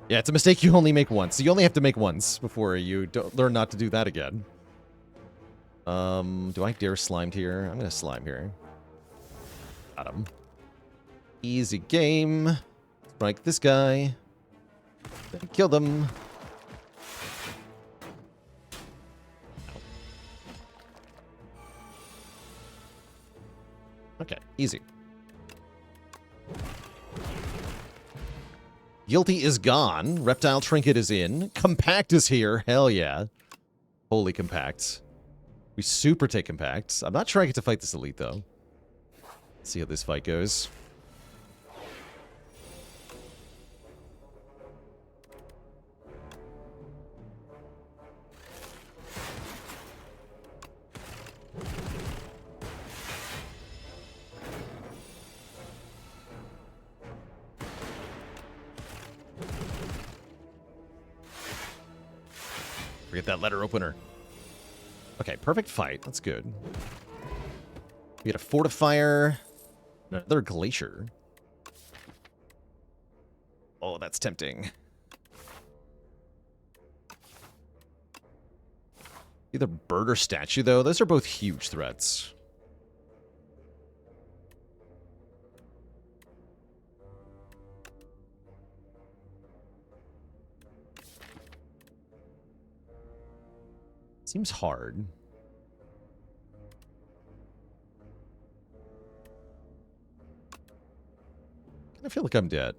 Yeah, it's a mistake you only make once. You only have to make once before you learn not to do that again. Do I dare Slimed here? I'm going to Slime here. Got him. Easy game. Strike this guy. Then kill them. Okay, easy. Guilty is gone. Reptile Trinket is in. Compact is here. Hell yeah. Holy Compact. We super take Compact. I'm not sure I get to fight this elite, though. Let's see how this fight goes. Forget that letter opener. Okay, perfect fight. That's good. We got a fortifier. Another glacier. Oh, that's tempting. Either bird or statue, though. Those are both huge threats. Seems hard. I feel like I'm dead.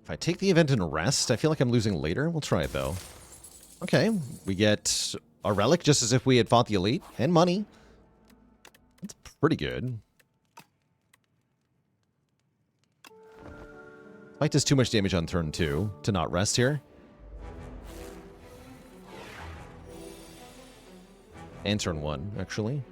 If I take the event and rest, I feel like I'm losing later. We'll try it, though. Okay, we get a relic just as if we had fought the elite, and money. That's pretty good. Fight does too much damage on turn 2 to not rest here. And turn 1, actually.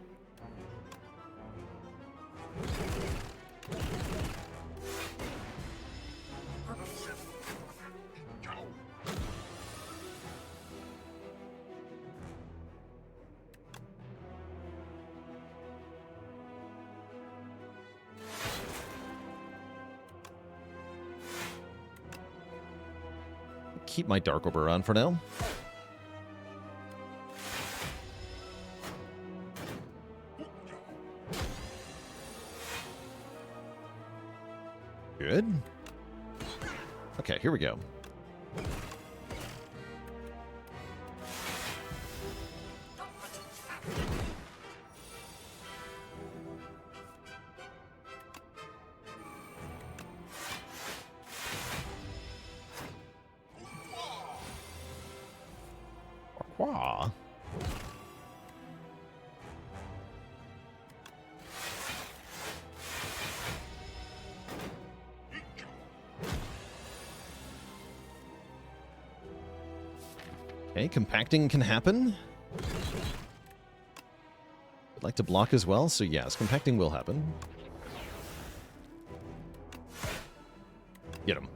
Keep my Dark Orber on for now. Good. Okay, here we go. Wow. Okay, compacting can happen. I'd like to block as well, so yes, compacting will happen. Get him.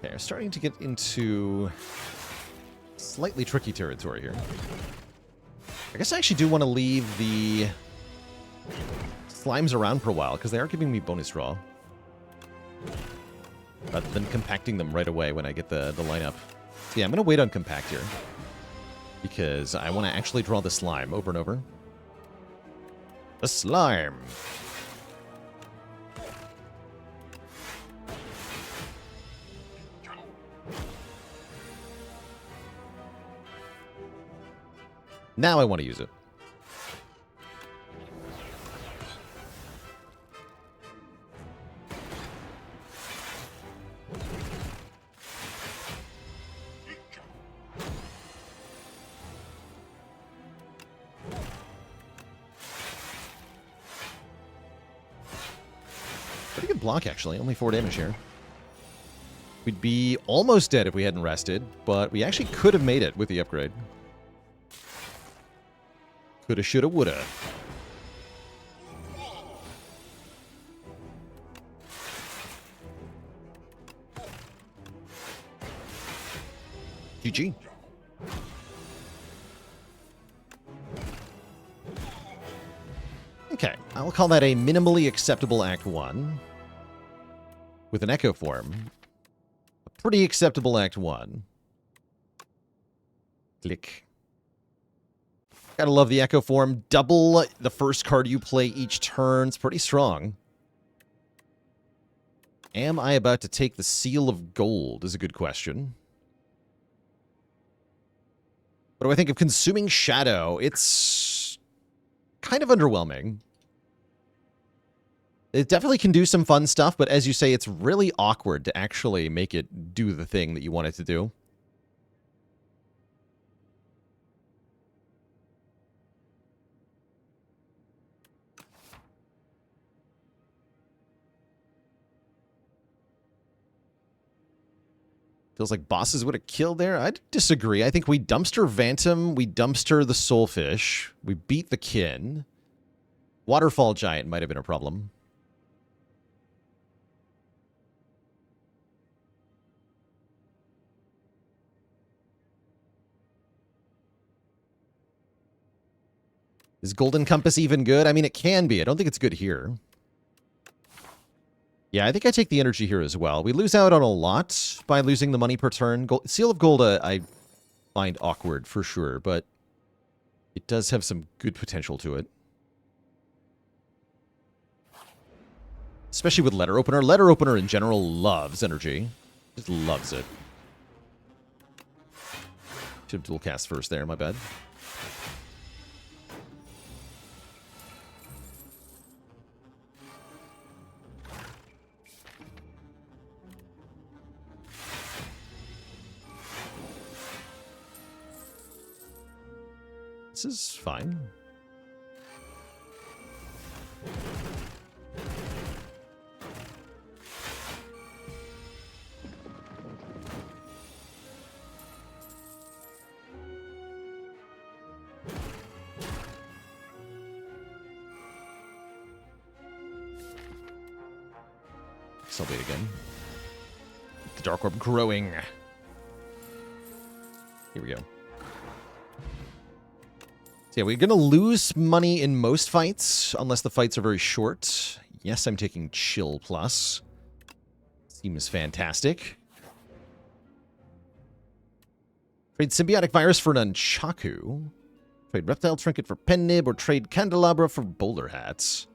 Okay, we're starting to get into slightly tricky territory here. I guess I actually do want to leave the slimes around for a while, because they are giving me bonus draw. Rather than compacting them right away when I get the lineup. So yeah, I'm going to wait on compact here. Because I want to actually draw the slime over and over. The slime! Now I want to use it. Pretty good block, actually. Only 4 damage here. We'd be almost dead if we hadn't rested, but we actually could have made it with the upgrade. Coulda, shoulda, woulda. GG. Okay, I'll call that a minimally acceptable Act 1. With an Echo form. A pretty acceptable Act 1. Click. Gotta love the Echo form. Double the first card you play each turn. It's pretty strong. Am I about to take the Seal of Gold is a good question. What do I think of Consuming Shadow? It's kind of underwhelming. It definitely can do some fun stuff, but as you say, it's really awkward to actually make it do the thing that you want it to do. Feels like bosses would have killed there. I'd disagree. I think we dumpster Vantum, we dumpster the Soulfish, we beat the Kin. Waterfall Giant might have been a problem. Is Golden Compass even good? I mean, it can be. I don't think it's good here. Yeah, I think I take the energy here as well. We lose out on a lot by losing the money per turn. Seal of Gold, I find awkward for sure, but it does have some good potential to it. Especially with Letter Opener. Letter Opener in general loves energy. Just loves it. Should have dual cast first there, my bad. This is fine. Celebrate again. The Dark Orb growing. Here we go. So yeah, we're going to lose money in most fights, unless the fights are very short. Yes, I'm taking Chill Plus. Seems fantastic. Trade Symbiotic Virus for an Nunchaku. Trade Reptile Trinket for Pen Nib, or trade Candelabra for Bowler Hats.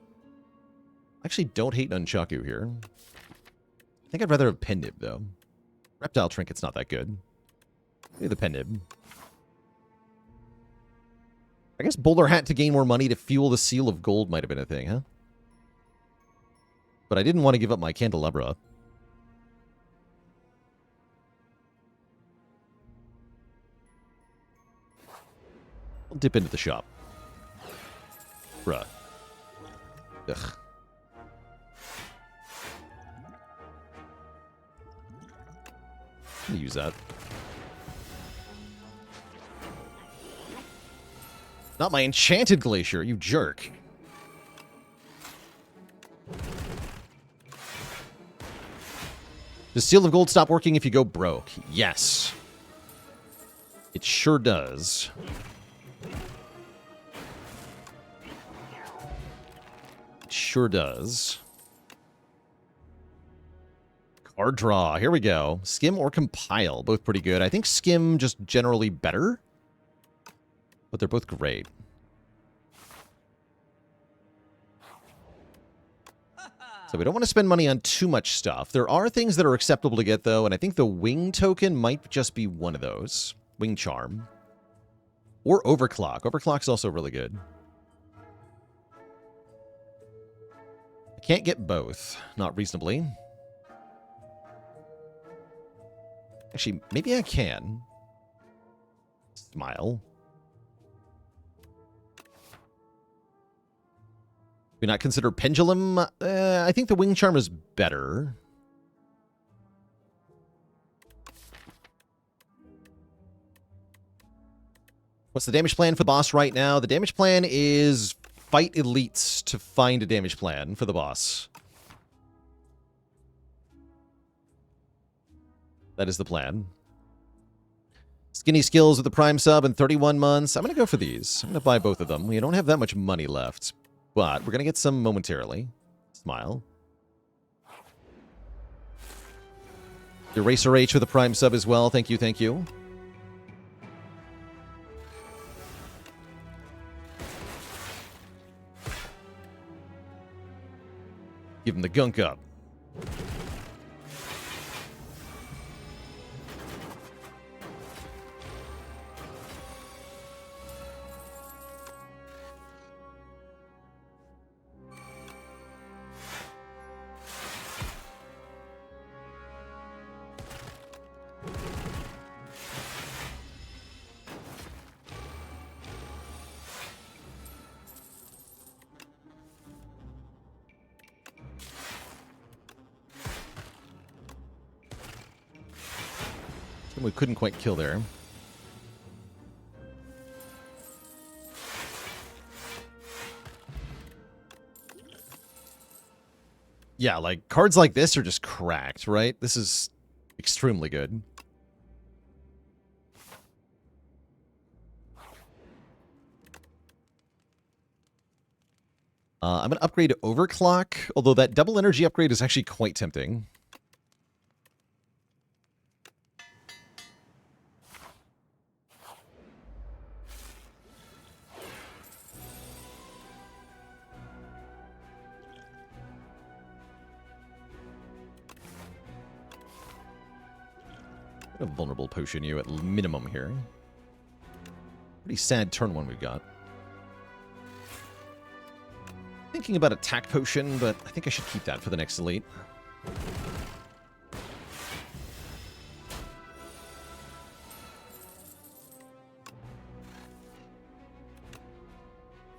I actually don't hate Nunchaku here. I think I'd rather have Pen Nib, though. Reptile Trinket's not that good. Maybe the Pen Nib. I guess Bowler Hat to gain more money to fuel the Seal of Gold might have been a thing, huh? But I didn't want to give up my Candelabra. I'll dip into the shop. Bruh. Ugh. I'm gonna use that. Not my Enchanted Glacier, you jerk. Does Seal of Gold stop working if you go broke? Yes. It sure does. It sure does. Card draw. Here we go. Skim or Compile. Both pretty good. I think Skim just generally better. But they're both great. So we don't want to spend money on too much stuff. There are things that are acceptable to get, though, and I think the Wing token might just be one of those. Wing Charm. Or Overclock. Overclock's also really good. I can't get both. Not reasonably. Actually, maybe I can. Smile. Do not consider Pendulum? I think the Wing Charm is better. What's the damage plan for the boss right now? The damage plan is fight elites to find a damage plan for the boss. That is the plan. Skinny Skills with the Prime sub in 31 months. I'm going to go for these. I'm going to buy both of them. We don't have that much money left, but we're going to get some momentarily. Smile. Eraser H with the Prime sub as well. Thank you, thank you. Give him the gunk up. We couldn't quite kill there. Yeah, like, cards like this are just cracked, right? This is extremely good. I'm going to upgrade to Overclock, although that double energy upgrade is actually quite tempting. A vulnerable potion you at minimum here. Pretty sad turn one we've got. Thinking about attack potion, but I think I should keep that for the next elite.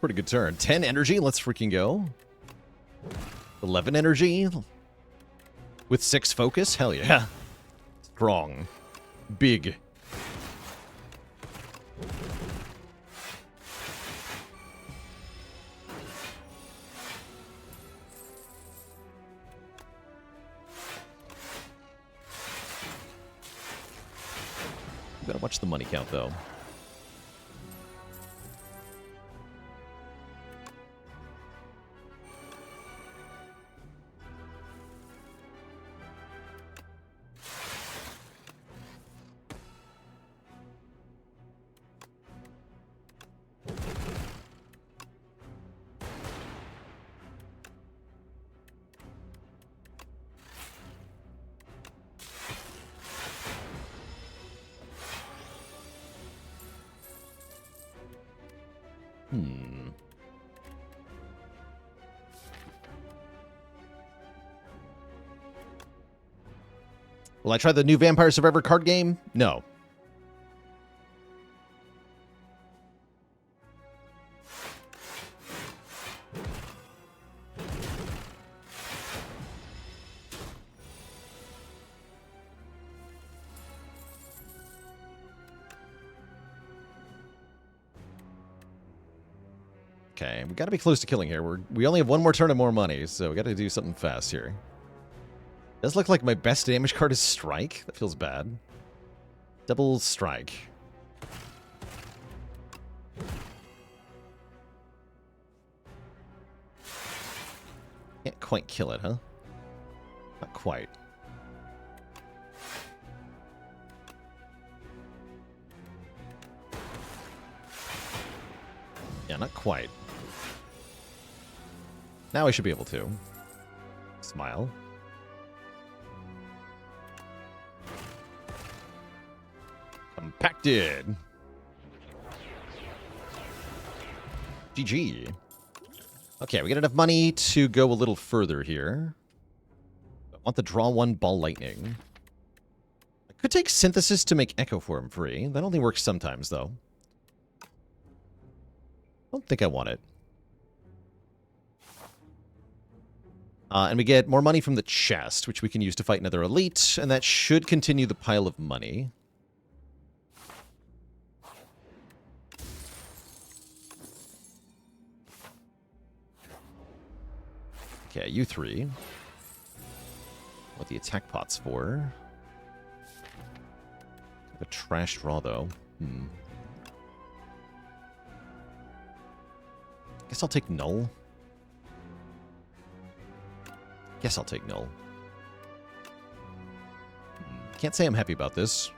Pretty good turn. 10 energy, let's freaking go. 11 energy. With 6 focus, hell yeah. Strong. Big. Gotta watch the money count, though. Will I try the new Vampire Survivor card game? No. Okay, we gotta be close to killing here. We only have one more turn and more money, so we gotta do something fast here. Does look like my best damage card is Strike. That feels bad. Double Strike. Can't quite kill it, huh? Not quite. Yeah, not quite. Now I should be able to. Smile. Compacted. GG. Okay, we get enough money to go a little further here. I want the draw one ball lightning. I could take synthesis to make Echo Form free. That only works sometimes, though. I don't think I want it. And we get more money from the chest, which we can use to fight another elite, and that should continue the pile of money. Okay, you three. What the attack pot's for. A trash draw, though. Guess I'll take null. Guess I'll take null. Can't say I'm happy about this.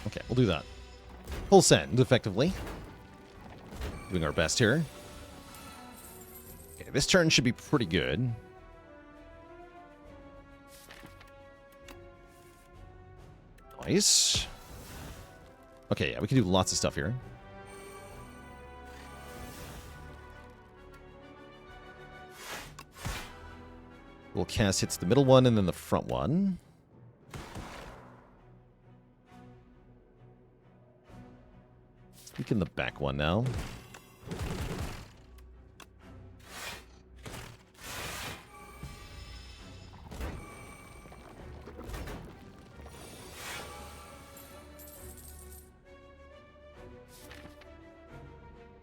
Okay, we'll do that. Full send, effectively. Doing our best here. Okay, this turn should be pretty good. Nice. Okay, yeah, we can do lots of stuff here. We'll cast hits the middle one and then the front one. Weaken the back one now.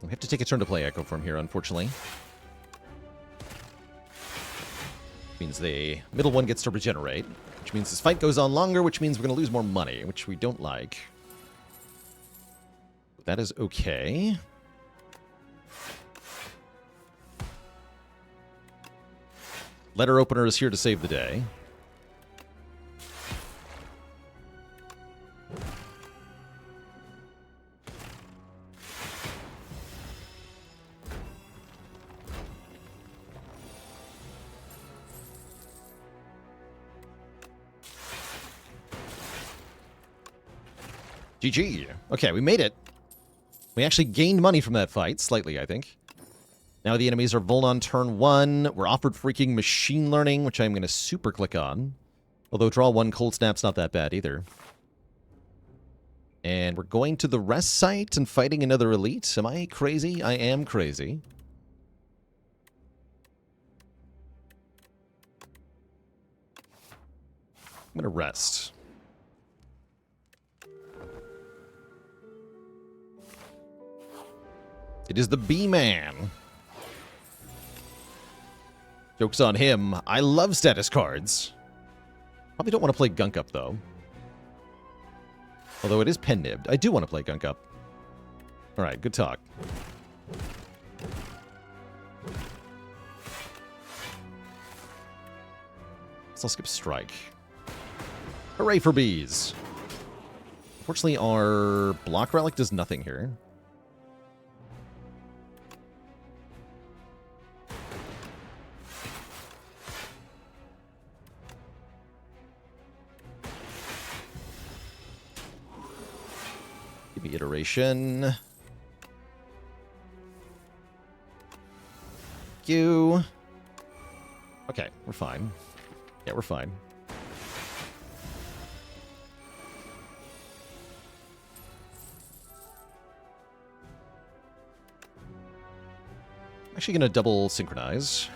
We have to take a turn to play Echo from here, unfortunately. Means the middle one gets to regenerate, which means this fight goes on longer, which means we're going to lose more money, which we don't like. That is okay. Letter opener is here to save the day. GG. Okay, we made it. We actually gained money from that fight, slightly, I think. Now the enemies are Volt on turn 1. We're offered freaking machine learning, which I'm going to super click on. Although draw 1 cold snap's not that bad either. And we're going to the rest site and fighting another elite. Am I crazy? I am crazy. I'm going to rest. It is the B-Man. Joke's on him. I love status cards. Probably don't want to play Gunk Up, though. Although it is pen-nibbed. I do want to play Gunk Up. Alright, good talk. So I'll skip Strike. Hooray for bees. Unfortunately, our block relic does nothing here. Give me iteration. Thank you. Okay, we're fine. Yeah, we're fine. I'm actually going to double synchronize.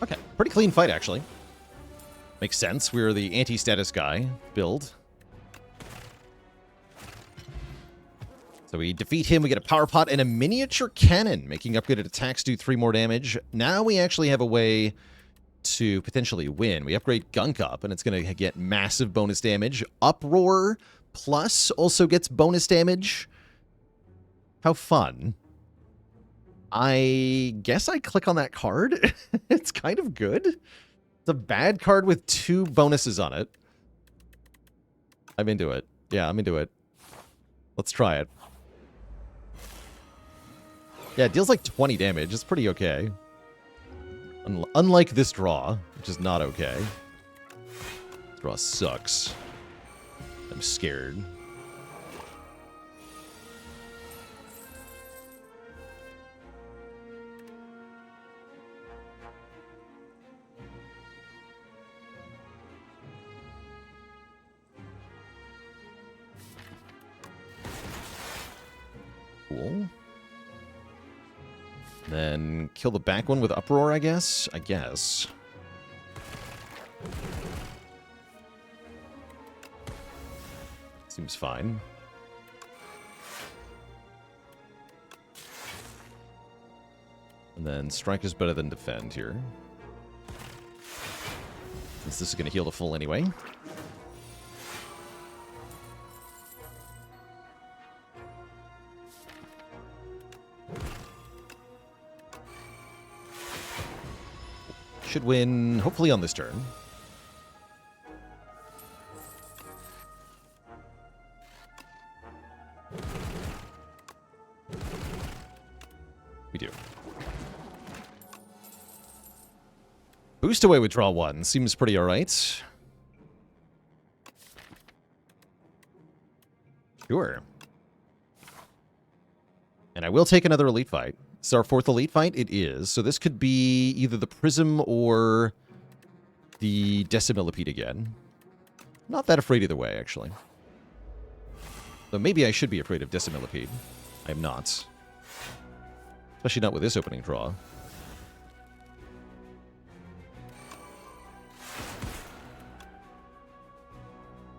Okay, pretty clean fight, actually. Makes sense. We're the anti-status guy build. So we defeat him, we get a power pot and a miniature cannon, making upgraded attacks do 3 more damage. Now we actually have a way to potentially win. We upgrade Gunk Up, and it's going to get massive bonus damage. Uproar Plus also gets bonus damage. How fun. I guess I click on that card. It's kind of good. It's a bad card with 2 bonuses on it. I'm into it. Yeah, I'm into it. Let's try it. Yeah, it deals like 20 damage. It's pretty okay. Unlike this draw, which is not okay. This draw sucks. I'm scared. Cool. Then kill the back one with Uproar, I guess? I guess. Seems fine. And then Strike is better than Defend here. Since this is going to heal the full anyway. Should win, hopefully on this turn. We do. Boost away with draw 1. Seems pretty alright. Sure. And I will take another elite fight. It's our 4th elite fight? It is. So this could be either the Prism or the Decimillipede again. Not that afraid either way, actually. Though maybe I should be afraid of Decimillipede. I am not. Especially not with this opening draw.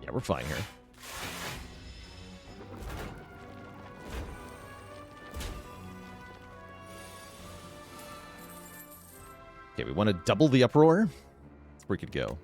Yeah, we're fine here. Okay, we want to double the Uproar. That's where we could go.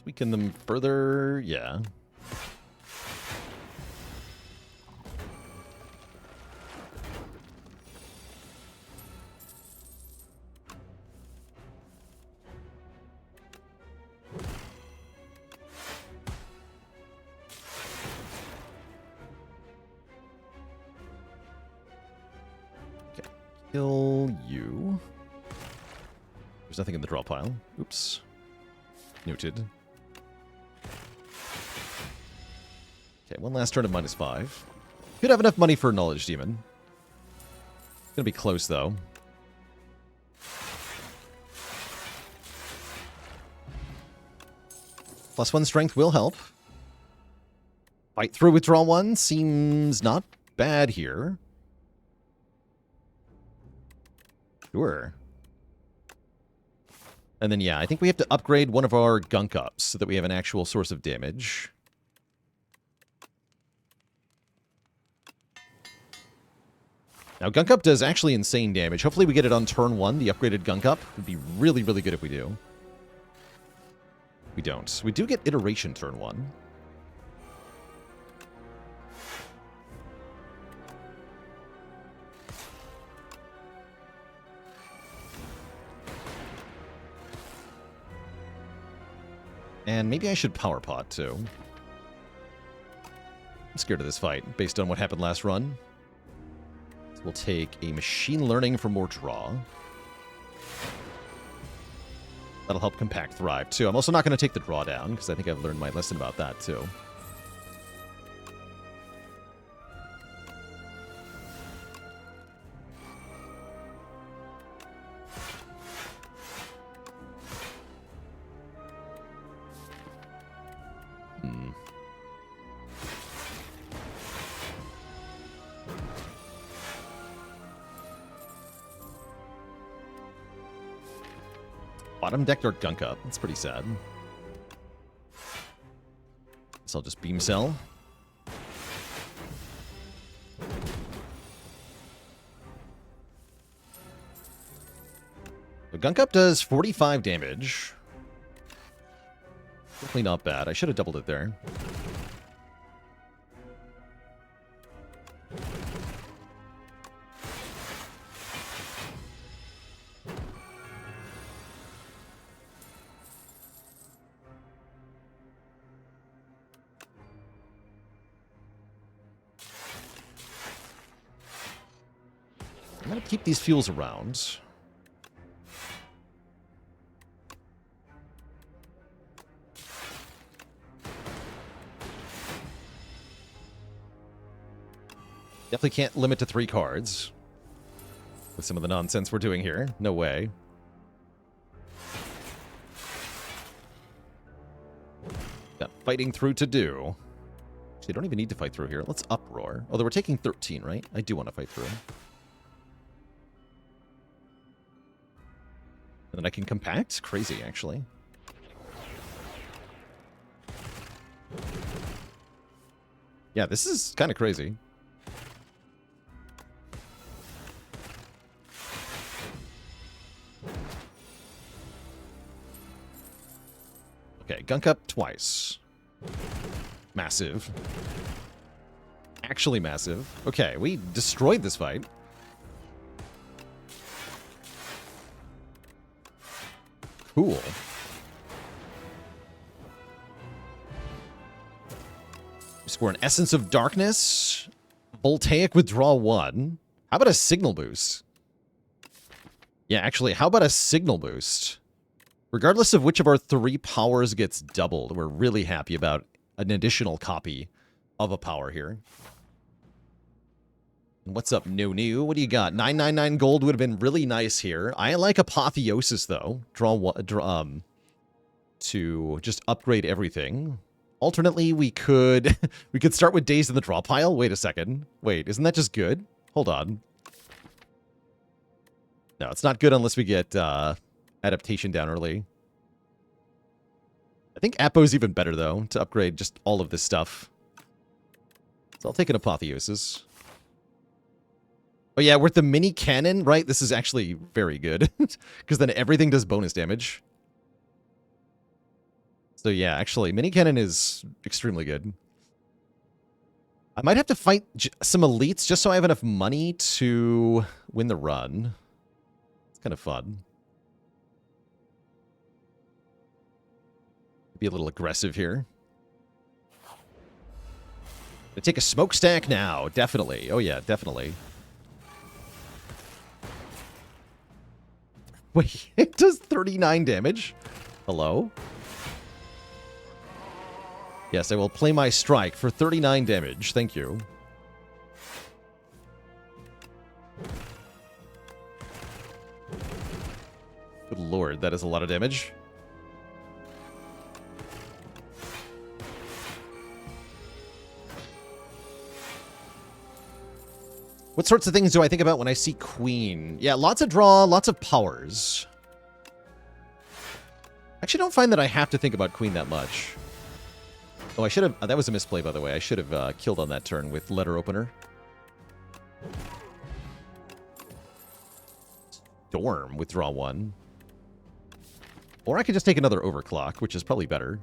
Weaken them further, yeah. Okay, kill you. There's nothing in the draw pile. Oops. Noted. Okay, one last turn of -5. Could have enough money for a Knowledge Demon. Gonna be close, though. +1 strength will help. Fight through with draw 1 seems not bad here. Sure. And then, yeah, I think we have to upgrade one of our gunk ups so that we have an actual source of damage. Now, Gunk Up does actually insane damage. Hopefully we get it on turn 1, the upgraded Gunk Up. Would be really, really good if we do. We don't. We do get Iteration turn 1. And maybe I should Power Pot, too. I'm scared of this fight, based on what happened last run. We'll take a Machine Learning for more draw. That'll help Compact Thrive, too. I'm also not going to take the draw down, because I think I've learned my lesson about that, too. Bottom decked our gunk up. That's pretty sad. So I'll just beam cell. The gunk up does 45 damage. Definitely not bad. I should have doubled it there. I'm going to keep these fuels around. Definitely can't limit to 3 cards. With some of the nonsense we're doing here. No way. Got fighting through to do. Actually, I don't even need to fight through here. Let's uproar. Although we're taking 13, right? I do want to fight through. And then I can compact? Crazy, actually. Yeah, this is kind of crazy. Okay, gunk up twice. Massive. Actually massive. Okay, we destroyed this fight. Cool. We score an Essence of Darkness. Voltaic withdraw 1. How about a Signal Boost? Yeah, actually, how about a Signal Boost? Regardless of which of our 3 powers gets doubled, we're really happy about an additional copy of a power here. And what's up, new? What do you got? 999 gold would have been really nice here. I like Apotheosis, though. To just upgrade everything. Alternately, we could start with Days in the draw pile. Wait a second. Wait, isn't that just good? Hold on. No, it's not good unless we get adaptation down early. I think Apo's even better, though, to upgrade just all of this stuff. So I'll take an Apotheosis. Oh yeah, with the mini cannon, right? This is actually very good. Because then everything does bonus damage. So yeah, actually, mini cannon is extremely good. I might have to fight some elites just so I have enough money to win the run. It's kind of fun. Be a little aggressive here. Gonna take a smokestack now, definitely. Oh yeah, definitely. Wait, it does 39 damage? Hello? Yes, I will play my strike for 39 damage. Thank you. Good lord, that is a lot of damage. What sorts of things do I think about when I see Queen? Yeah, lots of draw, lots of powers. Actually, don't find that I have to think about Queen that much. Oh, I should have... that was a misplay, by the way. I should have killed on that turn with Letter Opener. Storm, withdraw 1. Or I could just take another Overclock, which is probably better.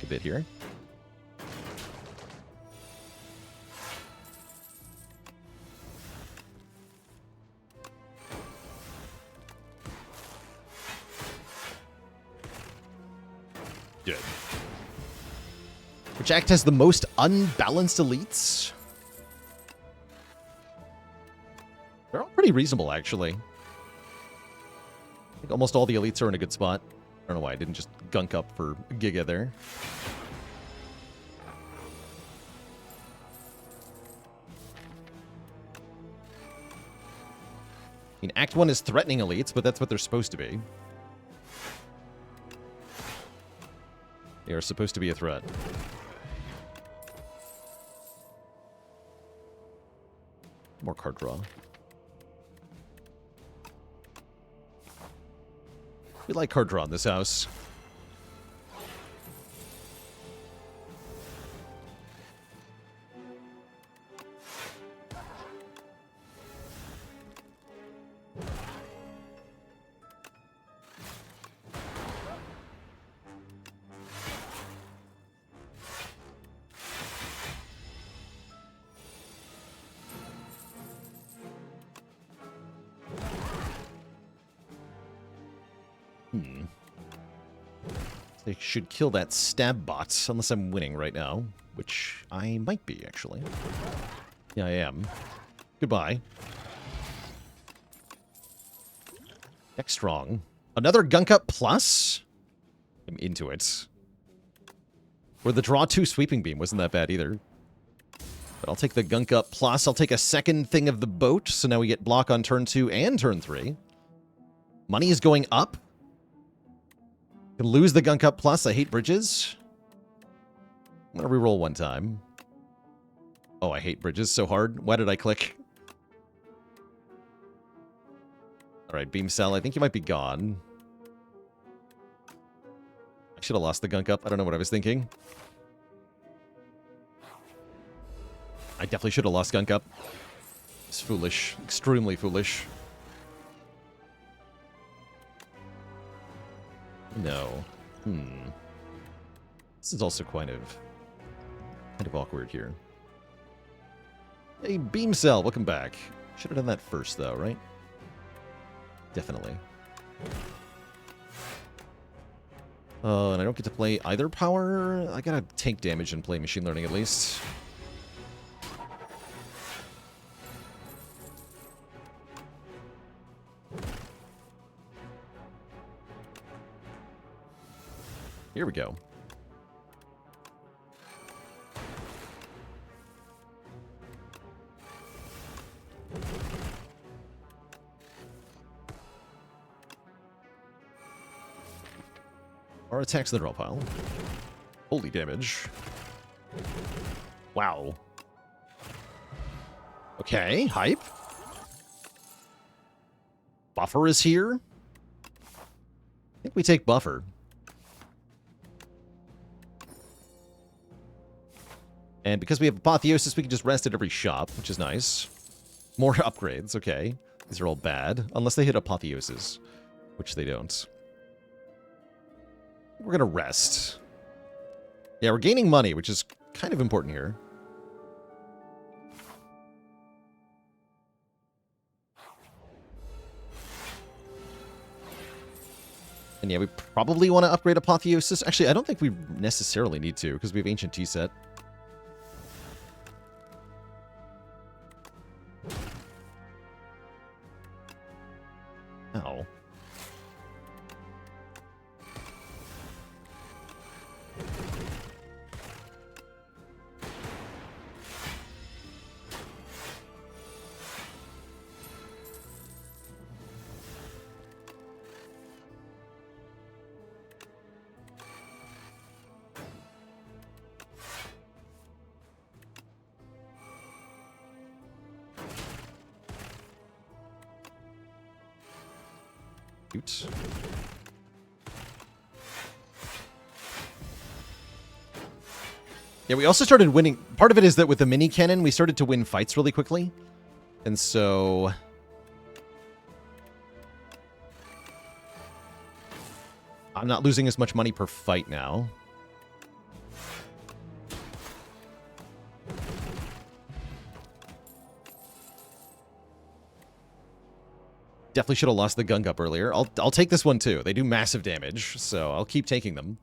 A bit here. Good. Which act has the most unbalanced elites? They're all pretty reasonable, actually. I think almost all the elites are in a good spot. I don't know why I didn't just gunk up for Giga there. mean, Act 1 is threatening elites, but that's what they're supposed to be. They are supposed to be a threat. More card draw. We like card draw in this house. They should kill that stab bot, unless I'm winning right now, which I might be, actually. Yeah, I am. Goodbye. Deck strong. Another Gunk Up Plus? I'm into it. Or the Draw 2 Sweeping Beam wasn't that bad either. But I'll take the Gunk Up Plus. I'll take a second thing of the boat, so now we get block on turn 2 and turn 3. Money is going up. Can lose the Gunk Up Plus. I hate bridges. I'm going to reroll one time. Oh, I hate bridges so hard. Why did I click? Alright, Beam Cell. I think you might be gone. I should have lost the Gunk Up. I don't know what I was thinking. I definitely should have lost Gunk Up. It's foolish. Extremely foolish. No. This is also kind of awkward here. Hey, Beam Cell, welcome back. Should have done that first, though, right? Definitely. And I don't get to play either power. I gotta take damage and play Machine Learning at least. Here we go. Our attacks in the draw pile. Holy damage. Wow. Okay, hype. Buffer is here. I think we take Buffer. And because we have Apotheosis, we can just rest at every shop, which is nice. More upgrades, okay. These are all bad, unless they hit Apotheosis, which they don't. We're gonna rest. Yeah, we're gaining money, which is kind of important here. And yeah, we probably want to upgrade Apotheosis. Actually, I don't think we necessarily need to, because we have Ancient T-Set. Ow. Cute. Yeah, we also started winning. Part of it is that with the mini cannon, we started to win fights really quickly. And so I'm not losing as much money per fight now. Definitely should have lost the Gunk Up earlier. I'll take this one too. They do massive damage, so I'll keep taking them.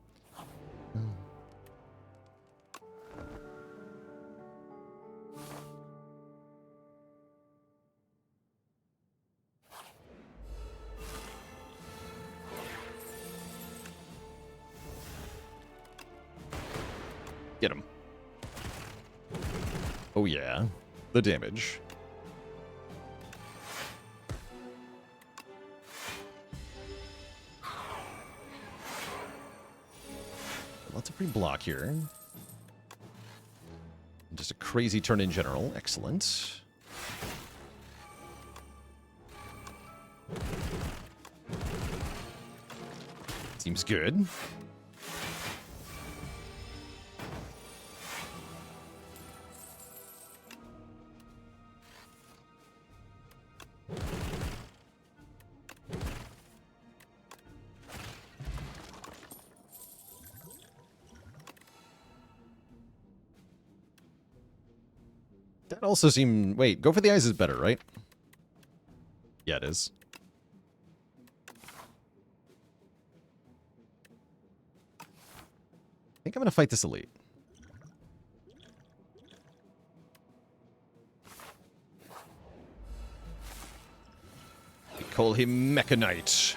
Get him. Oh yeah, the damage. lots of free block here. Just a crazy turn in general. Excellent. Seems good. That also seemed... Wait, go for the eyes is better, right? Yeah, it is. I think I'm going to fight this elite. We call him Mechanite.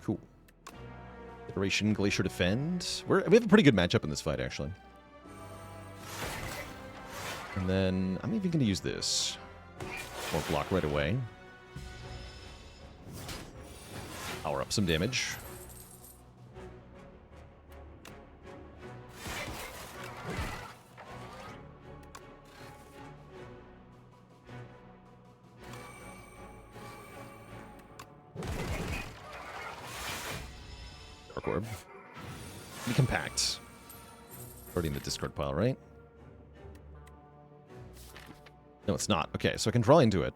Cool. Iteration, Glacier Defend. We have a pretty good matchup in this fight, actually. And then I'm even going to use this. More block right away. Power up some damage. Dark Orb. Be compact. Already in the discard pile, right? No, it's not. Okay, so I can draw into it.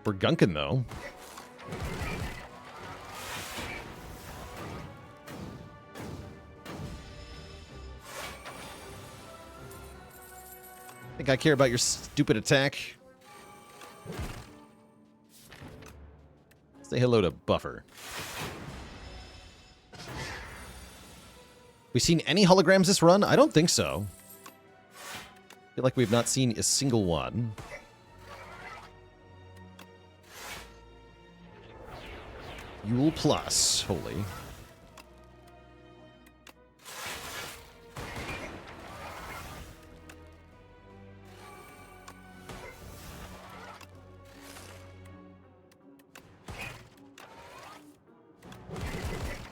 We're gunking, though. Think I care about your stupid attack? Say hello to Buffer. We seen any holograms this run? I don't think so. I feel like we've not seen a single one. Yule Plus. Holy.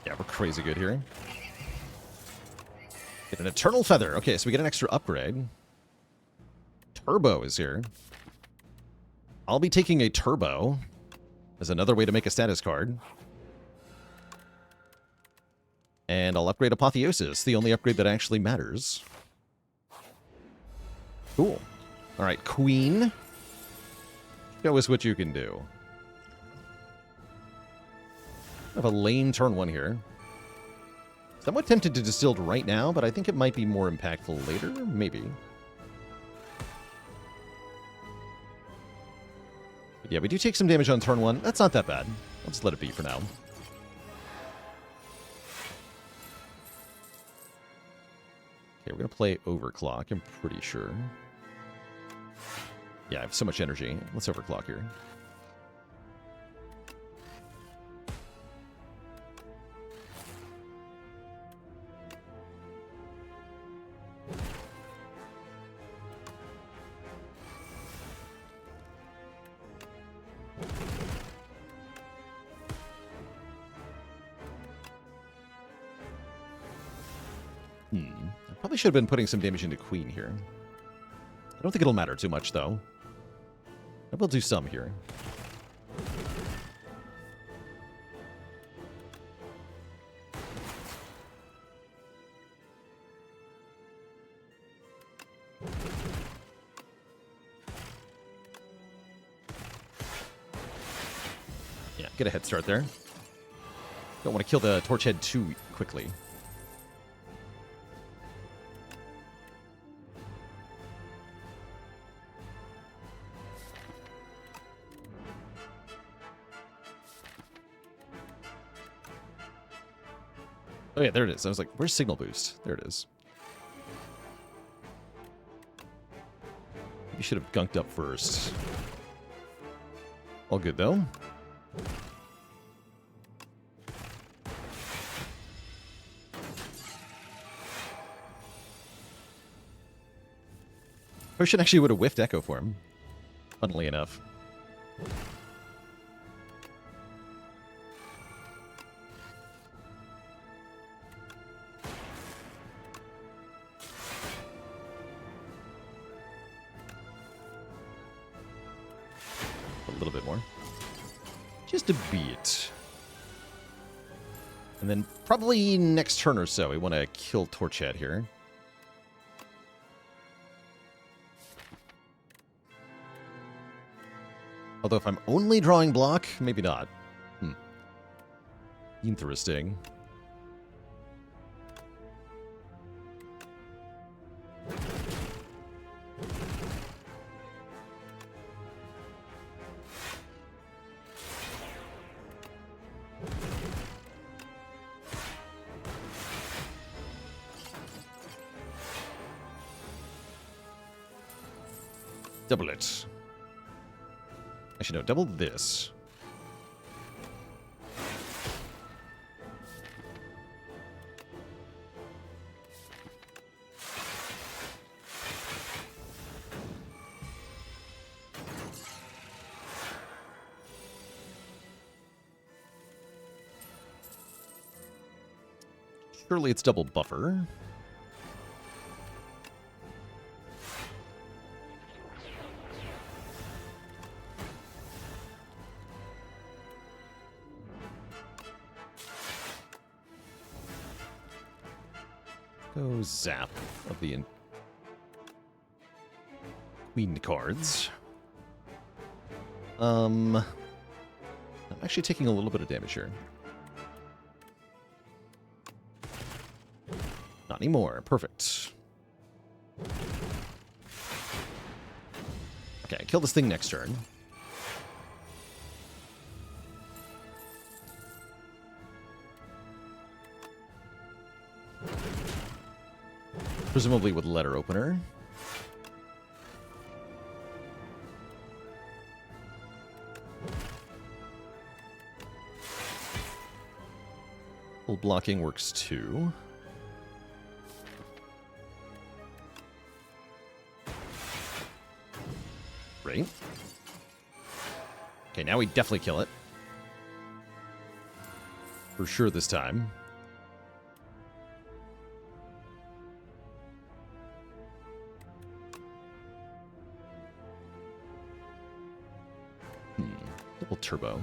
Yeah, we're crazy good here. Get an Eternal Feather. Okay, so we get an extra upgrade. Turbo is here. I'll be taking a Turbo as another way to make a status card. And I'll upgrade Apotheosis, the only upgrade that actually matters. Cool. All right, Queen. Show us what you can do. I have a lame turn one here. Somewhat tempted to Distilled right now, but I think it might be more impactful later. Maybe. But yeah, we do take some damage on turn one. That's not that bad. I'll just let it be for now. Okay, we're going to play Overclock, I'm pretty sure. Yeah, I have so much energy. Let's Overclock here. Probably should have been putting some damage into Queen here. I don't think it'll matter too much, though. I will do some here. Yeah, get a head start there. Don't want to kill the Torch Head too quickly. Oh yeah, there it is. I was like, where's Signal Boost? There it is. You should have gunked up first. All good, though. Potion actually would have whiffed Echo Form, funnily enough. A little bit more. Just a bit. And then probably next turn or so, we want to kill Torchhead here. Although if I'm only drawing block, maybe not. Interesting. Double it. Actually, no, double this. Surely it's double buffer. Go zap of the Queen cards. I'm actually taking a little bit of damage here. Not anymore. Perfect. Okay, kill this thing next turn. Presumably with letter opener. Full blocking works too. Great. Okay, now we definitely kill it. For sure this time. Double turbo.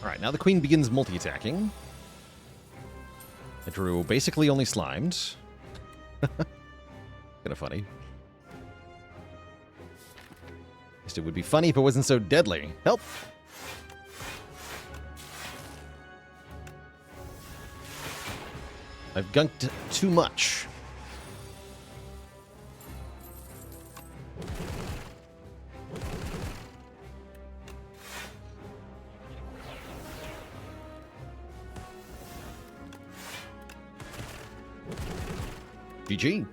Alright, now the queen begins multi-attacking. I drew basically only slimed. Kind of funny. At least it would be funny if it wasn't so deadly. Help! I've gunked too much. GG.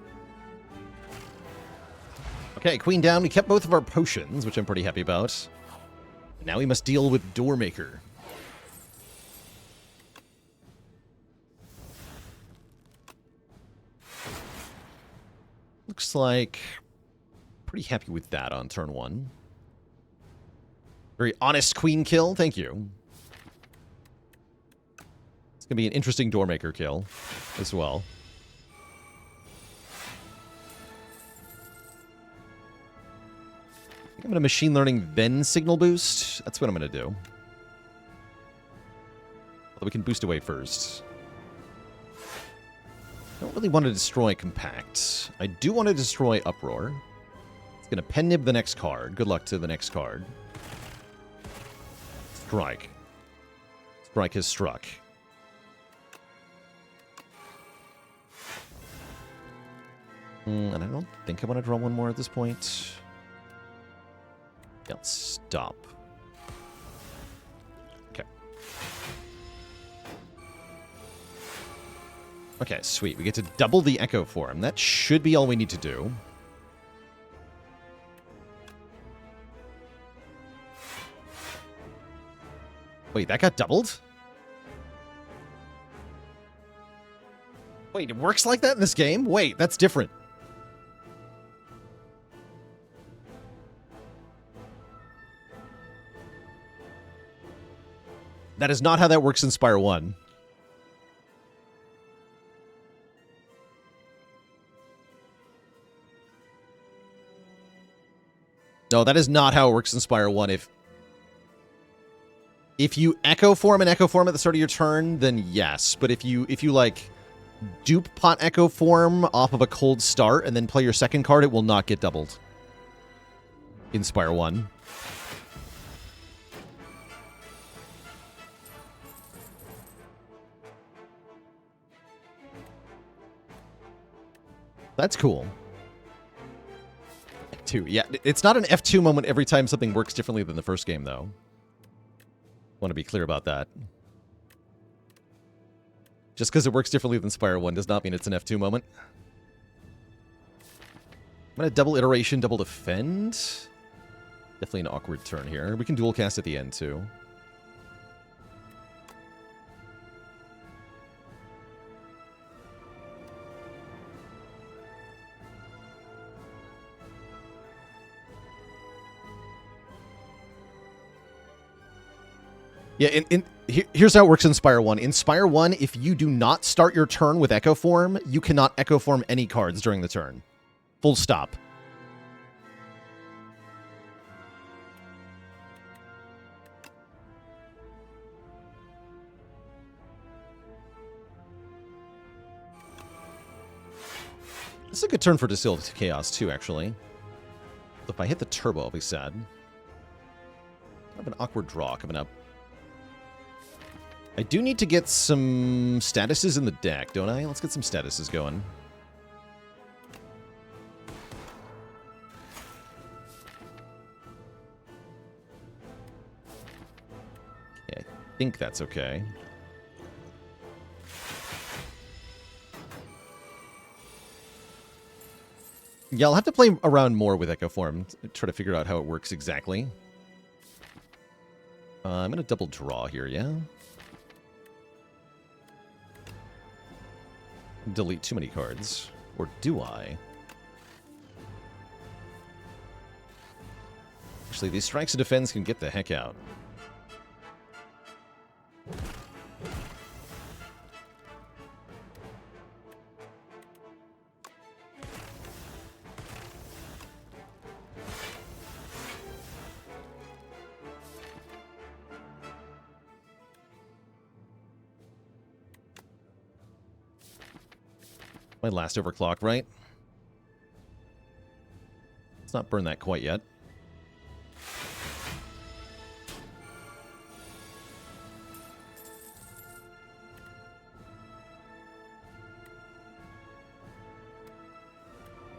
Okay, queen down. We kept both of our potions, which I'm pretty happy about. Now we must deal with Doormaker. Looks like pretty happy with that on turn one. Very honest queen kill. Thank you. It's going to be an interesting Doormaker kill as well. I'm going to machine learning, then signal boost. That's what I'm going to do. Although we can boost away first. I don't really want to destroy Compact. I do want to destroy Uproar. It's going to pen nib the next card. Good luck to the next card. Strike. Strike has struck. And I don't think I want to draw one more at this point. Yeah, let's stop. Okay. Okay, sweet. We get to double the Echo Form. That should be all we need to do. Wait, that got doubled? Wait, it works like that in this game? Wait, that's different. That is not how that works in Spire 1. No, that is not how it works in Spire 1. If you Echo Form an Echo Form at the start of your turn, then yes. But if you like dupe Pot Echo Form off of a cold start and then play your second card, it will not get doubled in Spire 1. That's cool. F2. Yeah, it's not an F2 moment every time something works differently than the first game, though. Want to be clear about that. Just because it works differently than Spire 1 does not mean it's an F2 moment. I'm going to double Iteration, double Defend. Definitely an awkward turn here. We can dual cast at the end, too. Yeah, here's how it works in Spire 1. In Spire 1, if you do not start your turn with Echo Form, you cannot Echo Form any cards during the turn. Full stop. This is a good turn for Distilled Chaos, too, actually. If I hit the turbo, I'll be sad. I have an awkward draw coming up. I do need to get some statuses in the deck, don't I? Let's get some statuses going. Okay, I think that's okay. Yeah, I'll have to play around more with Echo Form, try to figure out how it works exactly. I'm going to double draw here, yeah? Delete too many cards. Or do I? Actually, these strikes and defends can get the heck out. My last overclock, right? Let's not burn that quite yet.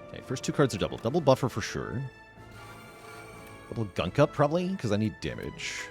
Okay, first two cards are double. Double buffer for sure. Double gunk up probably, because I need damage.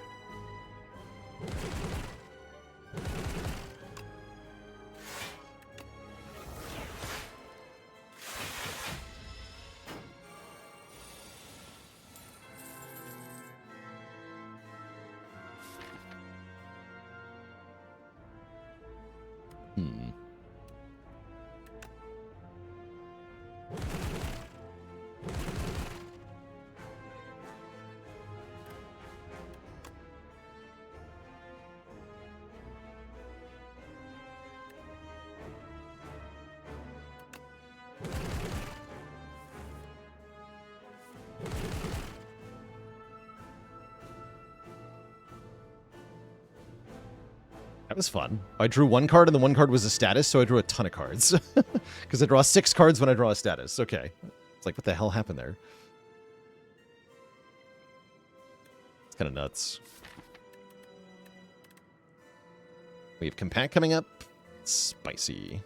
That was fun. I drew one card, and the one card was a status, so I drew a ton of cards. Because I draw 6 cards when I draw a status. Okay. It's like, what the hell happened there? It's kind of nuts. We have Compact coming up. Spicy.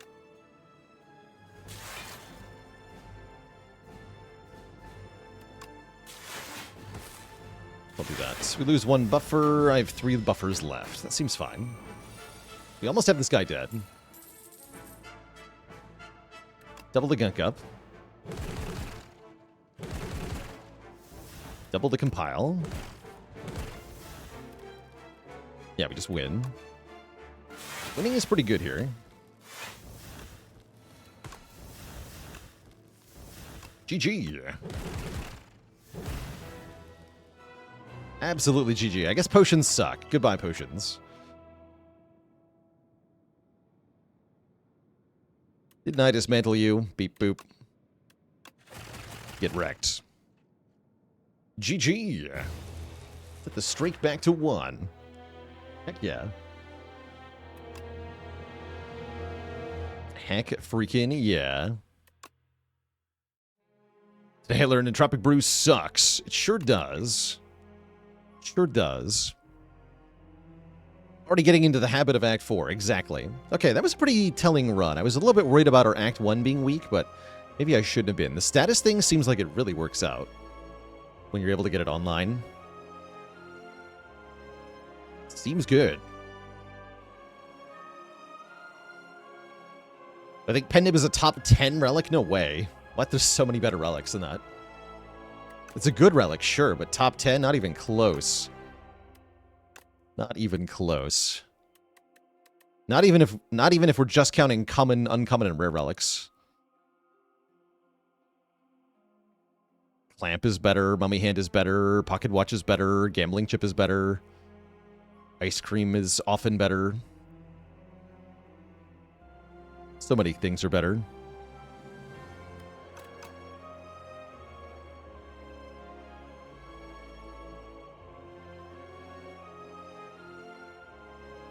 I'll do that. We lose 1 buffer. I have 3 buffers left. That seems fine. We almost have this guy dead. Double the gunk up. Double the compile. Yeah, we just win. Winning is pretty good here. GG. Absolutely GG. I guess potions suck. Goodbye, potions. Didn't I dismantle you? Beep boop. Get wrecked. GG. Put the streak back to 1. Heck yeah. Heck freaking yeah. Today I learned Entropic Brew sucks. It sure does. Sure does. Already getting into the habit of Act 4. Exactly. Okay, that was a pretty telling run. I was a little bit worried about our Act 1 being weak, but maybe I shouldn't have been. The status thing seems like it really works out when you're able to get it online. Seems good. I think Pen Nib is a top 10 relic? No way. What? There's so many better relics than that. It's a good relic, sure, but top 10? Not even close. Not even close. Not even if we're just counting common, uncommon, and rare relics. Clamp is better, Mummy Hand is better, Pocket Watch is better, Gambling Chip is better, Ice Cream is often better. So many things are better.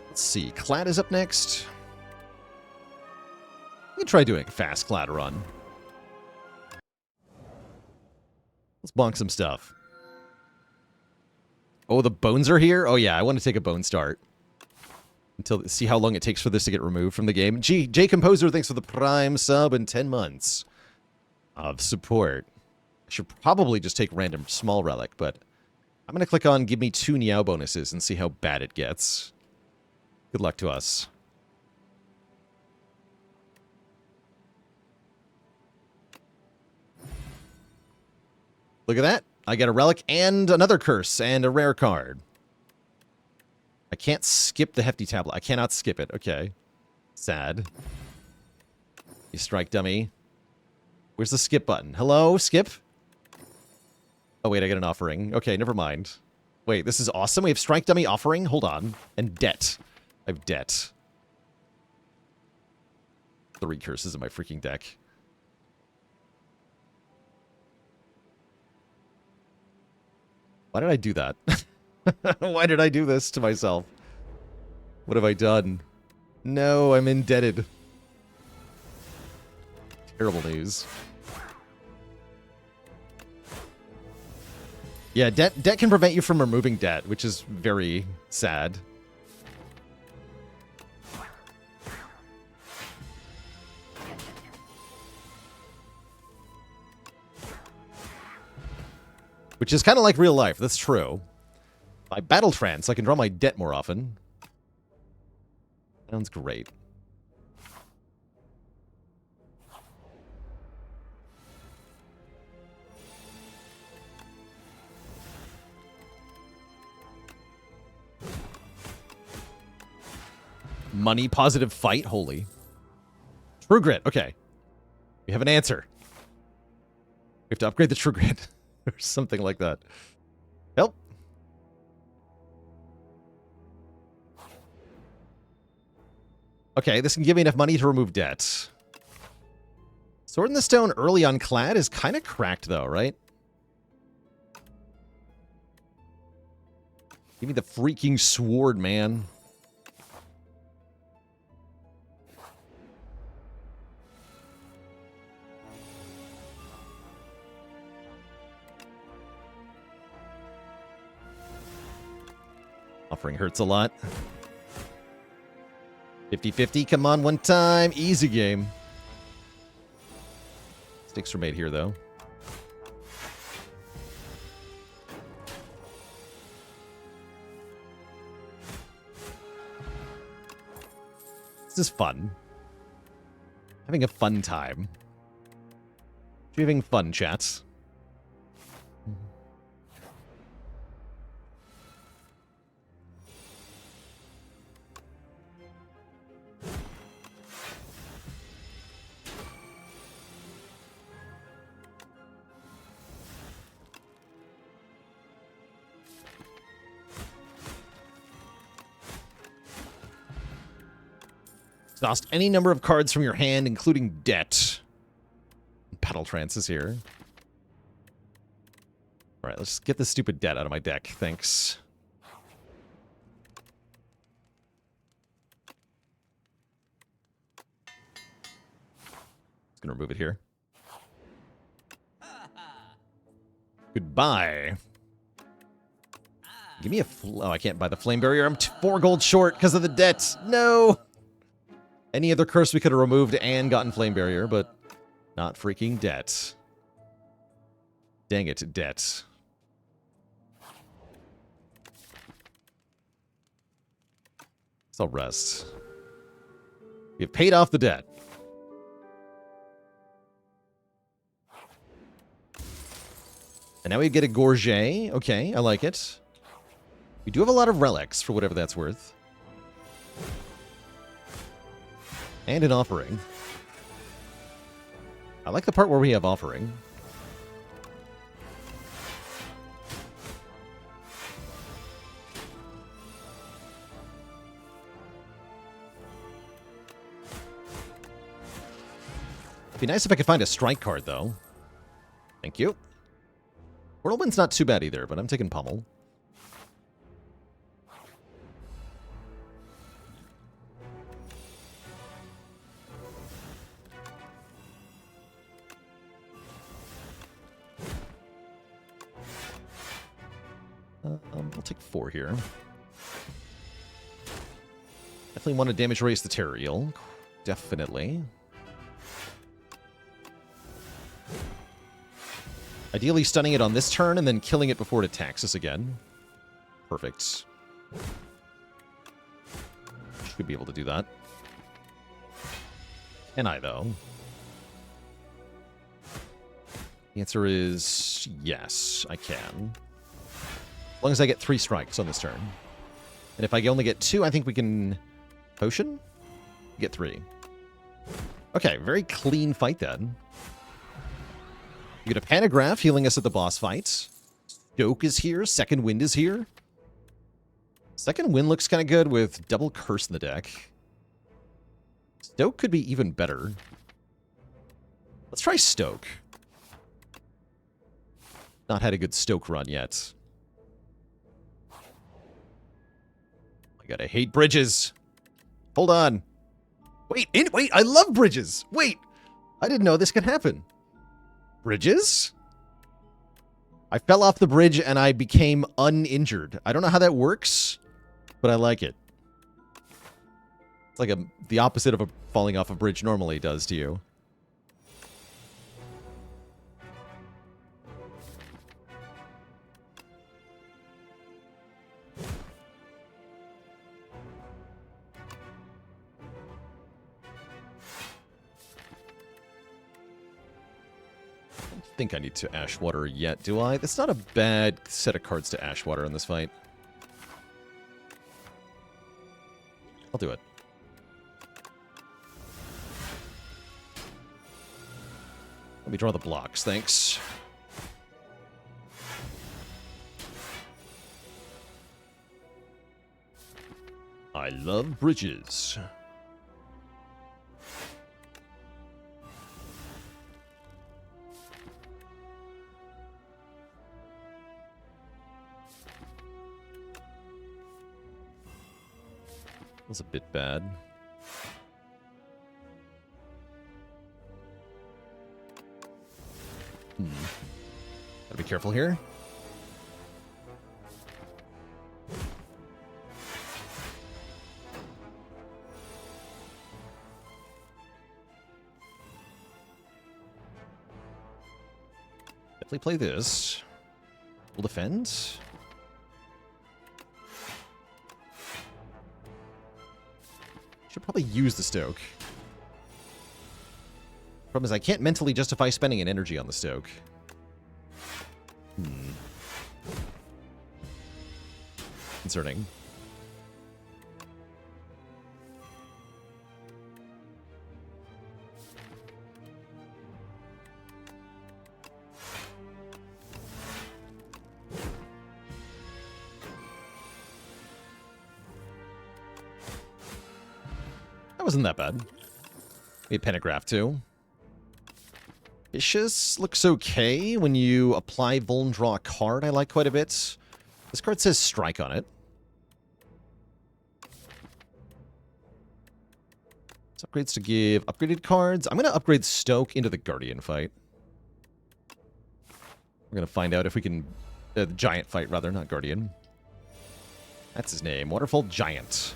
Let's see, Clad is up next. We can try doing a fast Clad run. Let's bonk some stuff. Oh, the bones are here? Oh yeah, I want to take a bone start. See how long it takes for this to get removed from the game. J Composer, thanks for the Prime sub and 10 months of support. I should probably just take random small relic, but I'm going to click on give me 2 Niao bonuses and see how bad it gets. Good luck to us. Look at that. I get a relic and another curse and a rare card. I can't skip the hefty tablet. I cannot skip it. Okay. Sad. You strike dummy. Where's the skip button? Hello? Skip? Oh, wait. I get an offering. Okay, never mind. Wait, this is awesome. We have strike dummy offering. Hold on. And debt. I have debt. 3 curses in my freaking deck. Why did I do that? Why did I do this to myself? What have I done? No, I'm indebted. Terrible news. Yeah, debt can prevent you from removing debt, which is very sad. Which is kind of like real life, that's true. By battle trance, I can draw my debt more often. Sounds great. Money positive fight? Holy. True Grit, okay. We have an answer. We have to upgrade the True Grit. Or something like that. Help. Okay, this can give me enough money to remove debt. Sword in the Stone early on Clad is kind of cracked though, right? Give me the freaking sword, man. Offering hurts a lot. 50-50, come on, one time. Easy game. Sticks were made here, though. This is fun. Having a fun time. Having fun, chats. Exhaust any number of cards from your hand, including debt. Battle Trance is here. Alright, let's get this stupid debt out of my deck. Thanks. Just gonna remove it here. Goodbye. Give me a... Oh, I can't buy the Flame Barrier. I'm 4 gold short because of the debt. No! Any other curse we could have removed and gotten Flame Barrier, but not freaking debt. Dang it, debt. So I'll rest. You've paid off the debt. And now we get a Gorget. Okay, I like it. We do have a lot of relics, for whatever that's worth. And an offering. I like the part where we have offering. It'd be nice if I could find a strike card, though. Thank you. Whirlwind's not too bad either, but I'm taking Pummel. I'll take 4 here. Definitely want to damage raise the Terror Eel. Definitely. Ideally stunning it on this turn and then killing it before it attacks us again. Perfect. Should be able to do that. Can I, though? The answer is yes, I can. As long as I get 3 strikes on this turn. And if I only get 2, I think we can... Potion? Get 3. Okay, very clean fight then. You get a Pantograph healing us at the boss fight. Stoke is here. Second Wind is here. Second Wind looks kind of good with double Curse in the deck. Stoke could be even better. Let's try Stoke. Not had a good Stoke run yet. My god, I hate bridges. Hold on. Wait, I love bridges. Wait, I didn't know this could happen. Bridges? I fell off the bridge and I became uninjured. I don't know how that works, but I like it. It's like the opposite of falling off a bridge normally does to you. I think I need to Ashwater yet, do I? That's not a bad set of cards to Ashwater in this fight. I'll do it. Let me draw the blocks, thanks. I love bridges. Was a bit bad. Gotta be careful here. Definitely play this. We'll defend. Should probably use the Stoke. Problem is I can't mentally justify spending an energy on the Stoke. Concerning. That wasn't that bad. Maybe Pentagraph too. Vicious looks okay when you apply Vuln, draw a card. I like quite a bit. This card says Strike on it. It's upgrades to give upgraded cards. I'm going to upgrade Stoke into the Guardian fight. We're going to find out if we can... the Giant fight, rather, not Guardian. That's his name. Waterfall Giant.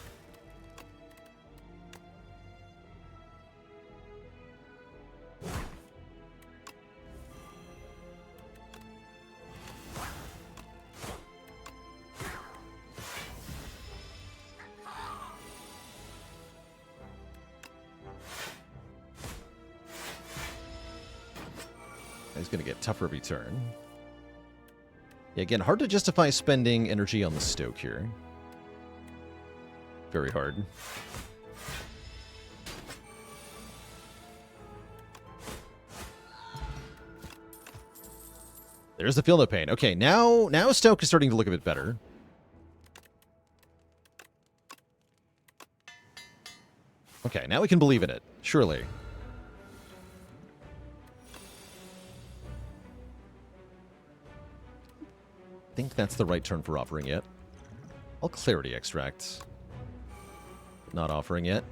He's going to get tougher every turn. Yeah, again, hard to justify spending energy on the Stoke here. Very hard. There's the Feel No Pain. Okay, now Stoke is starting to look a bit better. Okay, now we can believe in it. Surely. I think that's the right turn for offering it. I'll Clarity Extract. Not offering it.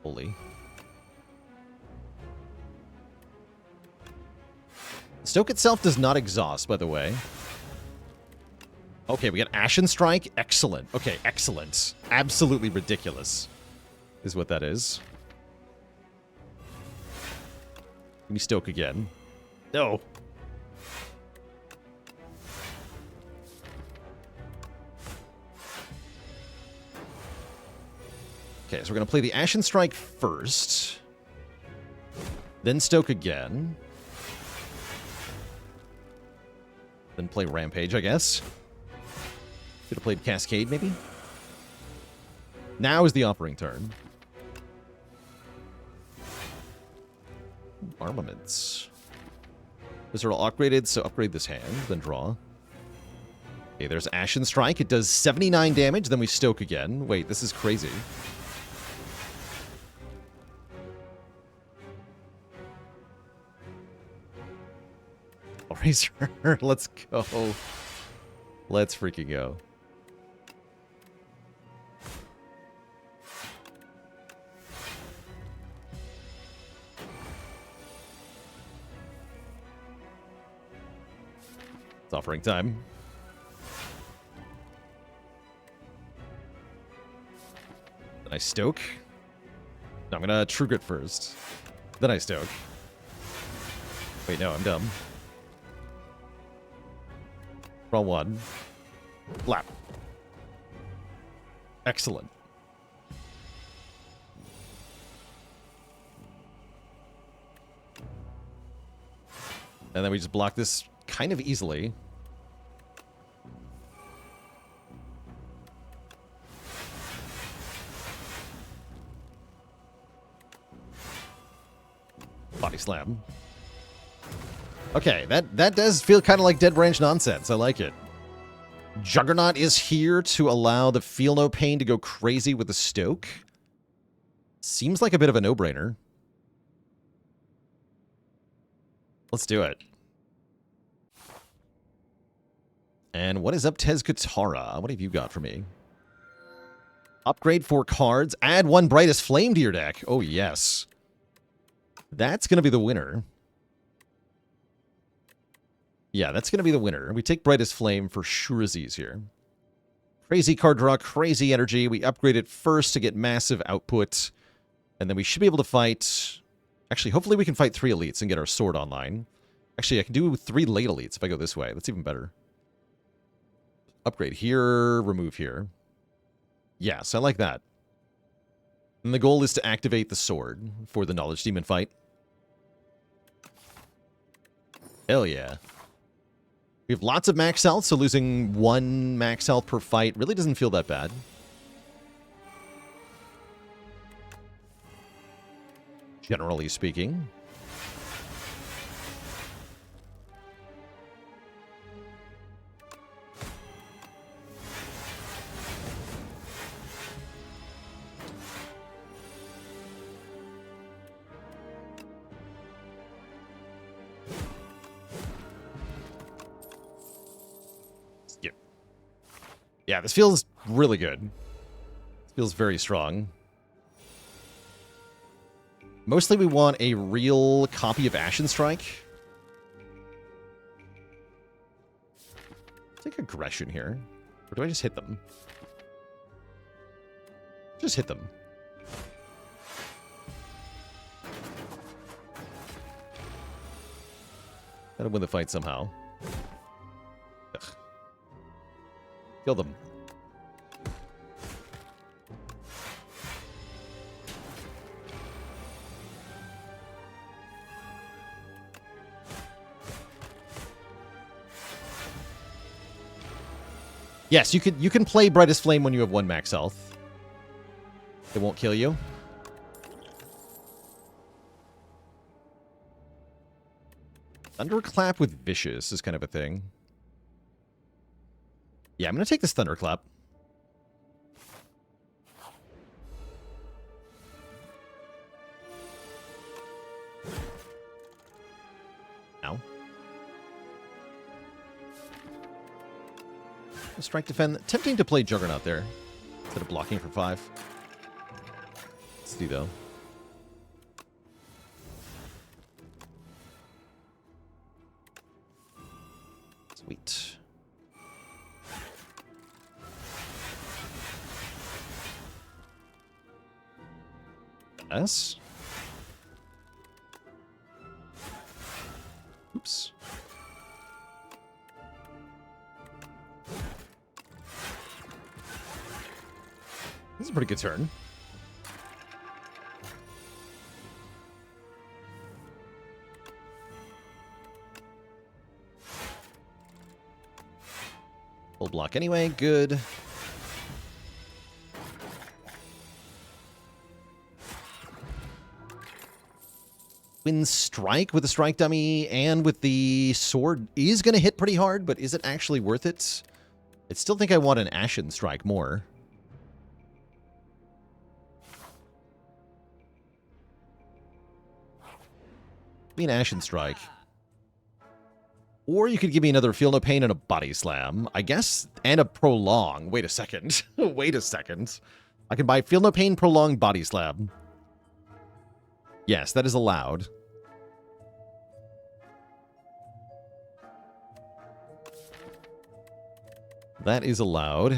Holy. Stoke itself does not exhaust, by the way. Okay, we got Ashen Strike. Excellent. Okay, excellent. Absolutely ridiculous is what that is. Give me Stoke again. No. Okay, so we're going to play the Ashen Strike first. Then Stoke again. Then play Rampage, I guess. Should have played Cascade, maybe? Now is the offering turn. Armaments. Those are all upgraded, so upgrade this hand, then draw. Okay, there's Ashen Strike. It does 79 damage, then we Stoke again. Wait, this is crazy. Razor, let's go. Let's freaking go. It's offering time. Then I Stoke. No, I'm gonna True Grit first. Then I Stoke. Wait, no, I'm dumb. Draw one. Lap. Excellent. And then we just block this kind of easily. Body slam. Okay, that does feel kind of like Dead Branch nonsense. I like it. Juggernaut is here to allow the Feel No Pain to go crazy with the Stoke. Seems like a bit of a no-brainer. Let's do it. And what is up, Tez Katara? What have you got for me? Upgrade 4 cards. Add 1 Brightest Flame to your deck. Oh, yes. That's going to be the winner. Yeah, that's going to be the winner. We take Brightest Flame for surezies here. Crazy card draw, crazy energy. We upgrade it first to get massive output. And then we should be able to fight... Actually, hopefully we can fight 3 elites and get our sword online. Actually, I can do 3 late elites if I go this way. That's even better. Upgrade here, remove here. Yes, I like that. And the goal is to activate the sword for the Knowledge Demon fight. Hell yeah. We have lots of max health, so losing 1 max health per fight really doesn't feel that bad. Generally speaking. Yeah, this feels really good. This feels very strong. Mostly we want a real copy of Ashen Strike. Take aggression here. Or do I just hit them? Just hit them. Gotta win the fight somehow. Ugh. Kill them. Yes, you can play Brightest Flame when you have 1 max health. It won't kill you. Thunderclap with Vicious is kind of a thing. Yeah, I'm going to take this Thunderclap. Ow. Strike defend. Tempting to play Juggernaut there instead of blocking for 5. Let's see though. Sweet. S. Oops. This is a pretty good turn. Full block anyway, good. Win strike with the strike dummy and with the sword is going to hit pretty hard, but is it actually worth it? I still think I want an Ashen Strike more. Give me an Ashen Strike. Or you could give me another Feel No Pain and a Body Slam. I guess, and a Prolong. Wait a second. Wait a second. I can buy Feel No Pain, Prolong, Body Slam. Yes, that is allowed. That is allowed.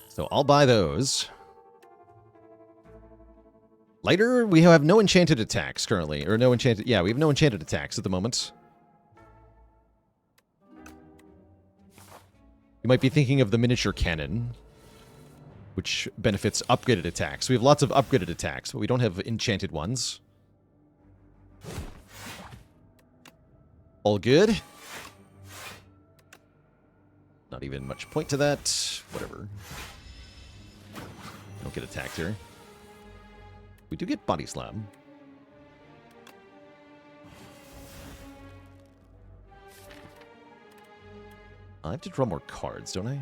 So I'll buy those. Lighter, we have no enchanted attacks currently. Or no enchanted... Yeah, we have no enchanted attacks at the moment. You might be thinking of the miniature cannon, which benefits upgraded attacks. We have lots of upgraded attacks, but we don't have enchanted ones. All good. Not even much point to that. Whatever. Don't get attacked here. We do get Body Slam. I have to draw more cards, don't I?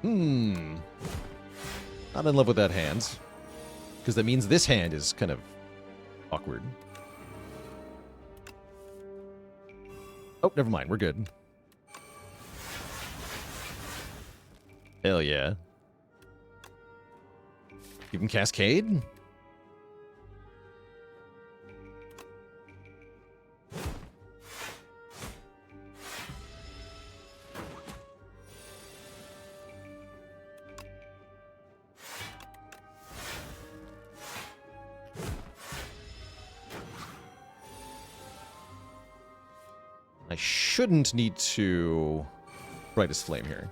Not in love with that hand. Because that means this hand is kind of awkward. Oh, never mind. We're good. Hell yeah. Give him Cascade? I shouldn't need to brightest flame here.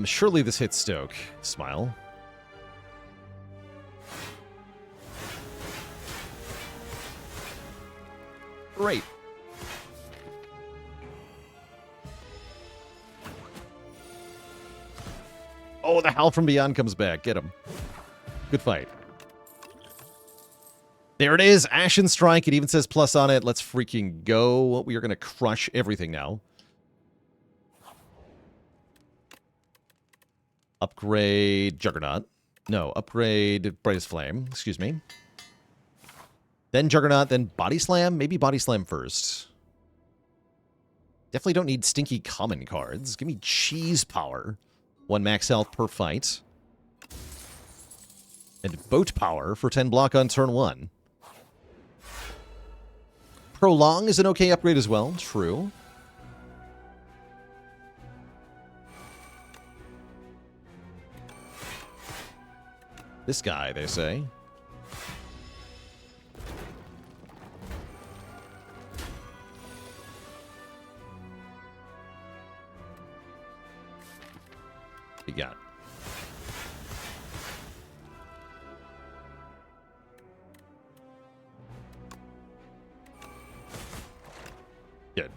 Surely this hits Stoke. Smile. Great. Oh, the Howl from Beyond comes back. Get him. Good fight. There it is. Ashen Strike. It even says plus on it. Let's freaking go. We are going to crush everything now. Upgrade Juggernaut. No, upgrade Brightest Flame. Excuse me. Then Juggernaut, then Body Slam. Maybe Body Slam first. Definitely don't need stinky common cards. Give me Cheese Power. 1 max health per fight. And Boat Power for 10 block on turn 1. Prolong is an okay upgrade as well. True. This guy, they say. What you got? Good.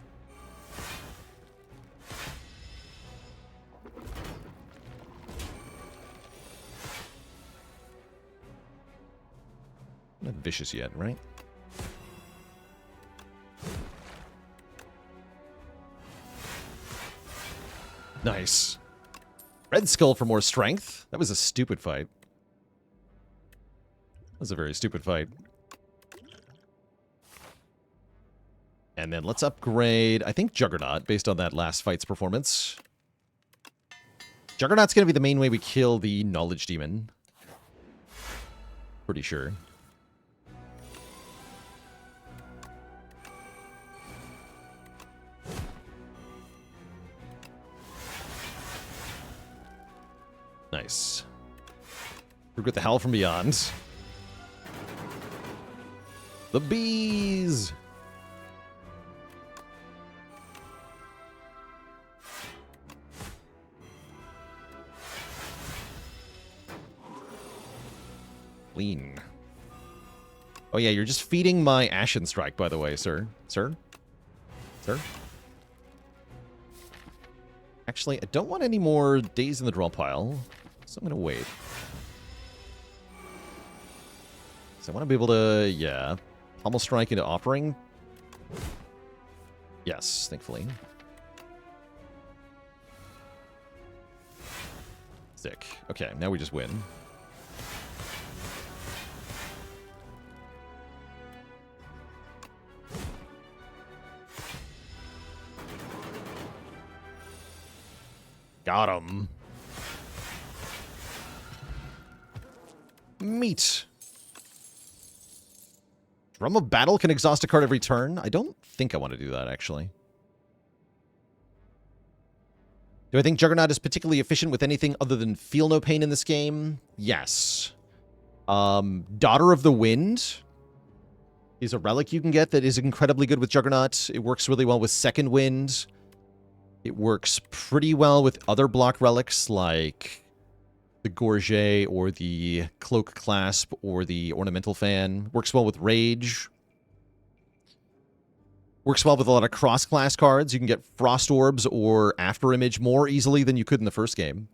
Not vicious yet, right? Nice. Red Skull for more strength. That was a stupid fight. That was a very stupid fight. And then let's upgrade, I think, Juggernaut, based on that last fight's performance. Juggernaut's going to be the main way we kill the Knowledge Demon. Pretty sure. Nice. We've got the Howl from Beyond. The bees! Clean. Oh yeah, you're just feeding my Ashen Strike, by the way, sir. Sir? Sir? Actually, I don't want any more days in the draw pile, so I'm going to wait. So I want to be able to, yeah, Pommel Strike into Offering. Yes, thankfully. Sick. Okay, now we just win. Got him. Meat. Drum of Battle can exhaust a card every turn. I don't think I want to do that, actually. Do I think Juggernaut is particularly efficient with anything other than Feel No Pain in this game? Yes. Daughter of the Wind is a relic you can get that is incredibly good with Juggernaut. It works really well with Second Wind. It works pretty well with other block relics like the Gorget or the Cloak Clasp or the Ornamental Fan. Works well with Rage. Works well with a lot of cross-class cards. You can get Frost Orbs or After Image more easily than you could in the first game.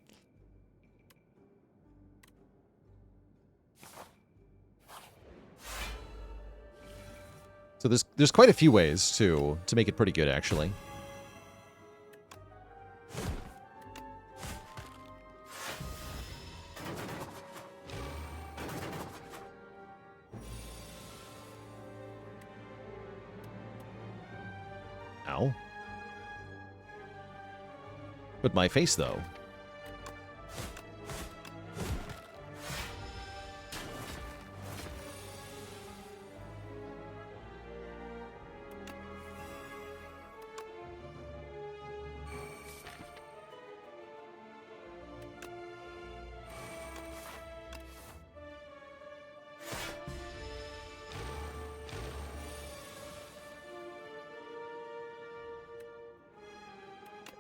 So there's quite a few ways to make it pretty good, actually. Ow. But my face, though.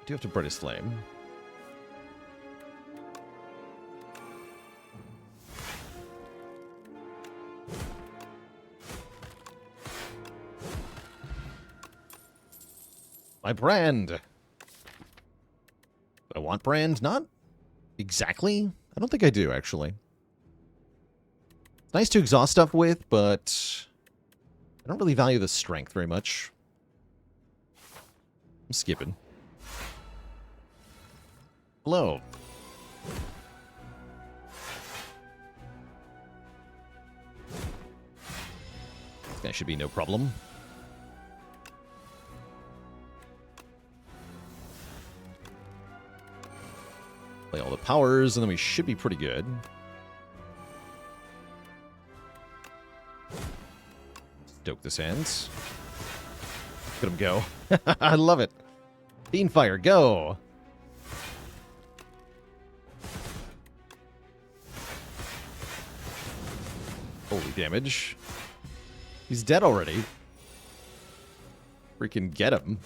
do have to Brightest Flame. My brand. I want brand? Not exactly. I don't think I do, actually. It's nice to exhaust stuff with, but I don't really value the strength very much. I'm skipping. Hello. That should be no problem. Play all the powers, and then we should be pretty good. Stoke this hands. Let him go. I love it. Beanfire, go! Holy damage. He's dead already. Freaking get him.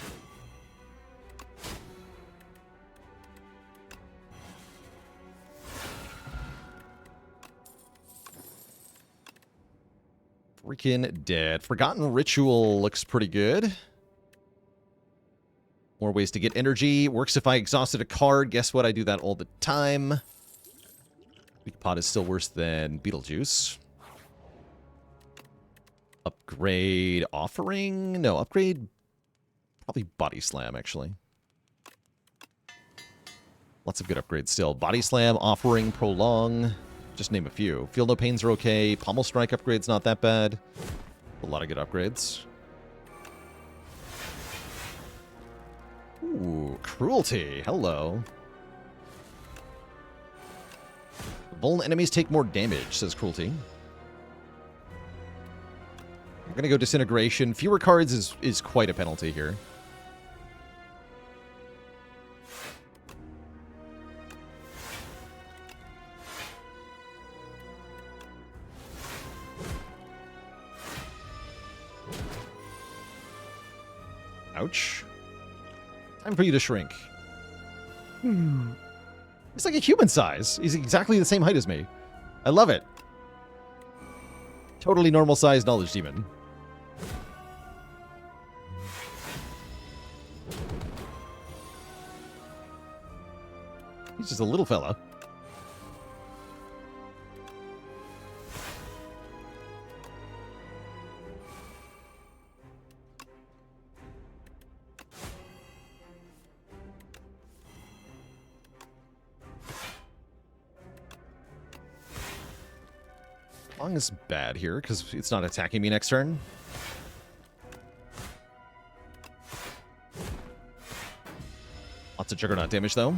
Freaking dead. Forgotten Ritual looks pretty good. More ways to get energy. Works if I exhausted a card. Guess what? I do that all the time. Weak Pot is still worse than Beetlejuice. Upgrade Offering? No, upgrade... Probably Body Slam, actually. Lots of good upgrades still. Body Slam, Offering, Prolong... Just name a few. Feel No Pains are okay. Pommel Strike upgrade's not that bad. A lot of good upgrades. Ooh, Cruelty. Hello. Vuln enemies take more damage, says Cruelty. We're gonna go Disintegration. Fewer cards is quite a penalty here. Ouch. Time for you to shrink. He's like a human size. He's exactly the same height as me. I love it. Totally normal sized Knowledge Demon. He's just a little fella. Long is bad here, because it's not attacking me next turn. Lots of Juggernaut damage, though.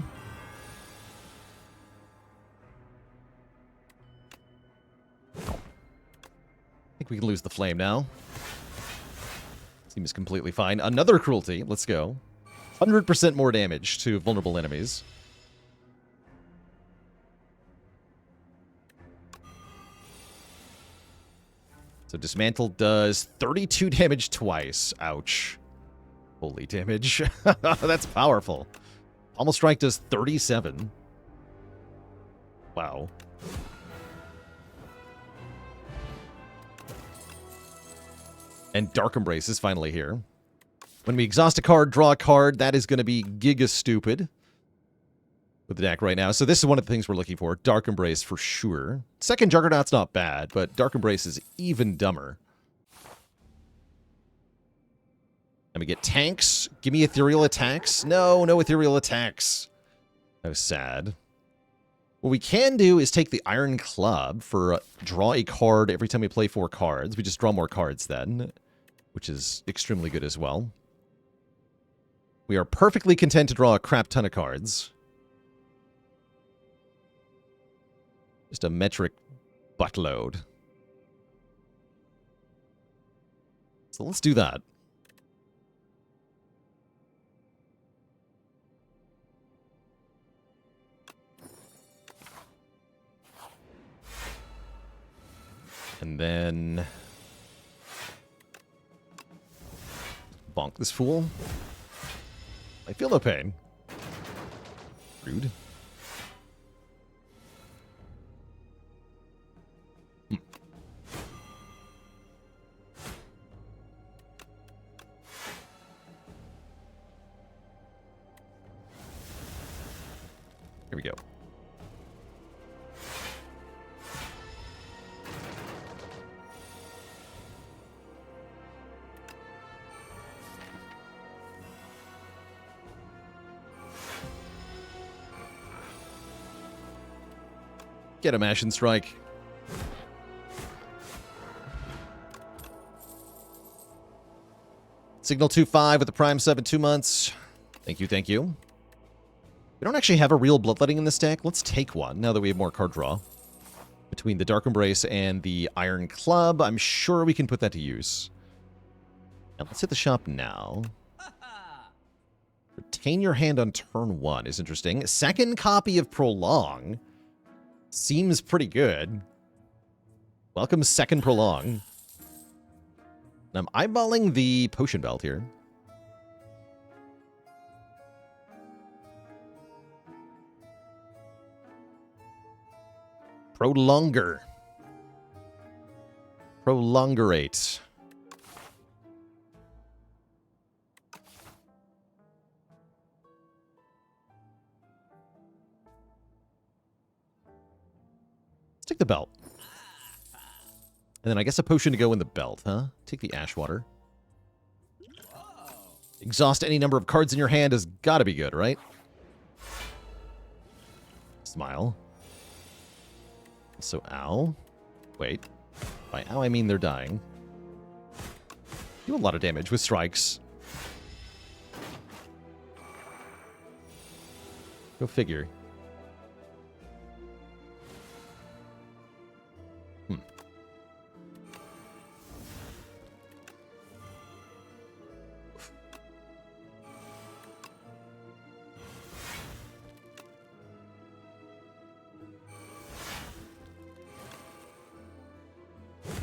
I think we can lose the flame now. Seems completely fine. Another Cruelty. Let's go. 100% more damage to vulnerable enemies. So Dismantle does 32 damage twice. Ouch. Holy damage. That's powerful. Pommel Strike does 37. Wow. And Dark Embrace is finally here. When we exhaust a card, draw a card, that is going to be giga stupid with the deck right now. So this is one of the things we're looking for. Dark Embrace for sure. Second Juggernaut's not bad, but Dark Embrace is even dumber. And we get tanks. Give me ethereal attacks. No, no ethereal attacks. That was sad. What we can do is take the Ironclad for draw a card every time we play 4 cards. We just draw more cards then, which is extremely good as well. We are perfectly content to draw a crap ton of cards. Just a metric buttload. So let's do that. And then bonk this fool. I feel no pain. Rude. Here we go. Get him, Ashen Strike. Signal 2-5 with the Prime sub in 2 months. Thank you, thank you. We don't actually have a real Bloodletting in this deck. Let's take one now that we have more card draw. Between the Dark Embrace and the Ironclad, I'm sure we can put that to use. Now, let's hit the shop now. Retain your hand on turn 1 is interesting. Second copy of Prolong. Seems pretty good. Welcome second Prolong. And I'm eyeballing the Potion Belt here. Prolonger. Prolongerate. Let's take the belt. And then I guess a potion to go in the belt, huh? Take the ash water. Exhaust any number of cards in your hand has got to be good, right? Smile. So, ow. Wait. By ow, I mean they're dying. Do a lot of damage with strikes. Go figure.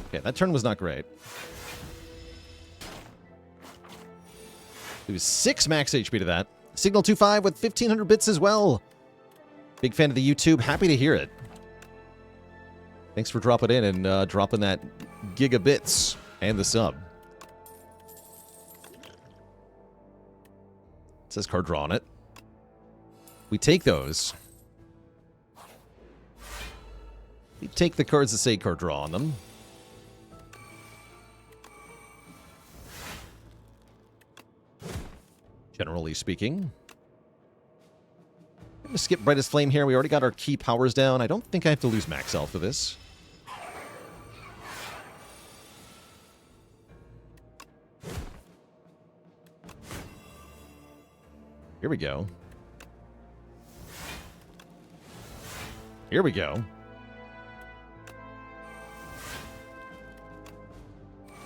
Okay, that turn was not great. It was 6 max HP to that. Signal 2-5 with 1,500 bits as well. Big fan of the YouTube. Happy to hear it. Thanks for dropping in and dropping that gigabits and the sub. It says card draw on it. We take those. We take the cards that say card draw on them. Generally speaking. I'm going to skip Brightest Flame here. We already got our key powers down. I don't think I have to lose Max Health for this. Here we go. Here we go.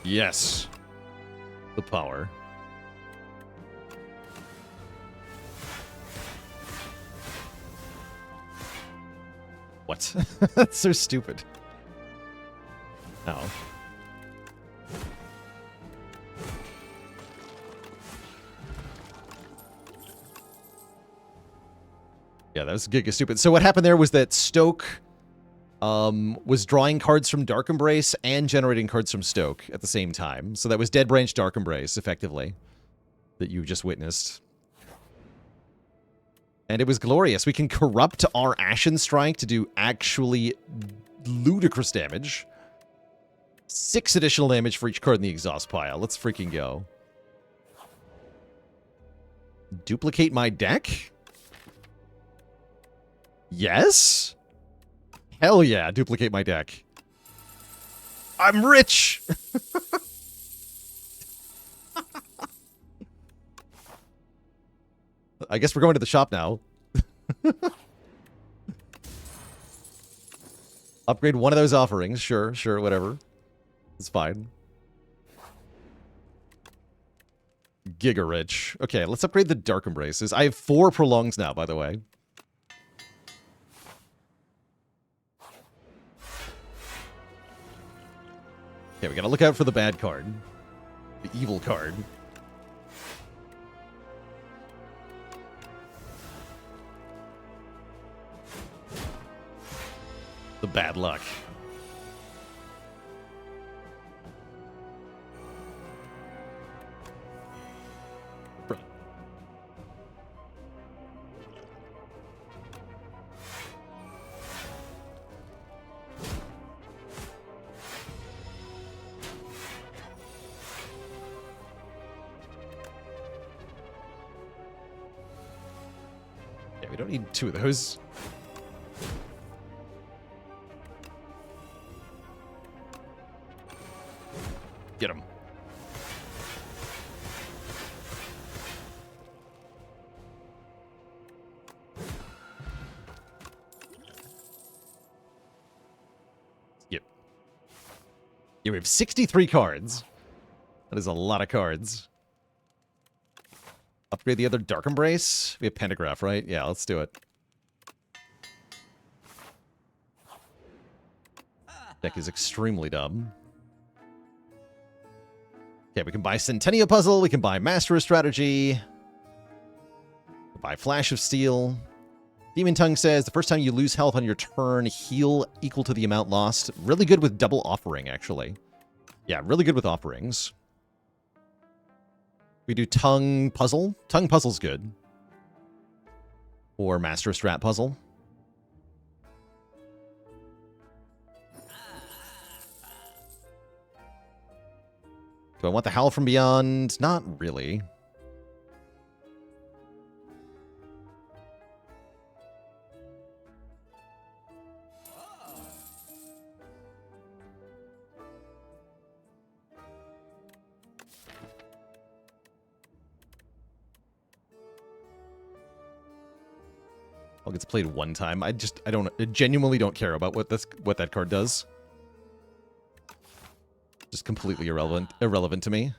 Yes. The power. What? That's so stupid. Ow. Yeah, that was giga stupid. So what happened there was that Stoke was drawing cards from Dark Embrace and generating cards from Stoke at the same time. So that was Dead Branch Dark Embrace, effectively, that you just witnessed. And it was glorious. We can corrupt our Ashen Strike to do actually ludicrous damage. 6 additional damage for each card in the exhaust pile. Let's freaking go. Duplicate my deck? Yes? Hell yeah, duplicate my deck. I'm rich! I guess we're going to the shop now. Upgrade one of those offerings. Sure, sure, whatever. It's fine. Giga rich. Okay, let's upgrade the Dark Embraces. I have 4 Prolongs now, by the way. Okay, we gotta look out for the bad card. The evil card. The bad luck. Yeah, we don't need two of those. Get him. Yep. Yeah, we have 63 cards. That is a lot of cards. Upgrade the other Dark Embrace. We have Pentagraph, right? Yeah, let's do it. Deck is extremely dumb. Okay, we can buy Centennial Puzzle, we can buy Master of Strategy, buy Flash of Steel. Demon Tongue says, the first time you lose health on your turn, heal equal to the amount lost. Really good with double offering, actually. Yeah, really good with offerings. We do Tongue Puzzle. Tongue Puzzle's good. Or Master of Strat Puzzle. Do I want the Howl from Beyond? Not really. All gets played one time. I genuinely don't care about what that card does. Just completely irrelevant to me.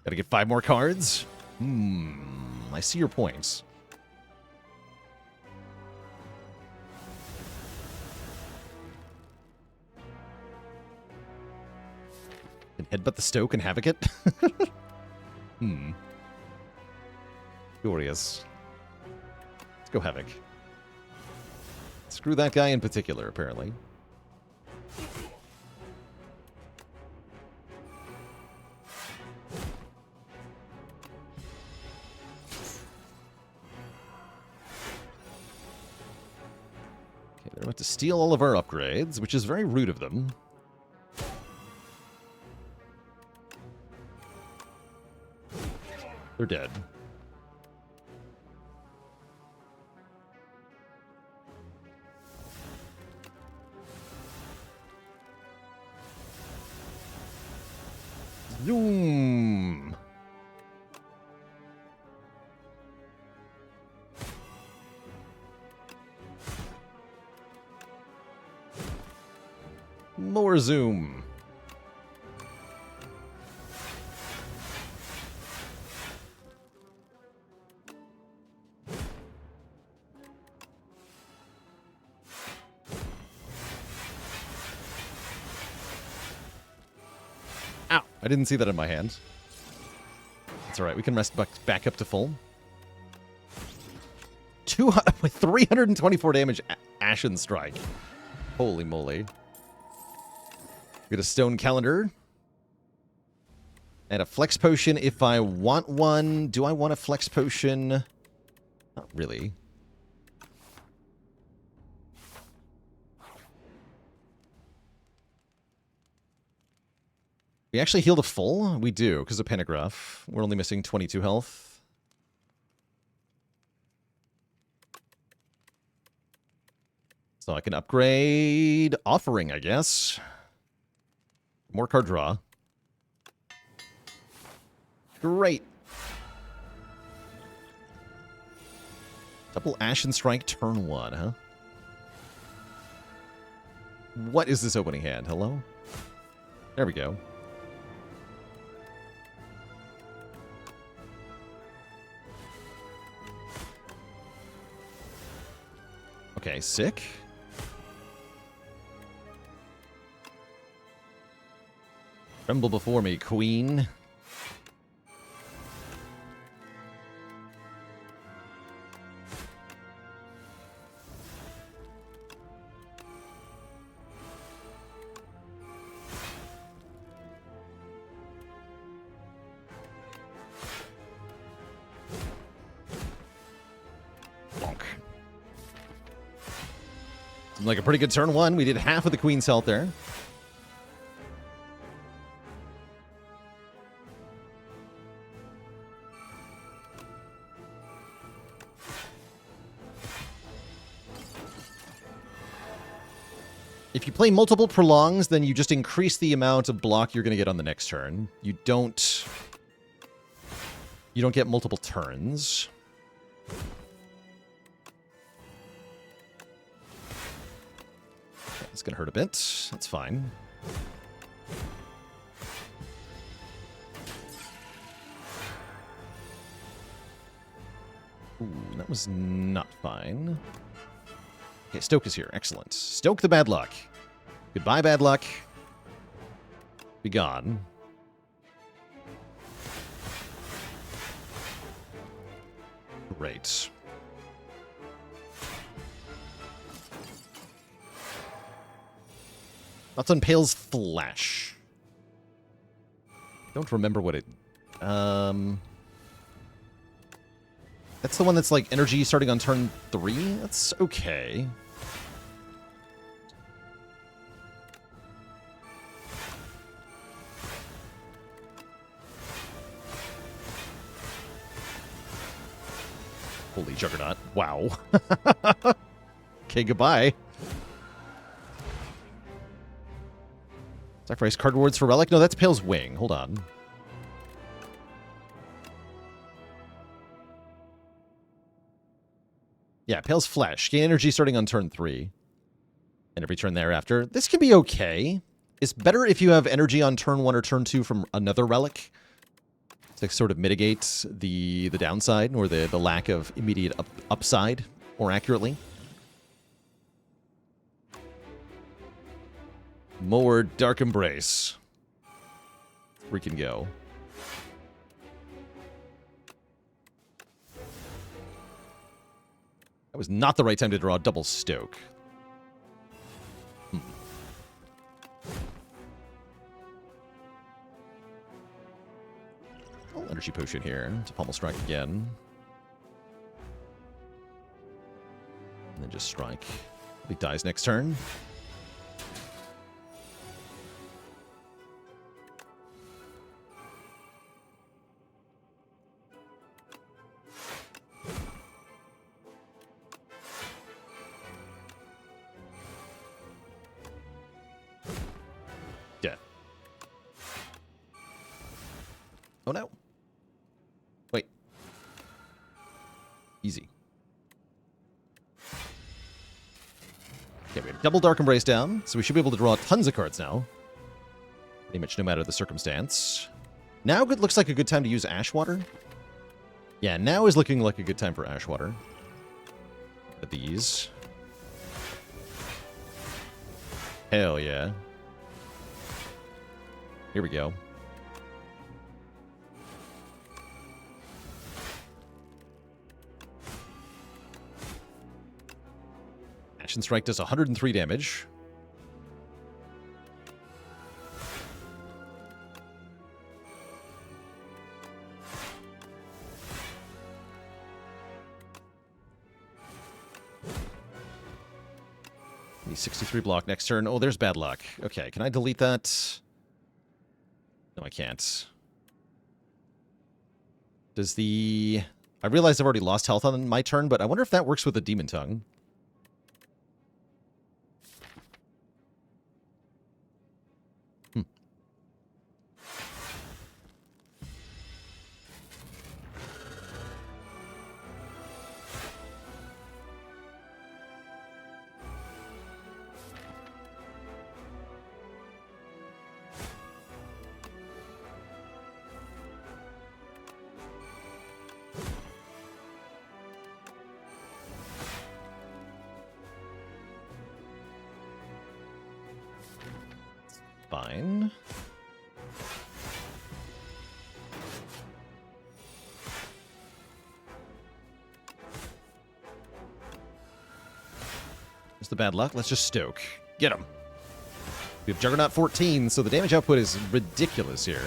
Gotta get 5 more cards? I see your points. Can headbutt the Stoke and Havoc it? Curious. Let's go Havoc. Screw that guy in particular, apparently. Okay, they're about to steal all of our upgrades, which is very rude of them. They're dead. Zoom. More zoom. Ow! I didn't see that in my hand. It's alright, we can rest back up to full. 324 damage Ashen Strike. Holy moly. We get a Stone Calendar. And a Flex Potion if I want one. Do I want a Flex Potion? Not really. We actually heal to full? We do, because of Pentagraph. We're only missing 22 health. So I can upgrade Offering, I guess. More card draw. Great. Double Ashen Strike, turn 1, huh? What is this opening hand? Hello? There we go. Okay, sick. Tremble before me, queen. Like a pretty good turn one. We did half of the Queen's health there. If you play multiple prolongs, then you just increase the amount of block you're going to get on the next turn. You don't get multiple turns. It's going to hurt a bit. That's fine. Ooh, that was not fine. Okay, Stoke is here. Excellent. Stoke the bad luck. Goodbye, bad luck. Be gone. Great. That's on Pale's Flash. Don't remember what it... That's the one that's like energy starting on turn 3? That's okay. Holy Juggernaut. Wow. Okay, goodbye. Sacrifice card rewards for Relic? No, that's Pale's Wing. Hold on. Yeah, Pale's Flash. Gain energy starting on turn 3. And every turn thereafter. This can be okay. It's better if you have energy on turn 1 or turn 2 from another Relic. To sort of mitigate the downside or the lack of immediate upside, more accurately. More Dark Embrace. Freaking go. That was not the right time to draw a double Stoke. Oh, energy potion here to pummel strike again. And then just strike. He dies next turn. Oh no. Wait. Easy. Okay, we have double Dark Embrace down, so we should be able to draw tons of cards now. Pretty much no matter the circumstance. Now it looks like a good time to use Ashwater. Yeah, now is looking like a good time for Ashwater. At these. Hell yeah. Here we go. Action Strike does 103 damage. Need 63 block next turn. Oh, there's bad luck. Okay, can I delete that? No, I can't. Does the... I realize I've already lost health on my turn, but I wonder if that works with the Demon Tongue. Fine. There's the bad luck. Let's just Stoke. Get him. We have Juggernaut 14, so the damage output is ridiculous here.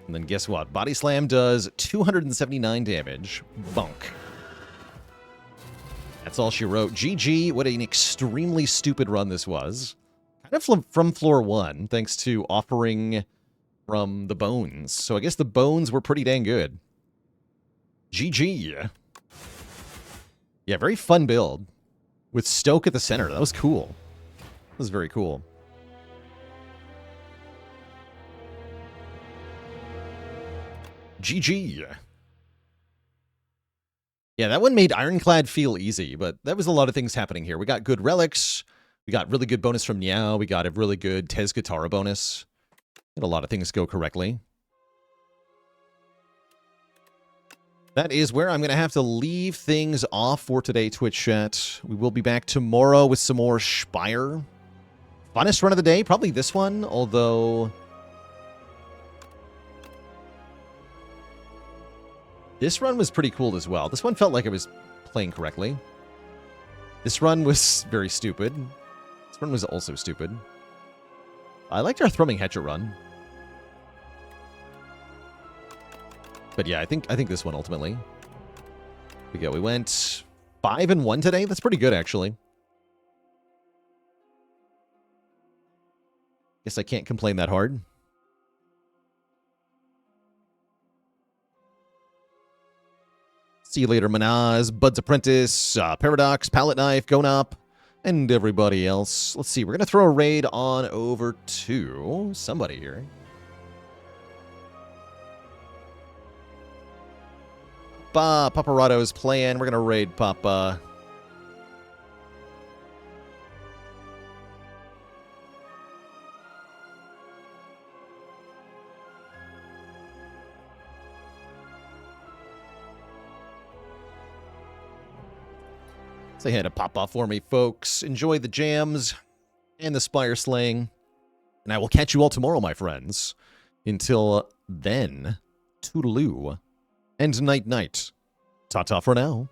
And then guess what? Body Slam does 279 damage. Bunk. That's all she wrote. GG, what an extremely stupid run this was. Kind of from floor 1, thanks to offering from the bones. So I guess the bones were pretty dang good. GG. Yeah, very fun build. With Stoke at the center. That was cool. That was very cool. GG. Yeah, that one made Ironclad feel easy, but that was a lot of things happening here. We got good relics. We got really good bonus from Niao. We got a really good Tezgatara bonus. Had a lot of things go correctly. That is where I'm going to have to leave things off for today, Twitch chat. We will be back tomorrow with some more Spire. Funnest run of the day? Probably this one, although... this run was pretty cool as well. This one felt like it was playing correctly. This run was very stupid. This run was also stupid. I liked our Thrumming Hatchet run. But yeah, I think this one ultimately. We went 5-1 today. That's pretty good, actually. Guess I can't complain that hard. See you later, Manaz, Bud's Apprentice, Paradox, Palette Knife, Gonop, and everybody else. Let's see, we're going to throw a raid on over to somebody here. Paparato's playing. We're going to raid Papa. Say hey to Papa for me, folks. Enjoy the jams and the Spire slaying. And I will catch you all tomorrow, my friends. Until then, toodaloo. And night-night. Ta-ta for now.